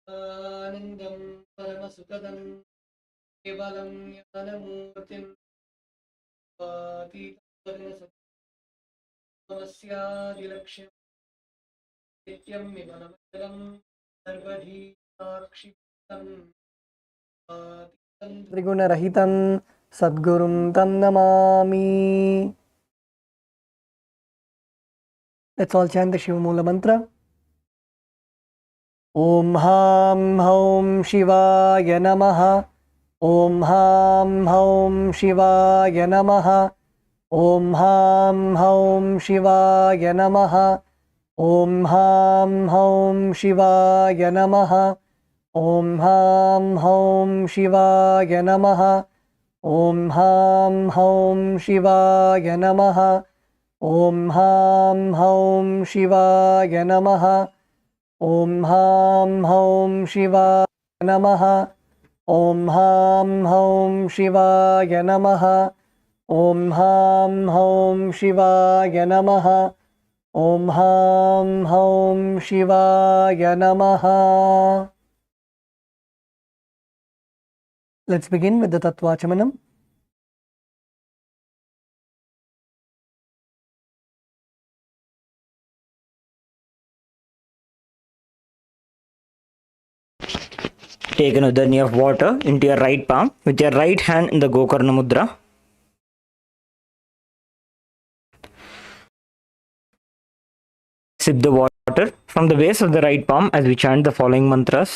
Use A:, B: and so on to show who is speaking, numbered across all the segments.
A: आनन्दं परमसुखदं केवलं ज्ञानमूर्तिं वातीतवर्णसत्त्वमस्यादिलक्ष्यं नित्यं विमलमचलं सर्वधी साक्षितं त्रिगुणरहितं सद्गुरुं तं Namami. Let's all chant the Shiva Mula mantra. Om Ham Haum Shivaya Namaha. Om Ham Haum Shivaya Namaha. Om Ham Haum Shivaya Namaha. Om Ham Haum Shivaya Namaha. Om Ham Haum Shivaya Namaha. Om Ham Haum Shivaya Namaha. Om Ham Haum Shivaya Namaha. Om Ham Haum Shivaya Namaha. Om Ham Haum Shivaya Namaha. Om Ham Haum Shivaya Namaha. Om Ham Haum Shivaya Namaha. Let's begin with the Tattvachamanam.
B: Take an udani of water into your right palm with your right hand in the Gokarna Mudra. Sip the water from the base of the right palm as we chant the following mantras.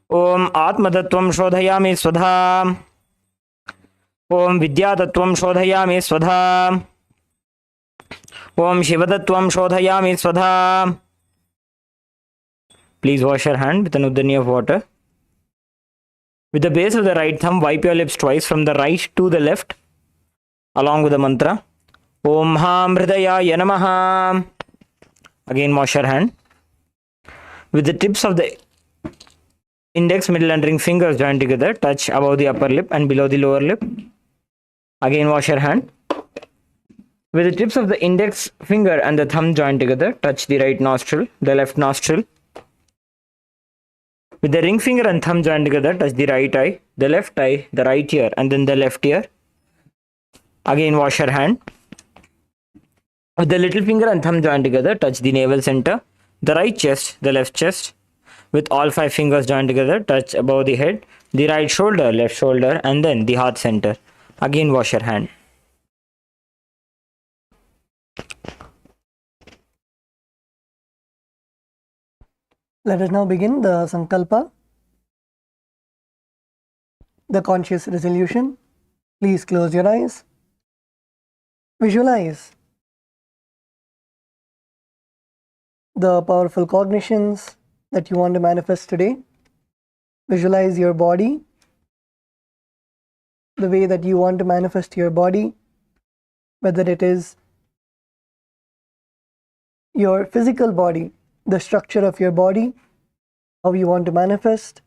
B: Om Atmatattvam Shodhayami Swadha. Om Vidyatattvam Shodhayami Swadha. Om Shivatattvam Shodhayami Swadha. Please wash your hand with an uddani of water. With the base of the right thumb, wipe your lips twice from the right to the left, along with the mantra. Om Ham Hridayaya Namaha. Again, wash your hand. With the tips of the index, middle and ring fingers joined together, touch above the upper lip and below the lower lip. Again, wash your hand. With the tips of the index finger and the thumb joined together, touch the right nostril, the left nostril. With the ring finger and thumb joined together, touch the right eye, the left eye, the right ear, and then the left ear. Again, wash your hand. With the little finger and thumb joined together, touch the navel center, the right chest, the left chest. With all 5 fingers joined together, touch above the head, the right shoulder, left shoulder, and then the heart center. Again, wash your hand.
A: Let us now begin the Sankalpa, the conscious resolution. Please close your eyes. Visualize the powerful cognitions that you want to manifest today. Visualize your body, the way that you want to manifest your body, whether it is your physical body, the structure of your body, how you want to manifest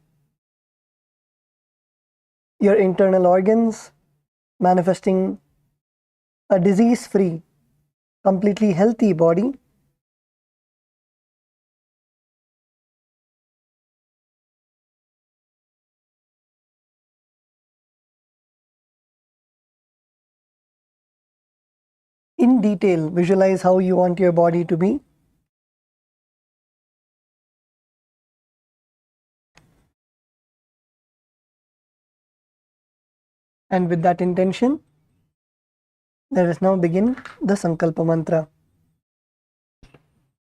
A: your internal organs, manifesting a disease-free, completely healthy body. In detail, visualize how you want your body to be. And with that intention, let us now begin the Sankalpa mantra.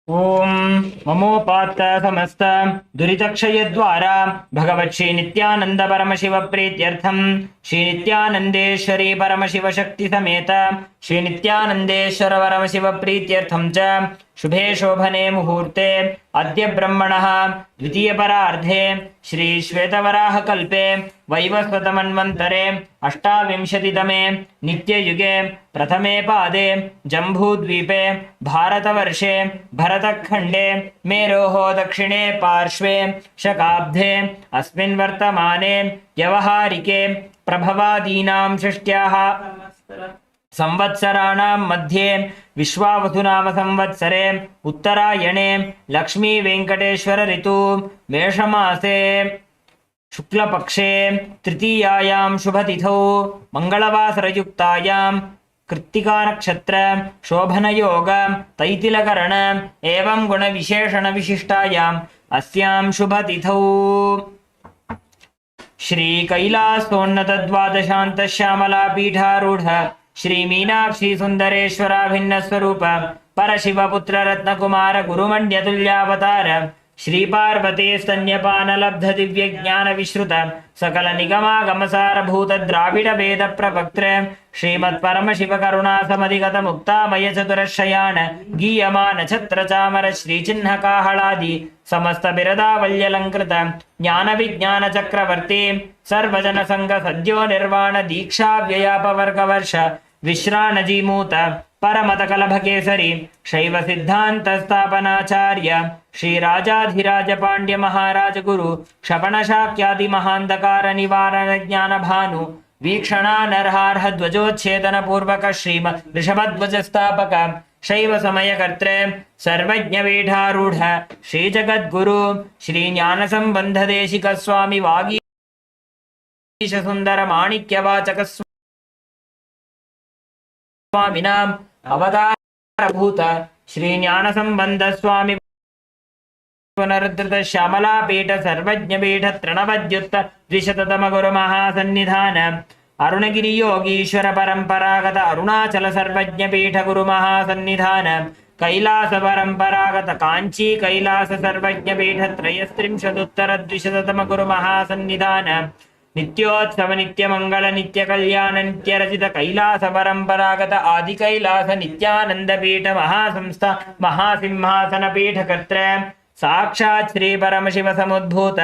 B: Om Mamopata Samasta Duritakshayadvara Bhagavat Shri Nithyananda Paramashiva Pretyartham Shri Nithyanandeshwari Paramashiva Shakti Sameta Shri Nithyanandeshwara Paramashiva Pretyartham Cha Shubhe Shobhane Muhurte Adya Brahmanaha Dvitiya Parardhe Shri Shvetavaraha Kalpe Vaivasvatamanvantare Ashtavimshatitame Nitya Yuge Prathame Pade Jambudvipe Bharatavarshe Bharatakhande Meroho Dakshine Parshve Shakabdhe Asmin Vartamane Yavaharike Prabhavadinam Shishtyaha संवत्सराणां मध्ये विश्वावसुनाम संवत्सरे उत्तरायणे लक्ष्मी वेंकटेश्वर ऋतु मेषमासे शुक्लपक्षे तृतीयायां शुभतिथौ मंगलवासरयुक्तायां कृत्तिका नक्षत्र शोभनयोग तैतिलकरण एवं गुणविशेषण विशिष्टायां अस्यां शुभतिथौ श्री कैलासोन्नत द्वादशांत श्यामला पीठारूढ़ श्री मीनाक्षी सुंदरेश्वराभिन्न स्वरूप परशिव पुत्र रत्न कुमार गुरुमण्यतुल्यावतार श्री पार्वती स्तन्यपान लब्ध दिव्य ज्ञान विश्रुत सकल निगमागमसार भूत द्राविड वेद प्रवक्त्र श्रीमत् परमशिव करुणा समधिगत मुक्तामय चतुरशयान गीयमान छत्र चामर श्री चिन्ह काहलादि समस्त बिरदावल्यलंकृत ज्ञान विज्ञान चक्रवर्ती सर्वजन संग सद्यो निर्वाण दीक्षा व्ययापवर्ग वर्ष विश्राणजीमूत परमत कलभ केसरी शैव सिद्धांत स्थापनाचार्य श्री राजाधिराज पांड्य महाराज गुरु क्षपण शाक्यादि महांधकार निवारण ज्ञान भानु वीक्षणा नरहारह ध्वजोच्छेदन पूर्वक श्रीम ऋषभध्वज स्थापक शैव समय कर्त्रे सर्वज्ञ पीठारूढ़ श्री जगद्गुरु श्री ज्ञान संबंध देशिक स्वामी वागीश सुंदर माणिक्यवाचक स्वामिनाम अवतारभूत श्री ज्ञान संबंध स्वामी पुनरुद्धृत श्यामला पीठ सर्वज्ञ पीठ तृणवद्युत द्विशततम गुरु महासन्निधान अरुणगिरि योगीश्वर परंपरागत अरुणाचल सर्वज्ञ पीठ गुरु महासन्निधान कैलास परंपरागत कांची कैलास सर्वज्ञ पीठ त्रयस्त्रिंशदुत्तर द्विशततम गुरु महासन्निधान नित्योत्सव नित्य मंगल नित्य कल्याण नित्य रचित कैलास परंपरागत आदि कैलास नित्यानंद पीठ महासंस्था महासिंहासन पीठ कर्त्र साक्षात् श्री परमशिव समुद्भूत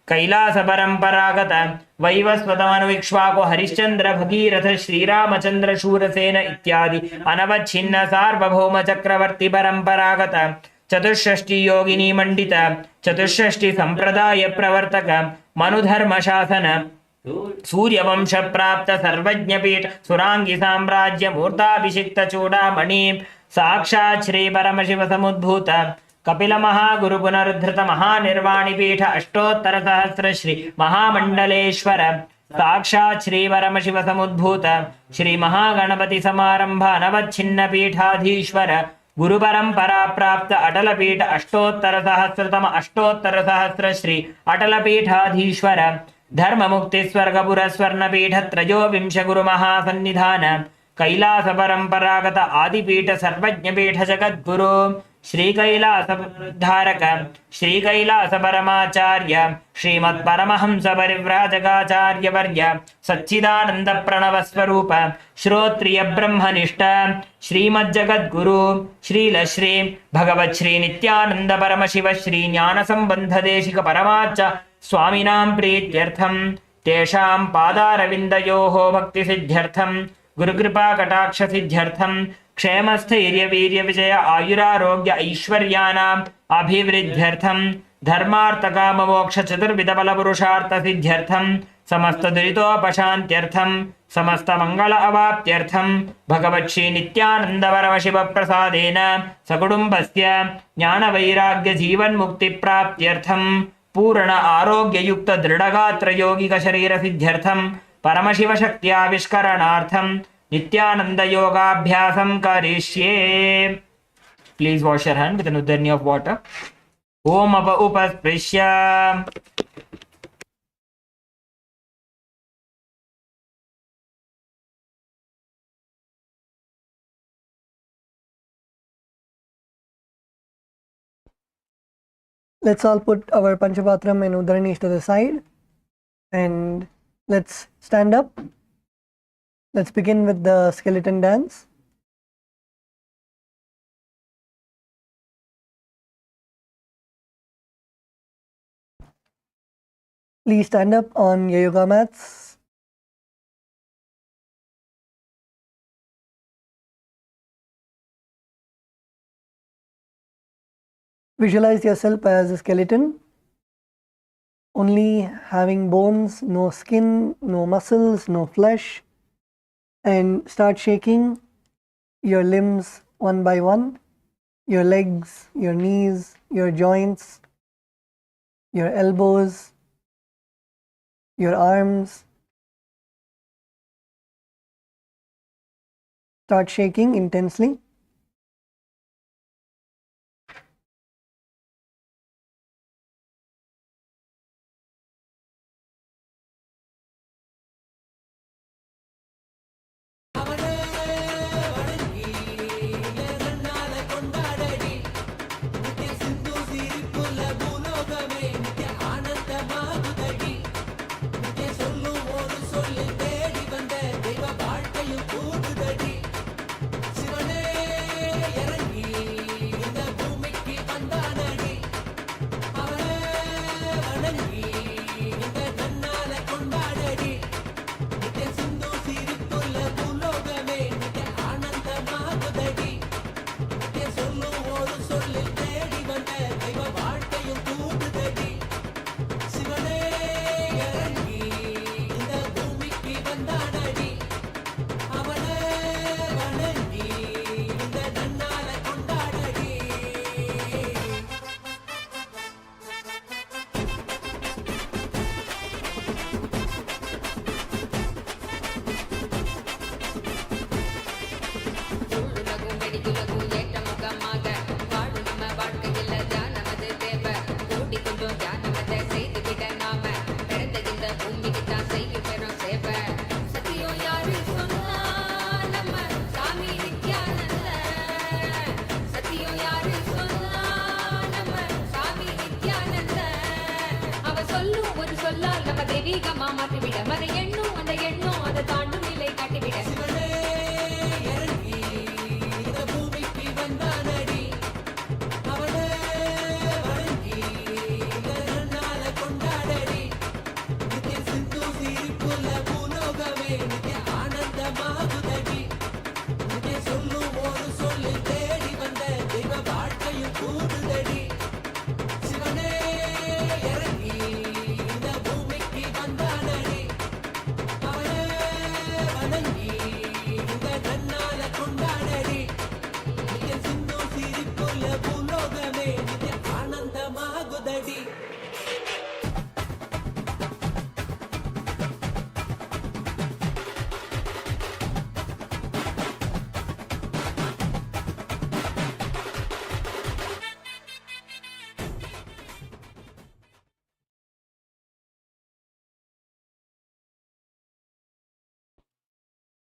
B: कैलास परंपरागत वैवस्वतमनुविक्ष्वाको हरिश्चंद्र भगीरथ श्रीरामचंद्र शूरसेन इत्यादि अनवच्छिन्न सार्वभौम चक्रवर्ती परंपरागत चतुष्षष्टि योगिनी मंडित चतुष्षष्टि संप्रदाय प्रवर्तक मनुधर्म शासन सूर्यवंश प्राप्त सर्वज्ञ पीठ सुरांगी साम्राज्य मूर्ताभिषिक्त चूड़ामणि साक्षात् श्री परमशिव समुद्भूत कपिल महागुरु पुनरुद्धृत महानिर्वाणी पीठ अष्टोत्तर सहस्र श्री महामंडलेश्वर साक्षात् श्री परमशिव समुद्भूत श्री महागणपति समारंभ अनवच्छिन्न पीठाधीश्वर गुरु परंपरा प्राप्त अटल पीठ अष्टोत्तर सहस्र श्री अटल पीठाधीश्वर धर्म मुक्ति स्वर्गपुर स्वर्ण पीठ त्रयोविंश गुरु महासन्निधान कैलास परंपरागत आदिपीठ सर्वज्ञ पीठ जगद्गुरु श्री कैलास धारक श्री कैलास परमाचार्य श्रीमत् परमहंस परिव्राजकाचार्य वर्य सच्चिदानंद प्रणव स्वरूप श्रोत्रिय ब्रह्मनिष्ठ श्रीमज्जगद्गुरु श्रील श्री भगवत् श्री नित्यानंद परमशिव श्री ज्ञान संबंध देशिक परमाच स्वामिनां प्रीत्यर्थं तेषां पादारविन्दयोः भक्ति सिद्ध्यर्थं गुरुकृपा कटाक्ष सिद्ध्यर्थं क्षेमस्थैर्य वीर्य विजय आयुरारोग्य ऐश्वर्यानाम् अभिवृद्ध्यर्थं धर्मार्थ काम मोक्ष चतुर्विध बल पुरुषार्थ सिद्ध्यर्थं समस्त दुरितोपशान्त्यर्थं समस्त मंगल अवाप्त्यर्थं भगवत् श्री नित्यानंद परमशिव प्रसादेन सकुटुम्बस्य ज्ञान वैराग्य जीवन मुक्ति प्राप्त्यर्थं पूर्ण आरोग्य युक्त दृढ़गात्र यौगिक शरीर सिद्ध्यर्थं परमशिव शक्त्याविष्करणार्थं नित्यानंद योगाभ्यासं करिष्ये. Please wash your hand with an udharni of water. Om upasprishya.
A: Let's all put our Panchapatram and Udharnis to the side and let's stand up. Let's begin with the skeleton dance. Please stand up on your yoga mats. Visualize yourself as a skeleton, only having bones, no skin, no muscles, no flesh, and start shaking your limbs one by one, your legs, your knees, your joints, your elbows, your arms. Start shaking intensely.
C: சொல்லு தேடி வந்த தெய்வ வாழ்க்கையும் கூடுதடி சிவனே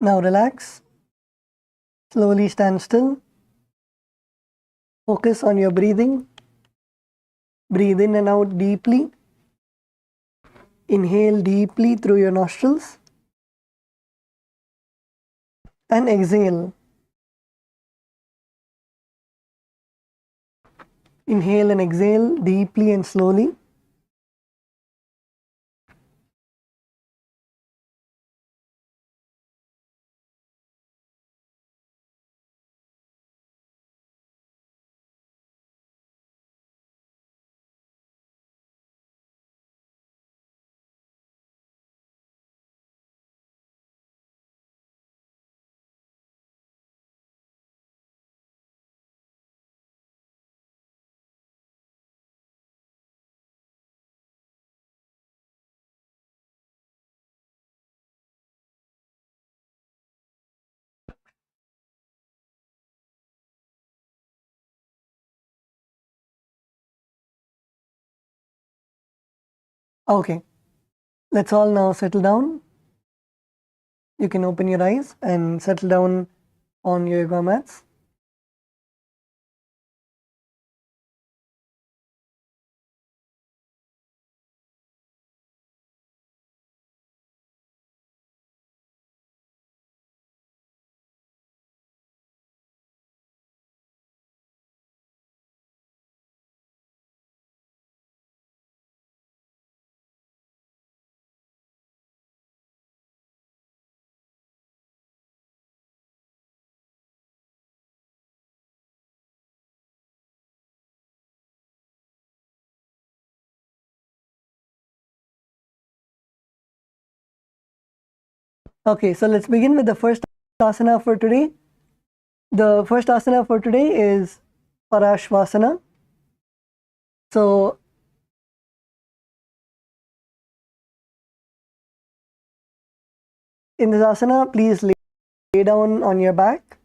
A: Now relax. Slowly stand still. Focus on your breathing. Breathe in and out deeply. Inhale deeply through your nostrils. And exhale. Inhale and exhale deeply and slowly. Okay, let's all now settle down. You can open your eyes and settle down on your yoga mats. Okay, so let's begin with the first asana for today. The first asana for today is Parashasana. So in this asana, please lay down on your back.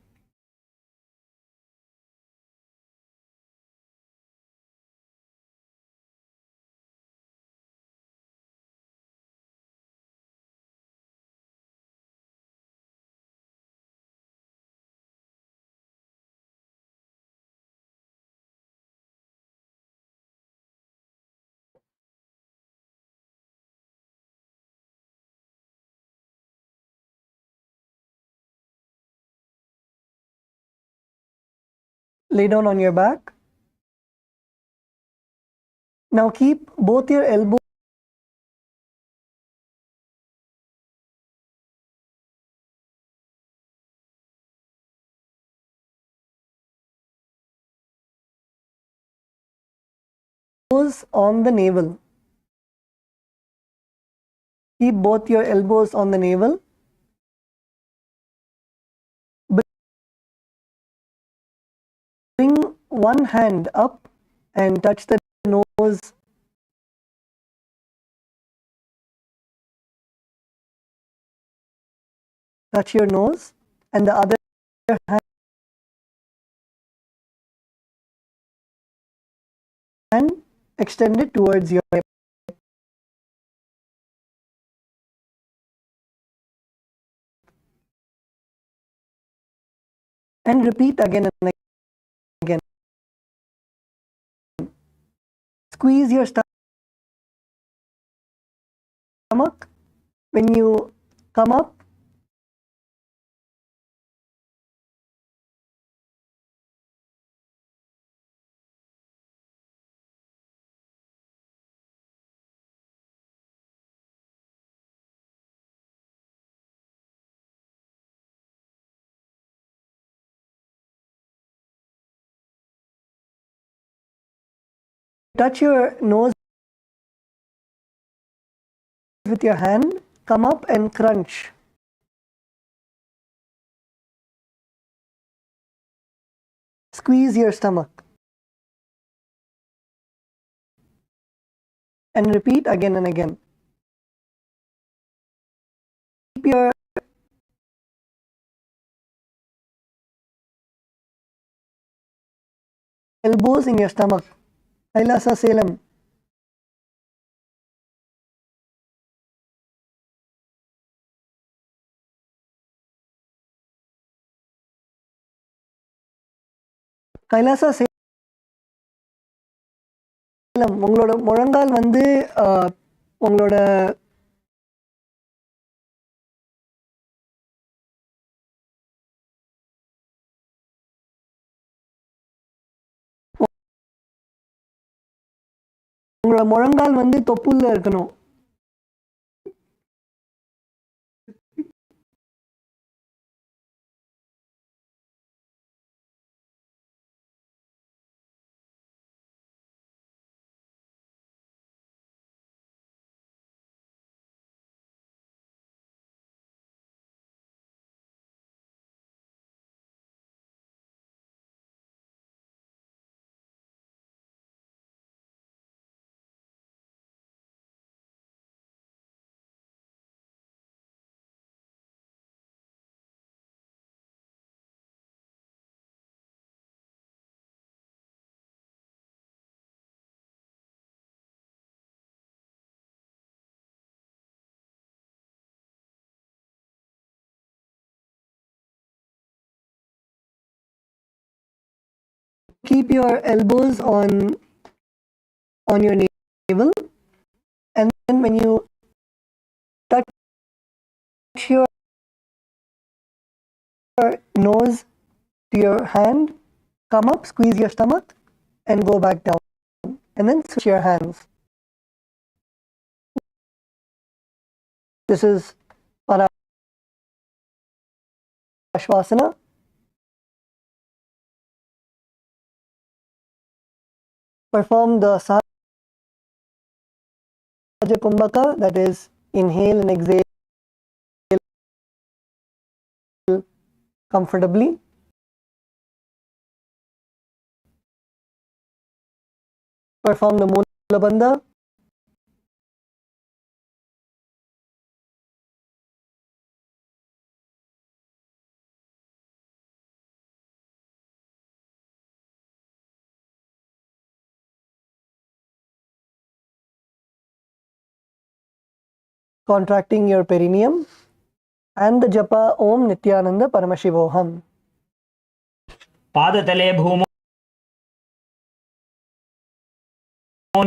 A: Lay down on your back. Now keep both your elbows on the navel. Keep both your elbows on the navel. Bring one hand up and touch the nose. Touch your nose, and the other hand extended towards your hip. And repeat again and again. Squeeze your stomach. When you come up, touch your nose with your hand. Come up and crunch. Squeeze your stomach. And repeat again and again. Keep your elbows in your stomach. Kailasa Salem. Kailasa Salem உங்களோட முழங்கால் வந்து உங்களோட உங்களோட முழங்கால் வந்து தொப்புள்ள இருக்கணும். Keep your elbows on your navel, and then when you touch your nose to your hand, come up, squeeze your stomach, and go back down. And then switch your hands. This is Parashasana. Perform the Sahaja Kumbhaka, that is, inhale and exhale comfortably. Perform the Mula Bandha. Contracting your perineum, and the japa Om Nithyananda Paramashivoham.
B: पादतले भूमो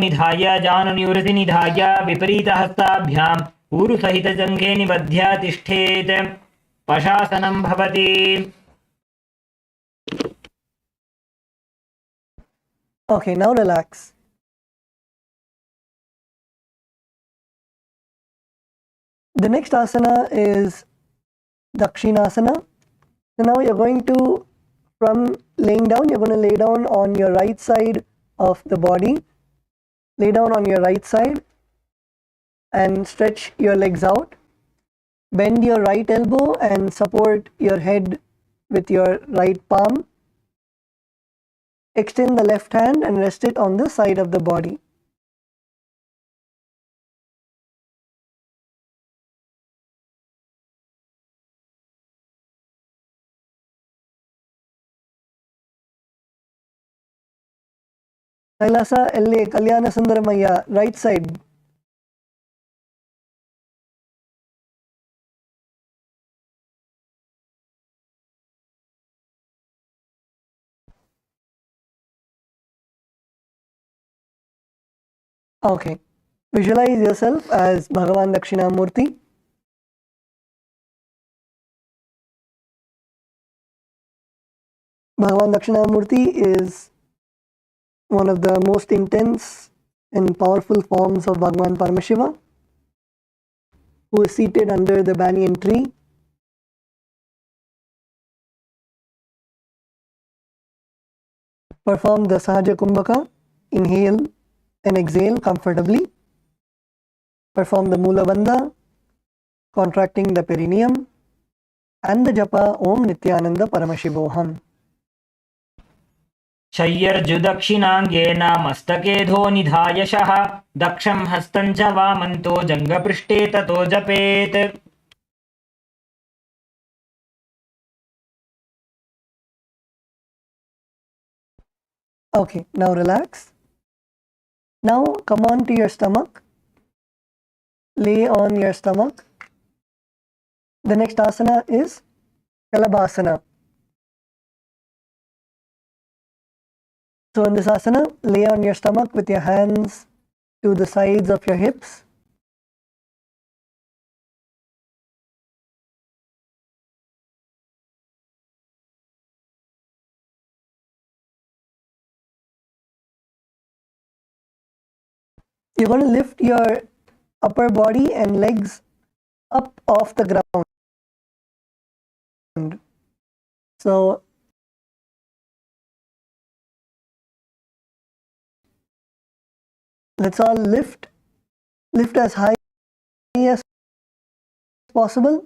B: निधाय जानुनिवृत्ति निधाय विपरीतहस्ताभ्याम् ऊरुसहितजङ्घे निबध्य तिष्ठेत् पशासनं भवति.
A: Okay, now relax. The next asana is Dakshinasana. So now you're going to, from laying down, you're going to lay down on your right side of the body. Lay down on your right side and stretch your legs out. Bend your right elbow and support your head with your right palm. Extend the left hand and rest it on the side of the body. Kailasa Elle Kalyana Sundaramaya, right side. Okay. Visualize yourself as Bhagavan Dakshinamurti. Bhagavan Dakshinamurti is one of the most intense and powerful forms of Bhagavan Paramashiva, who is seated under the banyan tree. Perform the Sahaja Kumbhaka, inhale and exhale comfortably. Perform the Mula Bandha, contracting the perineum, and the japa Om Nithyananda Paramashivoham.
B: शय्यर्जुदक्षिणाङ्गेन मस्तकेधो निधायशः दक्षं हस्तं च वामन्तो जङ्घपृष्ठे ततो जपेत्.
A: Okay, now relax. Now come on to your stomach. Lay on your stomach. The next asana is Kalabasana. So in this asana, lay on your stomach with your hands to the sides of your hips. You're going to lift your upper body and legs up off the ground. So let's all lift as high as possible.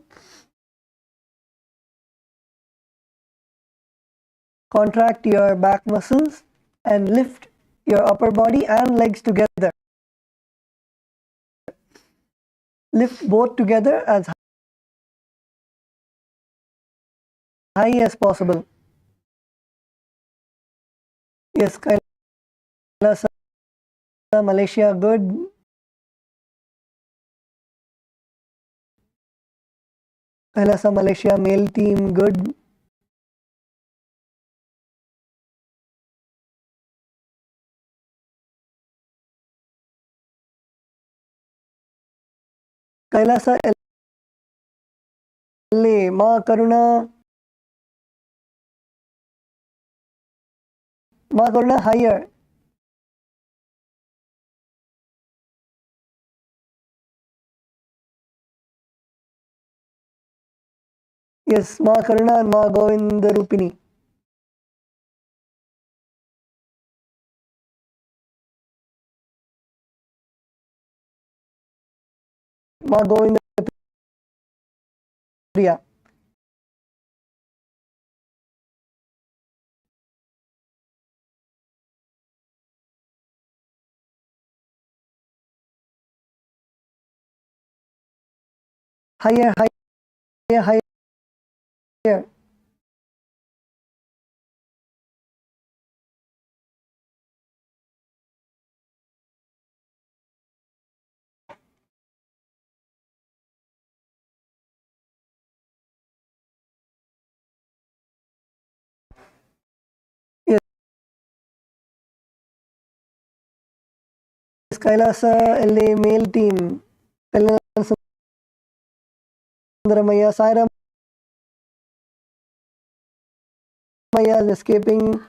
A: Contract your back muscles and lift your upper body and legs together. Lift both together as high as possible. Yes, Kailasa, Malaysia, good. Kailasa, Malaysia, male team, good. Kailasa, LA, Macarasana, higher. Yes, Macarasana and Govinda Rupini. Govinda Priya. Higher, higher, higher. Yes, Kailasa, LA, male team. Kailasa, Maya, Saira Maya is escaping.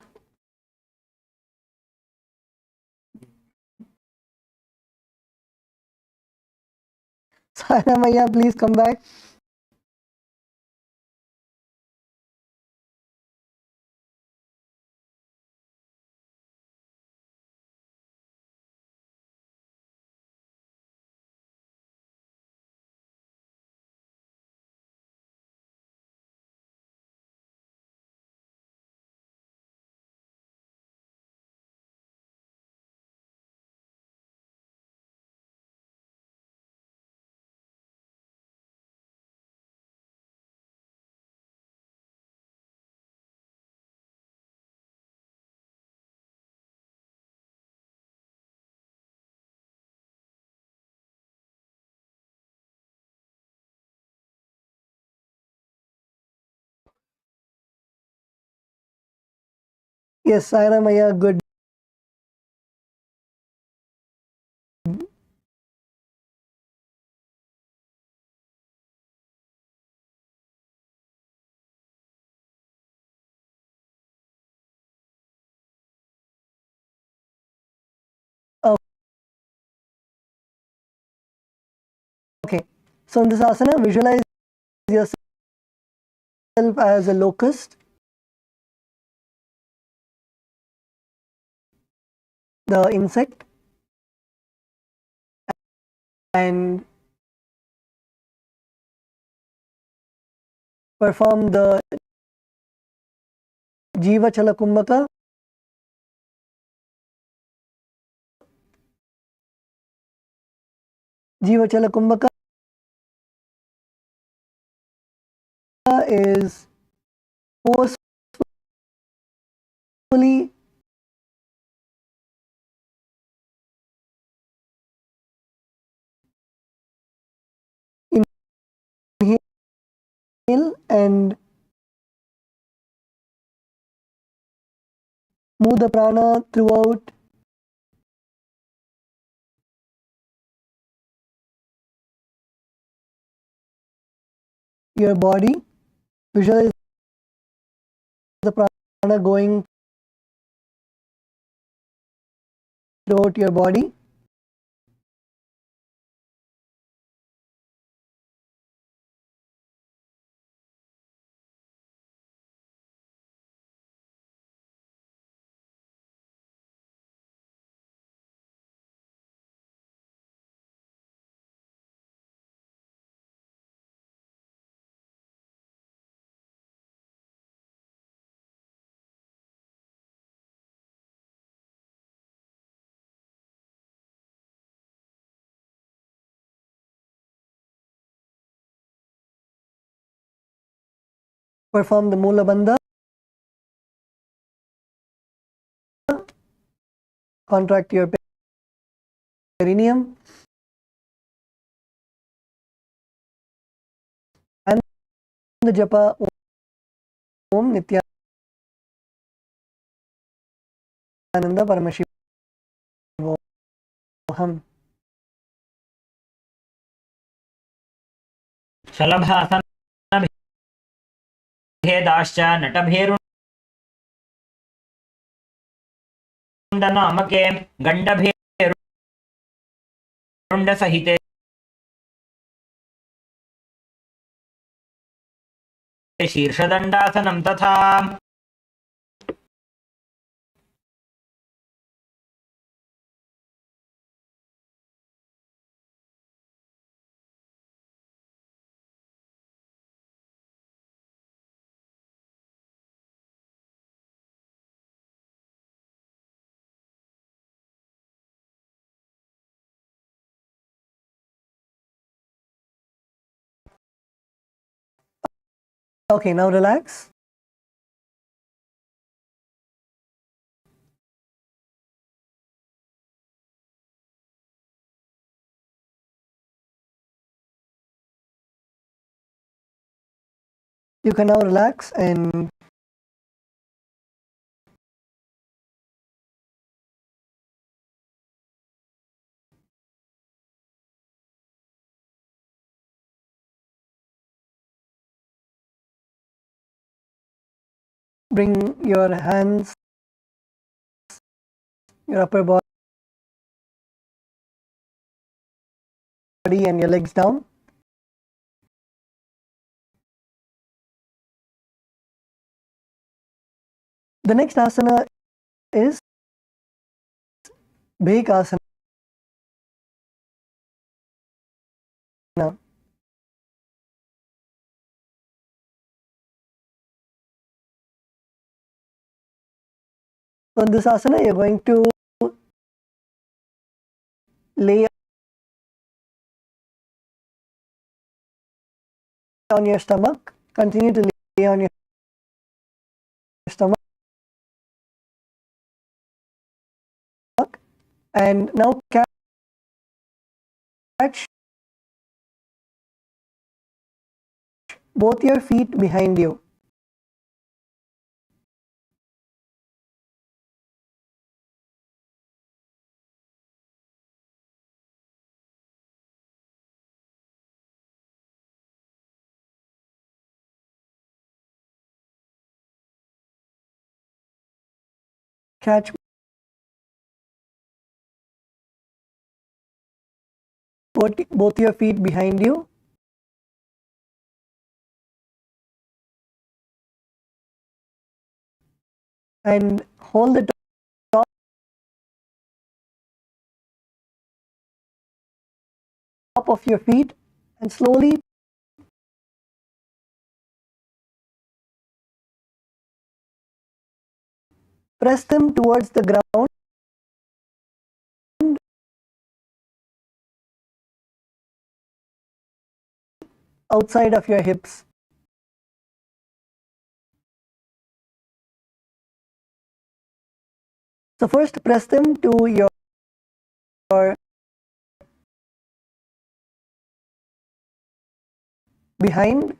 A: Saira Maya, please come back. Yes, Saira Maya, good. Oh, okay. So in this asana, visualize yourself as a locust. The insect, and perform the Jiva Chala Kumbhaka. Jiva Chala Kumbhaka is forcefully inhale and Move the prana throughout your body. Visualize the prana going throughout your body. Perform the Mula Bandha. Contract your perineum. And the japa Om Nithyananda Paramashivoham.
B: शलभासन भेदाश्च नटभेरुण्डनामके गण्डभेरुण्डसहिते शीर्षदण्डासनं तथा
A: Okay, now relax. You can now relax and bring your hands, your upper body and your legs down. The next asana is Bhekasana. So in this asana, you're going to lay on your stomach. Continue to lay on your stomach. And now catch both your feet behind you. Catch both your feet behind you. And hold the top of your feet and slowly press them towards the ground outside of your hips. So first press them to your behind,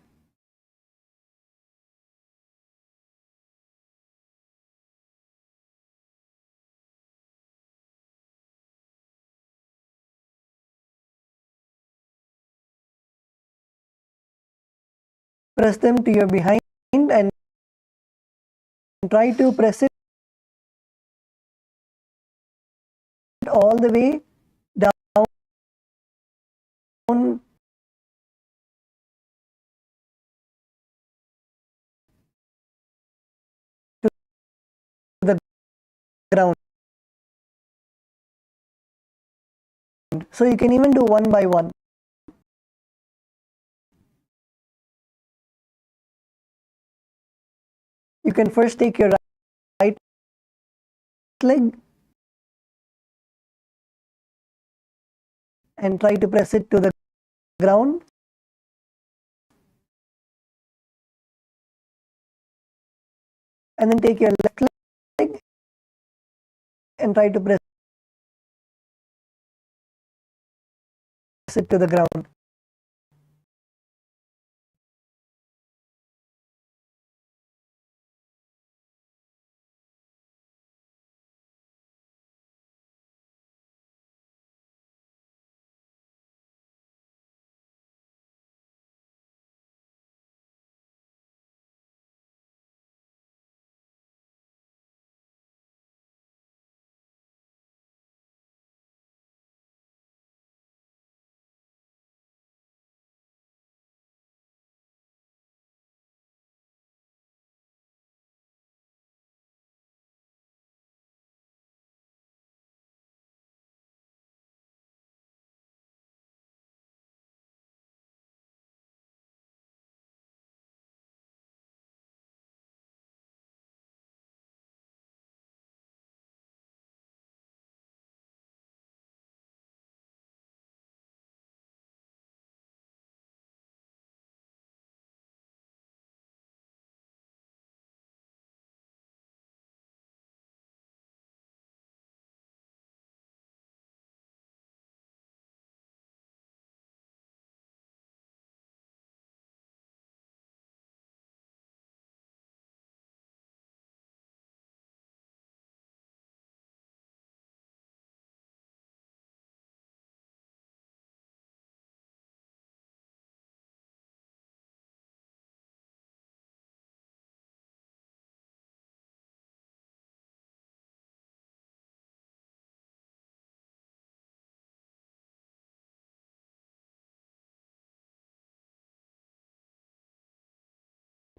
A: Press them to your behind and try to press it all the way down to the ground. So you can even do one by one. You can first take your right leg and try to press it to the ground. And then take your left leg and try to press it to the ground.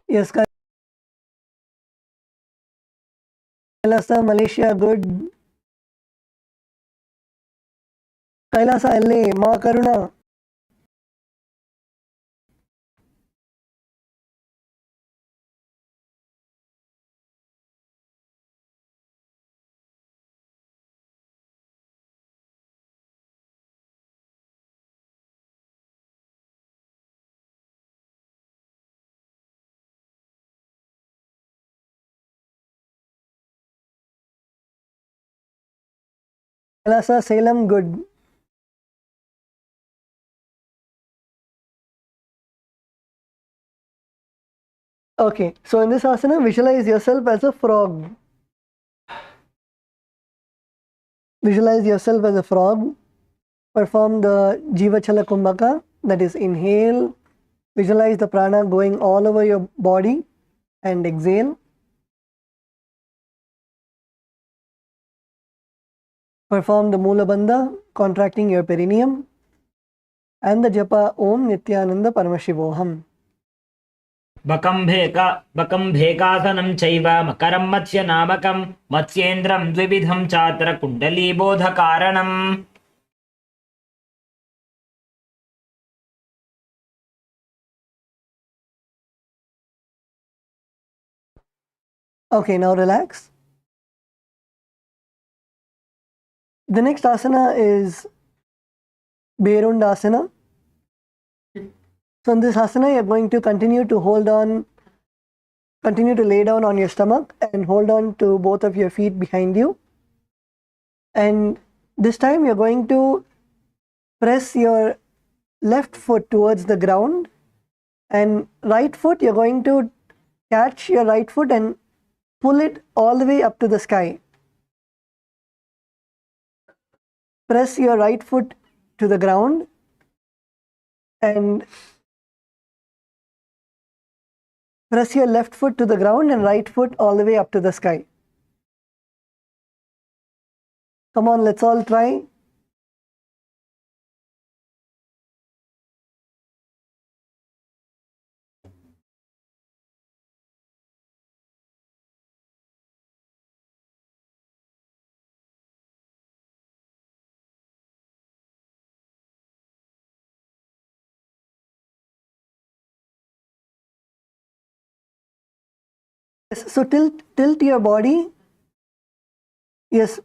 A: Yes, Kailasa, Malaysia, good. Kailasa, LA, Macarasana. Kailasa, Salem, good. Okay, so in this asana, visualize yourself as a frog. Visualize yourself as a frog. Perform the Jiva Chala Kumbhaka, that is inhale. Visualize the prana going all over your body and exhale. Perform the Mula Bandha, contracting your perineum. And the japa Om Nithyananda Paramashivoham.
B: बकम्भेकासनं चैव मकरं मत्स्य नामकं मत्स्येन्द्रं द्विविधं चात्र कुण्डलीबोधकारणम्.
A: Okay, now relax. The next asana is Bundasana. So in this asana, you're going to continue to lay down on your stomach and hold on to both of your feet behind you. And this time you're going to press your left foot towards the ground, and right foot, you're going to catch your right foot and pull it all the way up to the sky. Press your right foot to the ground and Press your left foot to the ground and right foot all the way up to the sky. Come on, let's all try. Yes, so tilt your body. Yes.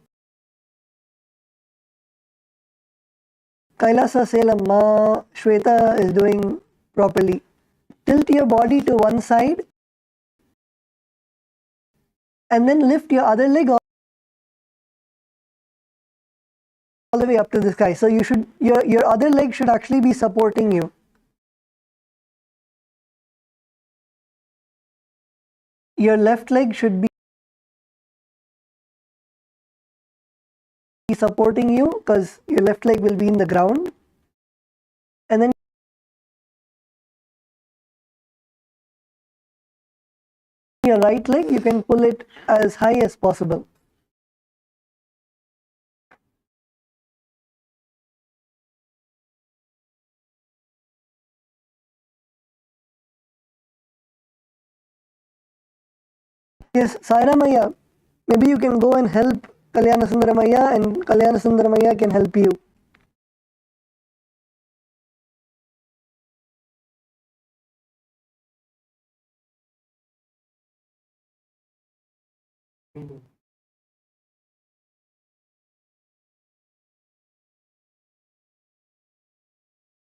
A: Kailasa Selam, Ma Shweta is doing properly. Tilt your body to one side and then lift your other leg all the way up to the sky. So you should your other leg should actually be supporting you. Your left leg should be supporting you because your left leg will be in the ground. And then your right leg, you can pull it as high as possible. Yes, Sairamaya, maybe you can go and help Kalyana Sundaramaya and Kalyana Sundaramaya can help you.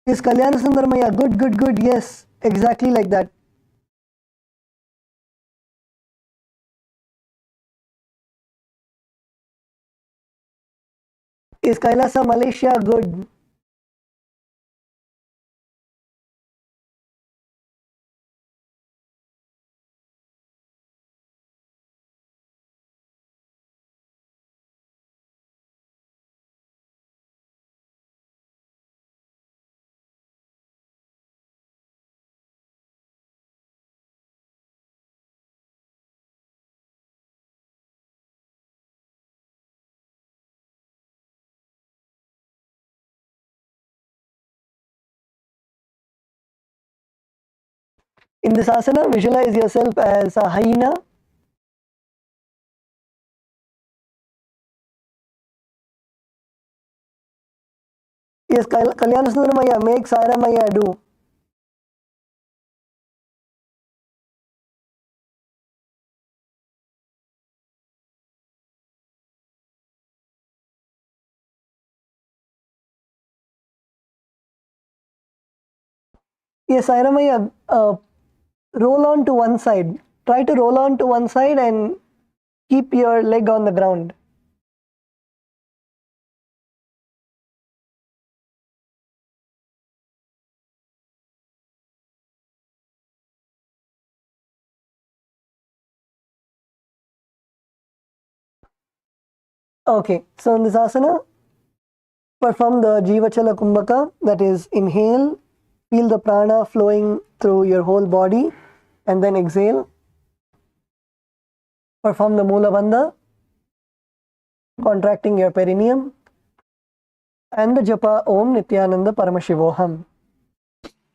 A: Yes, Kalyana Sundaramaya, good, yes, exactly like that. Yes, Kailasa, Malaysia, good. In this asana, visualize yourself as a hyena. Yes, Kalyana Sundaramaya, make Sairamaya do. Yes, Sairamaya, roll on to one side. Try to roll on to one side and keep your leg on the ground. Okay, so in this asana, perform the Jivachala Kumbhaka, that is inhale, feel the prana flowing through your whole body, and then exhale. Perform the Mula Bandha, contracting your perineum, and the Japa Om Nithyananda Paramashivoham.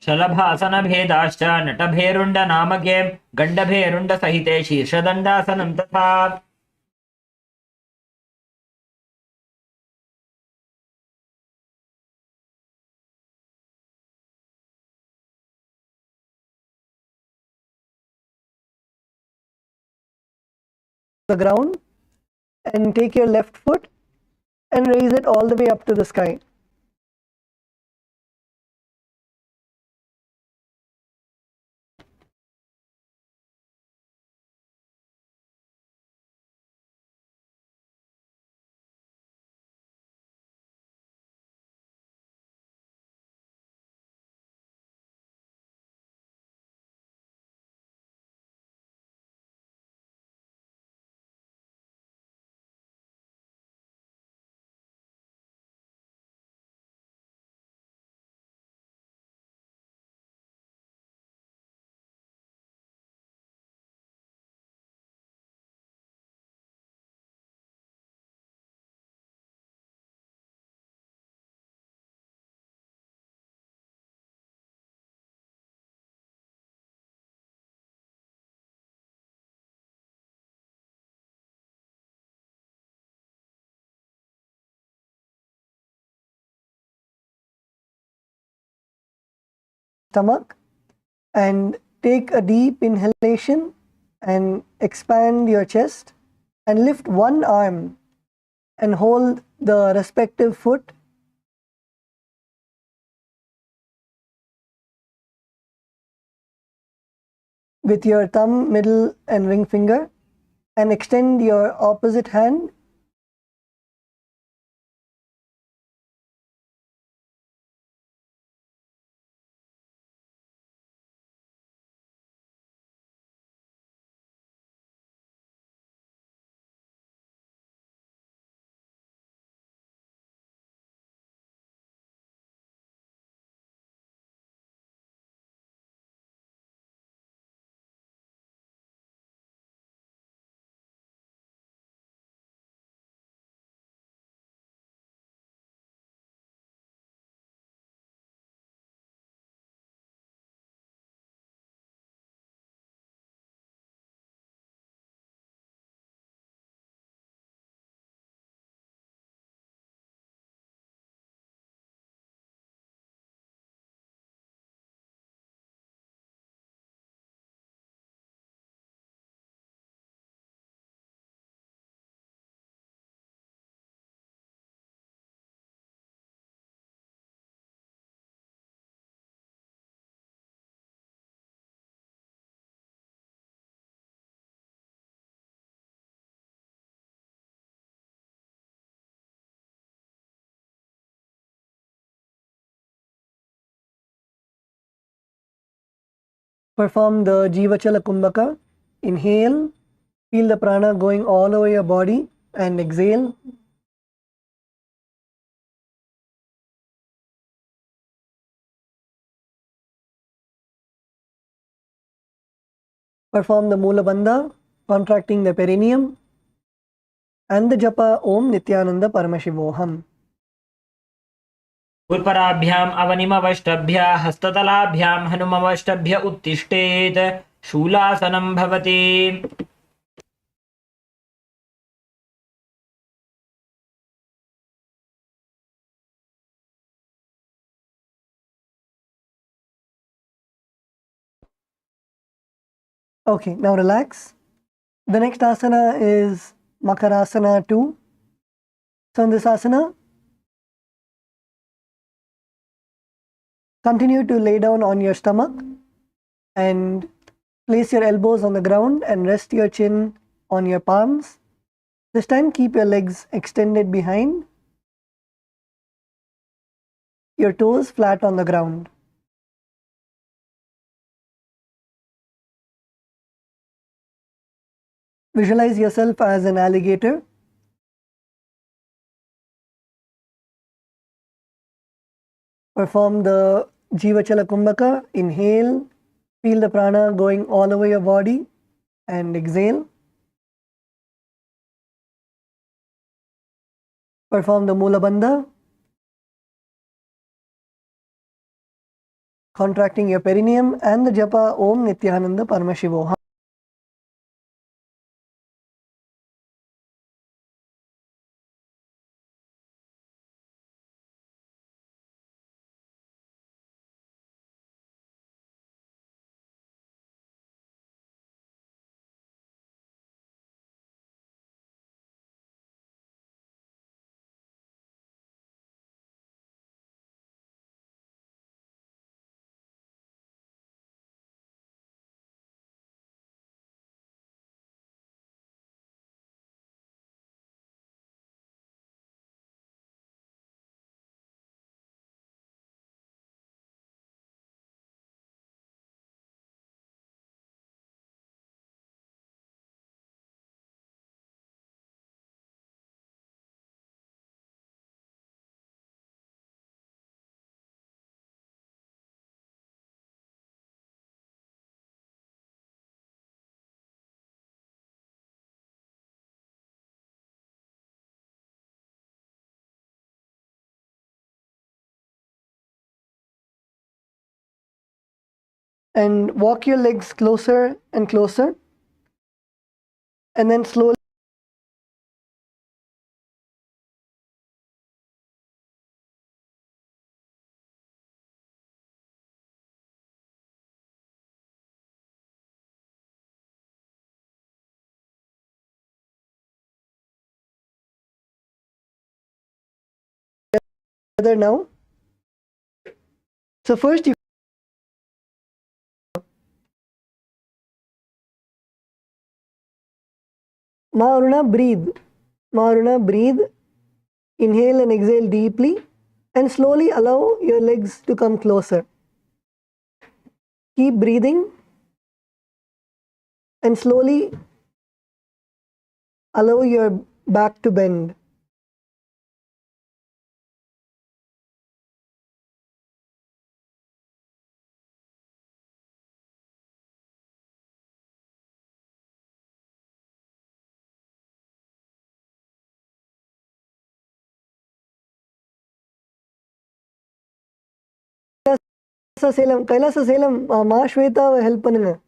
B: शलभासन भेदाश्च नटभेरुण्ड नामके गण्डभेरुण्ड सहिते शीर्षदण्डासनं तथा
A: The ground and take your left foot and raise it all the way up to the sky. stomach and take a deep inhalation and expand your chest and lift one arm and hold the respective foot with your thumb, middle and ring finger, and extend your opposite hand perform the Jivachala Kumbhaka. Inhale, feel the prana going all over your body and exhale. Perform the Mula Bandha, contracting the perineum and the japa Om Nithyananda Paramashivoham.
B: पुर्पराभ्याम् अवनिमवष्टभ्य हस्ततलाभ्यां हनुमवष्टभ्य उत्तिष्ठेत् शूलासनं भवति
A: Okay, now relax. The next asana is Macarasana 2. So in this asana, continue to lay down on your stomach and place your elbows on the ground and rest your chin on your palms. This time keep your legs extended behind, your toes flat on the ground. Visualize yourself as an alligator. Perform the Jivachala Kumbhaka. Inhale, feel the prana going all over your body and exhale. Perform the Mula Bandha, contracting your perineum and the japa Om Nithyananda Paramashivoham. And walk your legs closer and closer, and then slowly now. So first you Maruna, breathe. Maruna, breathe. Inhale and exhale deeply and slowly allow your legs to come closer. Keep breathing and slowly allow your back to bend. Kailasa Selam, Ma Shweta help பண்ணுங்க.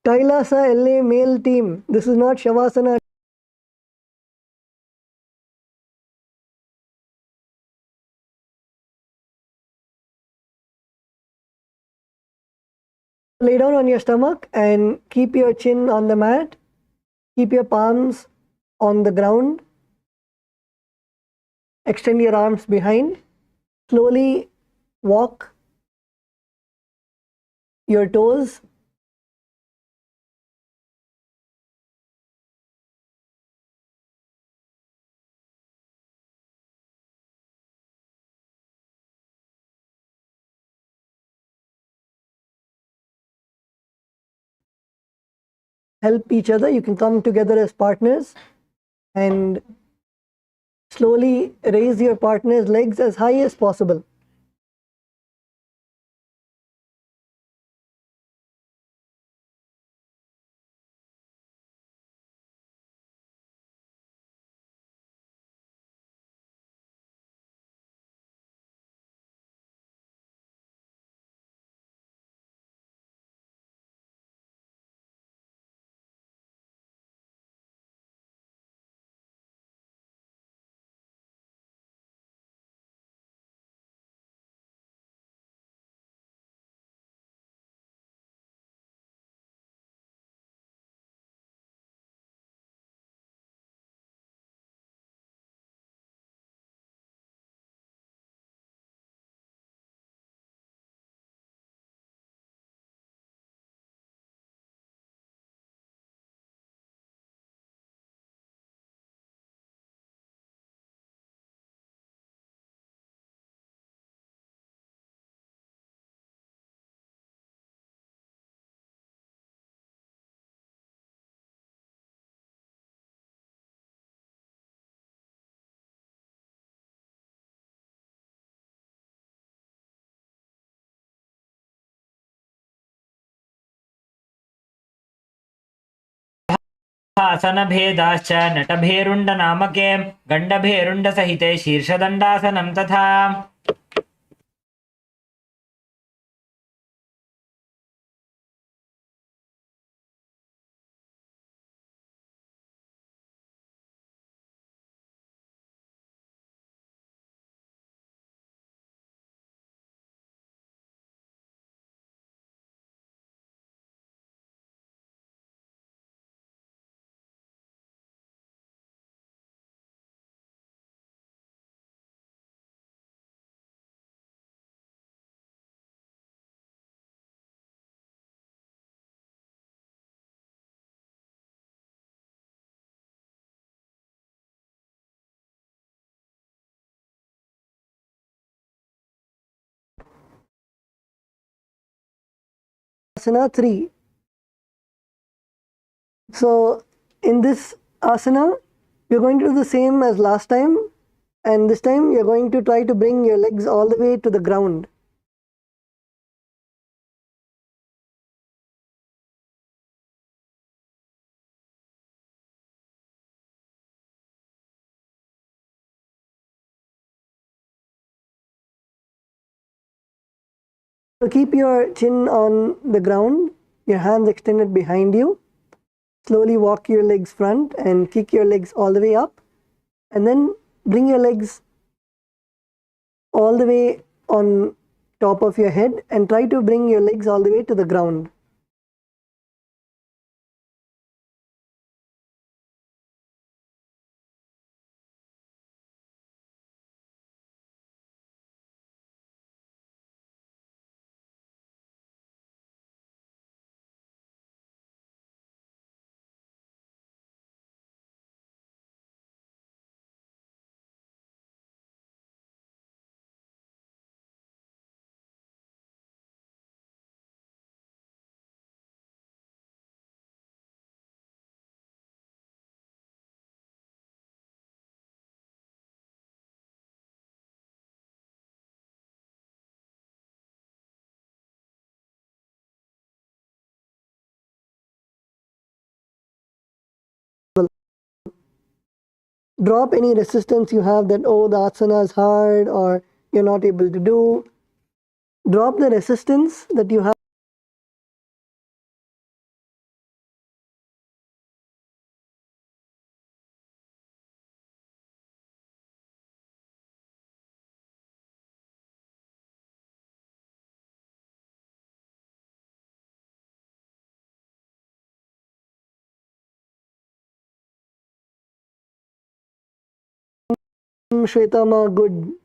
A: Kailasa LA male team. This is not Shavasana. Lay down on your stomach and keep your chin on the mat. Keep your palms on the ground. Extend your arms behind. Slowly walk your toes. Help each other. You can come together as partners and slowly raise your partner's legs as high as possible.
B: आसनभेदाश्च नटभेरुण्डनामके गण्डभेरुण्डसहिते शीर्षदण्डासनं तथा
A: Asana 3. So in this asana, you're going to do the same as last time, and this time you're going to try to bring your legs all the way to the ground. So keep your chin on the ground, your hands extended behind you. Slowly walk your legs front and kick your legs all the way up, and then bring your legs all the way on top of your head and try to bring your legs all the way to the ground. Drop any resistance you have that, oh, the asana is hard or you're not able to do. Drop the resistance that you have. Shvetama, good.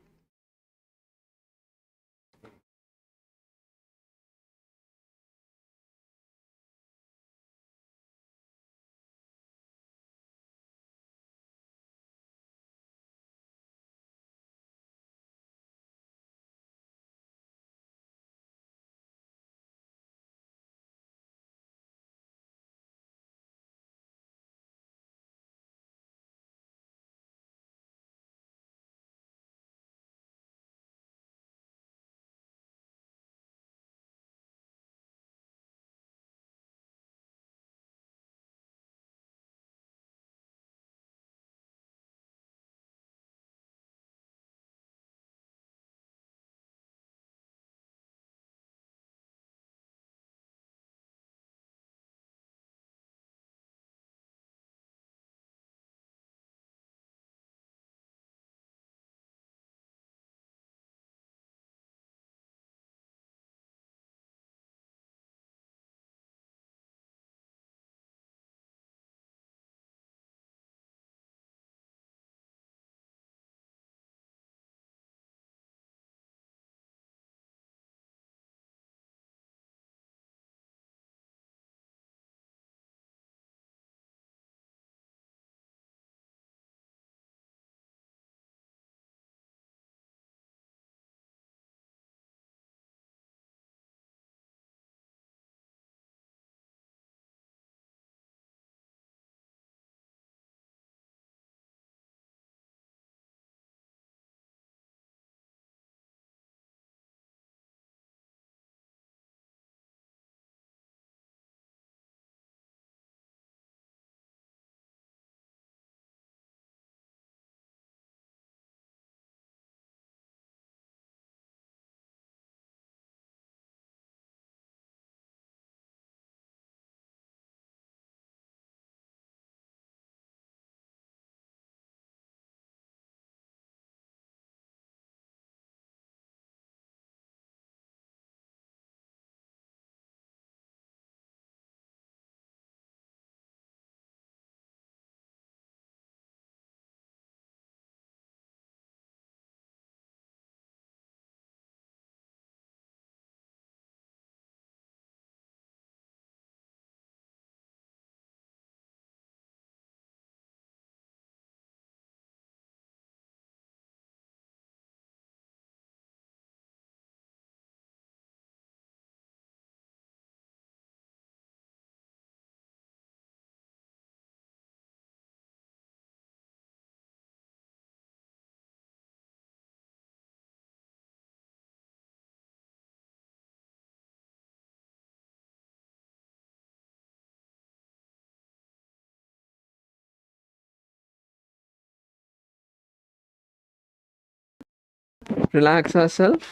C: Relax ourselves.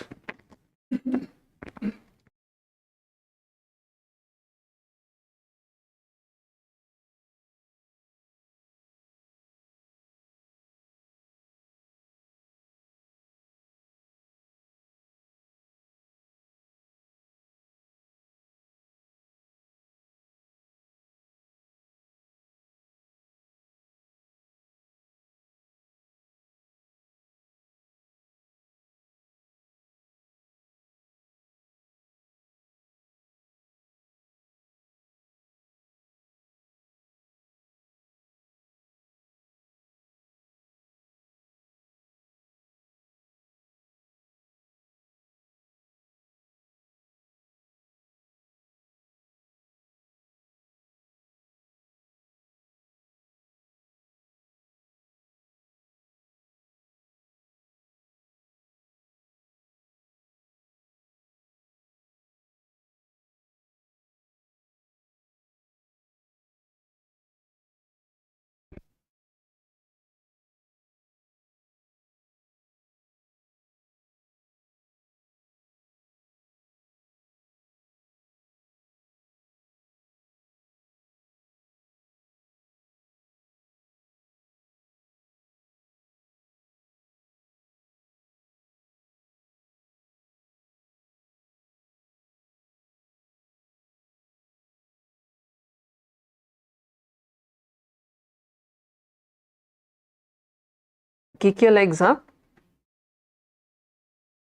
C: Kick your legs up.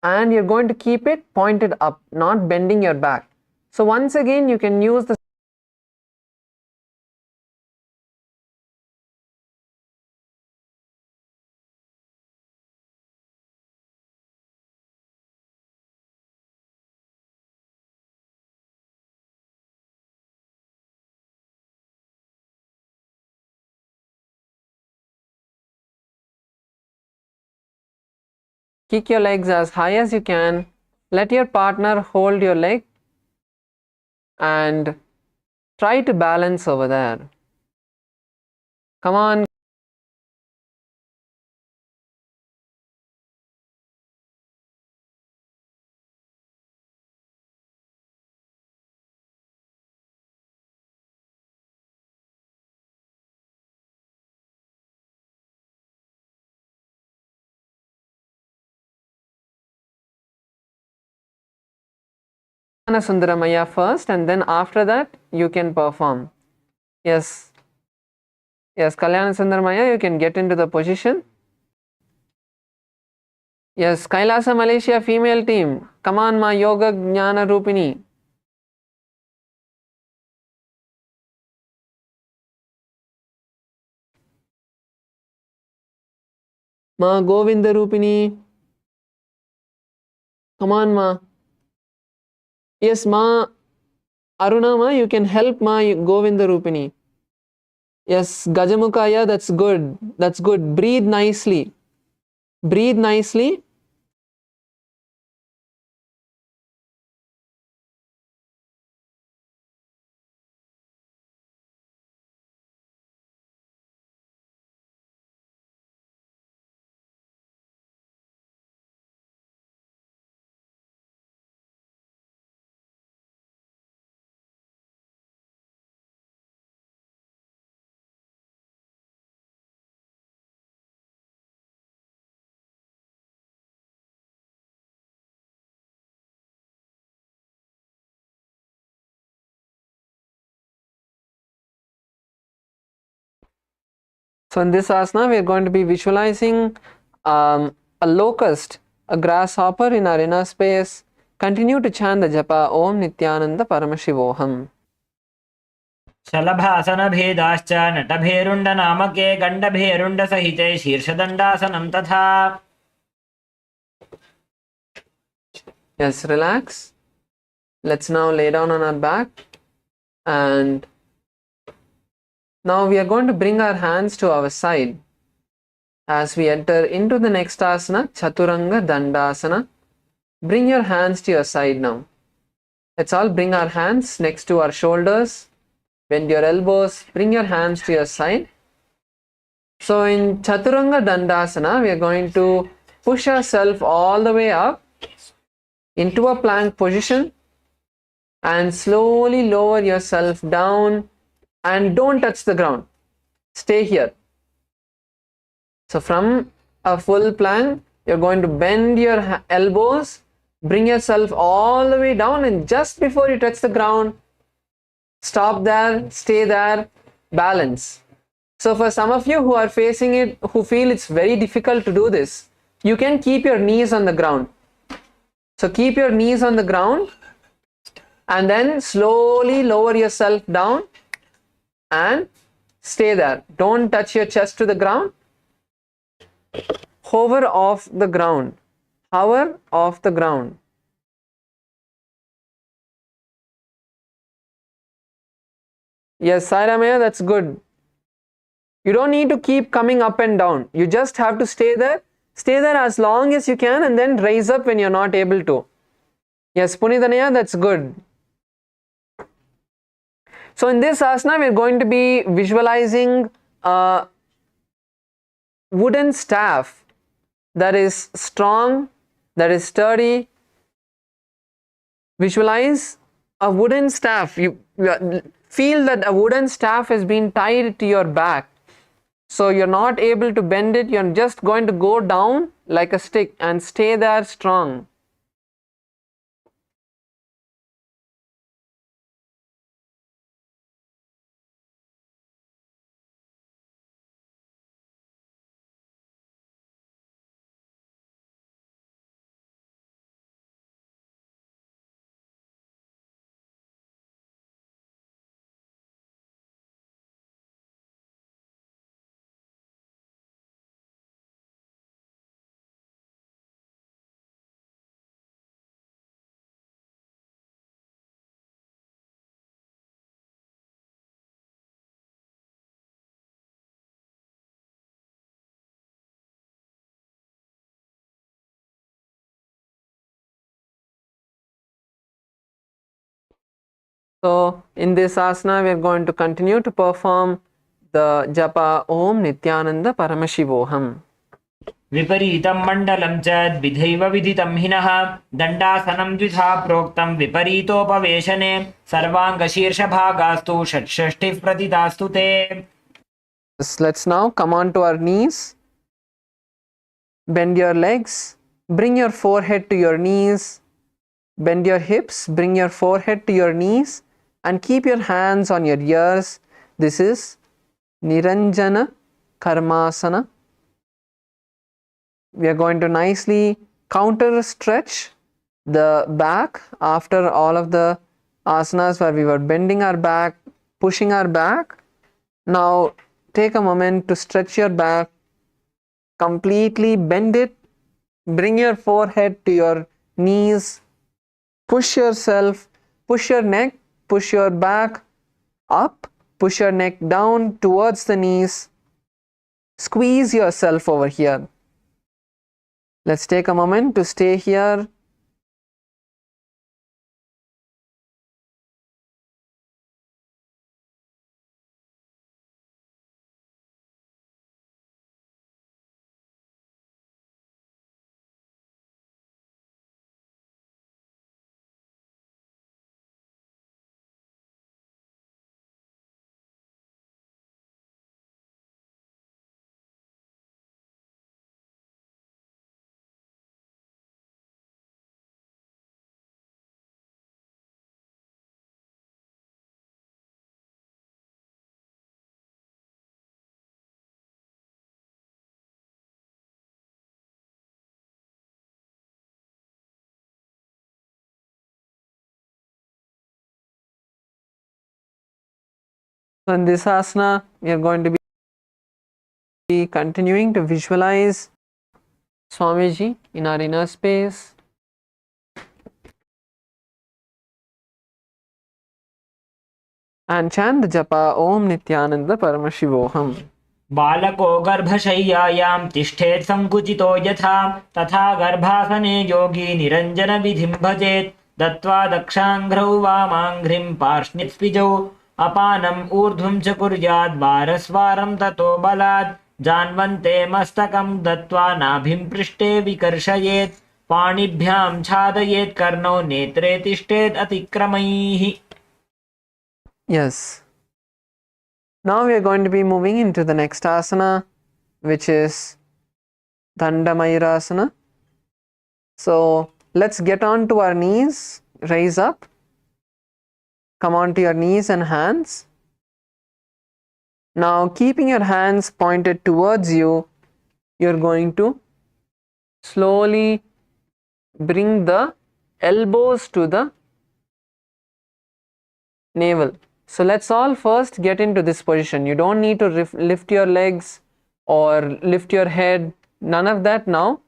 C: And you're going to keep it pointed up, not bending your back. So once again, you can use the kick your legs as high as you can. Let your partner hold your leg and try to balance over there. Come on. Sundaramaya first, and then after that you can perform. Yes, Kalyana Sundaramaya, you can get into the position. Yes, Kailasa Malaysia female team. Come on, ma Yoga Jnana Rupini. Ma Govinda Rupini. Come on, ma. Yes, ma Aruna, ma, you can help ma Govinda Rupini. Yes, Gajamukaya, that's good. That's good. Breathe nicely. Breathe nicely. So in this asana, we are going to be visualizing a locust, a grasshopper in our inner space. Continue to chant the japa Om Nithyananda Paramashivoham.
B: शलभासनभेदाश्च नटभेरुण्डनामके गण्डभेरुण्डसहिते शीर्षदण्डासनं तथा.
C: Yes, relax. Let's now lay down on our back, and now we are going to bring our hands to our side as we enter into the next asana, Chaturanga Dandasana. Bring your hands to your side now. Let's all bring our hands next to our shoulders. Bend your elbows. Bring your hands to your side. So in Chaturanga Dandasana, we are going to push yourself all the way up into a plank position and slowly lower yourself down and don't touch the ground. Stay here. So from a full plank, you're going to bend your elbows, bring yourself all the way down, and just before you touch the ground, stop there, stay there, balance. So for some of you who are facing it, who feel it's very difficult to do this, you can keep your knees on the ground. So keep your knees on the ground and then slowly lower yourself down and stay there. Don't touch your chest to the ground. Hover off the ground. Hover off the ground. Yes, Sairamaya, that's good. You don't need to keep coming up and down. You just have to stay there. Stay there as long as you can and then raise up when you're not able to. Yes, Punithanaya, that's good. So in this asana, we're going to be visualizing a wooden staff that is strong, that is sturdy. Visualize a wooden staff. You feel that a wooden staff has been tied to your back. So you're not able to bend it. You're just going to go down like a stick and stay there strong. So in this asana, we are going to continue to perform the japa Om Nithyananda Paramashivoham.
B: विपरीतं मण्डलं च द्विधैव विदितं हिनः दण्डासनं द्विधा प्रोक्तं विपरीतोपवेशने सर्वाङ्गशीर्षभागास्तु षट्षष्टिः प्रतिदास्तु ते.
C: Let's now come on to our knees. Bend your legs. Bring your forehead to your knees. Bend your hips. Bring your forehead to your knees. And keep your hands on your ears. This is Niranjana Karmasana. We are going to nicely counter stretch the back after all of the asanas where we were bending our back, pushing our back. Now take a moment to stretch your back, completely bend it, bring your forehead to your knees, push yourself, push your neck, push your back up, push your neck down towards the knees, squeeze yourself over here. Let's take a moment to stay here. So in this asana, we are going to be continuing to visualize Swamiji in our inner space. And chant the japa Om Nithyananda Paramashivoham.
B: बालको गर्भशय्यायां तिष्ठेत् संकुचितो यथा तथा गर्भासने योगी निरञ्जन विधिं भजेत् दत्त्वा दक्षाङ्घ्रौ वामाङ्घ्रिं पार्ष्णिस्पिजौ अपानम् ऊर्ध्वं च कुर्यात् वारस्वारं ततो बलात् जान्वन्ते मस्तकं दत्वा नाभिं पृष्ठे विकर्षयेत् पाणिभ्यां छादयेत् कर्णौ नेत्रे तिष्ठेत् अतिक्रमैः.
C: Yes. Now we are going to be moving into the next asana, which is Dandayasana. So let's get on to our knees, raise up, come on to your knees and hands. Now keeping your hands pointed towards you, you're going to slowly bring the elbows to the navel. So let's all first get into this position. You don't need to lift your legs or lift your head, none of that now.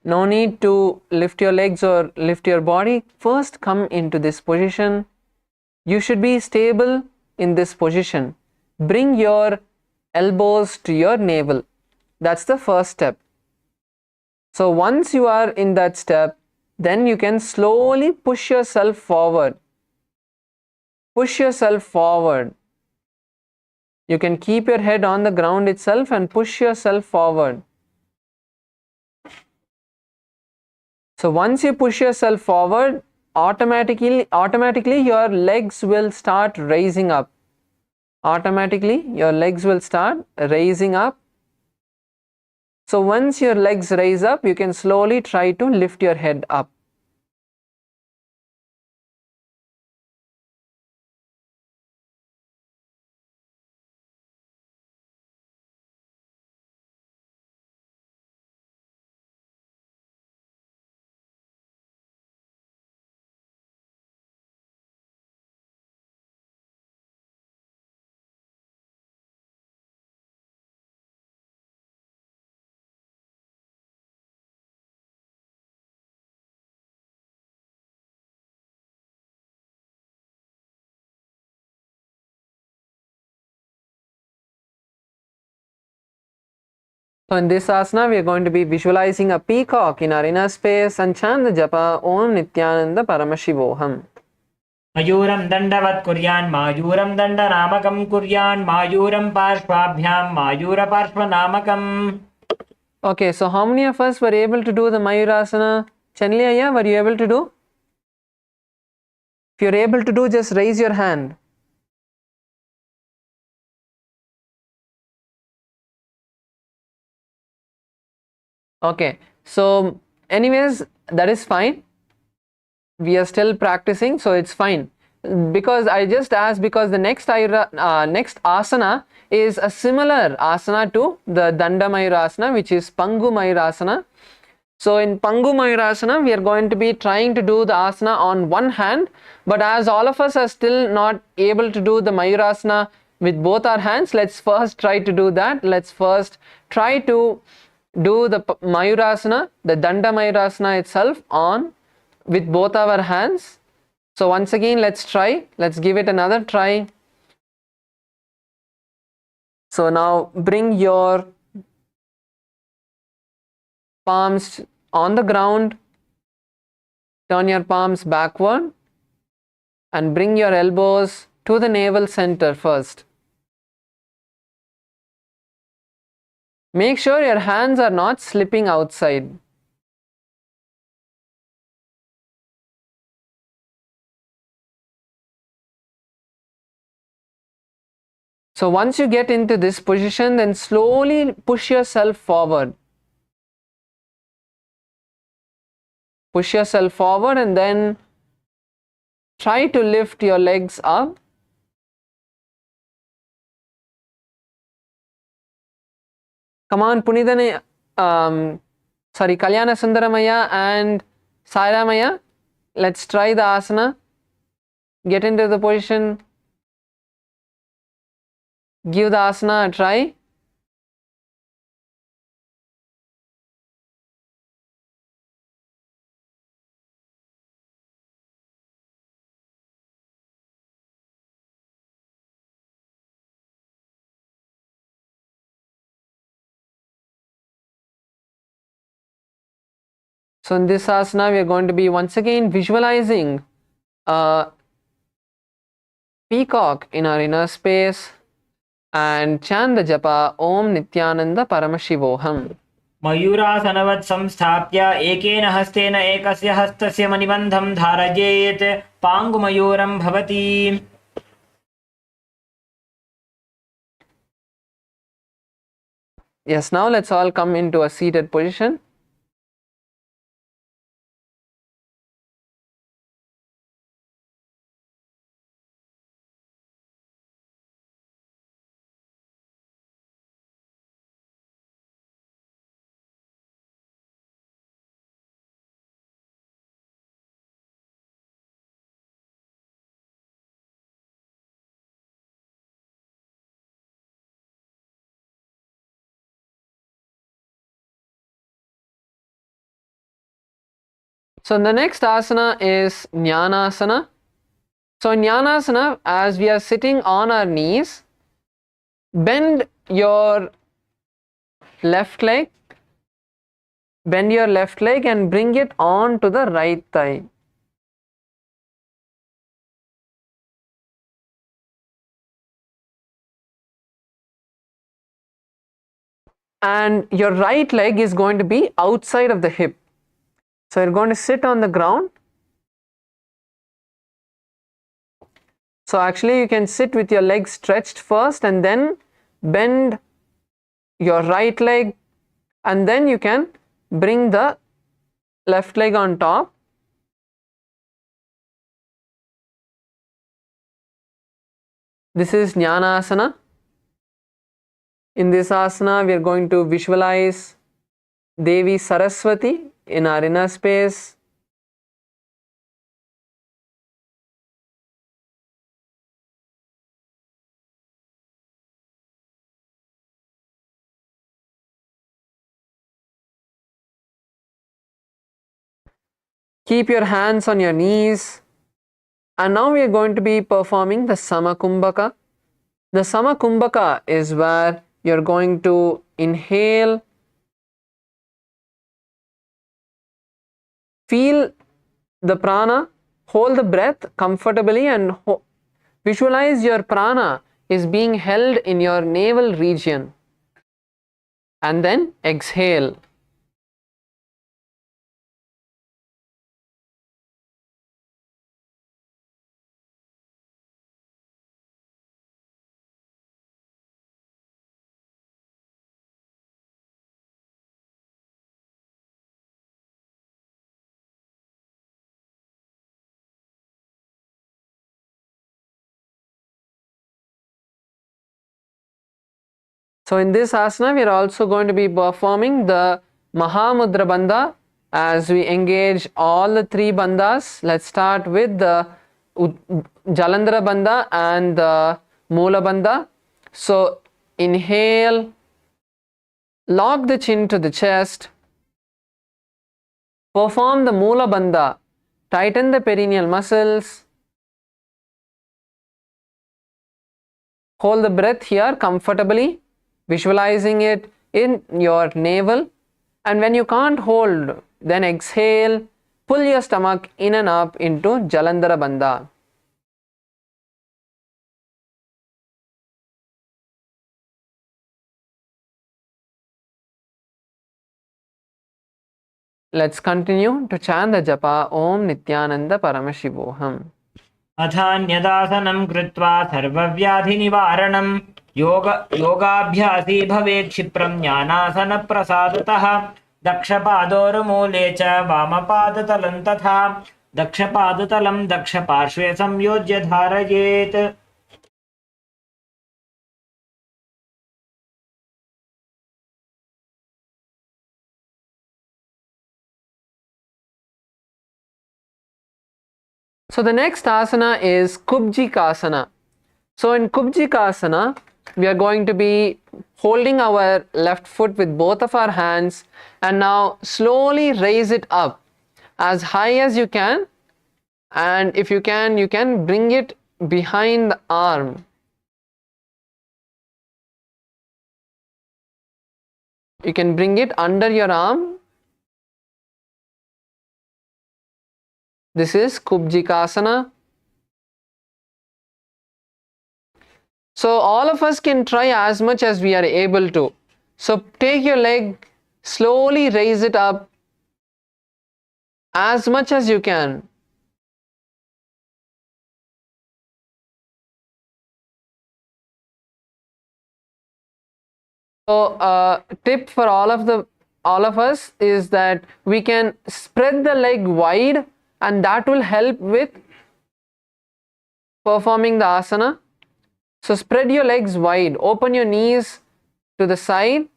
C: No need to lift your legs or lift your body. First come into this position. You should be stable in this position. Bring your elbows to your navel. That's the first step. So once you are in that step, then you can slowly push yourself forward. Push yourself forward. You can keep your head on the ground itself and push yourself forward. So once you push yourself forward, automatically your legs will start raising up. Automatically your legs will start raising up. So once your legs raise up, you can slowly try to lift your head up. So in this asana, we are going to be visualizing a peacock in our inner space and chant the japa Om Nithyananda Paramashivoham.
B: मयूरं दण्डवत् कुर्यान् मायूरं दण्डनामकं कुर्यान् मायूरं पार्श्वाभ्यां मायूरपार्श्वनामकम्.
C: Okay, so how many of us were able to do the Mayurasana? Chanlaya, were you able to do? If you're able to do, just raise your hand. Okay, so anyways, that is fine. We are still practicing, so it's fine. Because I just asked because the next asana is a similar asana to the Danda Mayurasana, which is Pangu Mayurasana. So in Pangu Mayurasana, we are going to be trying to do the asana on one hand, but as all of us are still not able to do the Mayurasana with both our hands, let's first try to do that. Let's first try to do the Mayurasana, the Danda Mayurasana itself with both our hands. So once again, let's give it another try. So now bring your palms on the ground, turn your palms backward and bring your elbows to the navel center first. Make sure your hands are not slipping outside. So once you get into this position, then slowly push yourself forward. Push yourself forward and then try to lift your legs up. Come on, Punidane, Kalyana Sundaramaya and Sairamaya. Let's try the asana. Get into the position. Give the asana a try. So in this asana, we are going to be once again visualizing a peacock in our inner space and chant the japa Om Nithyananda Paramashivoham.
B: मयूरासनवत् संस्थाप्य एकेन हस्तेन एकस्य हस्तस्य मणिबन्धं धारयेत् पाङ्गुमयूरं भवति.
C: Yes, now let's all come into a seated position. So the next asana is Nanasana. So in Nanasana, as we are sitting on our knees, bend your left leg and bring it on to the right thigh. And your right leg is going to be outside of the hip. So you're going to sit on the ground. So actually you can sit with your legs stretched first and then bend your right leg, and then you can bring the left leg on top. This is Nanasana. In this asana, we are going to visualize Devi Saraswati in our inner space. Keep your hands on your knees. And now we are going to be performing the Samakumbhaka. The Samakumbhaka is where you're going to inhale, feel the prana, hold the breath comfortably, and visualize your prana is being held in your navel region. And then exhale. So in this asana, we are also going to be performing the Mahamudra Bandha as we engage all the three bandhas. Let's start with the Jalandhara Bandha and the Moola Bandha. So inhale, lock the chin to the chest, perform the Moola Bandha, tighten the perineal muscles, hold the breath here comfortably, visualizing it in your navel, and when you can't hold, then exhale, pull your stomach in and up into Jalandhara Bandha. Let's continue to chant the japa Om Nithyananda Paramashivoham.
B: अथान्यदासनं कृत्वा सर्वव्याधिनिवारणं योगाभ्यासी भवेत् क्षिप्रं ज्ञानासनप्रसादतः दक्षपादोरुमूले च वामपादतलं तथा दक्षपादतलं दक्षपार्श्वे संयोज्य धारयेत्.
C: So the next asana is Kubjikasana. So in Kubjikasana, we are going to be holding our left foot with both of our hands and now slowly raise it up as high as you can, and if you can bring it behind the arm. You can bring it under your arm This is Kubjikasana. So all of us can try as much as we are able to. So take your leg, slowly raise it up as much as you can. So tip for all of us is that we can spread the leg wide, and that will help with performing the asana. So spread your legs wide, open your knees to the side,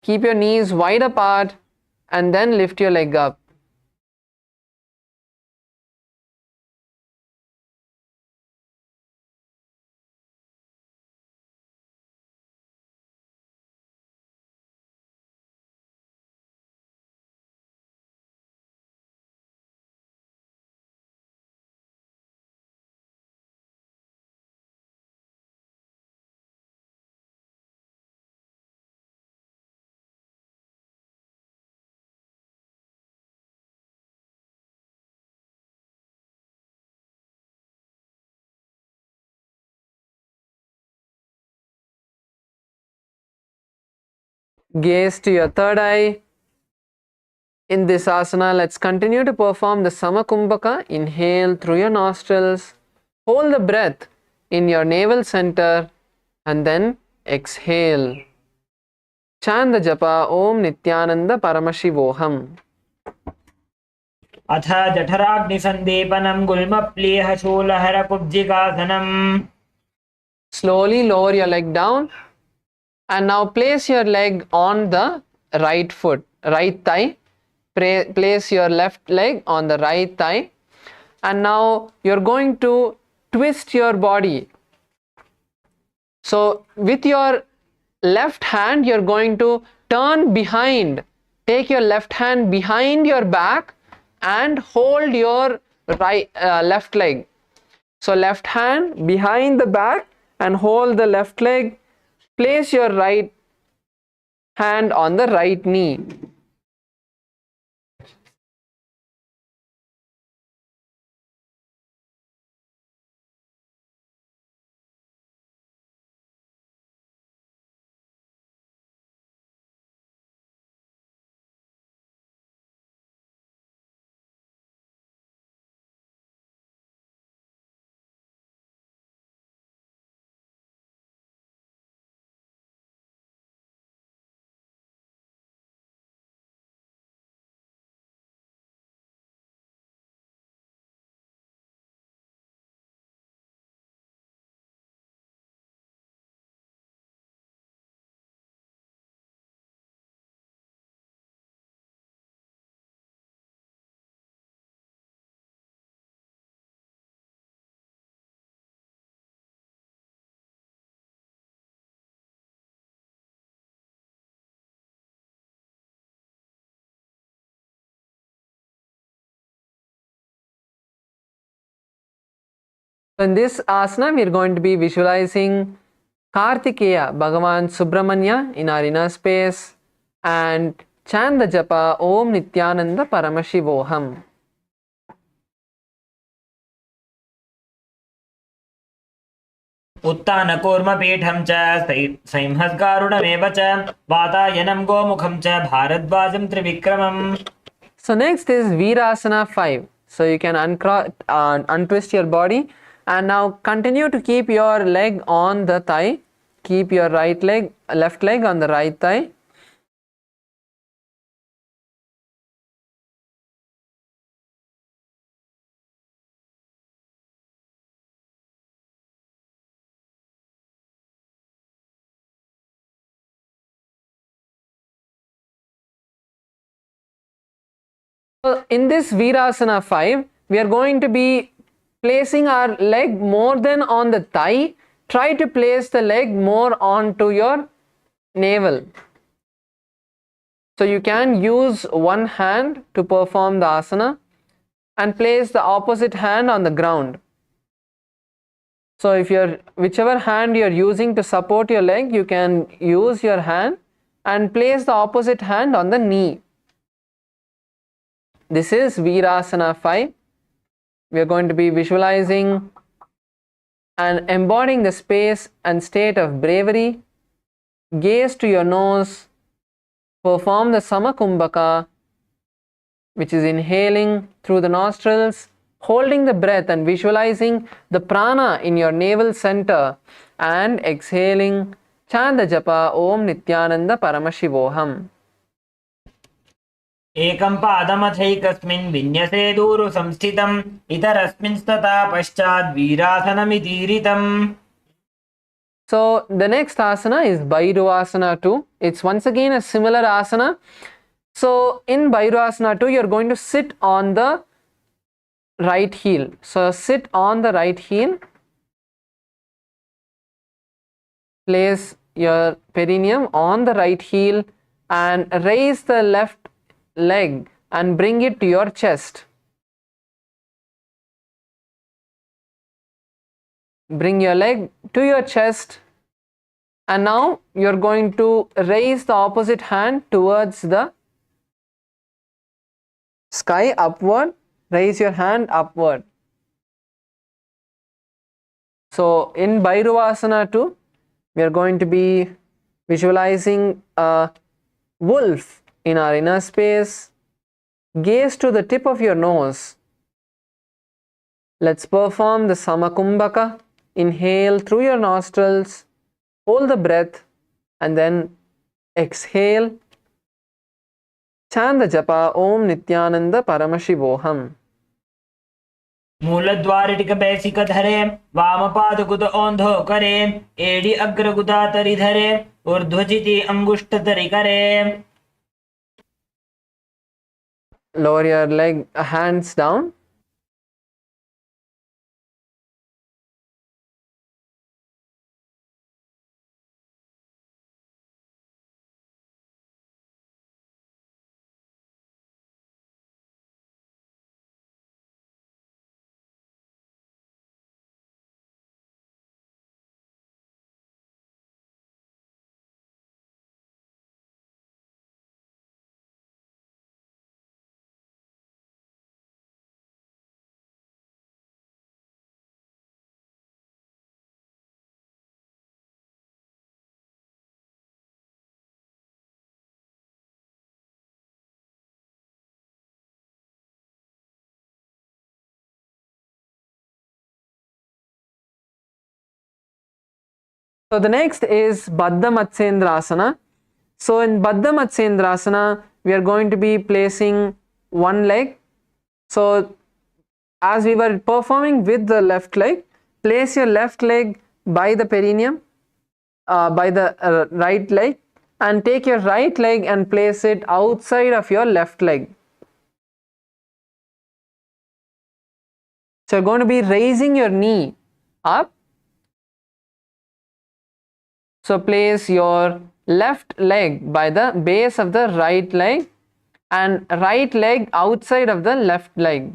C: keep your knees wide apart, and then lift your leg up. Gaze to your third eye. In this asana, let's continue to perform the Samakumbhaka. Inhale through your nostrils, hold the breath in your navel center, and then exhale. Chant the japa Om Nithyananda Paramashivoham.
B: अथ जठराग्निसन्दीपनं गुल्मप्लीहशूलहरकुब्जिकासनम्.
C: Slowly lower your leg down, and now place your leg on the right foot, right thigh. Place your left leg on the right thigh, and now you're going to twist your body. So with your left hand, you're going to turn behind. Take your left hand behind your back and hold your left leg. So left hand behind the back and hold the left leg. Place your right hand on the right knee. In this asana, we are going to be visualizing Kartikeya, Bhagavan Subramanya in our inner space, and chant the japa Om Nithyananda Paramashivoham.
B: उत्तानकूर्मपीठं च संहस्गारुडमेव च वातायनं गोमुखं च भारद्वाजं त्रिविक्रमम्.
C: So next is Virasana 5. So you can untwist your body, and now continue to keep your leg on the thigh. Keep your left leg on the right thigh. So in this Virasana 5, we are going to be placing our leg more than on the thigh. Try to place the leg more onto your navel. So you can use one hand to perform the asana and place the opposite hand on the ground. So if whichever hand you're using to support your leg, you can use your hand and place the opposite hand on the knee. This is Virasana 5. We are going to be visualizing and embodying the space and state of bravery. Gaze to your nose. Perform the Samakumbhaka, which is inhaling through the nostrils, holding the breath and visualizing the prana in your navel center, and exhaling. Chant the japa Om Nithyananda Paramashivoham.
B: एकं पादमथैकस्मिन् विन्यसे दूरु संस्थितम् इतरस्मिंस्तथा पश्चात् वीरासनमितीरितम्.
C: So the next asana is Bhairuvasana 2. It's once again a similar asana. So in Virasana 2, you're going to sit on the right heel. So sit on the right heel. Place your perineum on the right heel and raise the left leg and bring it to your chest. Bring your leg to your chest, and now you're going to raise the opposite hand towards the sky upward. Raise your hand upward. So in Bhairuvasana 2, we are going to be visualizing a wolf in our inner space. Gaze to the tip of your nose. Let's perform the Samakumbhaka. Inhale through your nostrils, hold the breath, and then exhale. Chant the japa Om Nithyananda Paramashivoham.
B: मूलद्वारिटिक बैसिक धरे वामपादकुत औंधो करे AD अग्रगुदा तरि धरे ऊर्ध्वचिति अंगुष्ठ तरि करे.
C: Lower your hands down. So the next is Badamatsendrasana. So in Badamatsendrasana, we are going to be placing one leg. So as we were performing with the left leg, place your left leg by the perineum, by the right leg, and take your right leg and place it outside of your left leg. So you're going to be raising your knee up. So place your left leg by the base of the right leg and right leg outside of the left leg.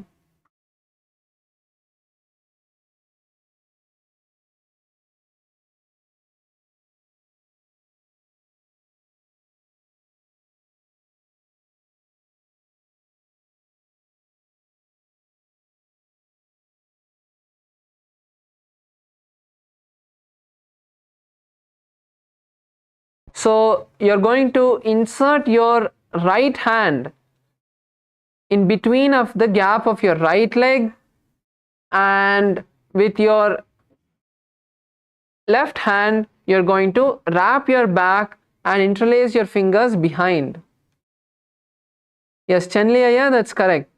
C: So you're going to insert your right hand in between of the gap of your right leg, and with your left hand you're going to wrap your back and interlace your fingers behind. Yes, Chenliya, that's correct.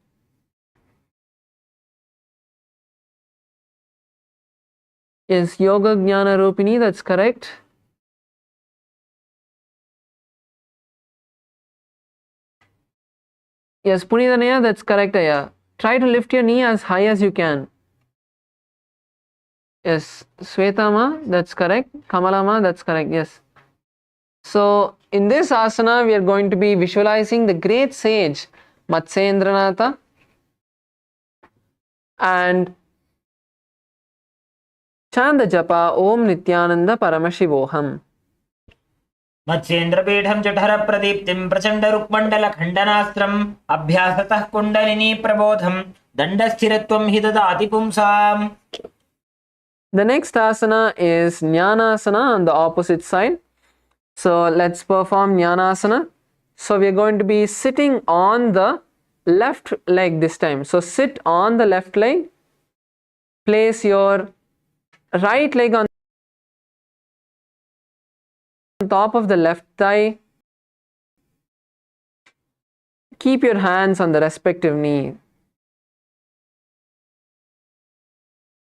C: Yes, Yoga Jnana Rupini, that's correct. Yes, Punidanaya, that's correct, Aya. Try to lift your knee as high as you can. Yes, Svetama, that's correct. Kamalama, that's correct, yes. So, in this asana, we are going to be visualizing the great sage, Matsendranatha, and chant the japa Om Nithyananda Paramashivoham.
B: मत्स्येन्द्रपीठं जठरप्रदीप्तिं प्रचण्डरुक्मण्डलखण्डनास्त्रम् अभ्यासतः kundalini प्रबोधं दण्डस्थिरत्वं हि ददाति पुंसाम्.
C: The next asana is Nanasana on the opposite side. So let's perform Nanasana. So we are going to be sitting on the left leg this time. So sit on the left leg. Place your right leg on top of the left thigh. Keep your hands on the respective knee.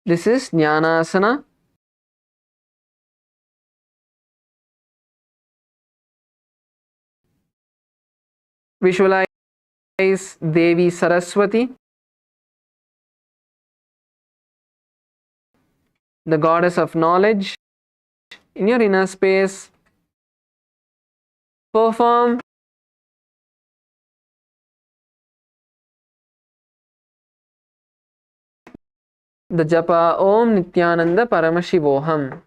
C: This is Nanasana. Visualize Devi Saraswati, the goddess of knowledge, in your inner space. Perform the japa Om Nithyananda Paramashivoham.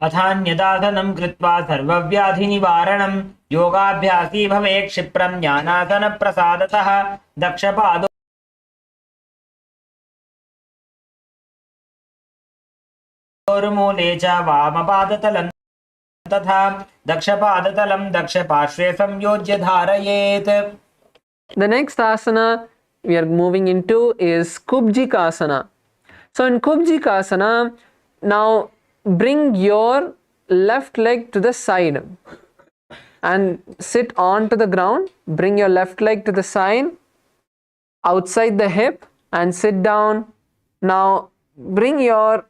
B: अथान्यदासनं कृत्वा सर्वव्याधिनिवारणं योगाभ्यासी भवेत् क्षिप्रं ज्ञानासनप्रसादतः दक्षपादोर्मूले च वामपादतलं तथा दक्षपादतलं दक्षपार्श्वे संयोज्य धारयेत्.
C: The next asana we are moving into is Kubjikasana. So in Kubjikasana, now bring your left leg to the side and sit onto the ground. Bring your left leg to the side, outside the hip, and sit down. Now bring your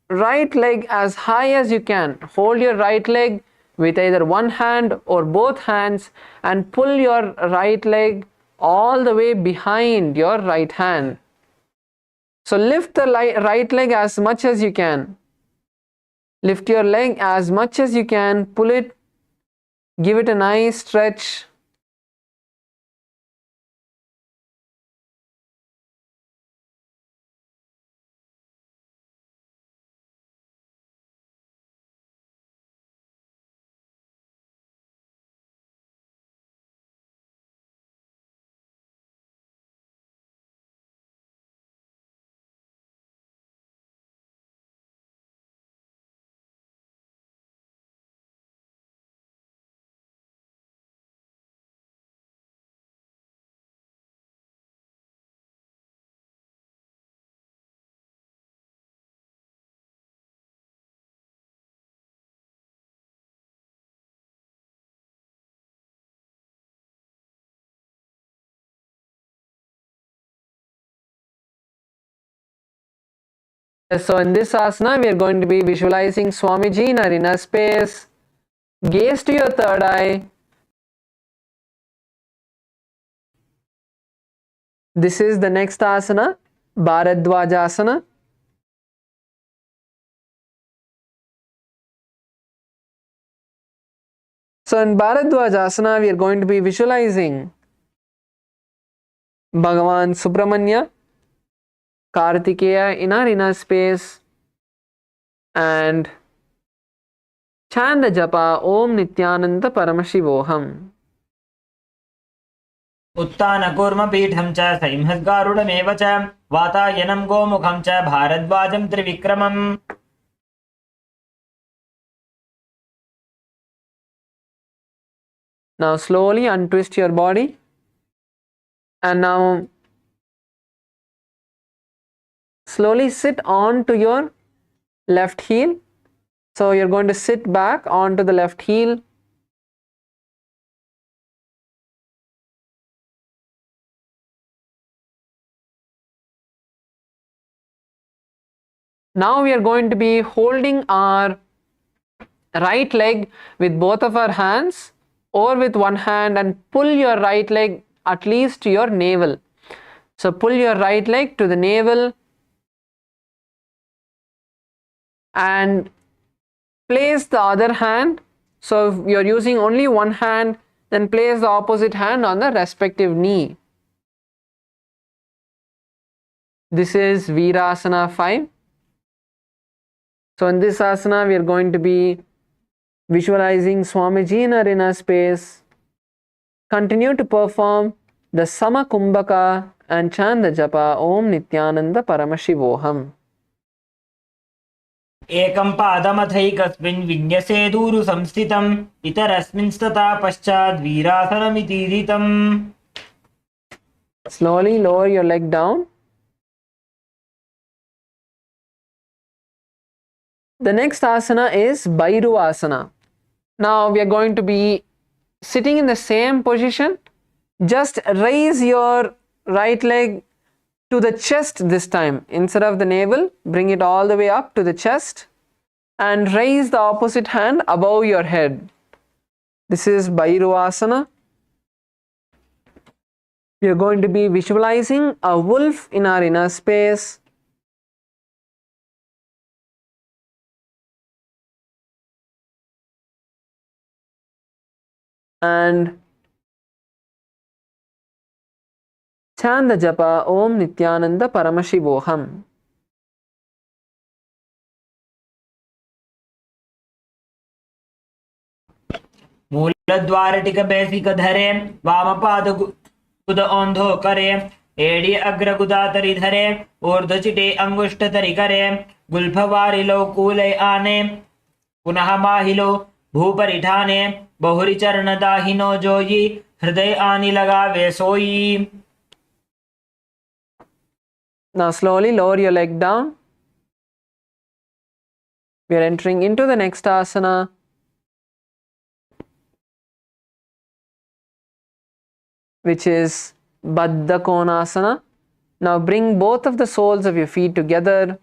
C: right leg as high as you can. Hold your right leg with either one hand or both hands and pull your right leg all the way behind your right hand. So lift the right leg as much as you can. Lift your leg as much as you can, pull it, give it a nice stretch. So in this asana, we are going to be visualizing Swamiji in our inner space. Gaze to your third eye. This is the next asana, Bharadwajasana. So in Bharadwajasana, we are going to be visualizing Bhagavan Subramanya, Kartikeya in our inner space, and chant the japa Om Nithyananda Paramashivoham.
B: उत्तानकूर्मपीठं च सैंहद्गारुडमेव च वातायनं गोमुखं च भारद्वाजं त्रिविक्रमम्.
C: Now slowly untwist your body, and now slowly sit on to your left heel. So you're going to sit back onto the left heel. Now we are going to be holding our right leg with both of our hands or with one hand and pull your right leg at least to your navel. So pull your right leg to the navel and place the other hand. So if you're using only one hand, then place the opposite hand on the respective knee. This is Virasana 5. So in this asana, we are going to be Visualizing Swamiji in our inner space, continue to perform the Samakumbhaka and chant the japa Om Nithyananda Paramashivoham.
B: एकं पादमथैकस्मिन् विन्यसेदूरु संस्थितम् इतरस्मिंस्तथा पश्चाद् वीरासनमितीरितम्.
C: Slowly lower your leg down. The next asana is Bhairuvasana. Now we are going to be sitting in the same position. Just raise your right leg to the chest this time. Instead of the navel, bring it all the way up to the chest and raise the opposite hand above your head. This is Bhairuvasana. We are going to be visualizing a wolf in our inner space. And chant the japa Om Nithyananda Paramashivoham.
B: मूलद्वारटिकबैसिकधरे वामपादगुद औन्धो करे AD अग्रगुदातरि धरे ऊर्ध्वचिटे अंगुष्ठतरि करे गुल्फवारिलो कूले आने पुनः माहिलो भूपरिठाने बहुरिचरण दाहिनो जोई हृदय आनी लगावे सोई.
C: Now slowly lower your leg down. We are entering into the next asana, which is Baddha Konasana. Now bring both of the soles of your feet together.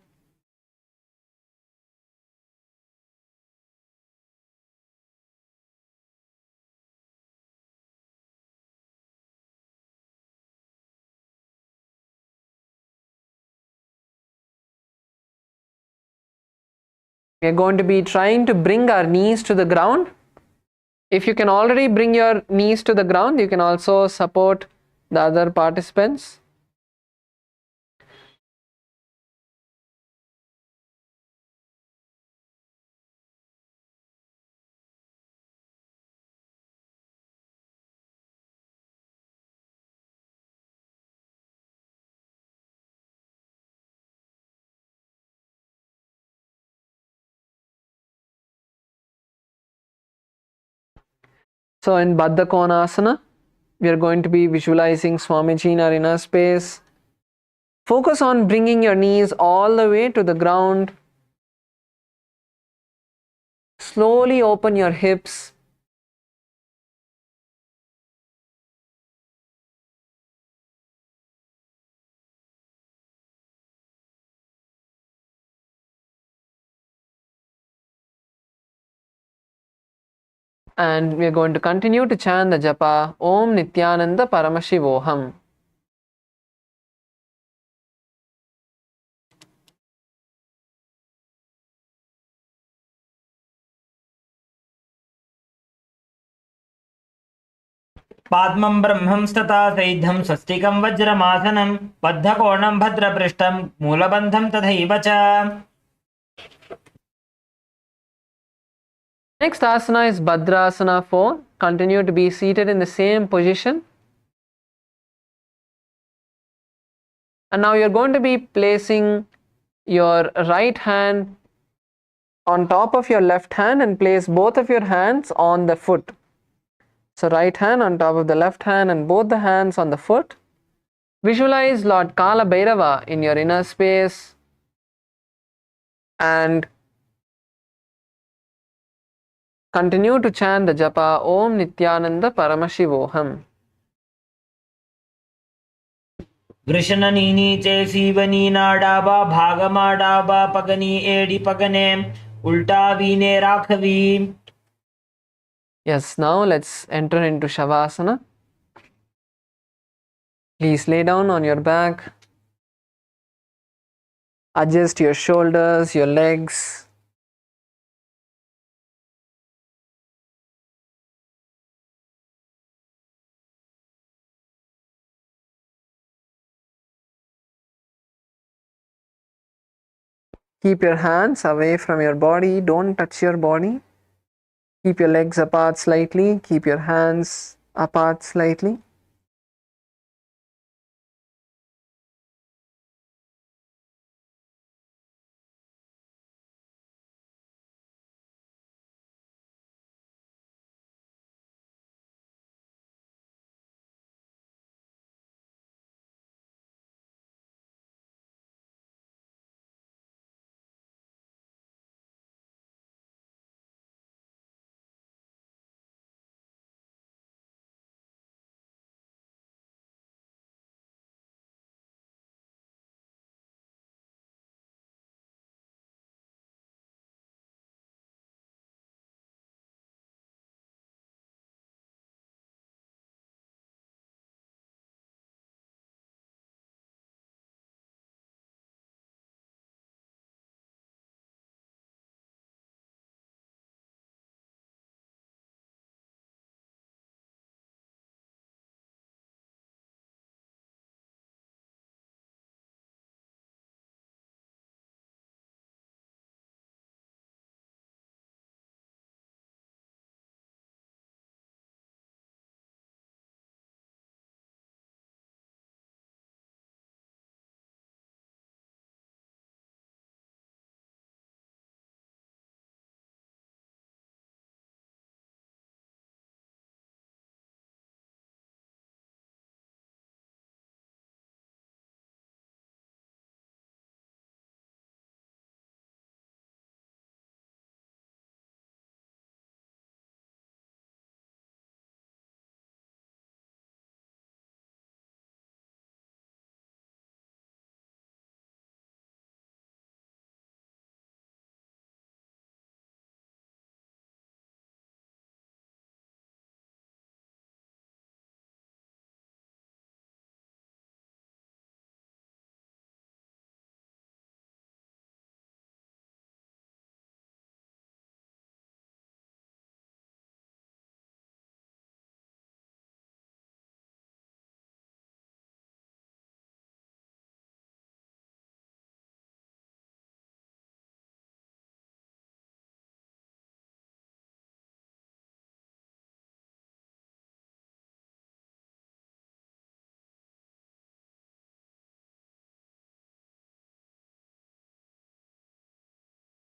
C: We are going to be trying to bring our knees to the ground. If you can already bring your knees to the ground, you can also support the other participants. So in Baddha Konasana, we are going to be visualizing Swamiji in our inner space. Focus on bringing your knees all the way to the ground. Slowly open your hips. And we are going to continue to chant the japa Om Nithyananda Paramashivoham.
B: पाद्मं ब्रह्मंस्तथा सैद्धं स्वस्तिकं वज्रमासनं बद्धकोणं भद्रपृष्ठं मूलबन्धं तथैव च.
C: Next asana is Bhadrasana 4. Continue to be seated in the same position. And now you're going to be placing your right hand on top of your left hand and place both of your hands on the foot. So right hand on top of the left hand and both the hands on the foot. Visualize Lord Kalabhairava in your inner space and continue to chant the japa Om Nithyananda Paramashivoham.
B: वृषणनी नीचे सीवनी नाडाबा भागमा डाबा पगनी AD पगने उल्टा वीने राखवी.
C: Yes, now let's enter into Shavasana. Please lay down on your back. Adjust your shoulders, your legs. Keep your hands away from your body. Don't touch your body. Keep your legs apart slightly. Keep your hands apart slightly.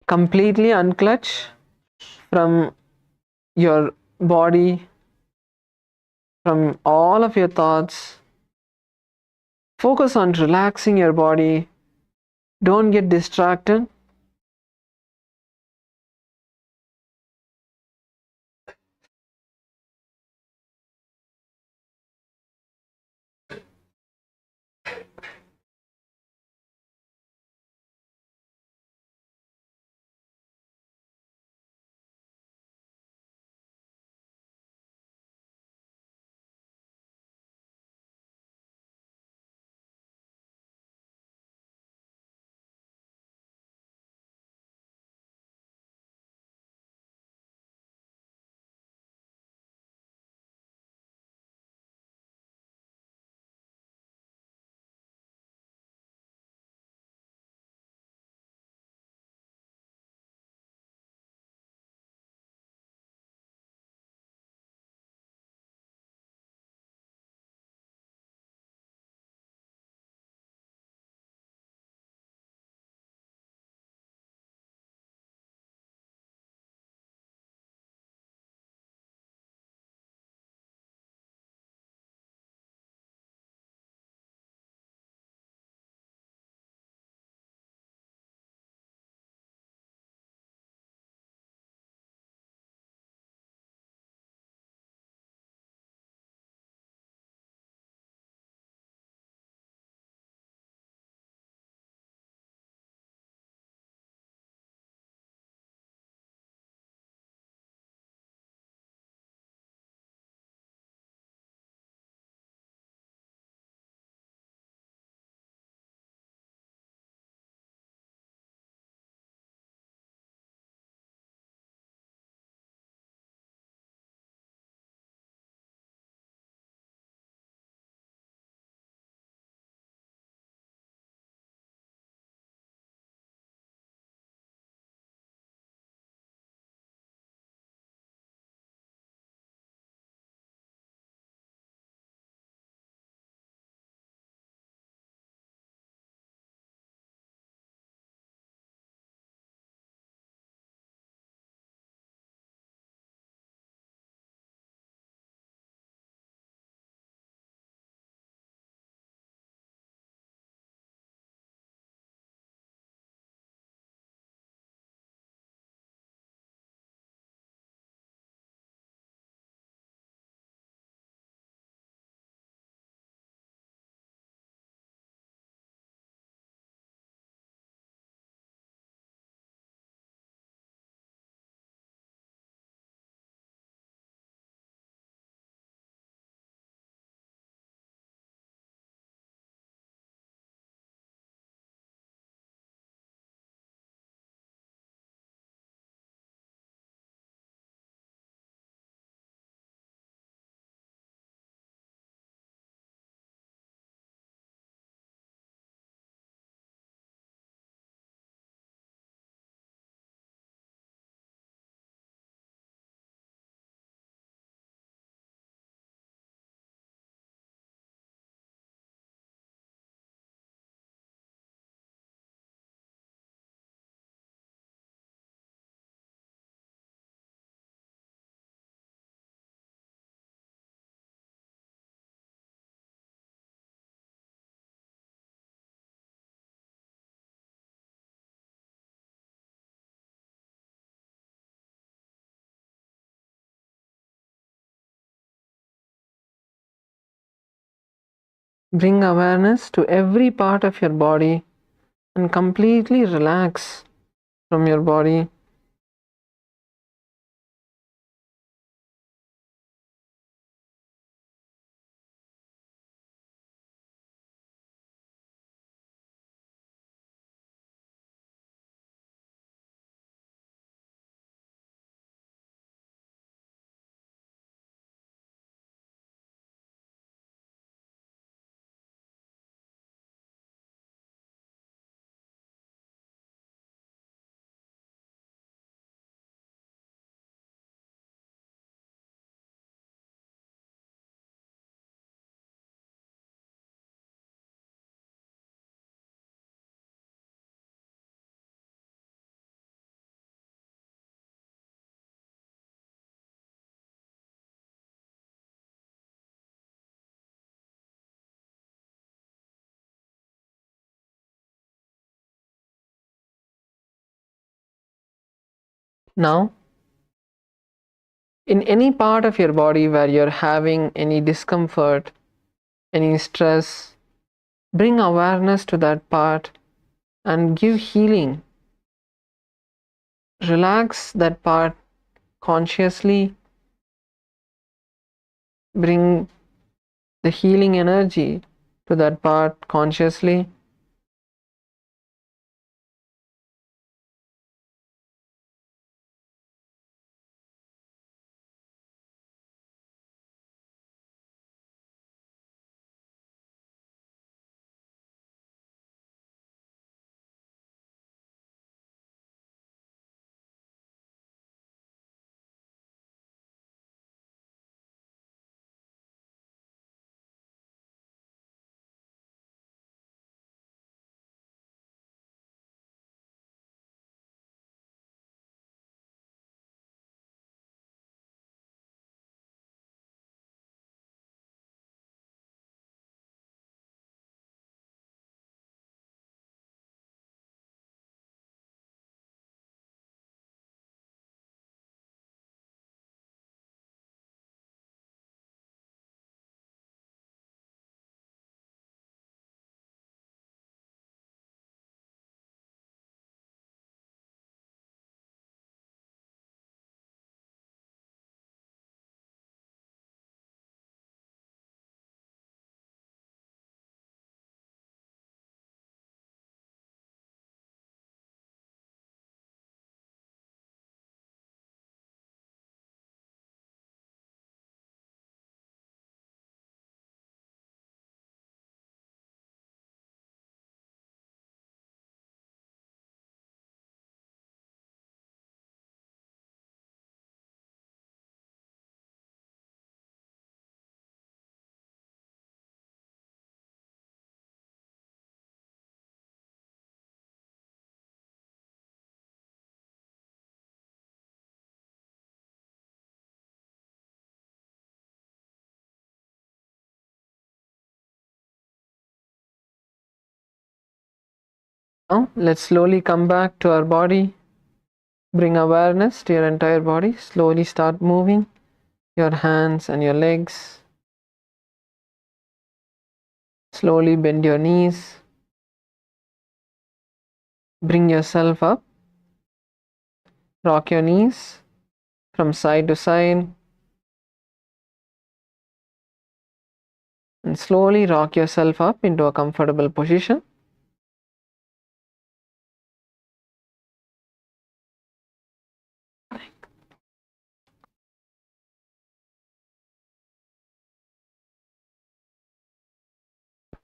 C: Completely unclutch from your body, from all of your thoughts. Focus on relaxing your body. Don't get distracted. Bring awareness to every part of your body and completely relax from your body. Now, in any part of your body where you're having any discomfort, any stress, bring awareness to that part and give healing. Relax that part consciously. Bring the healing energy to that part consciously. Now, let's slowly come back to our body. Bring awareness to your entire body. Slowly start moving your hands and your legs. Slowly bend your knees. Bring yourself up. Rock your knees from side to side. And slowly rock yourself up into a comfortable position.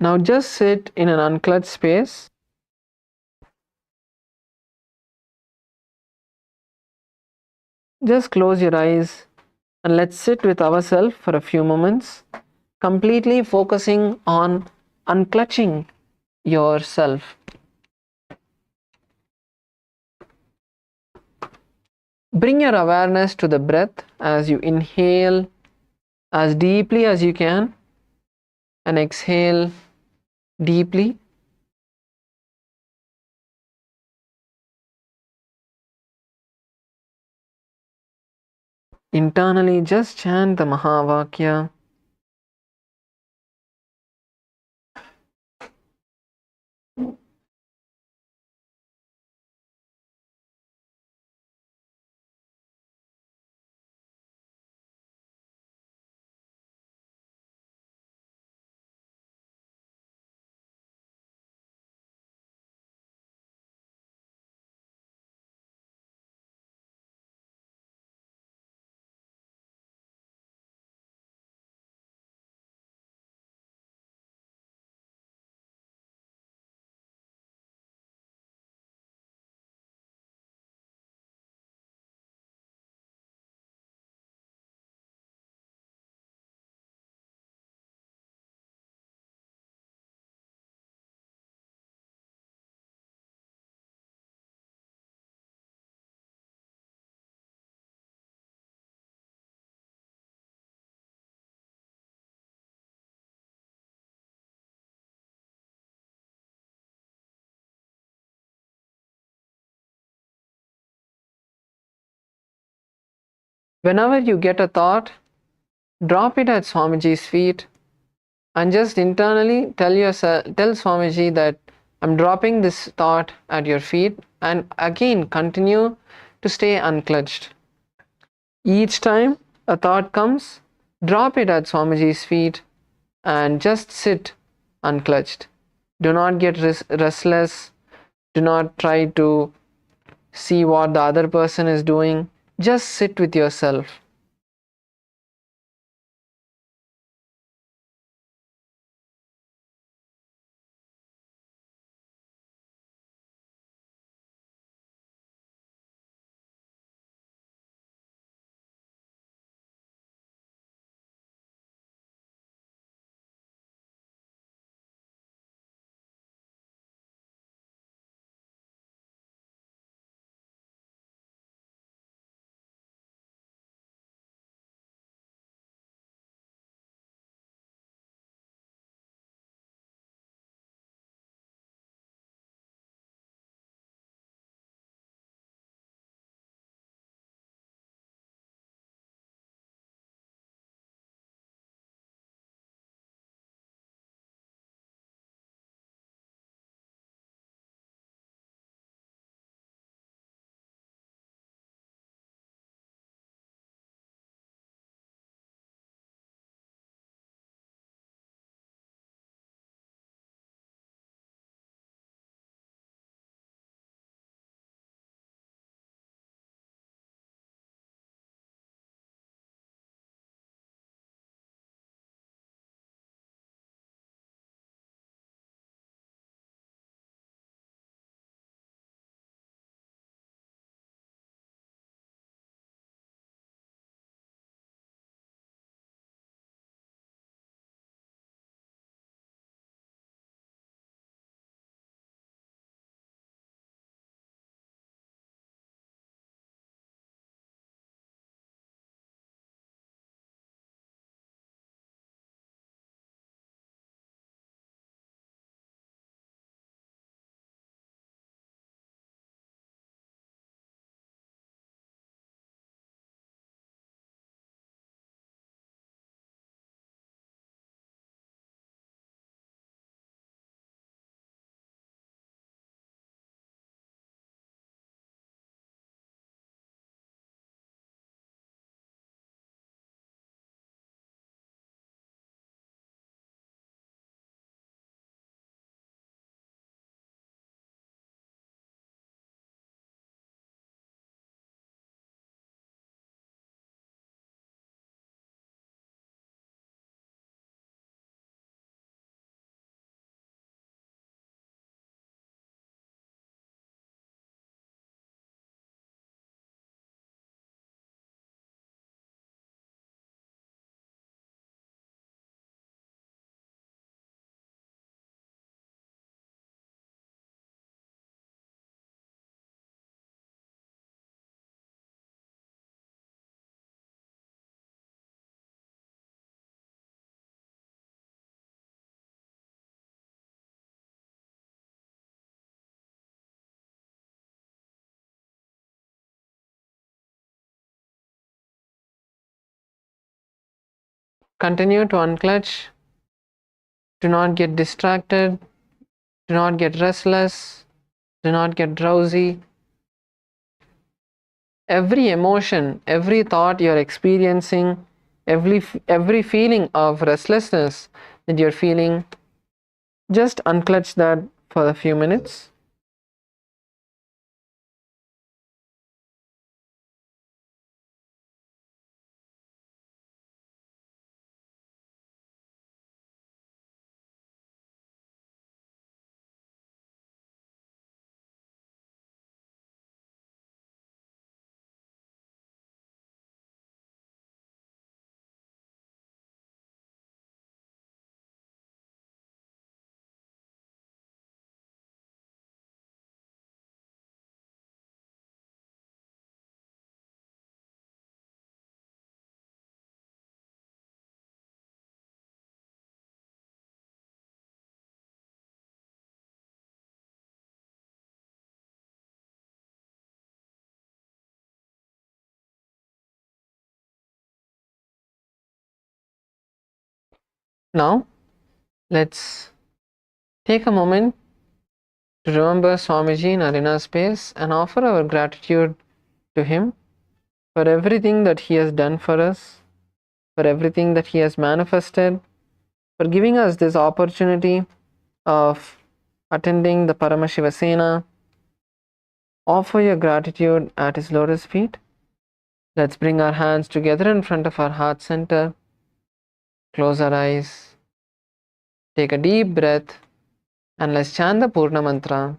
C: Now just sit in an unclutched space. Just close your eyes and let's sit with ourselves for a few moments, completely focusing on unclutching yourself. Bring your awareness to the breath as you inhale as deeply as you can and exhale deeply. Internally, just chant the Mahavakya. Whenever you get a thought, drop it at Swamiji's feet and just internally tell Swamiji that I'm dropping this thought at your feet, and again continue to stay unclutched. Each time a thought comes, drop it at Swamiji's feet and just sit unclutched. Do not get restless. Do not try to see what the other person is doing. Just sit with yourself. Continue to unclutch. Do not get distracted. Do not get restless. Do not get drowsy. Every emotion, every thought you're experiencing, every feeling of restlessness that you're feeling, just unclutch that for a few minutes. Now, let's take a moment to remember Swamiji in our inner space and offer our gratitude to him for everything that he has done for us, for everything that he has manifested, for giving us this opportunity of attending the Paramashivoham. Offer your gratitude at his lotus feet. Let's bring our hands together in front of our heart center. Close our eyes. Take a deep breath and let's chant the Purna mantra.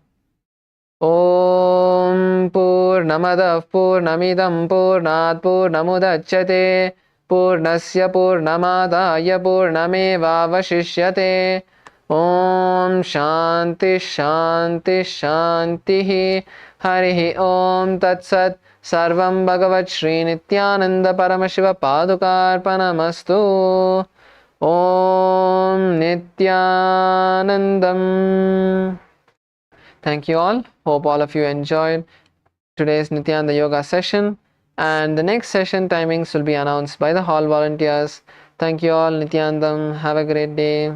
C: Om Purnamadav Purnamidam Purnat Purnamudachyate Purnasya Purnamadaya Purnamevavashishyate. Om Shanti Shanti Shanti Harihi Om Tat Sat Sarvam Bhagavat Shri Nithyananda Paramashiva Padukarpanamastu. Om Nithyanandam. Thank you all. Hope all of you enjoyed today's Nithyananda Yoga session. And the next session timings will be announced by the hall volunteers. Thank you all. Nithyanandam. Have a great day.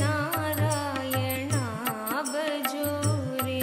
D: Narayana भजो रे।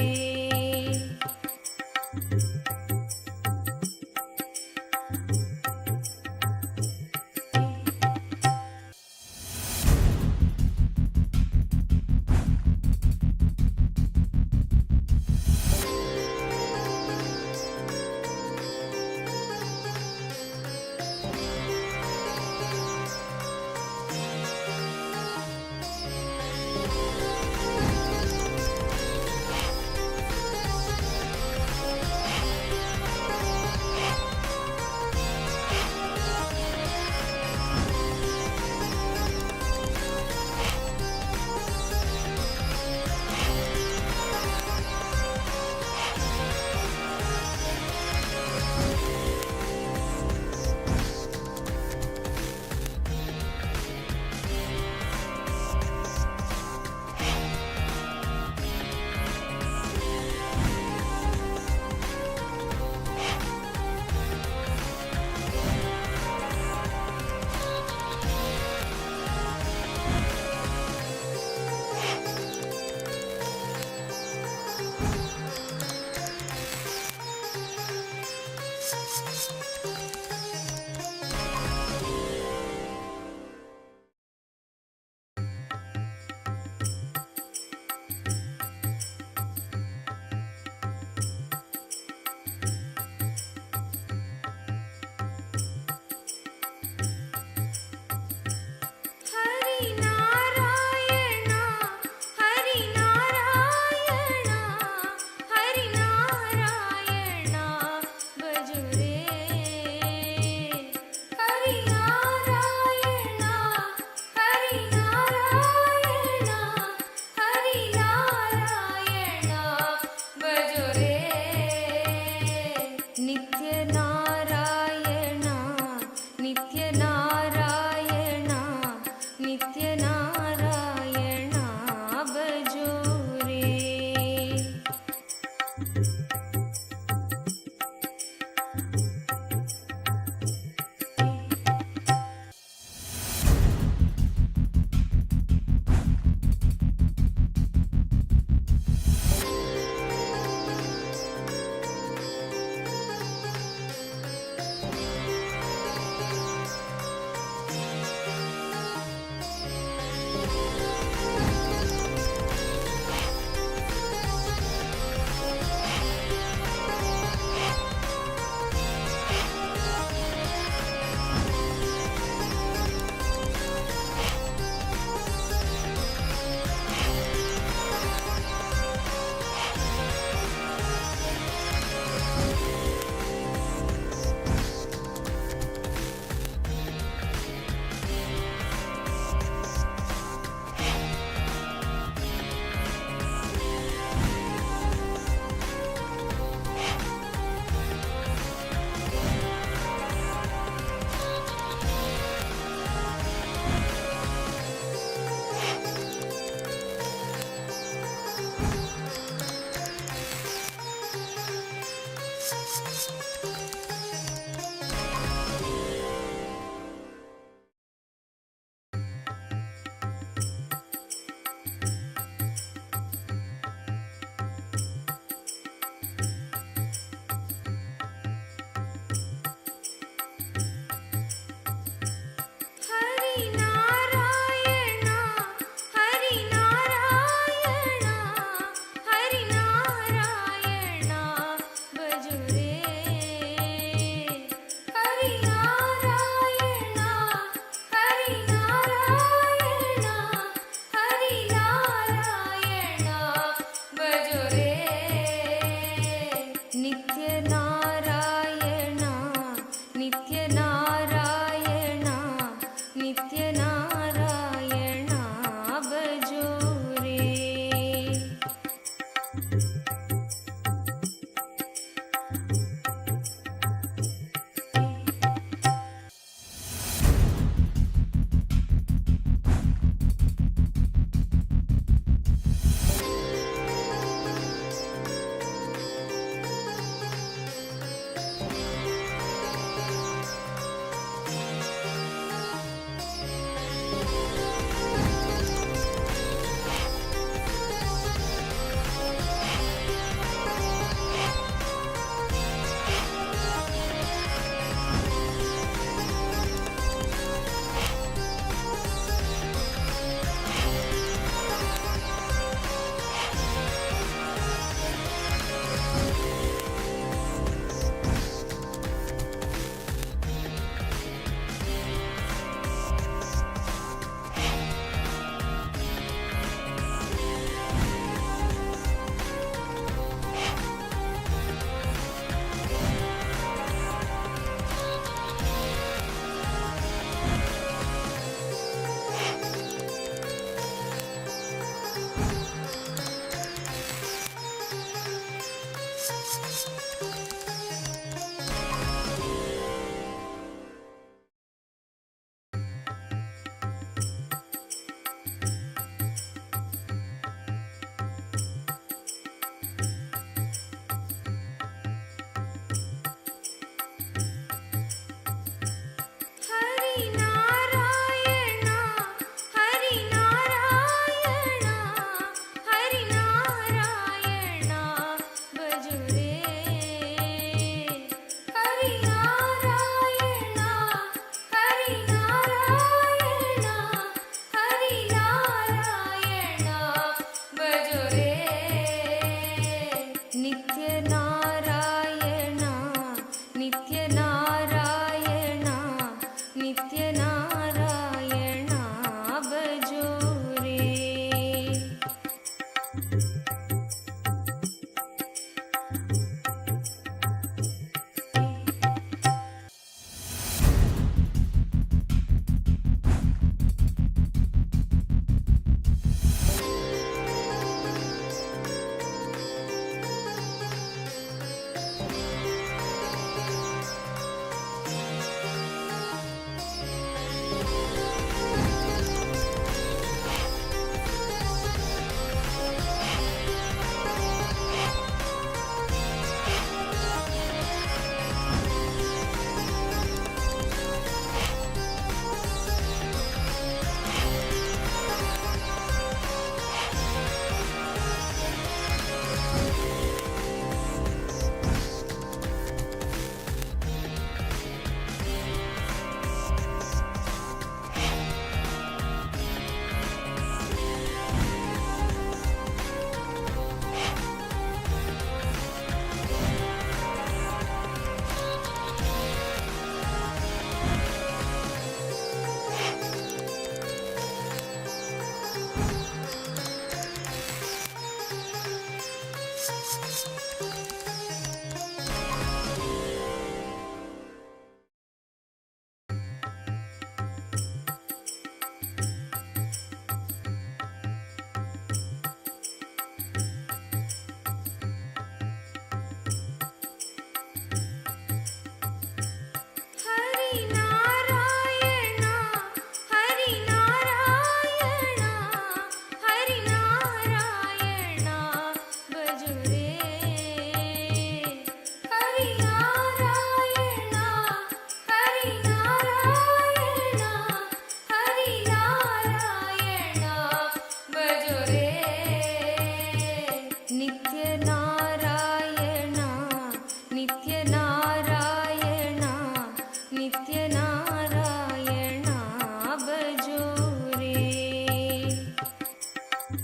D: Hari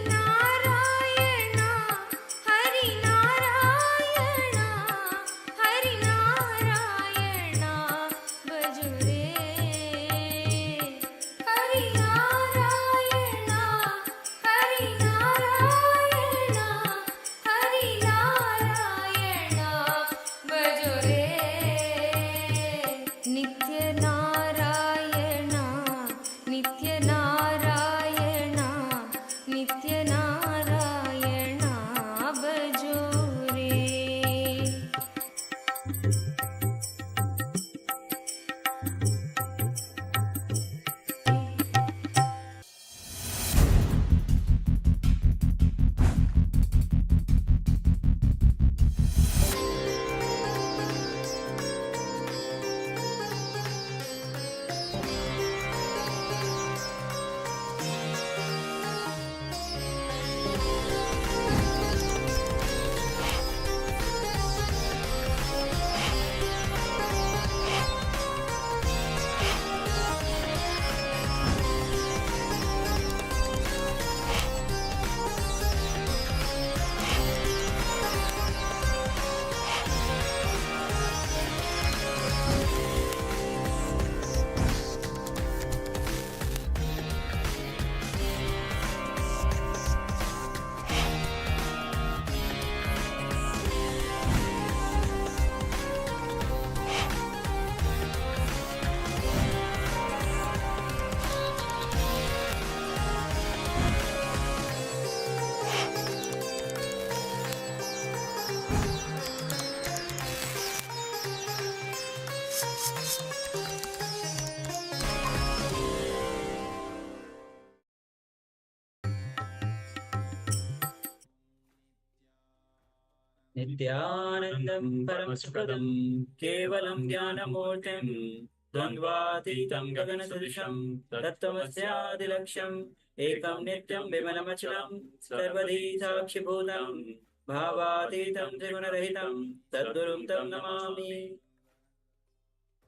D: Narayana, Hari Narayana, Hari Narayana, bhajo re. Hari Narayana, Hari Narayana, Hari Narayana, bhajo re. Nitya Narayana, Nitya Narayana, Nitya Narayana, bhajo re.
B: नित्यानन्दं परमसुखदं केवलं ज्ञानमूर्तिं द्वन्द्वातीतं गगनसदृशं तत्त्वमस्यादिलक्ष्यम् एकं नित्यं विमलमचलं सर्वधी साक्षिभूतं भावातीतं त्रिगुणरहितं तद्गुरुं तं Namami.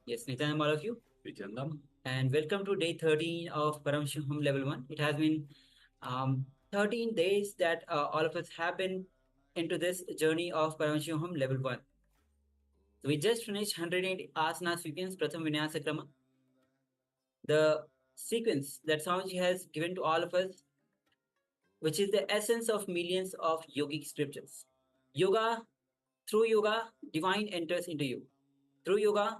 B: Yes, Nithyananda, all of you. And welcome to day 13 of Paramashivoham Level 1. It has been 13 days that all of us have been into this journey of Paramashivoham Level 1. So we just finished 108 asana sequence, Pratham Vinyasa Krama. The sequence that Swamiji has given to all of us, which is the essence of millions of yogic scriptures. Through yoga, divine enters into you. Through yoga,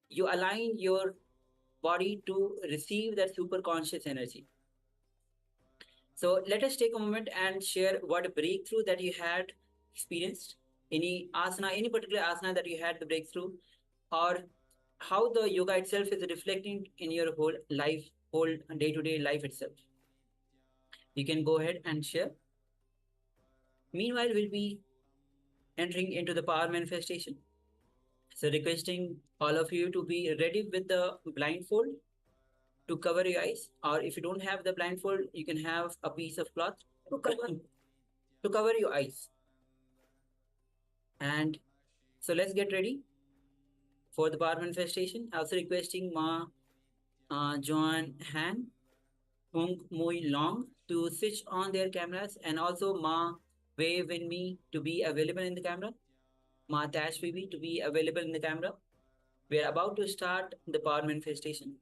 B: you align your body to receive that super conscious energy. So let us take a moment and share what breakthrough that you had experienced, any asana, any particular asana that you had the breakthrough, or how the yoga itself is reflecting in your whole life, whole day-to-day life itself. You can go ahead and share. Meanwhile, we'll be entering into the power manifestation.
E: So requesting all of you to be ready with the blindfold to cover your eyes, or if you don't have the blindfold, you can have a piece of cloth to cover your eyes. And so let's get ready for the power manifestation. Also requesting Ma Joan Han, Hung Mui Long to switch on their cameras, and also Ma Wei Win Me to be available in the camera, Ma Tash Bibi to be available in the camera. We are about to start the power manifestation.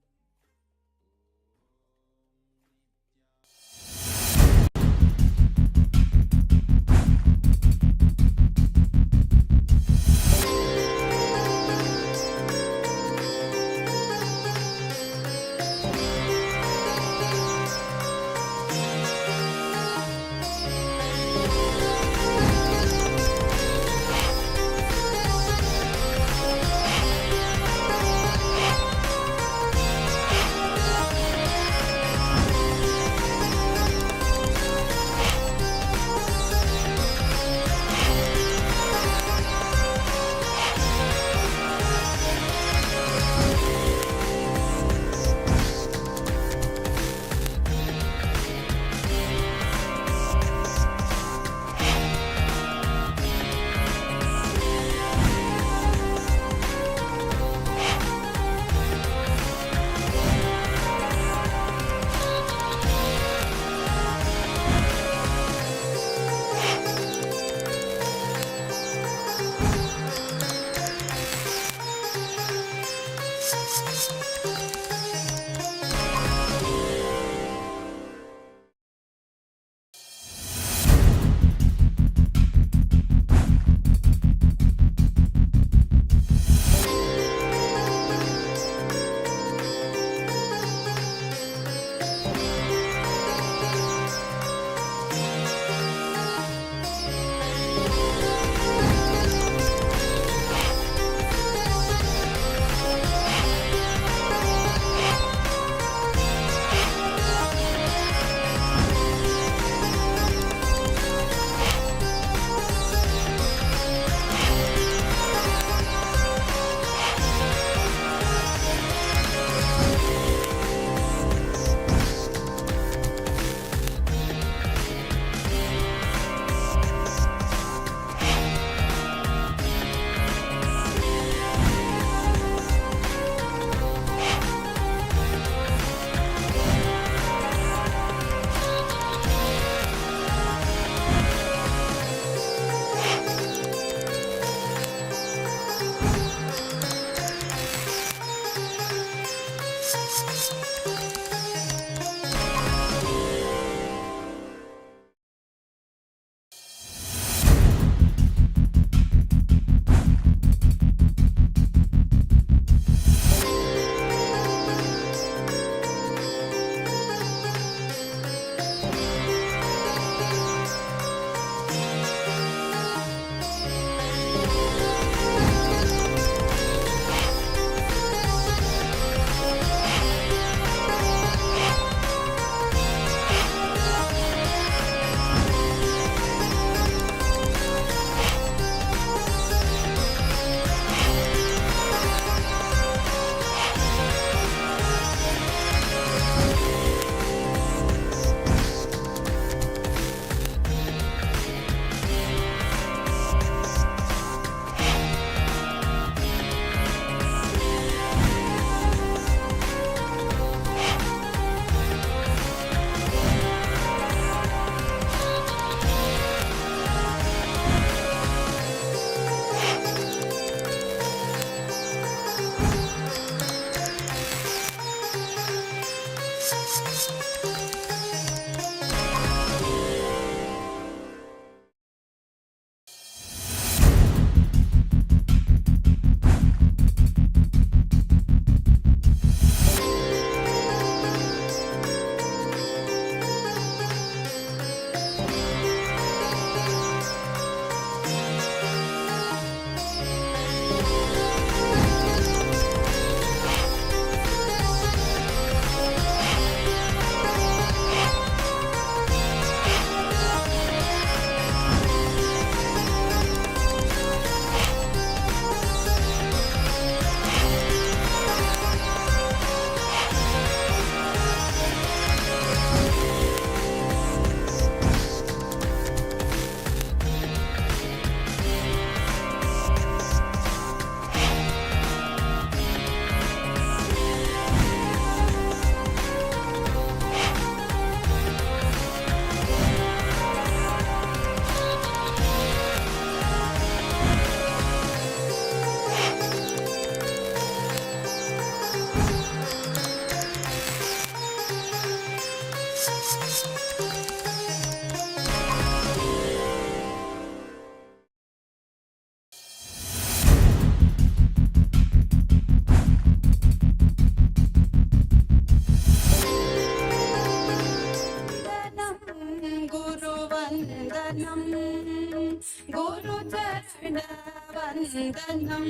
D: Vandanam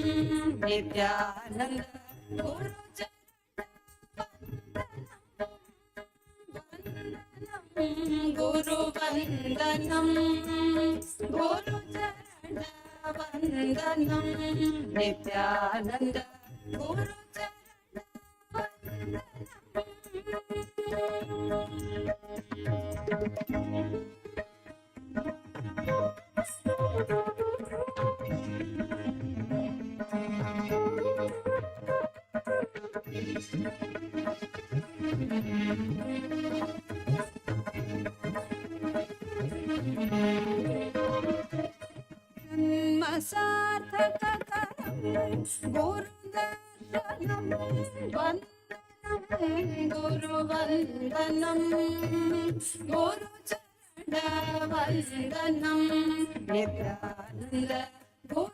D: Nithyananda Guru Guru Vandanam Guru Charana Vandanam Nithyananda Guru Sarthakakaram Guru Darshanam Vandanam Guru Vandanam Guru Charana Vandanam Nithyananda Guru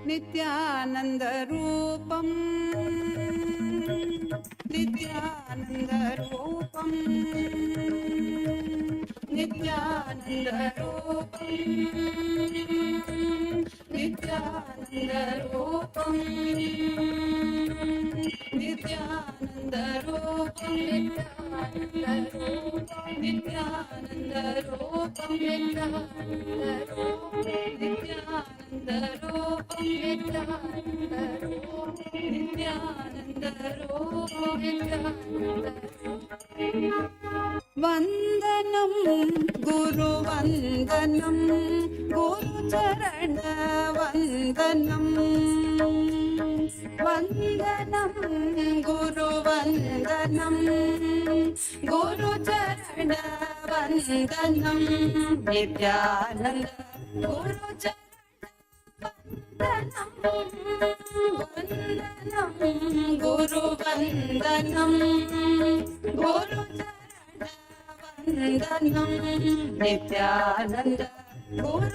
D: Nithyananda Rupam Nithyananda Rupam Nithyananda Rupam Nithyananda Rupam Nithyananda Rupam Nithyananda Rupam Nithyananda Rupam Nithyananda Vandanam Guru Vandanam Guru Charana Vandanam Vandanam Guru Vandanam Guru Charana Vandanam Nithyananda Guru Vandanam Guru Vandanam Guru Vandanam Nithyananda Guru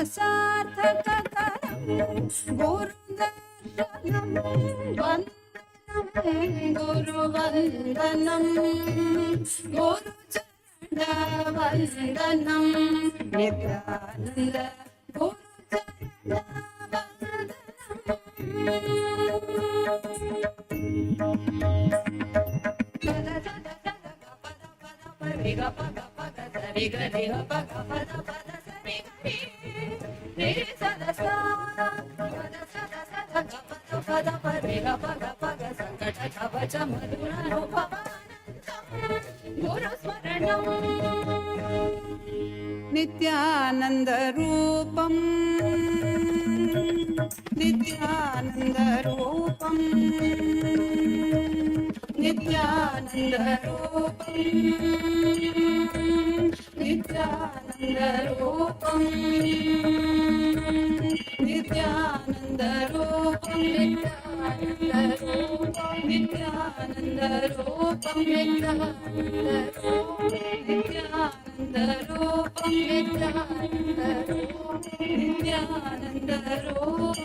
D: Sarthakakaram Guru Darshanam Vandanam Guru Vandanam Guru Charana Vandanam Nithyananda Guru Charana Nithyananda Rupam Nithyananda Rupam Nithyananda Rupam Nithyananda Rupam Nithyananda Rupam Nithyananda Rupam Nithyananda Rupam Nithyananda Rupam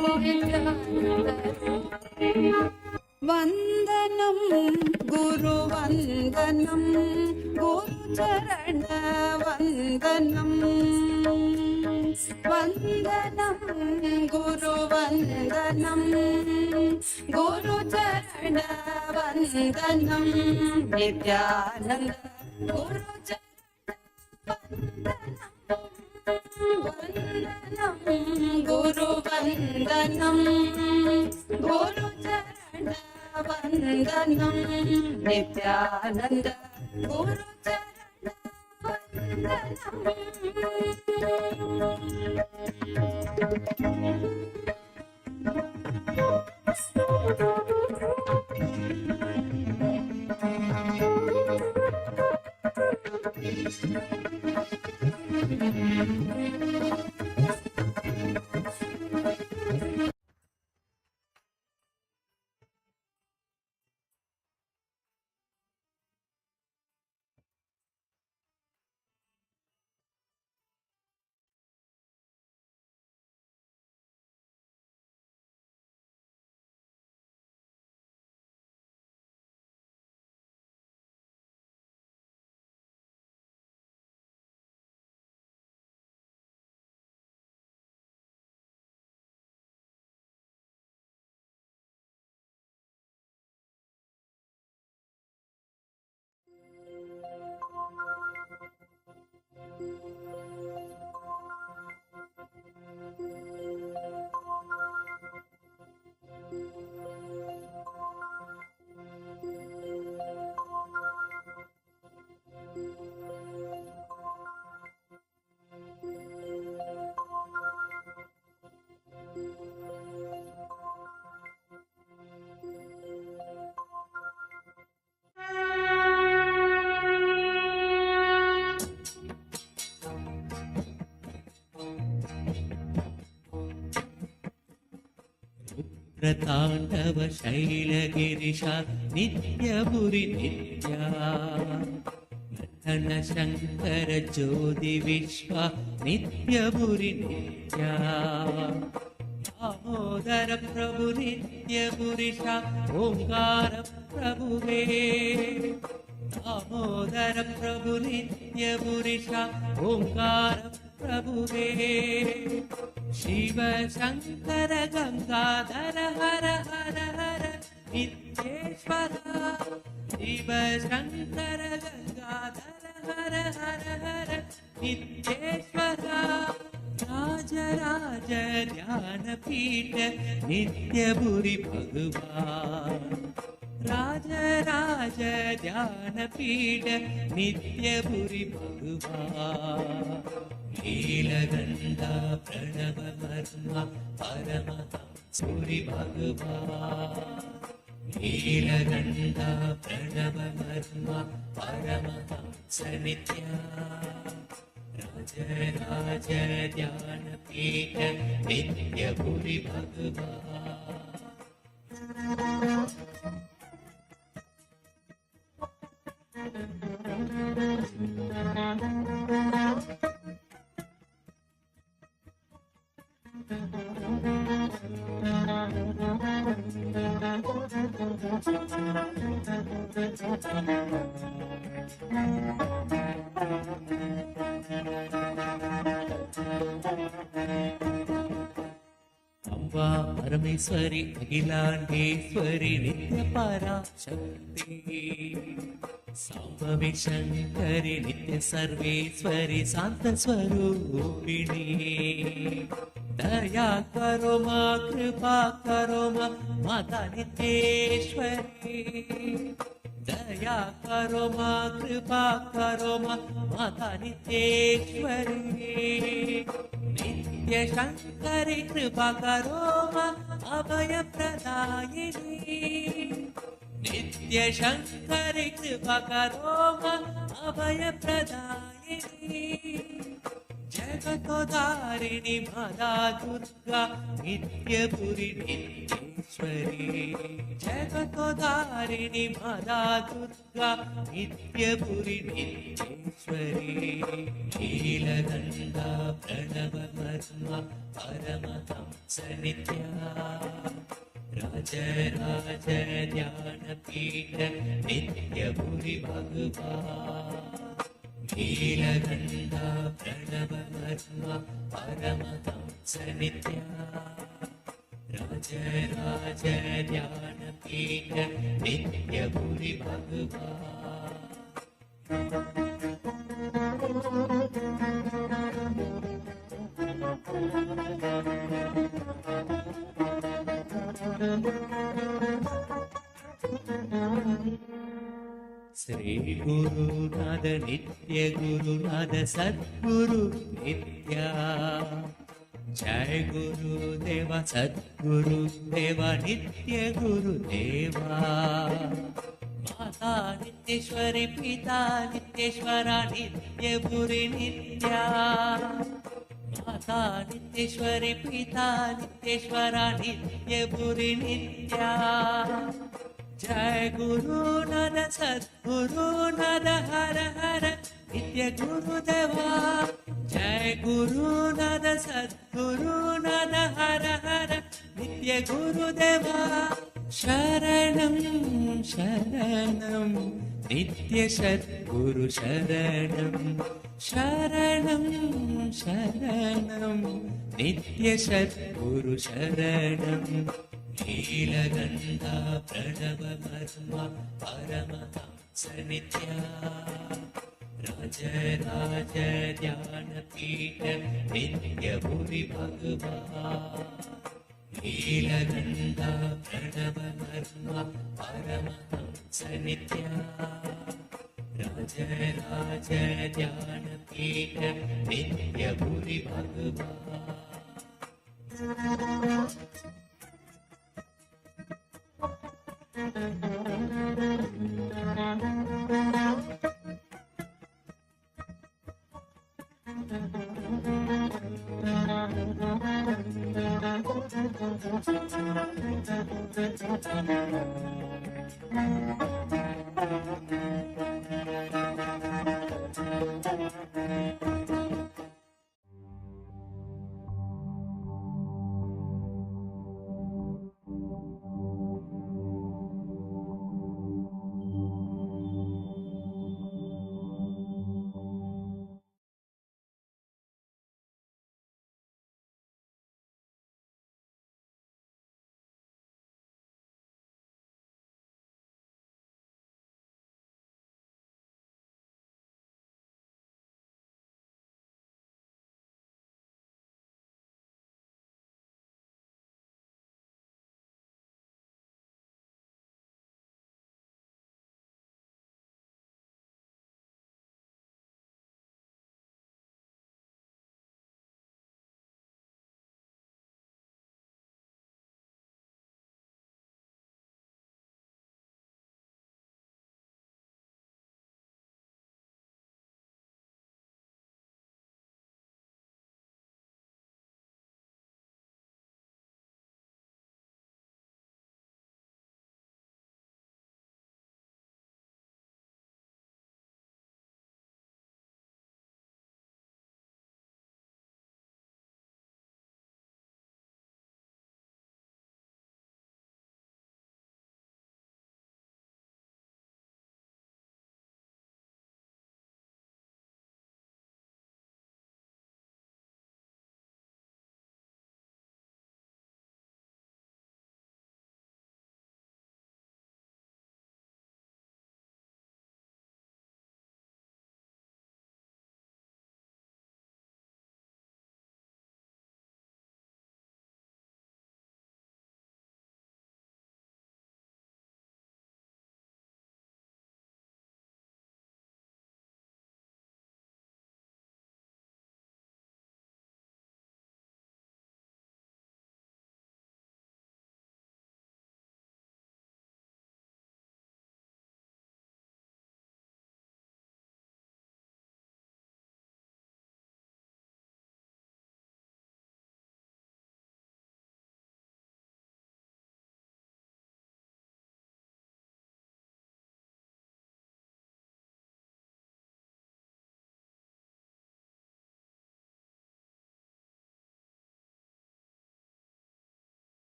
D: Vandanam Guru Vandanam Guru Charana Vandanam Vandanam Guru Vandanam Guru Charana Vandanam Nithyananda Guru Vandanam Guru Vandanam Guru Charana Vandanam Nithyananda Guru Charana
F: तांडव शैलगिरिशा नित्यपुरी नित्या नटन शंकर ज्योति विश्वा नित्यपुरी नित्या दामोदर प्रभु नित्यपुरिषा ओंकार प्रभुवे दामोदर प्रभु नित्यपुरिषा ओंकार प्रभुवे शिव शंकर गंगाधर हर हर हर नित्येश्वर शिव शंकर गंगाधर हर हर हर नित्येश्वर राज राज ध्यान पीठ नित्यपुरी भगवान राज राज ध्यान पीठ नित्यपुरी भगवान नीलगंधा प्रणव मर्मा परमहंसपुरी भगवान नीलगंधा प्रणव मर्मा परमहंस नित्या राज राज ध्यान पीठ नित्यपुरी भगवान अम्बा परमेश्वरी अखिलांडेश्वरी नित्य पराशक्ति सांभवी शंकरी नित्य सर्वेश्वरी शांत स्वरूपिणी दया करो माँ कृपा करो माँ माता नित्येश्वरी दया करो माँ कृपा करो माँ माता नित्येश्वरी नित्य शंकरी कृपा करो माँ अभय प्रदायिनी नित्य शंकरी कृपा करो माँ अभय प्रदायिनी जगतोधारिणी माता दुर्गा नित्यपुरी नित्येश्वरी जगतोधारिणी माता दुर्गा नित्यपुरी नित्येश्वरी नीलगंधा प्रणव मर्मा परमहंस नित्या राज राज ध्यान पीठ नित्यपुरी भगवान नीलगंधा प्रणव मर्मा परमहंस नित्या राज राज ध्यान पीठ नित्यपुरी भगवान श्री गुरुनाथ नित्य गुरुनाथ सद्गुरु नित्या जय गुरुदेवा सद्गुरुदेवा नित्य गुरुदेवा माता नित्येश्वरी पिता नित्येश्वरा नित्य भूरि नित्या माता नित्येश्वरी पिता नित्येश्वरा नित्य भूरि नित्या जय गुरुनाथ सद्गुरुनाथ हर हर नित्य गुरुदेवा जय गुरुनाथ सद्गुरुनाथ हर हर नित्य गुरुदेवा शरणं शरणं नित्य सद्गुरु शरणं शरणं शरणं नित्य सद्गुरु शरणं नीलगन्धा प्रणवमर्मा परमहंस नित्या राज ध्यानपीठ नित्य भुवि भगवान् नीलगन्धा प्रणवमर्मा परमहंस नित्या राज ध्यानपीठ नित्य भुवि भगवान्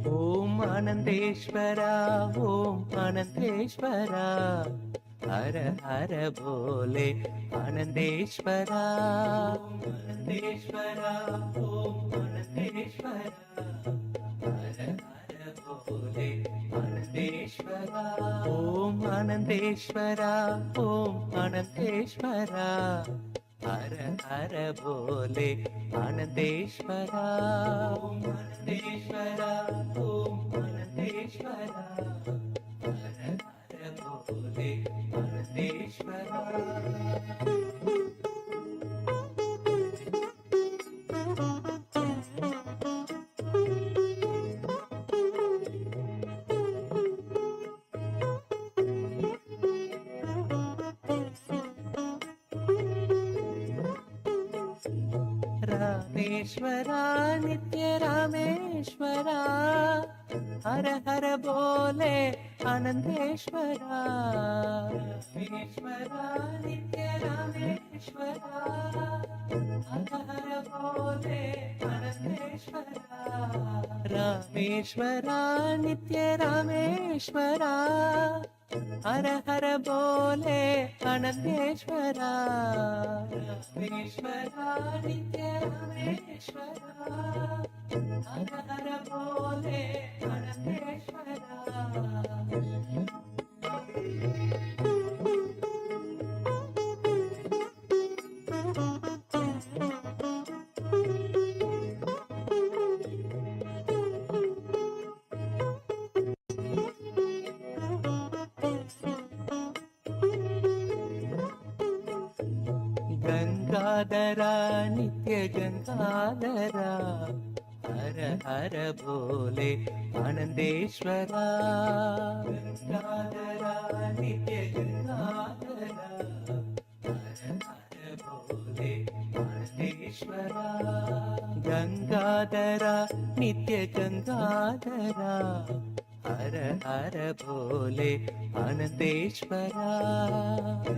F: ஓம் ஆனந்தேஸ்வரா, ஓம் ஆனந்தேஸ்வரா, ஹர ஹர போலே ஆனந்தேஸ்வரா. ஆனந்தேஸ்வரா, ஓம் ஆனந்தேஸ்வரா, ஹர ஹர போலே ஆனந்தேஸ்வரா. ஓம் ஆனந்தேஸ்வரா, ஓம் ஆனந்தேஸ்வரா, ஹர ஹர போலே ஆனந்தேஸ்வரா. ஓம் ஆனந்தேஸ்வரா, ஓம் ஆனந்தேஸ்வரா, ஹர ஹர போலே ஆனந்தேஸ்வரா. रामेश्वरा नित्य रामेश्वरा, हर हर बोले आनंदेश्वरा. रामेश्वरा नित्य रामेश्वरा, हर हर बोले आनंदेश्वरा. रामेश्वरा नित्य रामेश्वरा, हर हर बोले आनंदेश्वरा. रामेश्वरा नित्य रामेश्वरा, हर हर बोले आनंदेश्वरा. गंगाधरा नित्य गंगाधरा, हर हर बोले आनंदेश्वरा. गंगाधरा नित्य गंगाधरा, हर हर बोले आनंदेश्वरा. गंगाधरा नित्य गंगाधरा, हर हर बोले आनंदेश्वरा.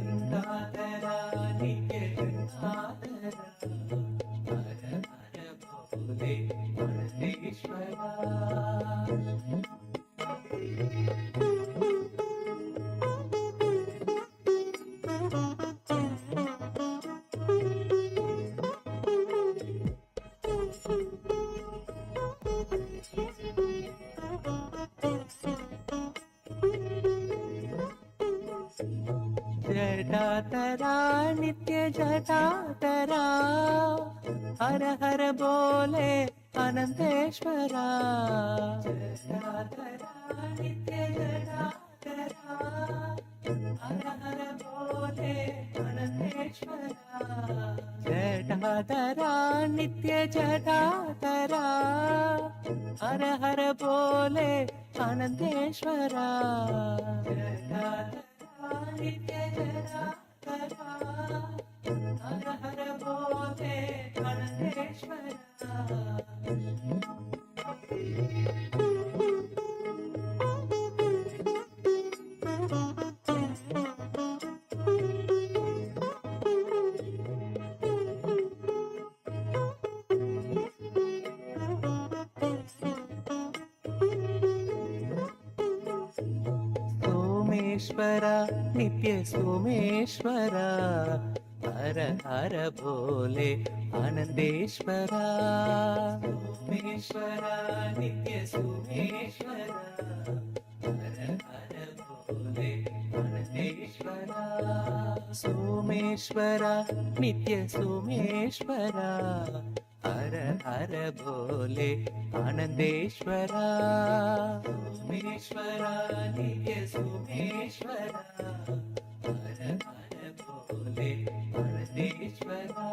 F: गंगाधरा नित्य गंगाधरा, हर हर बोले आनंदेश्वरा. जटाधरा नित्य जटाधरा, हर हर बोले आनंदेश्वरा. जटाधरा नित्य जटाधरा, हर हर बोले आनंदेश्वरा. जटाधरा नित्य जटाधरा, हर हर बोले आनंदेश्वरा. जटाधरा नित्य जटाधरा, हर हर बोले आनंदेश्वरा. सोमेश्वरा नित्य सोमेश्वरा, हर हर बोले आनंदेश्वरा. सोमेश्वरा नित्य सोमेश्वरा, हर हर बोले आनंदेश्वरा. सोमेश्वरा नित्य सोमेश्वरा, हर हर भोले आनंदेश्वरा सोमेश्वरा नित्य सोमेश्वरा हर हर भोले आनंदेश्वरा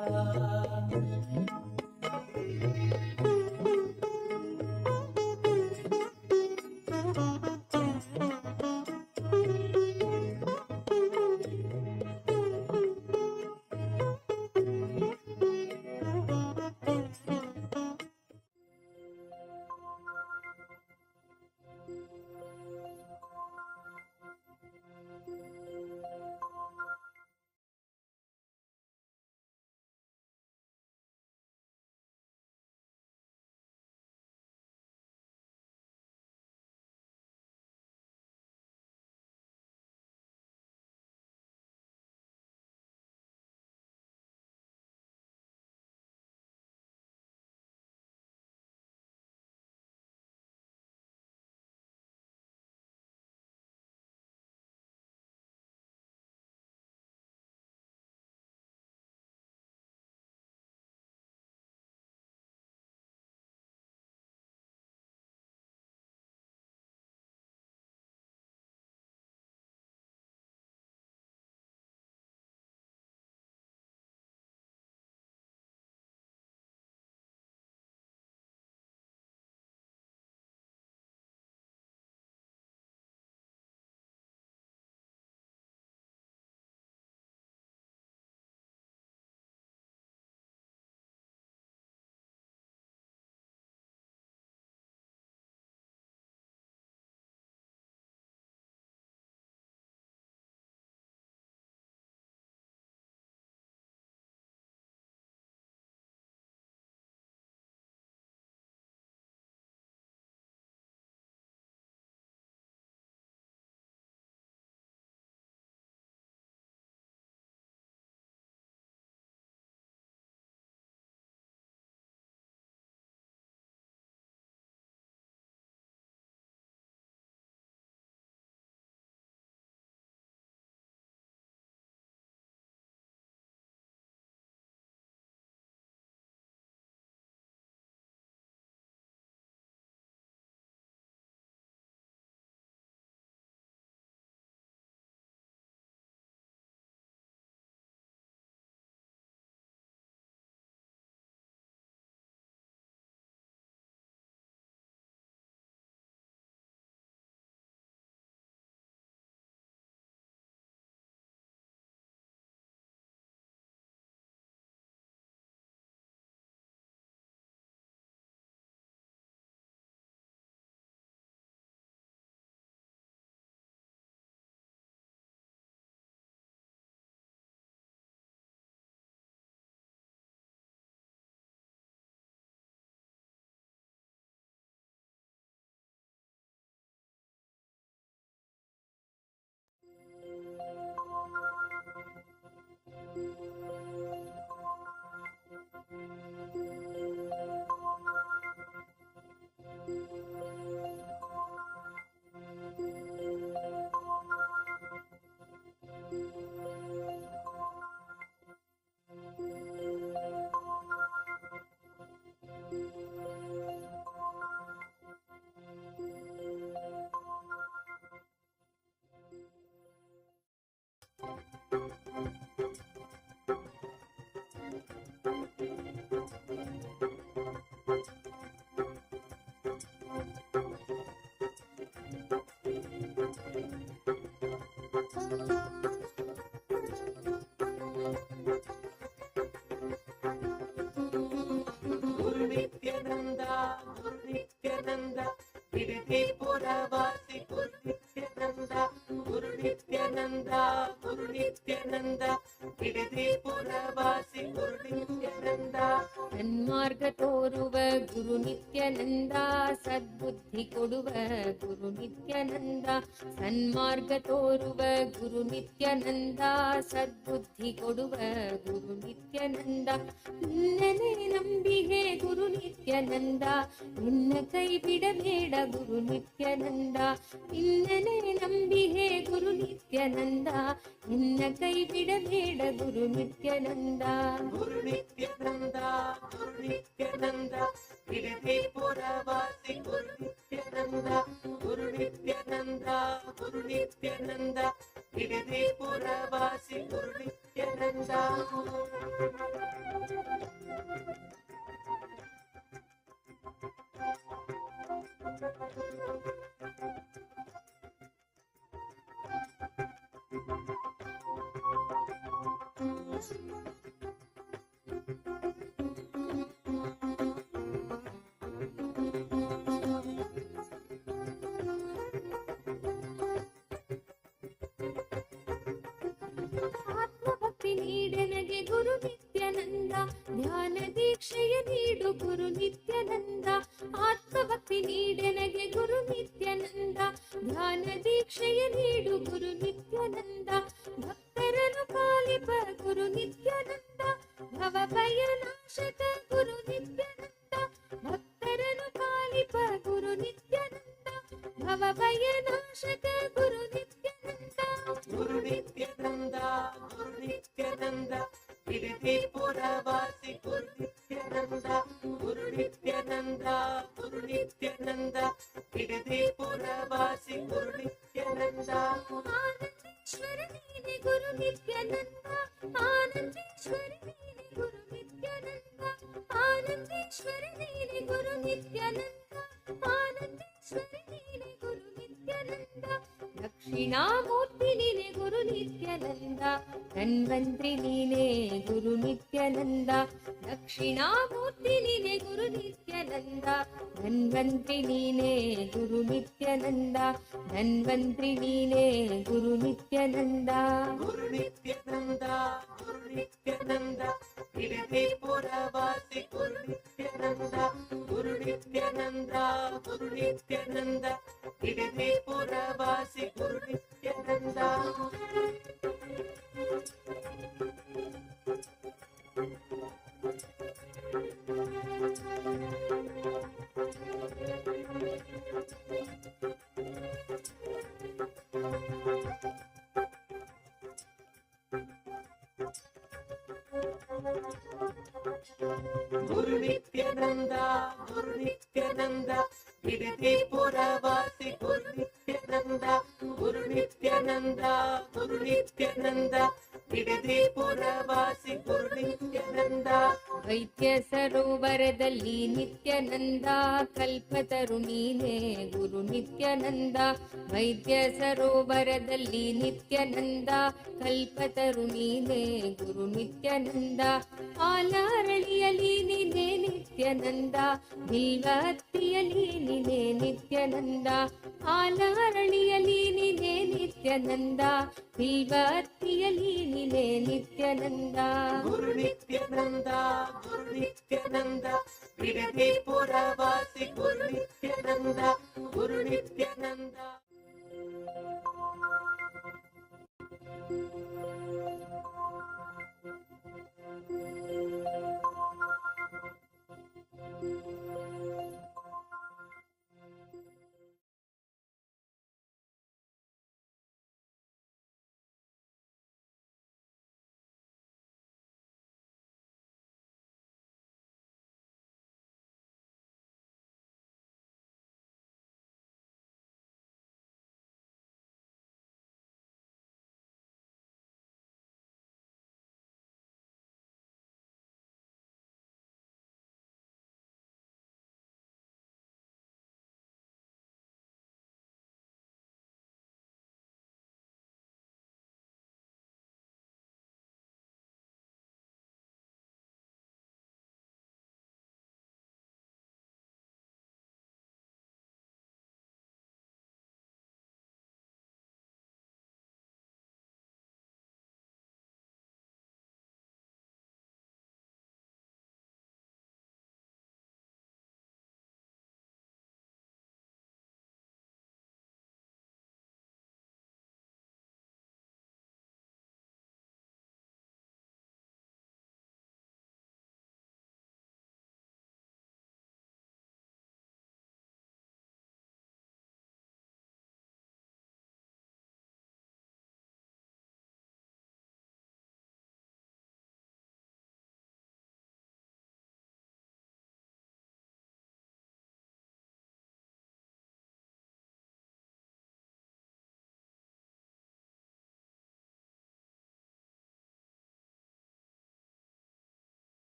G: ಸನ್ಮಾರ್ಗ ತೋರುವ ಗುರು ನಿತ್ಯಾನಂದ ಸದ್ಬುದ್ಧಿ ಕೊಡುವ ಗುರು ನಿತ್ಯಾನಂದ ಸನ್ಮಾರ್ಗ ತೋರುವ ಗುರು ನಿತ್ಯಾನಂದ ಸದ್ಬುದ್ಧಿ ಕೊಡುವ ಗುರು ನಿತ್ಯಾನಂದ ನಿನ್ನನೆ ನಂಬಿಹೆ ಗುರು ನಿತ್ಯಾನಂದ ನಿನ್ನ ಕೈ ಬಿಡಬೇಡ ಗುರು ನಿತ್ಯಾನಂದ ನಿನ್ನನೆ ನಂಬಿಹೆ ಗುರು ನಿತ್ಯಾನಂದ ನಿನ್ನ ಕೈ ಬಿಡಬೇಡ ಗುರು ನಿತ್ಯಾನಂದ
F: ಗುರು ನಿತ್ಯಾನಂದ ಗುರು Nithyananda, Iditi Puravasi Guru Nithyananda, Guru Nithyananda, Guru Nithyananda, Iditi Puravasi Guru Nithyananda.
G: ಆತ್ಮಭಕ್ತಿ ನೀಡೆನಗೆ ಗುರು ನಿತ್ಯಾನಂದ, ಧ್ಯಾನ ದೀಕ್ಷೆಯ ನೀಡು ಗುರು ನಿತ್ಯಾನಂದ. ಆತ್ಮಭಕ್ತಿ ನೀಡೆನಗೆ ಗುರು ನಿತ್ಯಾನಂದ, ಧ್ಯಾನ ದೀಕ್ಷೆಯ ನೀಡು ಗುರು ನಿತ್ಯಾನಂದ. ಭಕ್ತರನ್ನು ಪಾಲಿಪ ಗುರು ನಿತ್ಯಾನಂದ, ಭವ ಭಯ ನಾಶಕ ಗುರು ನಿತ್ಯಾನಂದ. ಭಕ್ತರನ್ನು ಪಾಲಿಪ ಗುರು ನಿತ್ಯಾನಂದ, ಭವ ಭಯ ನಾಶಕ ಗುರು Nithyananda.
F: Guru Nithyananda, Guru Nithyananda, Iditi Puravasi Guru Nithyananda, Guru Nithyananda, Guru Nithyananda, Iditi Puravasi Guru Nithyananda.
G: Anandeshwara ನೀನೆ ಗುರು ನಿತ್ಯಾನಂದ, ಆನಂದೇಶ್ವರ ನೀನೆ ಗುರು ನಿತ್ಯಾನಂದ, ಆನಂದೇಶ್ವರ ನೀನೆ ಗುರು ನಿತ್ಯಾನಂದ, ಆನಂದೇಶ್ವರ ನೀನೆ ಗುರು ನಿತ್ಯಾನಂದ. ದಕ್ಷಿಣಾಮೂರ್ತಿ ನೀನೆ ಗುರು ನಿತ್ಯಾನಂದ, ಧನ್ವಂತ್ರಿ ನೀನೆ ಗುರು ನಿತ್ಯಾನಂದ. ದಕ್ಷಿಣಾಮೂರ್ತಿ ನೀನೆ ಗುರು ನಿತ್ಯಾನಂದ, ಧನ್ವಂತ್ರಿ ನೀನೆ ಗುರು ನಿತ್ಯಾನಂದ. ಧನ್ವಂತ್ರಿ ನೀನೆ ಗುರು Nithyananda.
F: Guru Nithyananda, Guru Nithyananda, Iditi Puravasi Guru Nithyananda, Guru Nithyananda, Guru Nithyananda, Iditi Puravasi Guru Nithyananda. Guru Nithyananda, Guru Nithyananda, Iditi Puravasi Guru Nithyananda, Guru Nithyananda, Guru Nithyananda, Iditi Puravasi Guru Nithyananda.
G: ವೈದ್ಯ ಸರೋವರದಲ್ಲಿ ನಿತ್ಯಾನಂದ, ಕಲ್ಪತರು ನೀನೆ ಗುರು ನಿತ್ಯಾನಂದ. ವೈದ್ಯ ಸರೋವರದಲ್ಲಿ ನಿತ್ಯಾನಂದ, ಕಲ್ಪತರು ನೀನೆ ಗುರು ನಿತ್ಯಾನಂದ. ಆಲಾರಳಿಯಲಿ ನೀನೆ ನಿತ್ಯಾನಂದ, ಬಿಲ್ವತ್ತಿಯಲಿ ನೀನೆ ನಿತ್ಯಾನಂದ. ಆಲಾರಳಿಯಲಿ ನೀನೆ ನಿತ್ಯಾನಂದ, ಬಿಲ್ವತ್ತಿಯಲಿ ನೀನೆ Nithyananda.
F: Guru Nithyananda, Guru Nithyananda, Iditi Puravasi Guru Nithyananda, Guru Nithyananda.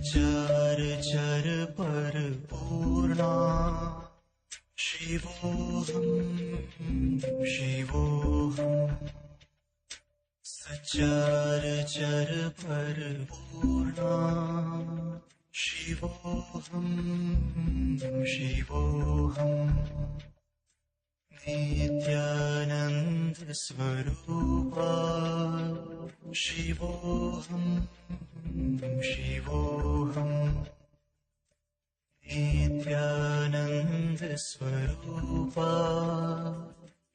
H: सच्चार चर पर पूर्णा शिवोऽहं शिवोऽहम् सच्चार चर पर पूर्णा शिवोऽहं शिवोऽहम् नित्यानन्द स्वरूपा शिवोऽहं शिवोऽहम् नित्यानन्द स्वरूपा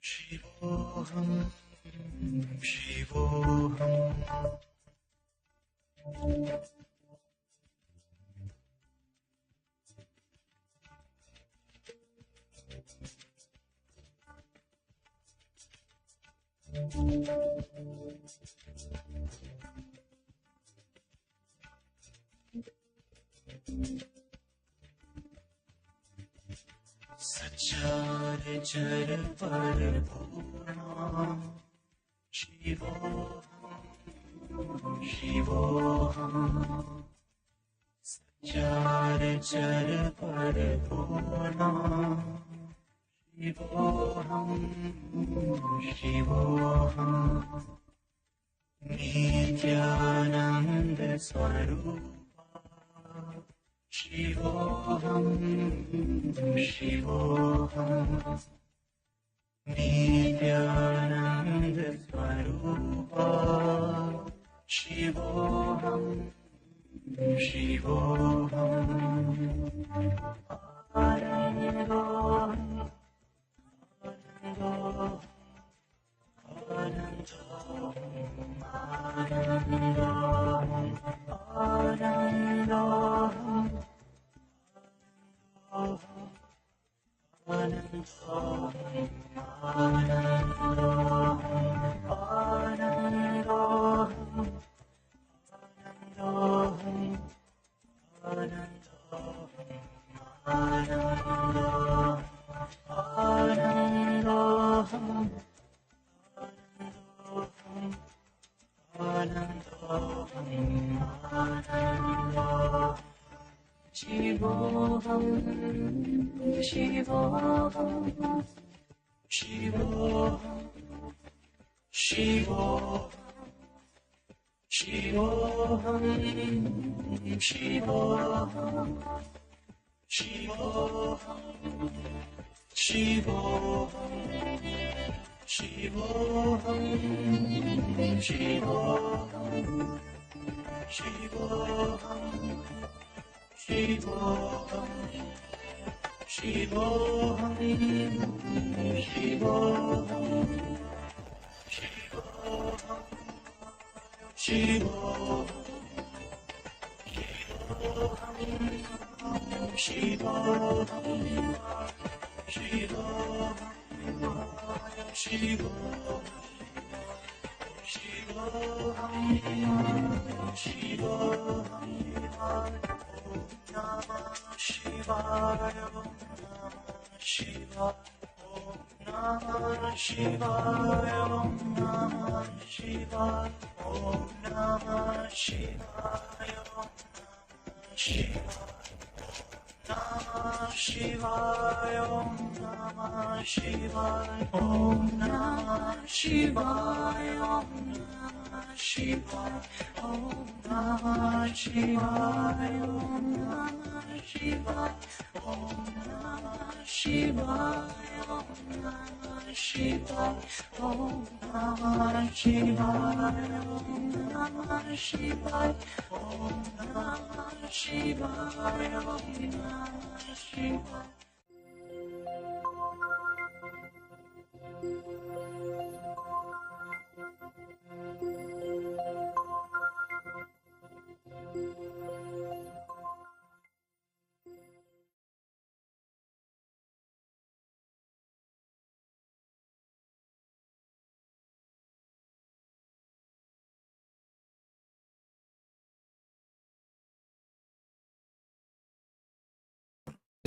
H: शिवोऽहं शिवोऽहम् सच्चार चर पर पूर्णा शिवोऽहं शिवोऽहम् सच्चार चर पर पूर्णा शिवोऽहं शिवोऽहम् नित्यानन्द स्वरूपा शिवोऽहं शिवोऽहम् नित्यानन्द स्वरूपा शिवोऽहं शिवोऽहम्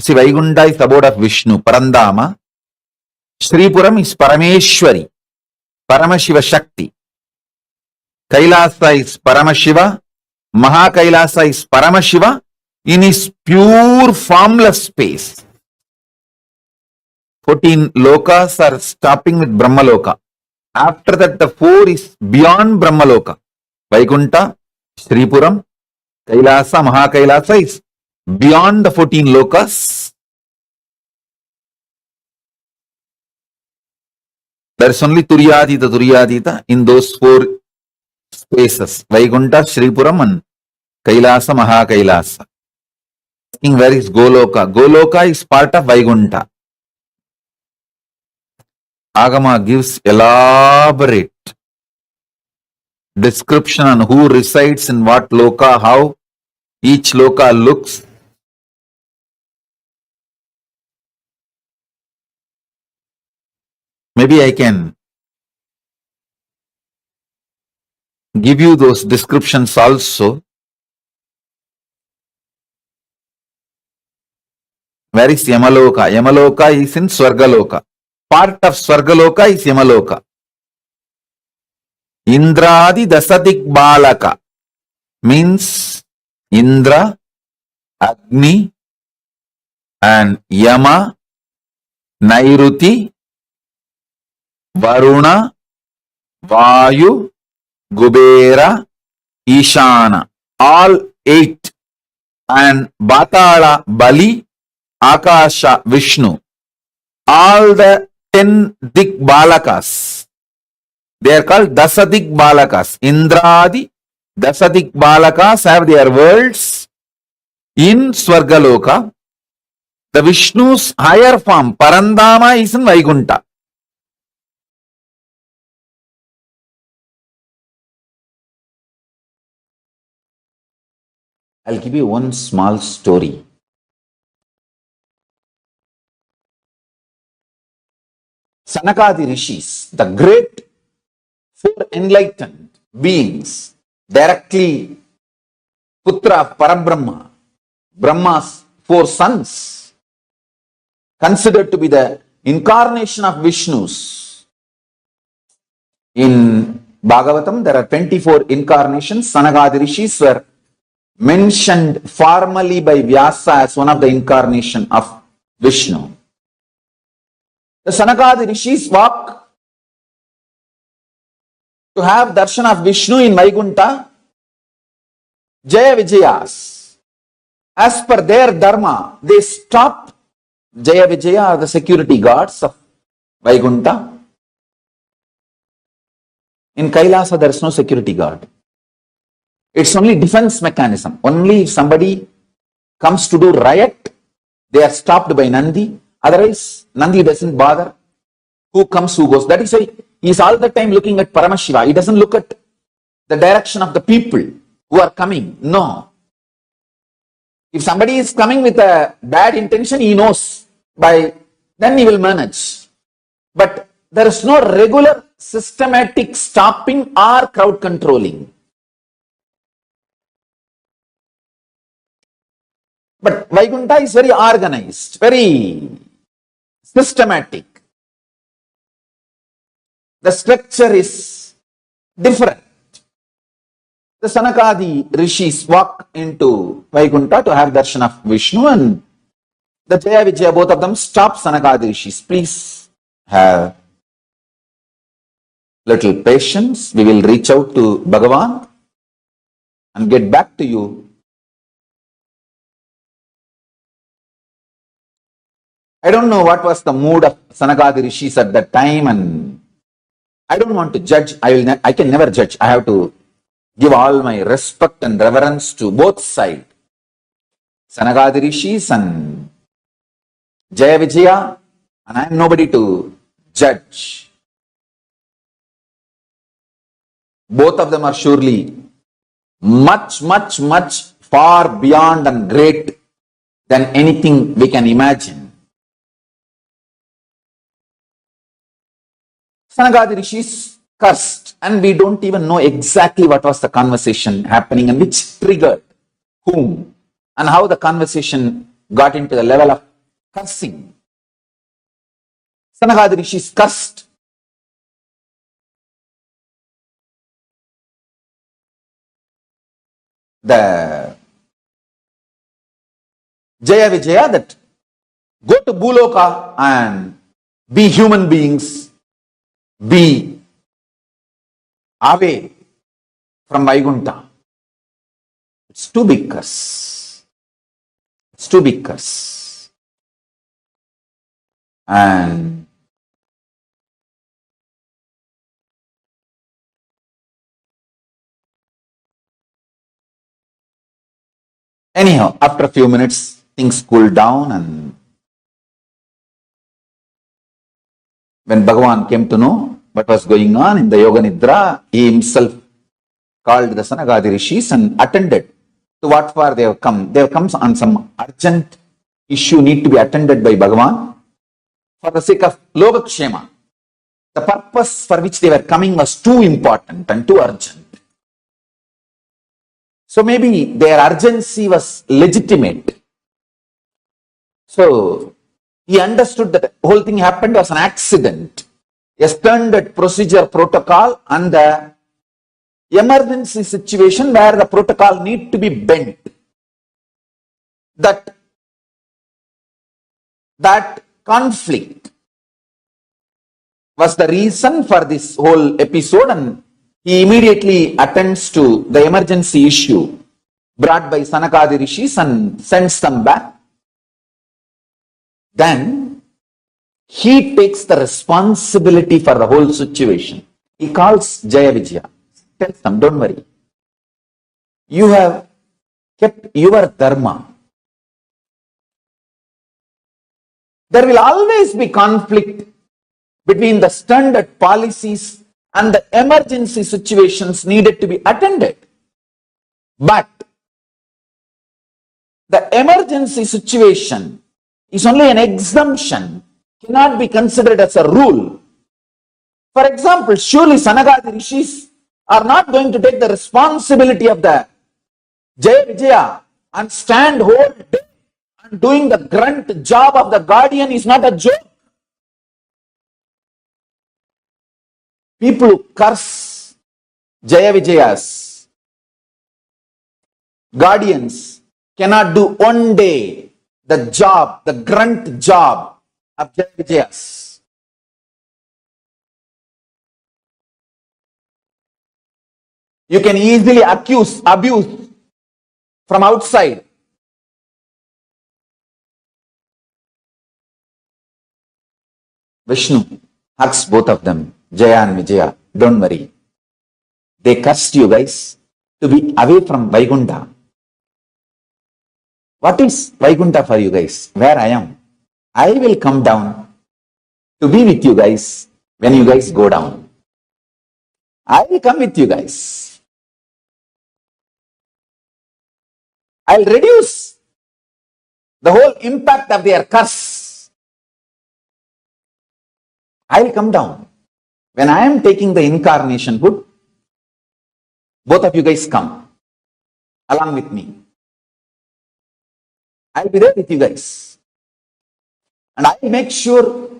I: See, Vaikuntha is the abode of Vishnu, Parandama. Sripuram is Parameshwari, Paramashiva Shakti. Kailasa is Paramashiva. Mahakailasa is Paramashiva in his pure formless space. 14 lokas are stopping with Brahmaloka. After that, the 4 is beyond Brahmaloka. Vaikuntha, Sripuram, Kailasa, Mahakailasa is beyond the 14 lokas. There is only Turyadita in those 4 spaces. Vaikuntha, Sripuram and Kailasa, Mahakailasa. Where is Goloka? Goloka is part of Vaikuntha. Agama gives elaborate description on who resides in what loka, how each loka looks. Maybe I can give you those descriptions also. Where is Yamaloka? Yamaloka is in Swargaloka. Part of Swargaloka is Yamaloka. Indradi Dasadik Balaka means Indra, Agni, and Yama, Nairuti, Varuna, Vayu, Gubera, Ishana. All 8. And Batala, Bali, Akasha, Vishnu. All the 10 Dik Balakas. They are called Dasadik Balakas. Indradi, Dasadik Balakas have their worlds in Swargaloka. The Vishnu's higher form, Parandama, is in Vaikuntha. I'll give you one small story. Sanakadi Rishis, the great 4 enlightened beings, directly Putra of Parabrahma, Brahma's 4 sons, considered to be the incarnation of Vishnu's. In Bhagavatam, there are 24 incarnations. Sanakadi Rishis were mentioned formally by Vyasa as one of the incarnation of Vishnu. The Sanakadi Rishis walk to have darshan of Vishnu in Vaikuntha. Jaya Vijayas, as per their dharma, they stop. Jaya Vijaya are the security guards of Vaikuntha. In Kailasa, there is no security guard. It's only defense mechanism. Only if somebody comes to do riot, they are stopped by Nandi. Otherwise, Nandi doesn't bother who comes, who goes. That is why he is all the time looking at Paramashiva. He doesn't look at the direction of the people who are coming. No. If somebody is coming with a bad intention, he knows then he will manage. But there is no regular systematic stopping or crowd controlling. But Vaikuntha is very organized, very systematic. The structure is different. The Sanakadi Rishis walk into Vaikuntha to have darshan of Vishnu, and the Jaya Vijaya, both of them, stop Sanakadi Rishis. Please have little patience. We will reach out to Bhagavan and get back to you. I don't know what was the mood of Sanakadi Rishis at that time, and I don't want to judge. I can never judge. I have to give all my respect and reverence to both sides. Sanakadi Rishis and Jaya Vijaya, and I am nobody to judge. Both of them are surely much, much, much far beyond and great than anything we can imagine. Sanakadi Rishis cursed, and we don't even know exactly what was the conversation happening and which triggered whom and how the conversation got into the level of cursing. Sanakadi Rishis cursed. the Jaya Vijaya, that go to Bhuloka and be human beings, be away from Vaikuntha. It's too big curse. It's too big curse. And anyhow, after a few minutes, things cooled down, and when Bhagavan came to know what was going on in the Yoga Nidra, he himself called the Sanagadi Rishis and attended to what for they have come. They have come on some urgent issue need to be attended by Bhagavan for the sake of Lokakshema. The purpose for which they were coming was too important and too urgent. So maybe their urgency was legitimate. So he understood that the whole thing happened was an accident, a standard procedure protocol, and the emergency situation where the protocol need to be bent. That conflict was the reason for this whole episode, and he immediately attends to the emergency issue brought by Sanakadi Rishis and sends them back. Then he takes the responsibility for the whole situation. He calls Jaya Vijaya, tells them, don't worry. You have kept your dharma. There will always be conflict between the standard policies and the emergency situations needed to be attended. But the emergency situation is only an exemption, cannot be considered as a rule. For example, surely Sanagadi Rishis are not going to take the responsibility of the Jaya Vijaya and stand whole day and doing the grunt job of the guardian is not a joke. People who curse Jaya Vijaya's guardians cannot do one day the job, the grunt job of Jaya Vijaya's. You can easily abuse from outside. Vishnu hugs both of them, Jaya and Vijaya. Don't worry. They cursed you guys to be away from Vaikuntha. What is Vaikuntha for you guys? Where I am. I will come down to be with you guys when you guys go down. I will come with you guys. I'll reduce the whole impact of their curse. I'll come down. When I am taking the incarnation hood, both of you guys come along with me. I'll be there with you guys. And I'll make sure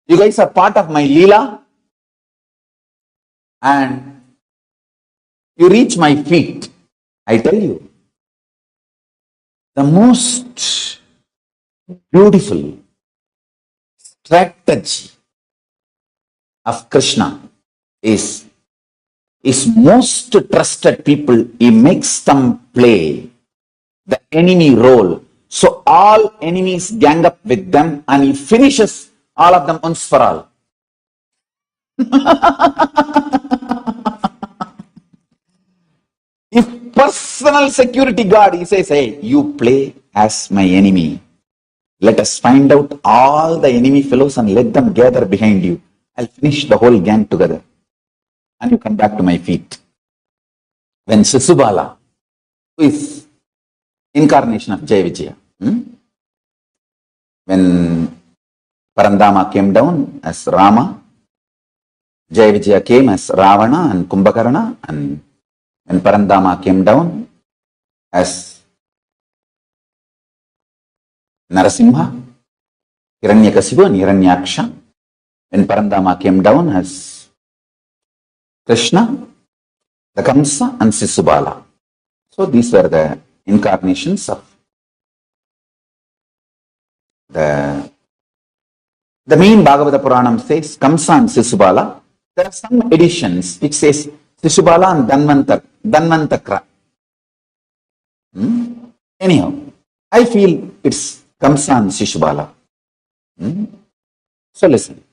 I: you guys are part of my Leela and you reach my feet. I tell you, the most beautiful strategy of Krishna is most trusted people, he makes them play the enemy role. So all enemies gang up with them and he finishes all of them once for all. If personal security guard, he says, hey, you play as my enemy. Let us find out all the enemy fellows and let them gather behind you. I'll finish the whole gang together. And you come back to my feet. When Sisubala, who is incarnation of Jaya Vijaya, when Parandama came down as Rama, Jaya Vijaya came as Ravana and Kumbhakarna, and when Parandama came down as Narasimha, Hiranyakasipu and Hiranyaksha, when Parandama came down as Krishna, the Kamsa and Sisubala. So these were the incarnations of the main Bhagavata Puranam says Kamsa and Sisubala. There are some editions which says Sisubala and Dhanvantakra. Anyhow, I feel it's Kamsa and Sisubala. So listen.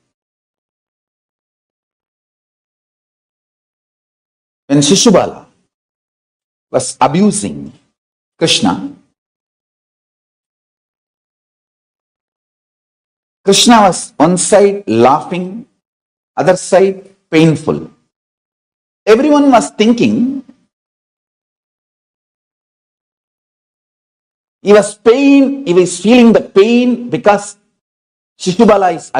I: When Shishubala was abusing Krishna, Krishna was one side laughing, other side painful. Everyone was thinking he was feeling the pain because Shishubala is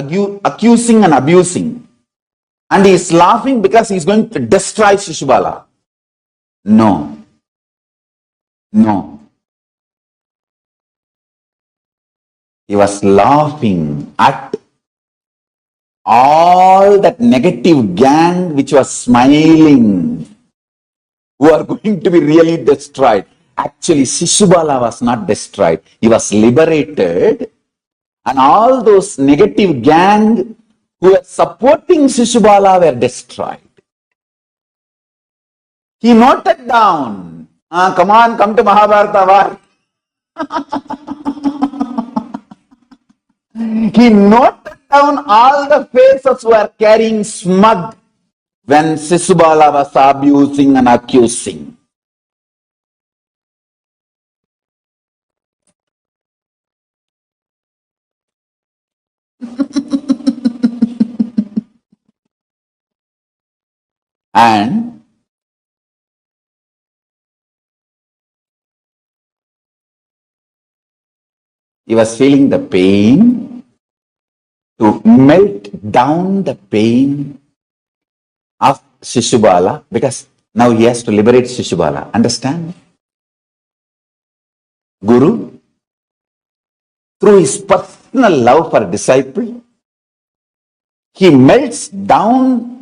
I: accusing and abusing. And he is laughing because he is going to destroy Shishubala. No. He was laughing at all that negative gang which was smiling, who are going to be really destroyed. Actually, Shishubala was not destroyed. He was liberated. And all those negative gang who were supporting Shishubala were destroyed. He noted down, come on, come to Mahabharata war. He noted down all the faces who were carrying smug when Shishubala was abusing and accusing. And he was feeling the pain to melt down the pain of Shishubala, because now he has to liberate Shishubala. Understand? Guru, through his personal love for a disciple, he melts down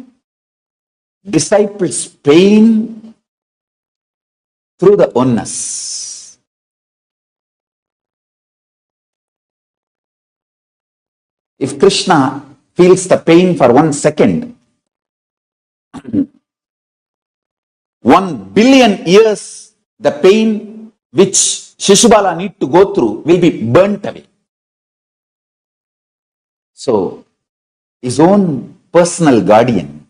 I: disciple's pain through the oneness. If Krishna feels the pain for 1 second, 1 billion years, the pain which Shishubala need to go through will be burnt away. So, his own personal guardian,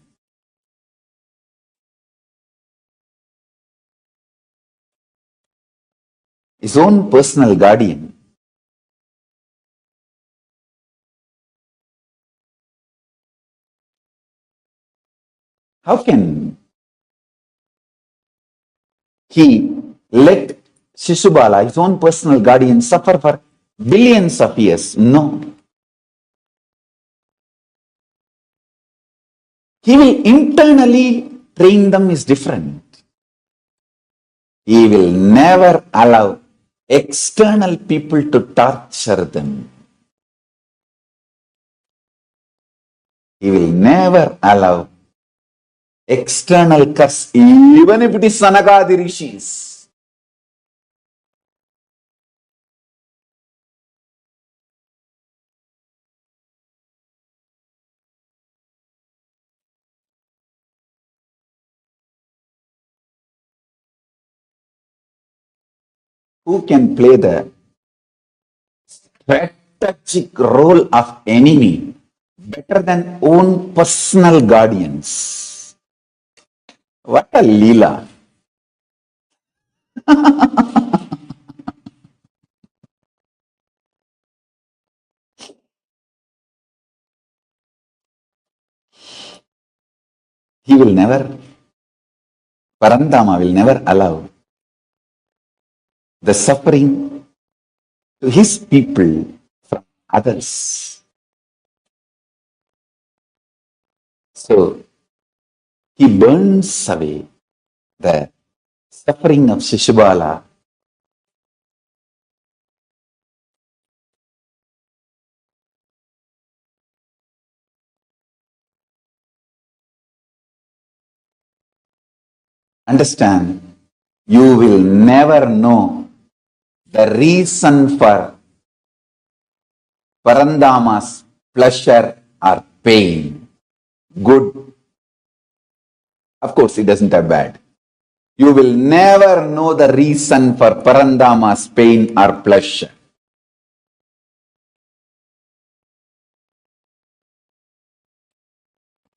I: how can he let Shishubala, his own personal guardian, suffer for billions of years? No. He will internally train them is different. He will never allow external people to torture them. He will never allow external curse, even if it is Sanagadi Rishis. Who can play the strategic role of enemy better than own personal guardians? What a Leela. He will never, Parandama will never allow the suffering to his people from others. So, he burns away the suffering of Shishubala understand, you will never know the reason for Parandama's pleasure or pain. Good. Of course, it doesn't have bad. You will never know the reason for Parandama's pain or pleasure.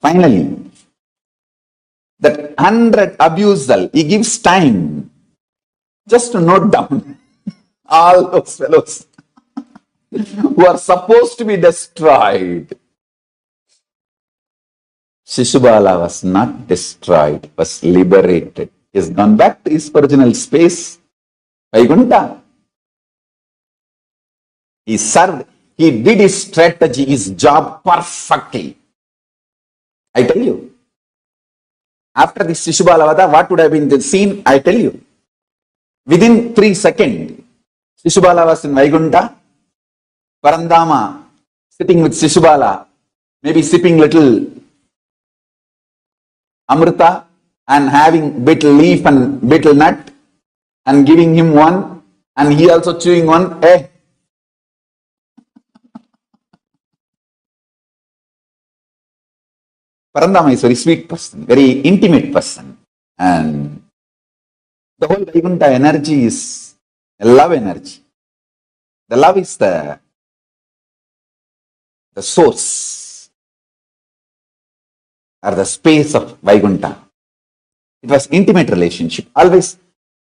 I: Finally, that 100 abusal, he gives time just to note down all those fellows who are supposed to be destroyed. Shishubala was not destroyed, was liberated. He has gone back to his original space, Vaikuntha. He served, he did his strategy, his job perfectly. I tell you, after this Shishubala Vada, what would have been the scene? I tell you. Within 3 seconds, Shishubala was in Vaikuntha, Parandama sitting with Shishubala, maybe sipping little Amrita and having bit leaf and bit nut and giving him one, and he also chewing one. Parandama is a very sweet person, very intimate person, and the whole Vaikuntha energy is a love energy. The love is the source or the space of Vaikuntha. It was intimate relationship. Always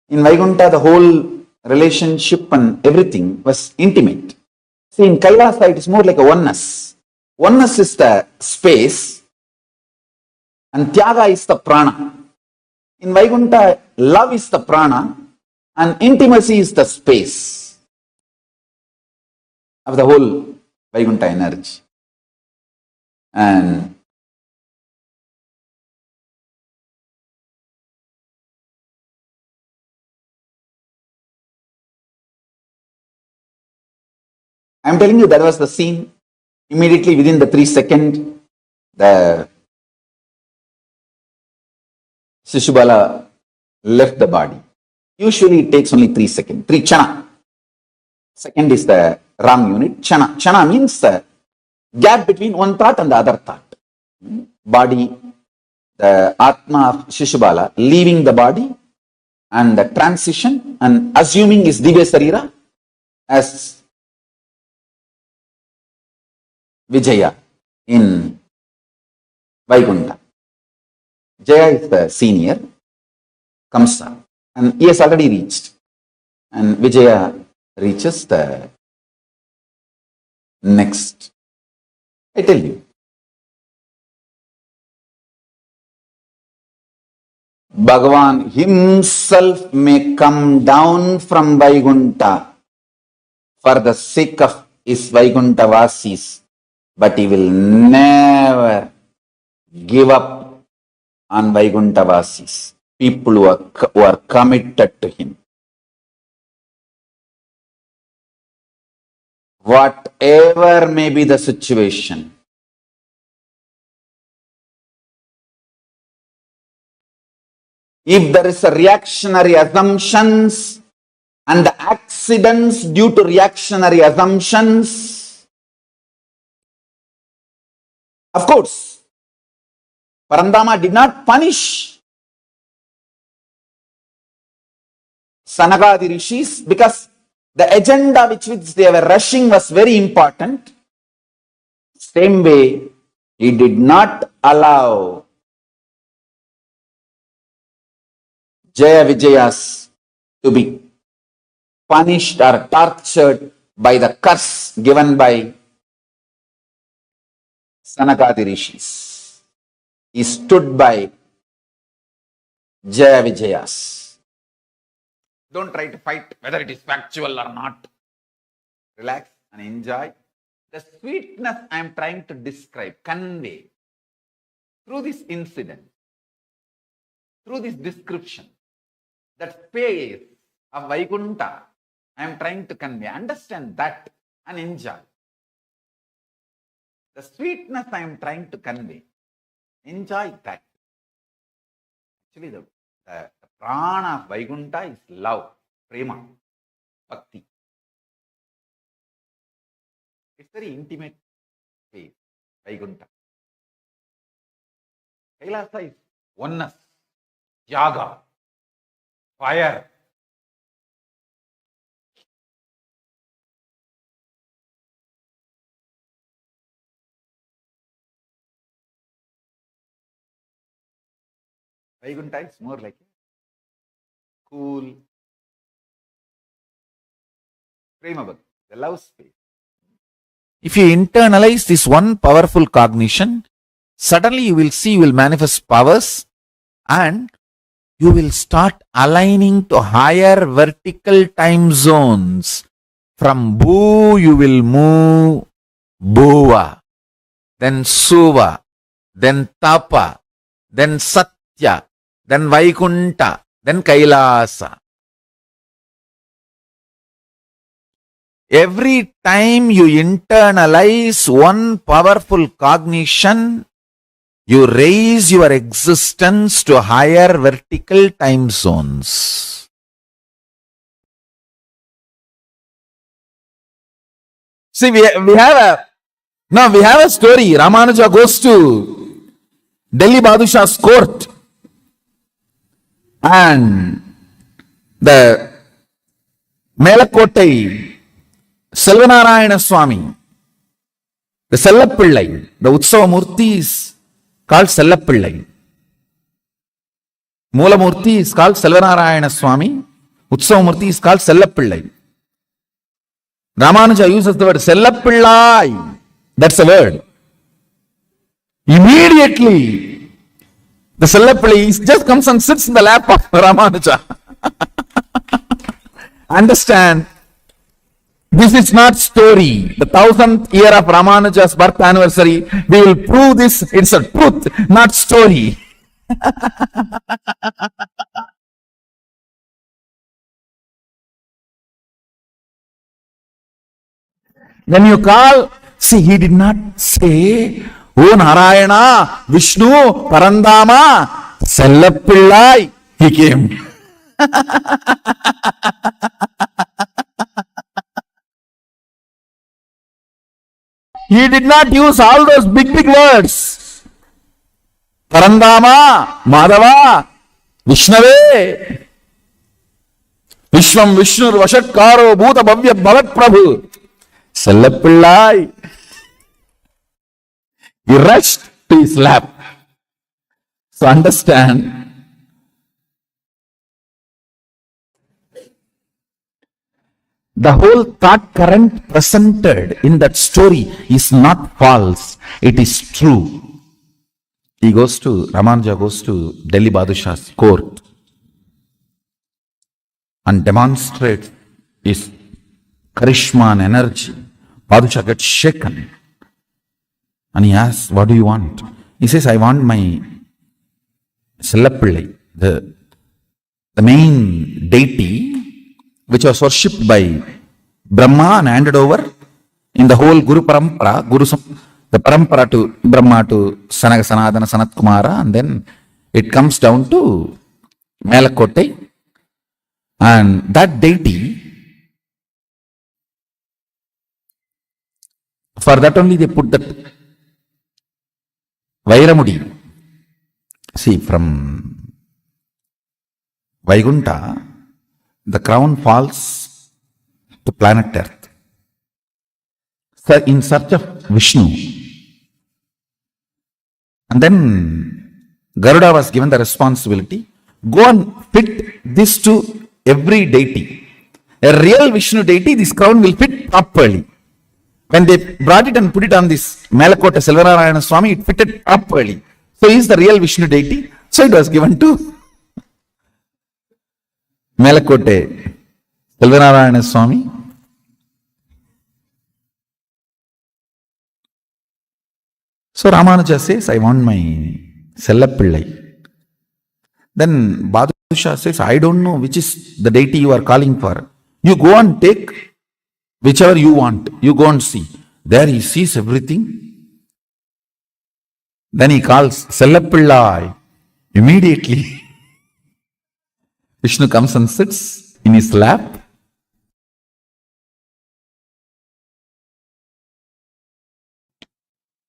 I: in Vaikuntha, the whole relationship and everything was intimate. See, in Kailasa, it is more like a oneness. Oneness is the space and Tyaga is the prana. In Vaikuntha, love is the prana and intimacy is the space of the whole Vaikuntha energy. And I am telling you, that was the scene. Immediately within the 3 seconds, the Shishubala left the body. Usually it takes only 3 seconds, 3 chana. Second is the wrong unit, chana. Chana means the gap between one thought and the other thought. Body, the Atma of Shishubala leaving the body and the transition and assuming his Divya Sarira as Vijaya in Vaikuntha. Jaya is the senior, comes up, and he has already reached. And Vijaya reaches the next. I tell you, Bhagavan himself may come down from Vaikuntha for the sake of his Vaikuntha Vasis, but he will never give up on Vaikuntha Vasis, people who are committed to him. Whatever may be the situation, if there is a reactionary assumptions and the accidents due to reactionary assumptions, of course, Parandama did not punish Sanagadi Rishis because the agenda which they were rushing was very important. Same way, he did not allow Jaya Vijayas to be punished or tortured by the curse given by Sanagadi Rishis. He stood by Jaya Vijayas. Don't try to fight whether it is factual or not. Relax and enjoy. The sweetness I am trying to describe, convey through this incident, through this description, that space of Vaikuntha, I am trying to convey. Understand that and enjoy. The sweetness I am trying to convey, enjoy that. Actually, the Prana of Vaikuntha is love, prema, bhakti. It's very intimate place, Vaikuntha. Kailasa is oneness, yaga, fire. Vaikuntha is more like cool, prema bhakti, the love space. If you internalize this one powerful cognition, suddenly you will see, you will manifest powers and you will start aligning to higher vertical time zones. From Bhu, you will move Bhuva, then Suva, then Tapa, then Satya, then Vaikuntha, then Kailasa. Every time you internalize one powerful cognition, you raise your existence to higher vertical time zones. See, we have a story. Ramanuja goes to Delhi Badshah's court and the Melakottai Selvanarayana Swami, the Sellapillai, the Utsava Murti is called Sellapillai. Moola Murti is called Selvanarayana Swami. Utsava Murti is called Sellapillai. Ramanuja uses the word Sellapillai. That's a word. Immediately, the Sellapillai just comes and sits in the lap of Ramanuja. Understand? This is not story. The 1000th year of Ramanuja's birth anniversary, we will prove this. It's a truth, not story. When you call, see, he did not say, O Narayana, Vishnu, Parandama, Sellapillai. He came. He did not use all those big words. Parandama, Madhava, Vishnave, Vishwam Vishnur Vashatkaro Bhuta Bhavya Bhavat Prabhu. Sellapillai. He rushed to his lap. So understand, the whole thought current presented in that story is not false. It is true. Ramanuja goes to Delhi Badshah's court and demonstrates his charisma and energy. Badshah gets shaken and he asks, what do you want? He says, I want my Sellapillai, the main deity which was worshipped by Brahma and handed over in the whole Guru Parampara, the Parampara to Brahma to Sanaka Sanadana Sanat Kumara, and then it comes down to Melakottai, and that deity, for that only they put that Vairamudi. See, from Vaikuntha, the crown falls to planet Earth. So in search of Vishnu. And then Garuda was given the responsibility, go and fit this to every deity. A real Vishnu deity, this crown will fit properly. When they brought it and put it on this Melakottai Selvanarayana Swami, it fitted properly. So he is the real Vishnu deity. So it was given to Melakottai Selvanarayana Swami. So Ramanuja says, I want my Sellapillai. Then Badshah says, I don't know which is the deity you are calling for. You go and take whichever you want. You go and see. There he sees everything. Then he calls Sellapillai. Immediately Vishnu comes and sits in his lap.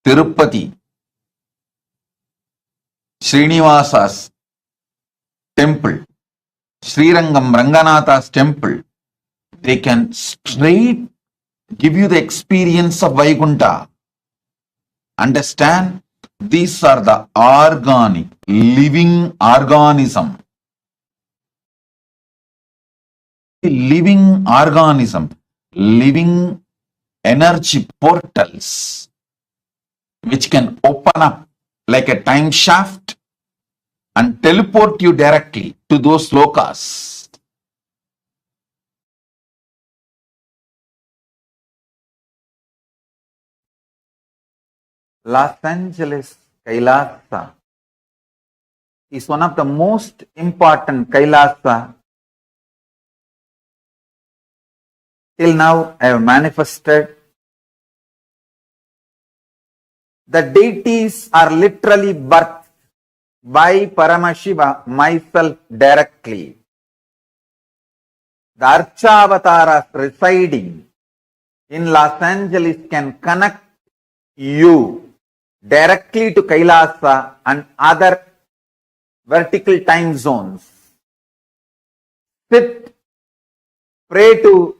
I: Tirupati, Srinivasa's temple, Srirangam Ranganatha's temple, they can straight give you the experience of Vaikuntha. Understand? These are the organic, living organism. Living organism, living energy portals, which can open up like a time shaft and teleport you directly to those lokas. Los Angeles Kailasa is one of the most important Kailasa till now I have manifested. The deities are literally birthed by Paramashiva, myself directly. The Archavataras residing in Los Angeles can connect you directly to Kailasa and other vertical time zones. Sit, pray to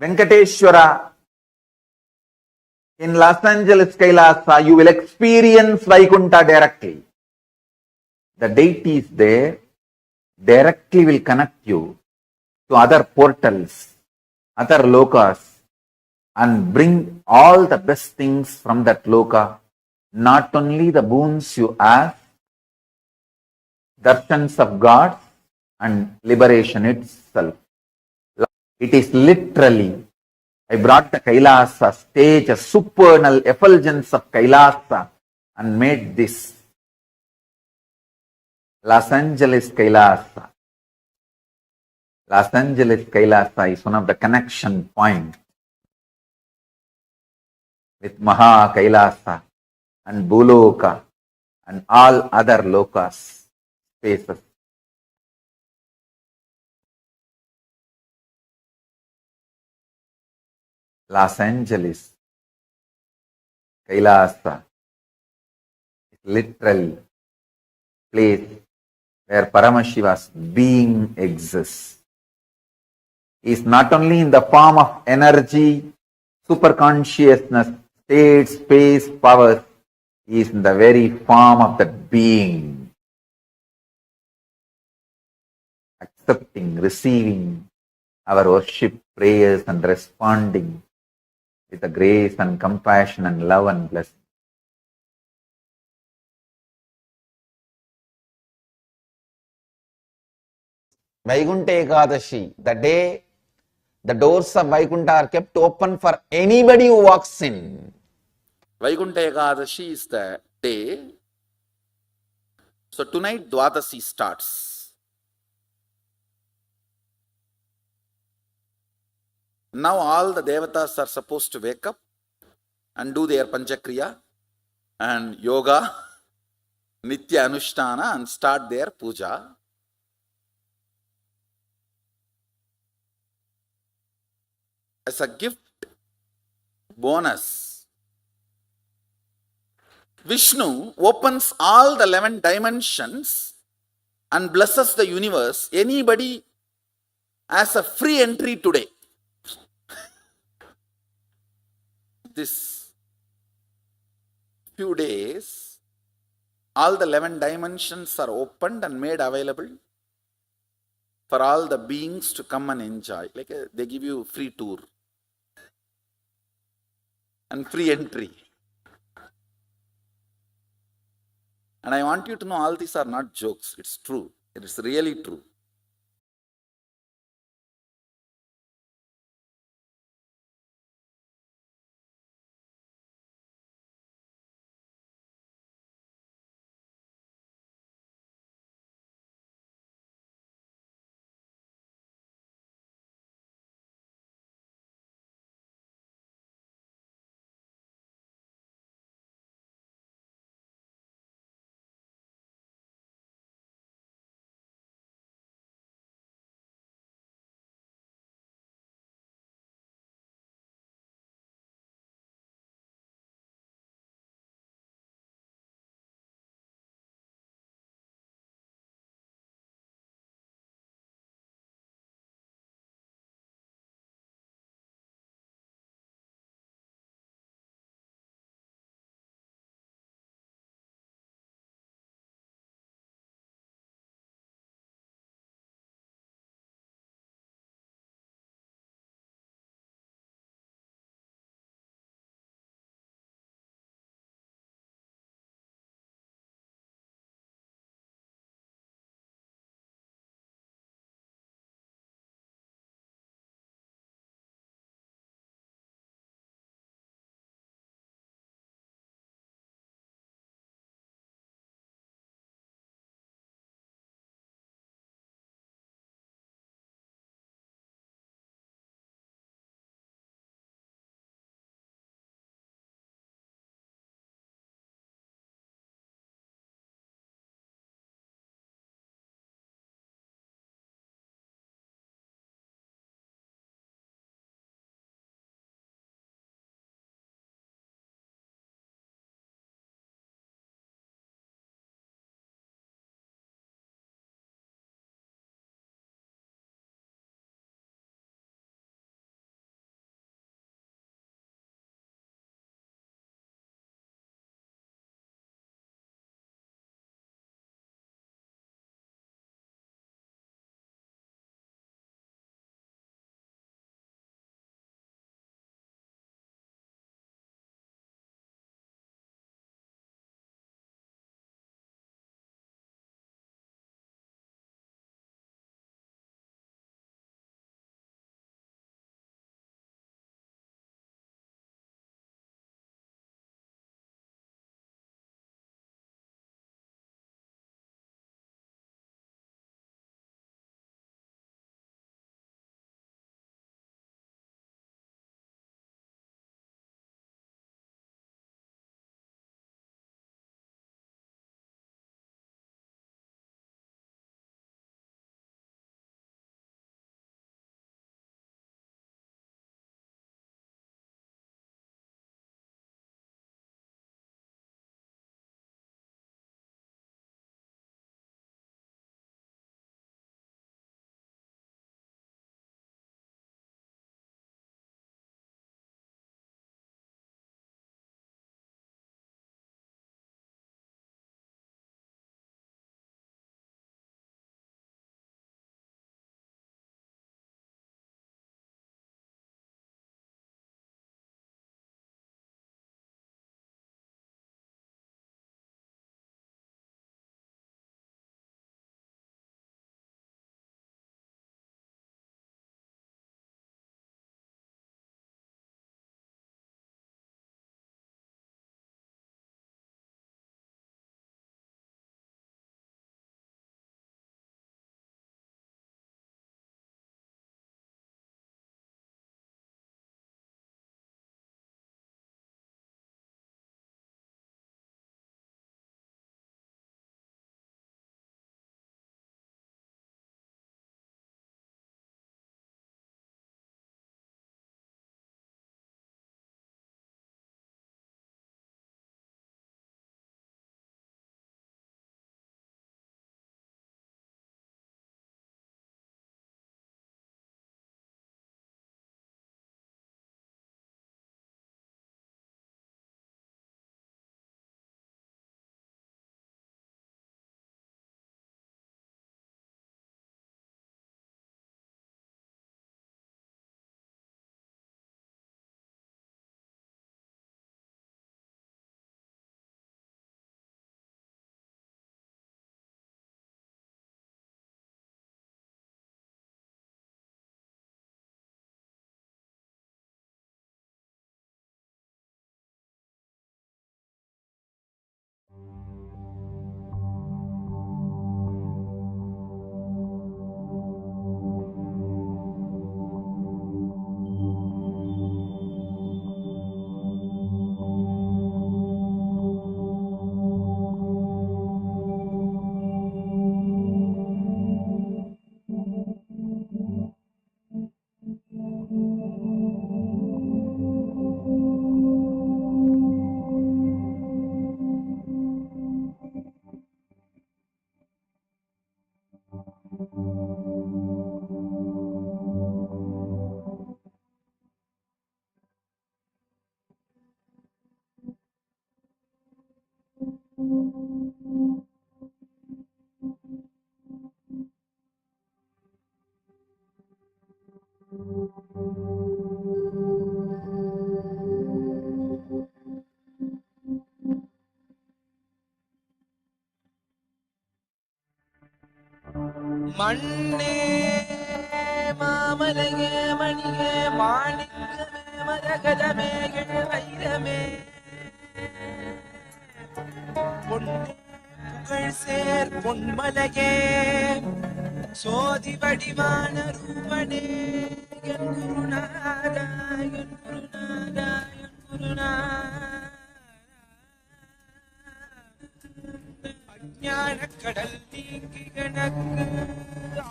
I: Venkateshwara in Los Angeles Kailasa, you will experience Vaikuntha directly. The deities there directly will connect you to other portals, other lokas, and bring all the best things from that loka. Not only the boons you ask, darshans of God and liberation itself. It is literally, I brought the Kailasa stage, a supernal effulgence of Kailasa and made this Los Angeles Kailasa. Los Angeles Kailasa is one of the connection points with Maha Kailasa and Buloka and all other lokas, spaces. Los Angeles Kailasa is literally place where Paramashiva's being exists. He is not only in the form of energy, superconsciousness, state, space, powers, he is in the very form of that being, accepting, receiving our worship, prayers, and responding with the grace and compassion and love and blessing. Vaikuntha Ekadashi, the day the doors of Vaikuntha are kept open for anybody who walks in. Vaikuntha Ekadashi is the day. So tonight Dwadasi starts. Now all the devatas are supposed to wake up and do their Panchakriya and yoga, Nitya Anushtana, and start their puja. As a gift bonus, Vishnu opens all the 11 dimensions and blesses the universe. Anybody has a free entry today. This few days, all the 11 dimensions are opened and made available for all the beings to come and enjoy. Like they give you free tour and free entry. And I want you to know all these are not jokes. It's true. It is really true.
F: மண்ணே மாமலையே மணியே மாணிக்கமே மரகதமே வைரமே பொன்னே புகழ் சேர் பொன்மலையே சோதி வடிவான ரூபனே என் குருநாதா என் குருநாதா என் குருநாதா அஞ்ஞான கடல் நீக்கி கணக்கு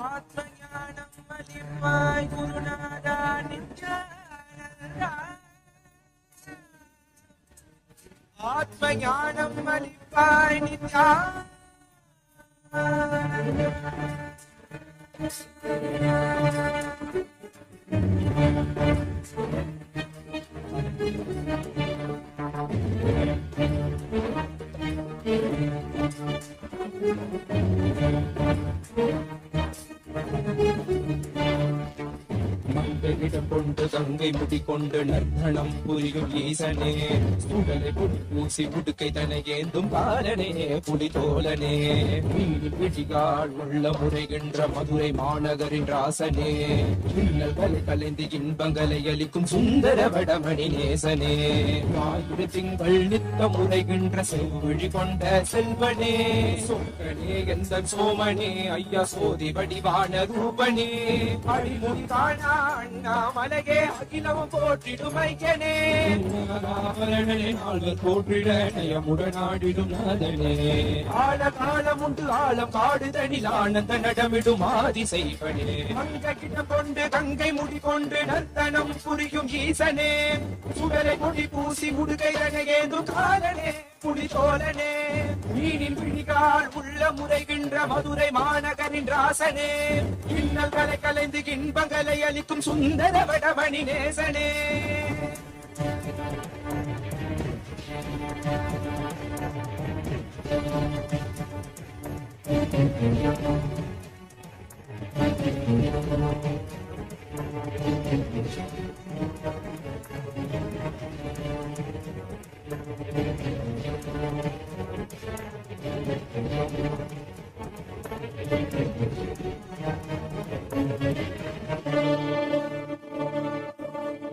F: ஆத்ம ஞானம் அளிப்பாய் குருநாதா நித்யானந்தா ஆத்ம ஞானம் அளிப்பாய் நித்யா மங்கையிடம் கொண்டு கங்கை முடி கொண்டு நர்த்தனம் புரியும் ஈசனே சுடலை புடி பூசி புடுக்கை தனை ஏந்தும் காலனே புலி தோலனே விழிகால் உள்ள முறைகின்ற மதுரை மாநகரின் ராசனே இன்னல்களை கலைந்து இன்பங்களை அளிக்கும் சுந்தர வடமணி நேசனே ஞாயிறு திங்கள் நித்த முறைகின்ற செவ்விழி கொண்ட செல்வனே சொக்கனே எந்த சோமனே ஐயா சோதி வடிவான ரூபனே அடிமுடி காணா அண்ணாமலையே அகிலமும் போற்றிடும் ஐயனே நாள்வர் போற்றிட நயமுடனாடிடும் நாதனே ஆழ காலம் உண்டு ஆழம் காடுதனில் ஆனந்த நடமிடும் ஆதி செய்வனே மங்கையிடம் கொண்டு கங்கை முடி கொண்டு நர்த்தனம் புரியும் ஈசனே சுடலை முடி பூசி முடுகை ஏந்தும் காலனே புலி தோலனே மீனின் விழிகால் உள்ள முறைகின்ற மதுரை மாநகரின் ராசனே இன்னல்களை கலைந்து இன்பங்களை அளிக்கும் சுந்தர வடமணி நேசனே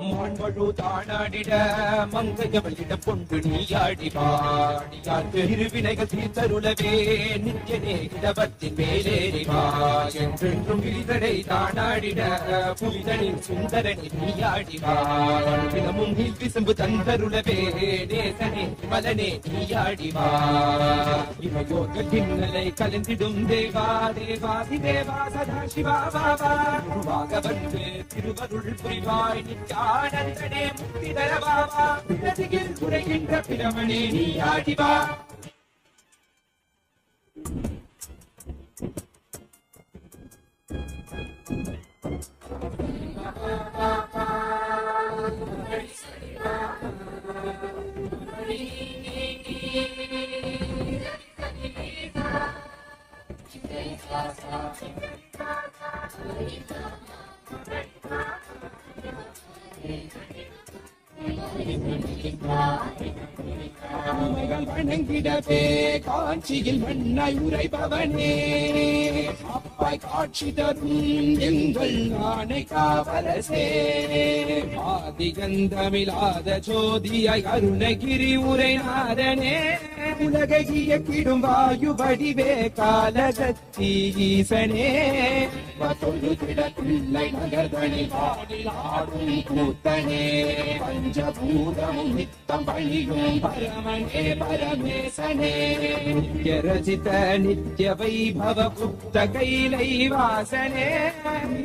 F: மாண்பழு தானாடிட மங்கையவளிடம் கொண்டு நீயாடி பாடியார் பெருவினைகள் தீர்த்தருளவே நித்யனே இடபத்தின் மேலேறிவா என்றென்றும் விரிதடை தானாடிட புலிதனின் சுந்தரனி நீயாடிவாமும் நீல்விசும்பு தந்தருளவே நேசனே மலனே நீயாடிவா இவையோர்கள் பின்னலை கலந்திடும் தேவா தேவாதி தேவா சதா சிவா பாபா குருவாக வந்து திருவருள் புரிவாய் நித்யானந்தனே முக்தி தர பாபா பிறதியில் குறைகின்ற பிரமணே நீயாடிவா வணங்கிடவே காட்சியில் மண்ணாய் உரைபவனே அப்பாய் காட்சி தரும் எங்கள் ஆணை காவலசே ஆதிகந்தமில்லாத ஜோதியாய் அருணகிரி உரைநாதனே உலகை இயக்கிடும் வாயு வடிவே காலகத்தி ஈசனே தொழுதிடத்தில்லை நகர்தனில் வானில் ஆடும் கூத்தனே பஞ்சபூதமும் நித்தம் பழியும் பரமனே பரமேசனே நித்ய ரசித நித்ய வைபவ புத்த கைலை வாசனே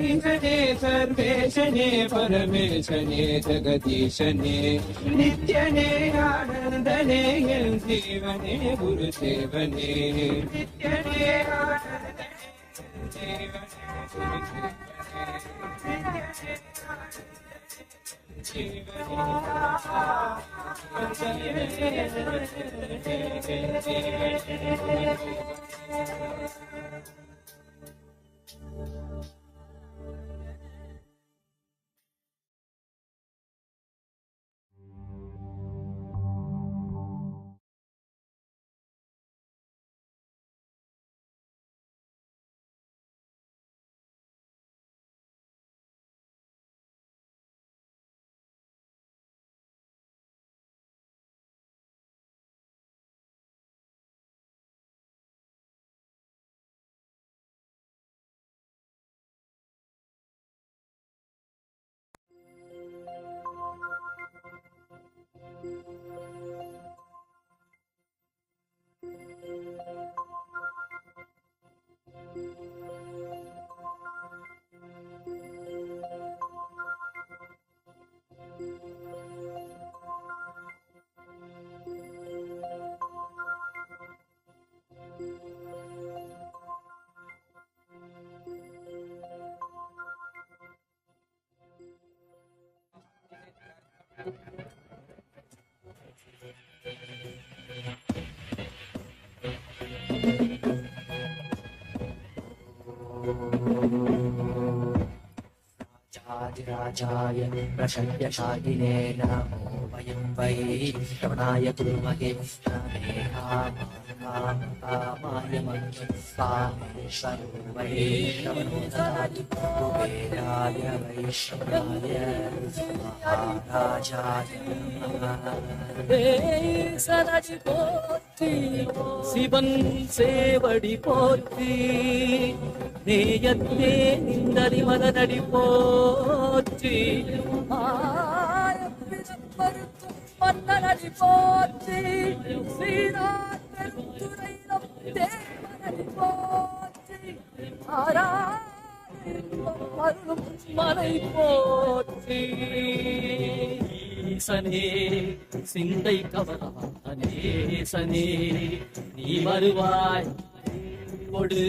F: ஈசனே சர்வேஷனே பரமேசனே ஜெகதீஷனே நித்யனே ஆனந்தனே என் ஜீவனே குரு சேவனே நித்யனே ஆனந்தனே ஜீவனே
J: राजाय प्रशल्यशालिने नमो वयं वै श्रवणाय कुर्महे कामाय कामेश्वरो वै श्रवणो ददातु कुबेराय वै श्रवणाय महाराजाय சனடி போற்றி சிவன் சேவடி போற்றி நேயத்தே நிந்தரி மலனடி போற்றி மறுத்தும் மன்னனடி போற்றி ஸ்ரீராத்துறையிலும் தேவனடி போற்றி அருளும் மலை போற்றி ஈசனே சிந்தை கவலானேசனே நீ வருவாய் கொடு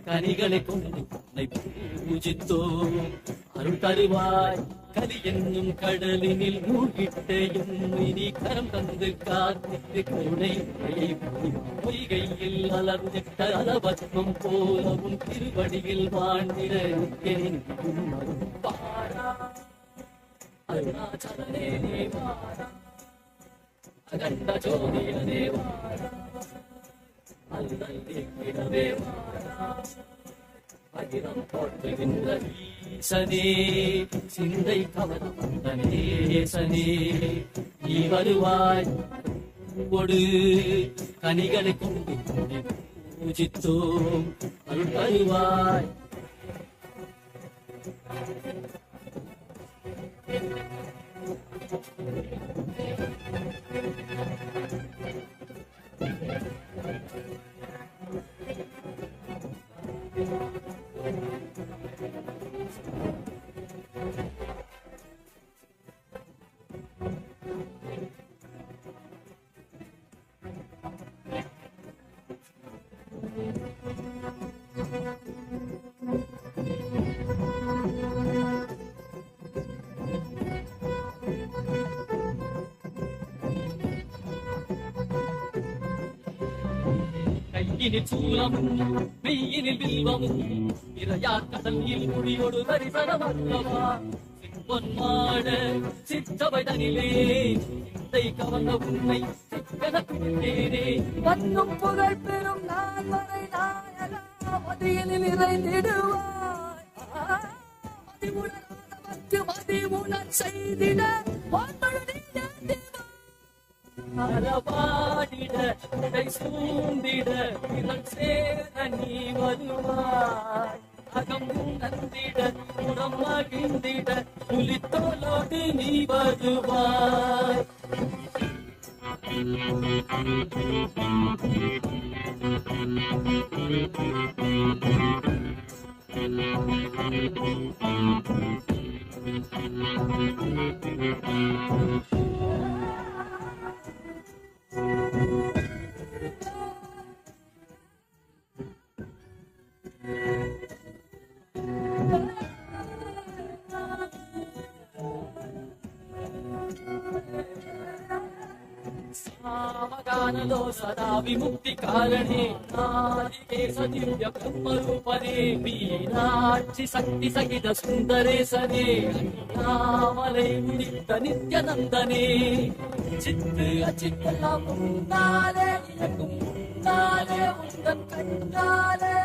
J: கனிகளை கொண்டு உன்னை பூஜித்தோ அருள் தருவாய் கலி என்னும் கடலினில் மூழ்கிட்ட இனி கரம் தந்து காத்திட்டு கருணை பொய்கையில் அலர்ந்திட்ட அலவத்வம் போலவும் திருவடியில் வாழ்ந்திட பாரா அருணாச்சலனே வாரா அகண்ட ஜோதியனே வாரா அல்லிடவே வாரா அகிலம் போற்றுகின்ற ஈசனே சிந்தை கவலந்தனேசனே நீ வருவாய் கொடு கனிகளை கொண்டு பூஜித்தோம் அருள் தருவாய் கையினில் சூலமும் மெய்யினில் வில்வமும் இறையா கடலில் குடியோடு தரிசனம் அல்லவா பொன்மாட சிற்றவை தனிலே சிந்தை கவர்ந்த உன்னை சிக்கனே வன்னும் புகழ் பெறும் நான் வரை நாயனா மதியில் நிறைந்திடுவாய் மதிவுணர் செய்திட அறவாடிட உடை சூழ்ந்திட இளம் சேர நீ வருவாய் அகம் நந்திட உடம் மகிழ்ந்திட புலித்தோலோடு நீ வருவாய் మనలో సదా విముక్తి కారణే నాదికేశ దివ్య బ్రహ్మరూపనే మీనాక్షి శక్తి సహిత సుందరేశనే అన్నామలై ఉదిత నిత్యనందనే చిత్తు అచిత్తలా ఉండాలే ఇలకు ఉండాలే ఉందం కండాలే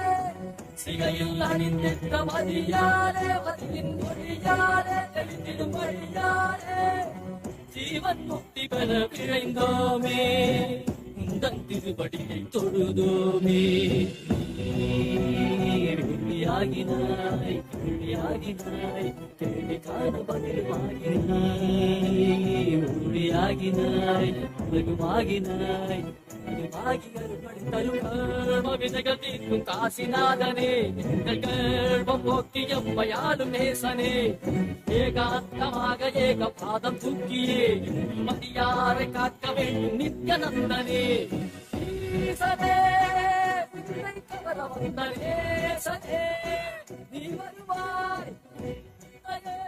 J: சிகையில் அணிந்திட்ட மதியாரே வதியின் மொழியாரே எழுதிடும் வழியாரே ஜீவன் முக்தி பெற விழைந்தோமே உந்தன் திருவடியை தொழுதோமே வெளியாகினாய் வெளியாகினாய் கேள்வி காண பதிலுமாகினாய் ஒளியாகினாய் உலகுமாகினாய் விதைகள் தீர்க்கும் காசிநாதனே எங்கள் கர்ப்பம் போக்கி எம்மையாலும் நேசனே ஏகாந்தமாக ஏக பாதம் தூக்கியே மதியாரை காக்க வேண்டும் நித்யநந்தனே ஈசனே உன்னை கவர வந்த நேசனே நீ வருவாய் உன்னையே.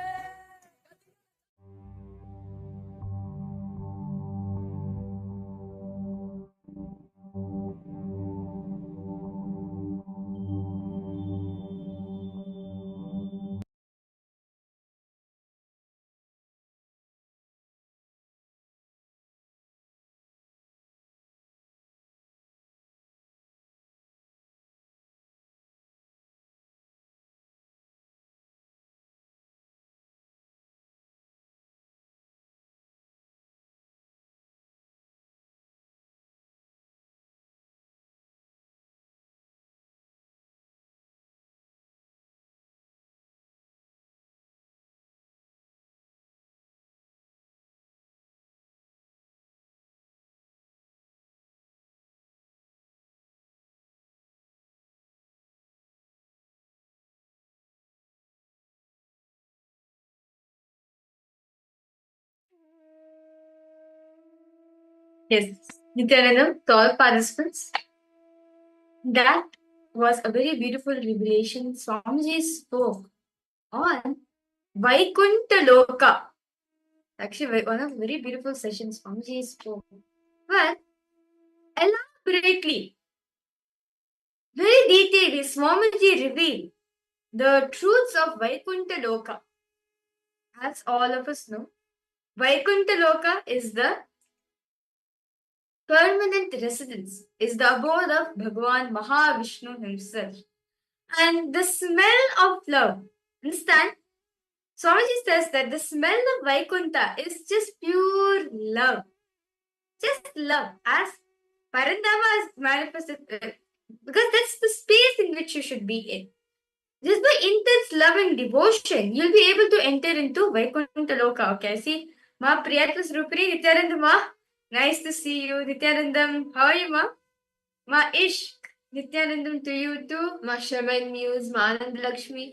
K: Yes, Nithyananda, to all participants, that was a very beautiful revelation. Swamiji spoke on Vaikuntha Loka. Actually, one of the very beautiful sessions Swamiji spoke. But elaborately, very detailedly, Swamiji revealed the truths of Vaikuntha Loka. As all of us know, Vaikuntha Loka is the permanent residence, is the abode of Bhagavan Mahavishnu himself. And the smell of love, understand? Swamiji says that the smell of Vaikuntha is just pure love. Just love, as Parandama is manifested, because that's the space in which you should be in. Just by intense love and devotion, you'll be able to enter into Vaikuntha Loka. Okay, see, Ma Priyatma Srupri, Nithyananda Ma, nice to see you. Nithyanandam, how are you, Ma? Ma Ishq, Nithyanandam to you too. Ma Shaman Muse, Ma Anand Lakshmi.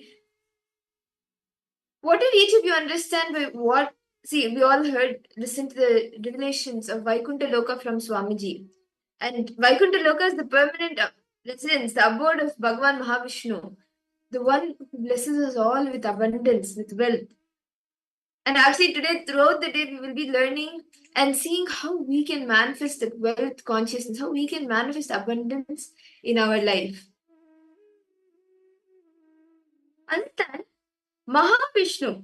K: What did each of you understand by what? See, we all listened to the revelations of Vaikuntha Loka from Swamiji. And Vaikuntha Loka is the permanent residence, the abode of Bhagavan Mahavishnu, the one who blesses us all with abundance, with wealth. And actually today, throughout the day, we will be learning and seeing how we can manifest the wealth consciousness, how we can manifest abundance in our life. Understand? Mahavishnu,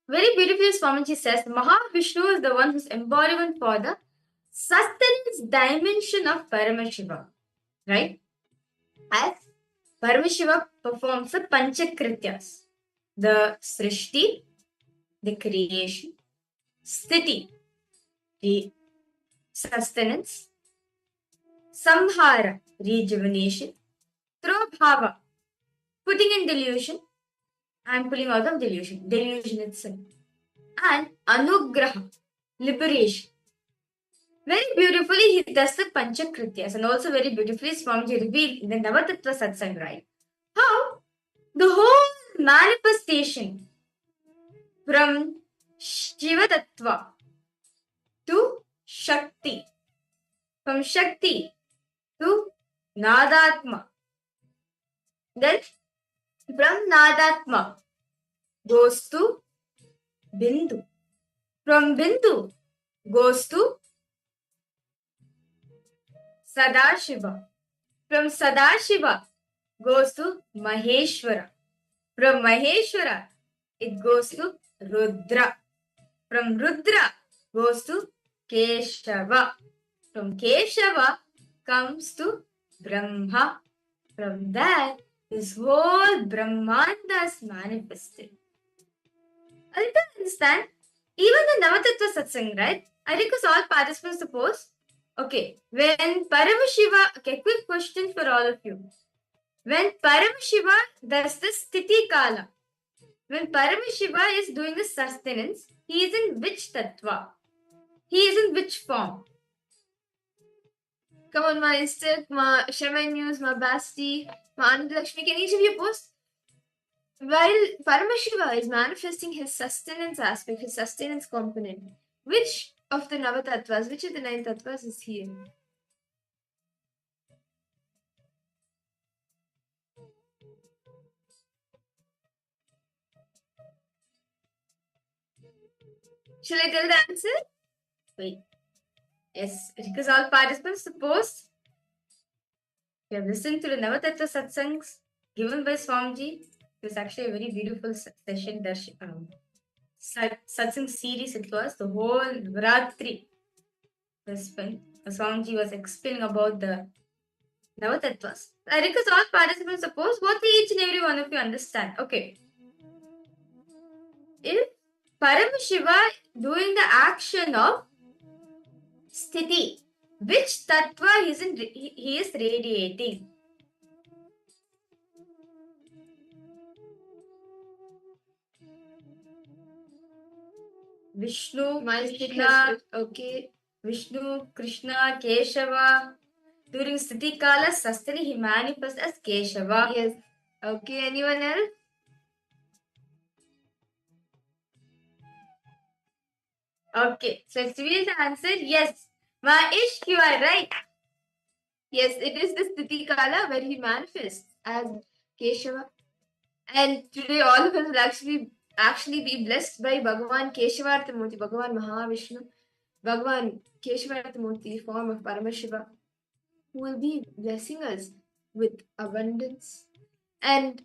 K: very beautifully Swamiji says, Mahavishnu is the one who's embodiment for the sustenance dimension of Paramashiva. Right? As Paramashiva performs the Panchakrityas, the Srishti, the creation, Sthiti, the sustenance, Samhara, rejuvenation, Trobhava, putting in delusion and pulling out of delusion, delusion itself, and Anugraha, liberation. Very beautifully, he does the Panchakrityas, and also very beautifully, Swamiji revealed in the Navatattva Satsang, right? How the whole manifestation from Shiva Tattva to Shakti, from Shakti to Nadatma, then from Nadatma goes to Bindu, from Bindu goes to Sadashiva. From Sadashiva goes to Maheshwara. From Maheshwara, it goes to Rudra. From Rudra goes to Keshava. From Keshava comes to Brahma. From that, this whole Brahmanda is manifested. A little understand, even the Navatattva Satsang, right? I request all participants to pose. Okay, when Paramashiva, okay, quick question for all of you. When Paramashiva does the Sthiti Kala, when Paramashiva is doing the sustenance, he is in which tattva? He is in which form? Come on, my Instant, my Shaman News, my Basti, my Anandalakshmi, can each of you post? While Paramashiva is manifesting his sustenance aspect, his sustenance component, which of the Navatattvas, which of the 9 tattvas is he in? Shall I tell the answer? Wait. Yes, because all participants suppose you have listened to the Navatattva Satsangs given by Swamiji. It was actually a very beautiful session, Satsang series it was. The whole Vratri was spent. Swamiji was explaining about the Navatattvas. I request all participants suppose what each and every one of you understand. Okay. If Paramashiva doing the action of Sthiti, which tattva he is radiating? Vishnu, Krishna, okay. Vishnu, Krishna, Keshava. During Sthiti Kala, Sastani he manifests as Keshava. Yes. Okay, anyone else? Okay, so let's reveal the answer. Yes, Mahesh, you are right. Yes, it is the Sthiti Kala where he manifests as Keshava. And today all of us will actually be blessed by Bhagavan Keshavarthamurti, Bhagavan Mahavishnu, Bhagavan Keshavarthamurti, form of Paramashiva, who will be blessing us with abundance and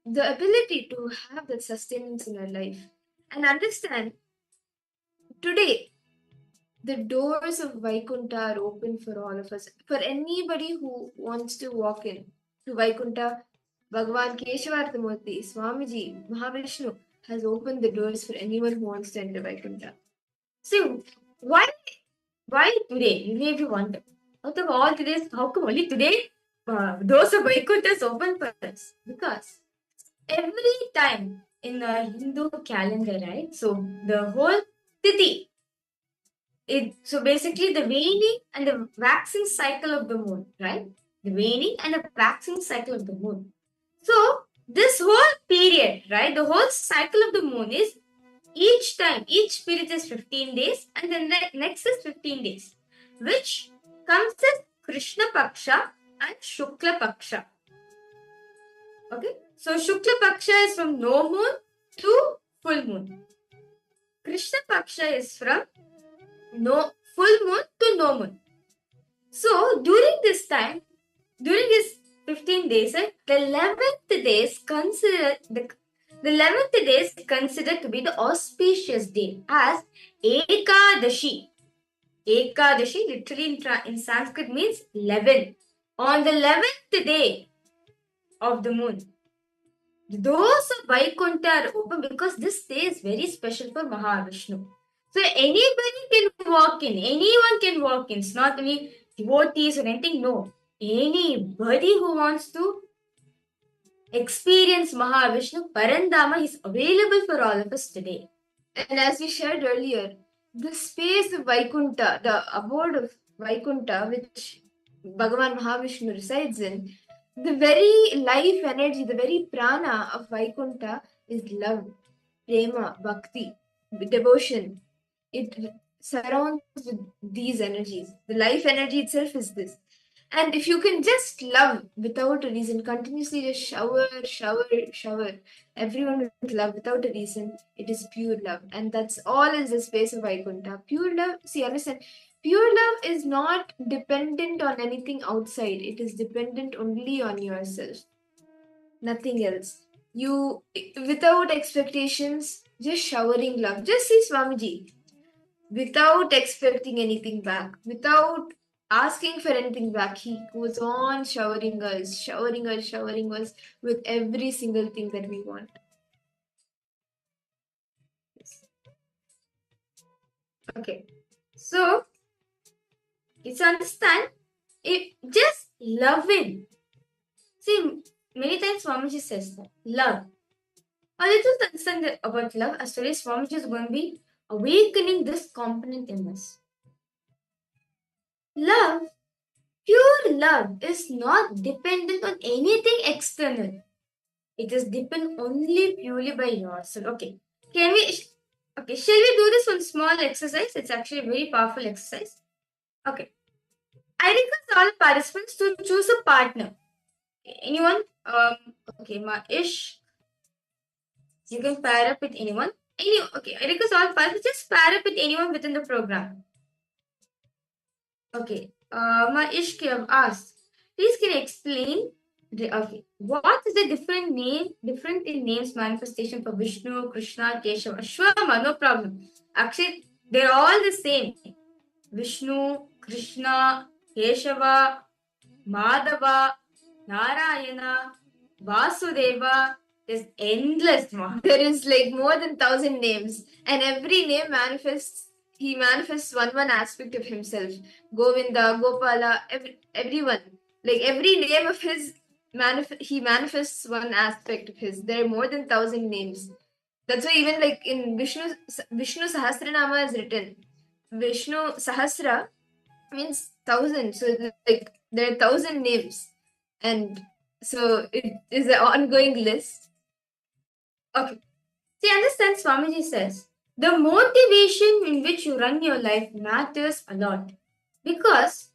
K: the ability to have that sustenance in our life. And understand, today, the doors of Vaikuntha are open for all of us. For anybody who wants to walk in to Vaikuntha, Bhagavan Keshavarthamurti, Swamiji, Mahavishnu has opened the doors for anyone who wants to enter Vaikuntha. So, why today? You may be wondering. Out of all today's, how come only today doors of Vaikuntha is open for us? Because every time in a Hindu calendar, right? So, the whole Tithi, so basically the waning and the waxing cycle of the moon, right? The waning and the waxing cycle of the moon. So this whole period, right? The whole cycle of the moon is each period is 15 days and then the next is 15 days, which comes as Krishna Paksha and Shukla Paksha. Okay, so Shukla Paksha is from no moon to full moon. Krishna Paksha is from full moon to no moon. So during this time, during this 15 days, the 11th day is considered to be the auspicious day as Ekadashi. Ekadashi literally in Sanskrit means 11. On the 11th day of the moon, the doors of Vaikuntha are open because this day is very special for Mahavishnu. So anybody can walk in, anyone can walk in. It's not only devotees or anything, no. Anybody who wants to experience Mahavishnu, Parandama is available for all of us today. And as we shared earlier, the space of Vaikuntha, the abode of Vaikuntha, which Bhagavan Mahavishnu resides in, the very life energy, the very prana of Vaikuntha is love, prema, bhakti, devotion. It surrounds with these energies. The life energy itself is this. And if you can just love without a reason, continuously just shower everyone with love without a reason, it is pure love. And that's all is the space of Vaikuntha. Pure love, see, understand, Pure love is not dependent on anything outside. It is dependent only on yourself. Nothing else. You, without expectations, just showering love. Just see Swamiji. Without expecting anything back, without asking for anything back, he goes on showering us with every single thing that we want. Okay, so it's understand it just loving. See, many times Swamiji says that love. A little to understand about love, as today Swamiji is going to be awakening this component in us. Love, pure love, is not dependent on anything external. It is depend only purely by yourself. Okay. Can we? Okay. Shall we do this one small exercise? It's actually a very powerful exercise. Okay. I request all participants to choose a partner. Anyone? Okay. Ish. You can pair up with anyone. Okay. I request all participants just pair up with anyone within the program. Okay. Ish have asked. Please can you explain? Okay. What is the different in names manifestation for Vishnu, Krishna, Keshava? Shwama, no problem. Actually, they're all the same. Vishnu, Krishna, Keshava, Madhava, Narayana, Vasudeva. There's endless more. There is like more than 1,000 names, and every name manifests. He manifests one aspect of himself. Govinda, Gopala, everyone. Like every name of his, he manifests one aspect of his. There are more than 1,000 names. That's why even like in Vishnu Sahasranama is written. Vishnu Sahasra means 1,000. So like there are 1,000 names, and so it is an ongoing list. Okay. See, understand Swamiji says the motivation in which you run your life matters a lot, because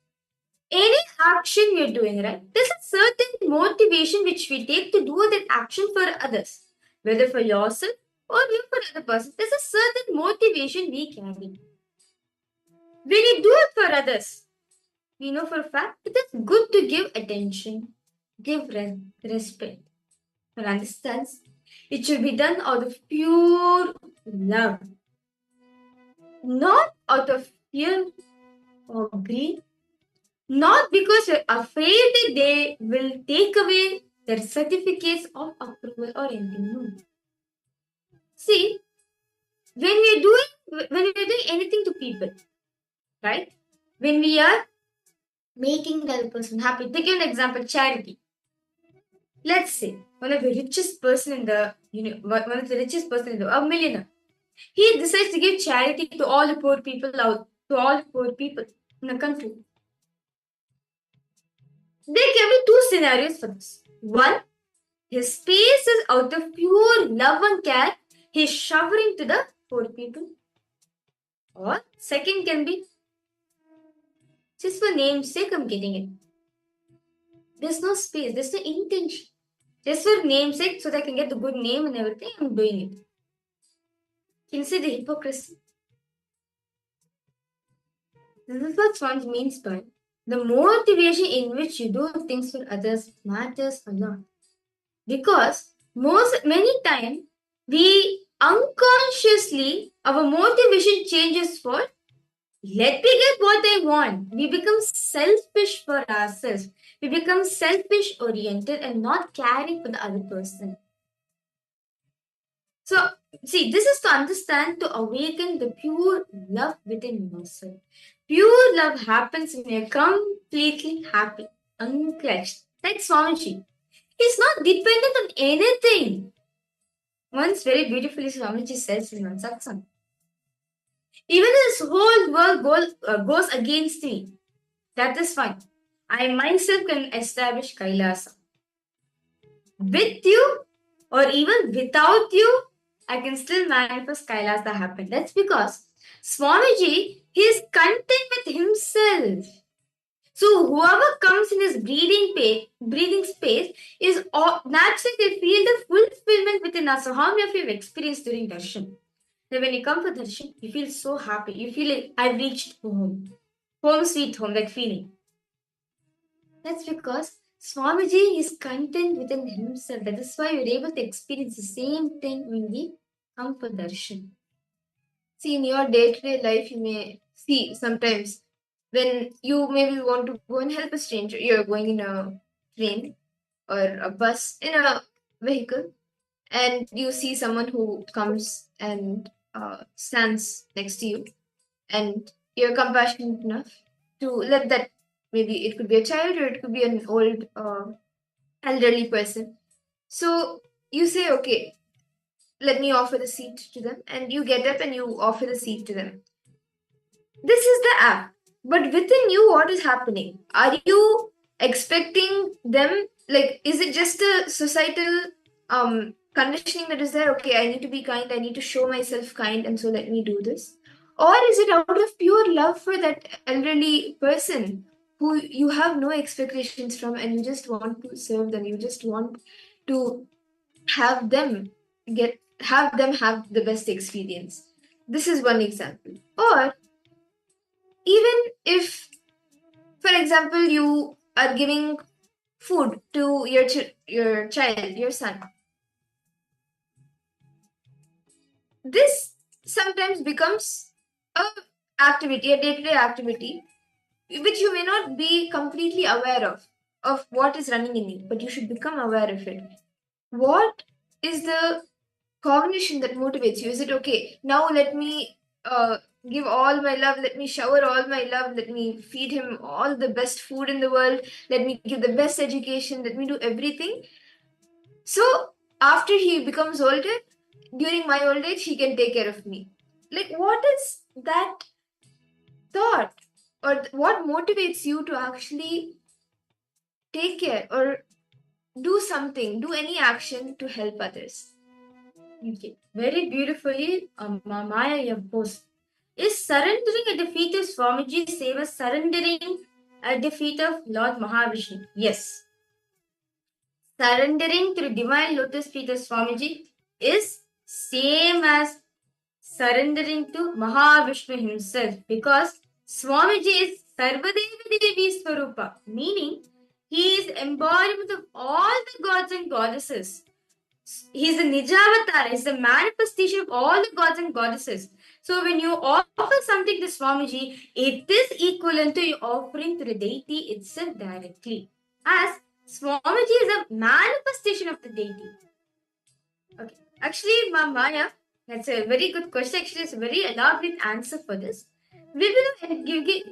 K: any action we're doing, right? There's a certain motivation which we take to do that action for others, whether for yourself or even for other person. There's a certain motivation we carry. When you do it for others, we know for a fact it is good to give attention, give respect. But understand, it should be done out of pure love, not out of fear or greed, not because you're afraid that they will take away their certificates of approval or anything. No. See, when we're doing anything to people, right? When we are making the other person happy, take an example, charity. Let's say one of the richest person in the a millionaire. He decides to give charity to all the poor people in the country. There can be two scenarios for this. One, his space is out of pure love and care. He's showering to the poor people. Or second can be, just for name's sake, I'm getting it. There's no space, there's no intention. Just for name's sake, so that I can get the good name and everything, I'm doing it. Can you see the hypocrisy? This is what Swami means by the motivation in which you do things for others matters a lot. Because many times we unconsciously, our motivation changes for let me get what I want. We become selfish for ourselves. We become selfish oriented and not caring for the other person. So, see, this is to understand, to awaken the pure love within yourself. Pure love happens when you're completely happy, unclashed. Like Swamiji. He's not dependent on anything. Once very beautifully Swamiji says in one satsang, even if this whole world goes against me, that is fine. I myself can establish Kailasa. With you or even without you, I can still manifest Kailasa happen. That's because Swamiji, he is content with himself. So whoever comes in his breathing space is naturally they feel the fulfillment within us. So how many of you have experienced during darshan? That when you come for darshan, you feel so happy. You feel like I've reached home. home sweet home, that feeling. That's because Swamiji is content within himself. That is why you're able to experience the same thing when we come for darshan. See, in your day-to-day life, you may see sometimes when you maybe want to go and help a stranger, you're going in a train or a bus, in a vehicle, and you see someone who comes and stands next to you, and you're compassionate enough to let that, maybe it could be a child or it could be an old elderly person. So you say, okay, let me offer the seat to them, and you get up and you offer the seat to them. This is the act. But within you, what is happening? Are you expecting them, like, is it just a societal conditioning that is there? Okay, I need to be kind, I need to show myself kind, and so let me do this. Or is it out of pure love for that elderly person who you have no expectations from, and you just want to serve them, you just want to have them have the best experience? This is one example. Or even if, for example, you are giving food to your child, your son, this sometimes becomes a activity, a day-to-day activity, which you may not be completely aware of what is running in you, but you should become aware of it. What is the cognition that motivates you? Is it okay, now let me give all my love, let me shower all my love, let me feed him all the best food in the world, let me give the best education, let me do everything, so after he becomes older, during my old age, he can take care of me? Like, what is that thought, or what motivates you to actually take care or do something, do any action to help others? Okay. Very beautifully, Maya, you have posed. Is surrendering at the feet of Swamiji same as surrendering at the feet of Lord Mahavishnu? Yes. Surrendering to the divine lotus feet of Swamiji is same as surrendering to Mahavishnu himself, because Swamiji is Sarvadevi Devi Swarupa, meaning he is embodiment of all the gods and goddesses. He's a Nijavatara, he's the manifestation of all the gods and goddesses. So when you offer something to Swamiji, it is equivalent to you offering to the deity itself directly, as Swamiji is a manifestation of the deity. Okay, actually, Maya, that's a very good question. Actually, it's a very elaborate answer for this. We will be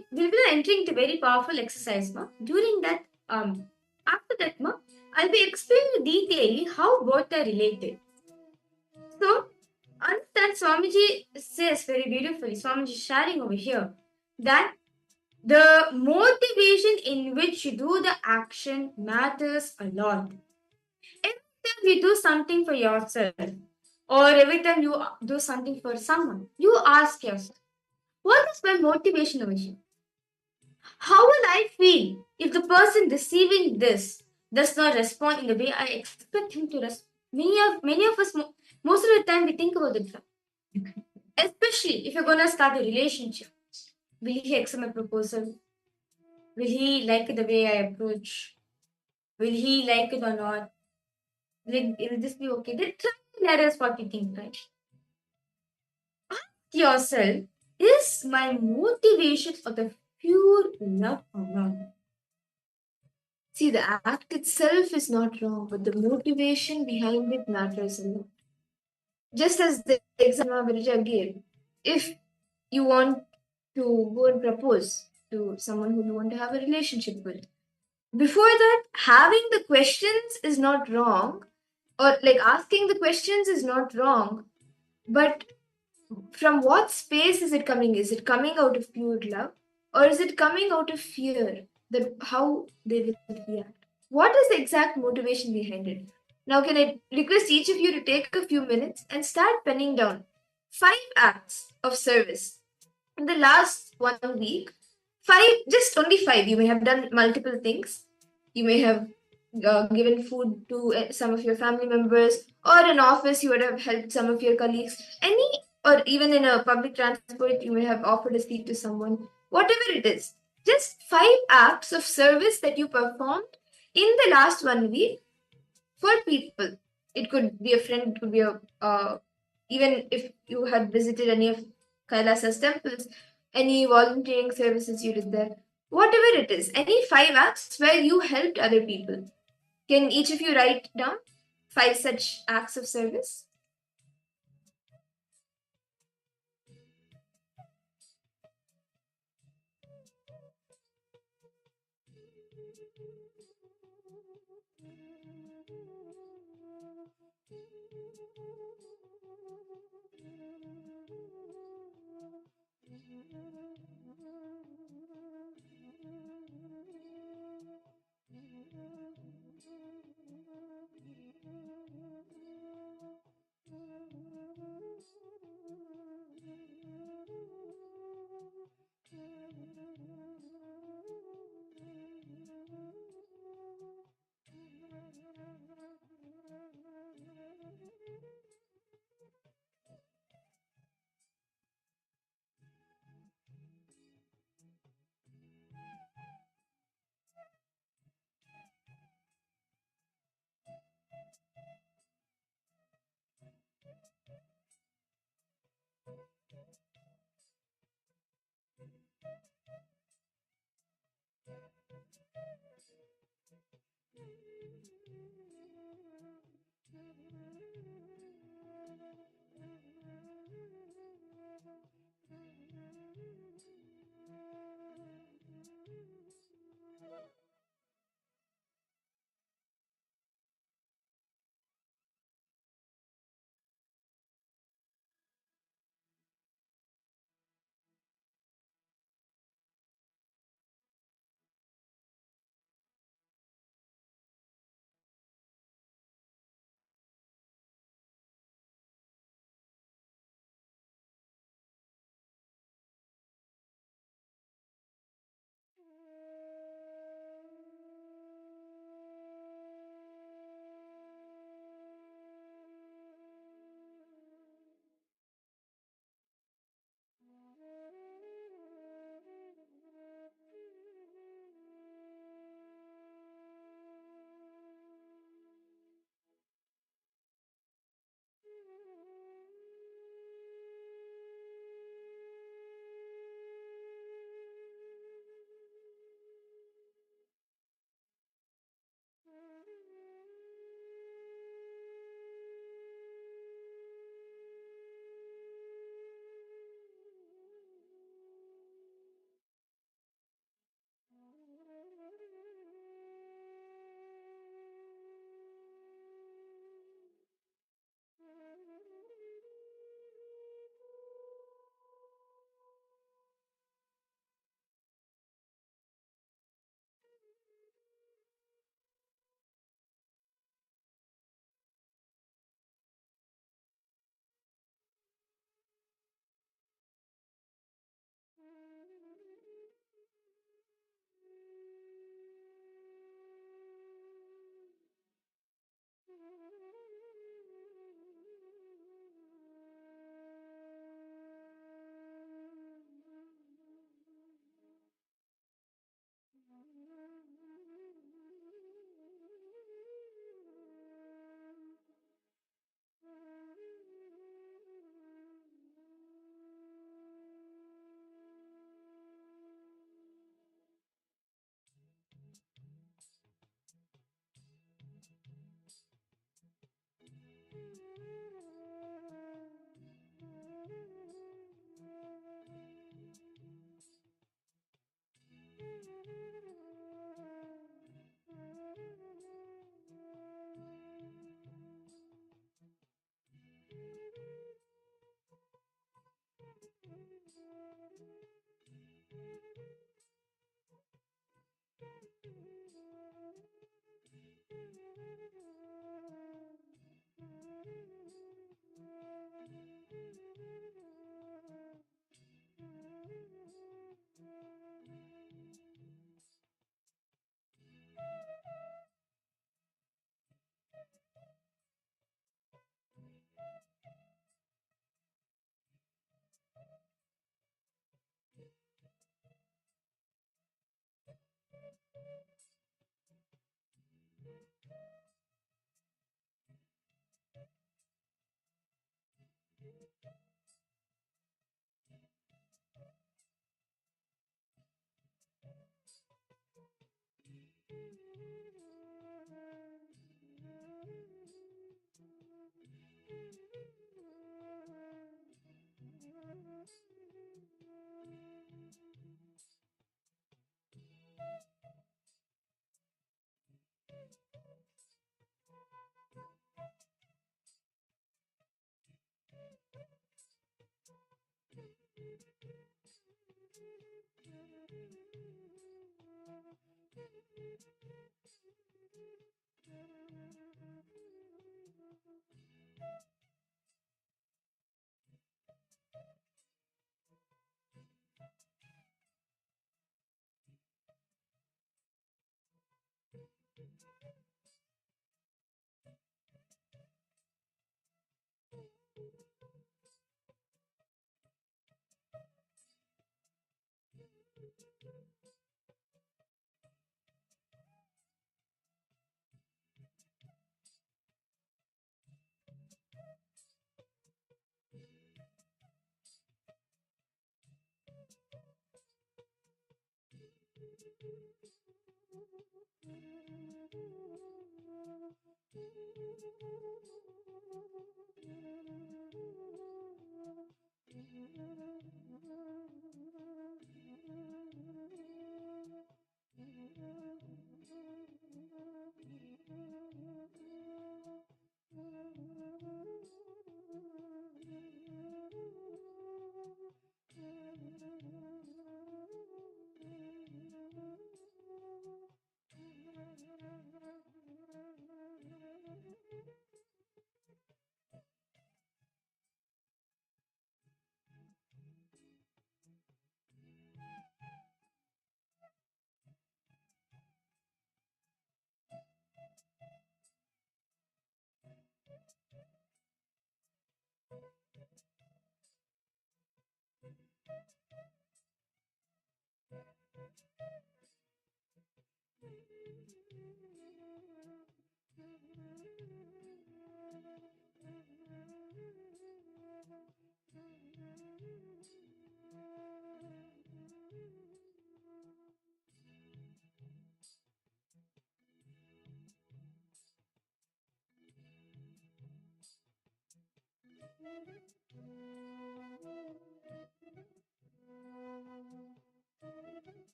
K: entering into very powerful exercise, ma. During that, after that, ma, I'll be explaining detailing how both are related. So, understand, Swamiji says very beautifully, Swamiji is sharing over here, that the motivation in which you do the action matters a lot. Every time you do something for yourself, or every time you do something for someone, you ask yourself, what is my motivation over here? How will I feel if the person receiving this does not respond in the way I expect him to respond? Many of us, most of the time, we think about it. Especially if you're gonna start a relationship. Will he accept my proposal? Will he like the way I approach? Will he like it or not? Will this be okay? The trial and error is what we think, right? Ask yourself, is my motivation for the pure love or not? See, the act itself is not wrong, but the motivation behind it matters a lot. Just as the example Virja gave, if you want to go and propose to someone who you want to have a relationship with, before that, having the questions is not wrong, or like asking the questions is not wrong, but from what space is it coming? Is it coming out of pure love, or is it coming out of fear that how they will react? What is the exact motivation behind it? Now, can I request each of you to take a few minutes and start penning down 5 acts of service in the last 1 week? 5, just only 5. You may have done multiple things. You may have given food to some of your family members, or in office, you would have helped some of your colleagues. Or even in a public transport, you may have offered a seat to someone. Whatever it is, Just 5 acts of service that you performed in the last 1 week for people. It could be a friend, it could be even if you had visited any of Kailasa's temples, any volunteering services you did there, whatever it is, any 5 acts where you helped other people. Can each of you write down 5 such acts of service?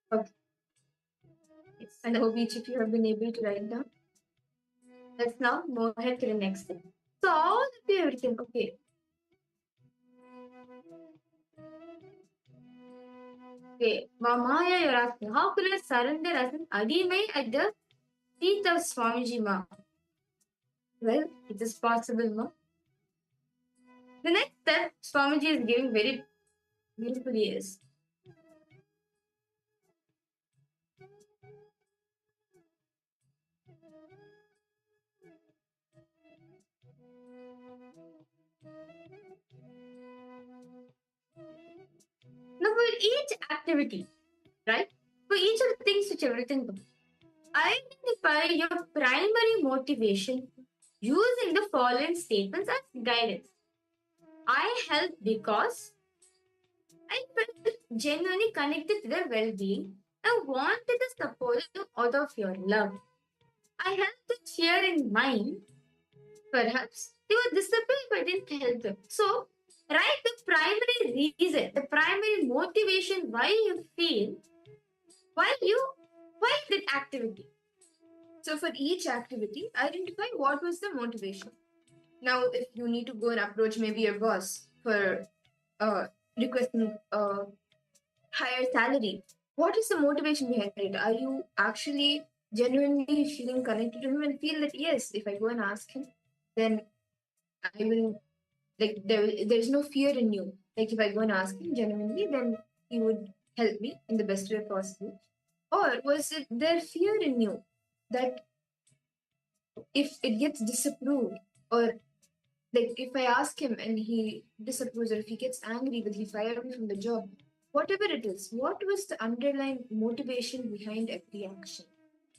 K: Okay. Yes. And I hope each of you have been able to write down. Let's now move ahead to the next step. So all of you everything, okay. Okay, Maya, you're asking, how could I surrender as an adimai at the feet of Swamiji Ma? Well, it is possible, Ma. The next step Swamiji is giving very beautifully is now for each activity, right? For each of the things which you've written down, identify your primary motivation using the following statements as guidance. I help because I felt genuinely connected to their well-being. I wanted the support out of your love. I helped with fear in mind. Perhaps they would disappear if I didn't help them. So, write the primary reason, the primary motivation why you feel, why that activity. So, for each activity, identify what was the motivation. Now, if you need to go and approach maybe your boss for requesting higher salary, what is the motivation behind it? Are you actually genuinely feeling connected to him and feel that yes, if I go and ask him, then I will like there's no fear in you. Like if I go and ask him genuinely, then he would help me in the best way possible. Or was it their fear in you that if it gets disapproved, or like if I ask him and he disapproves, or if he gets angry that he fired me from the job, whatever it is, what was the underlying motivation behind every action?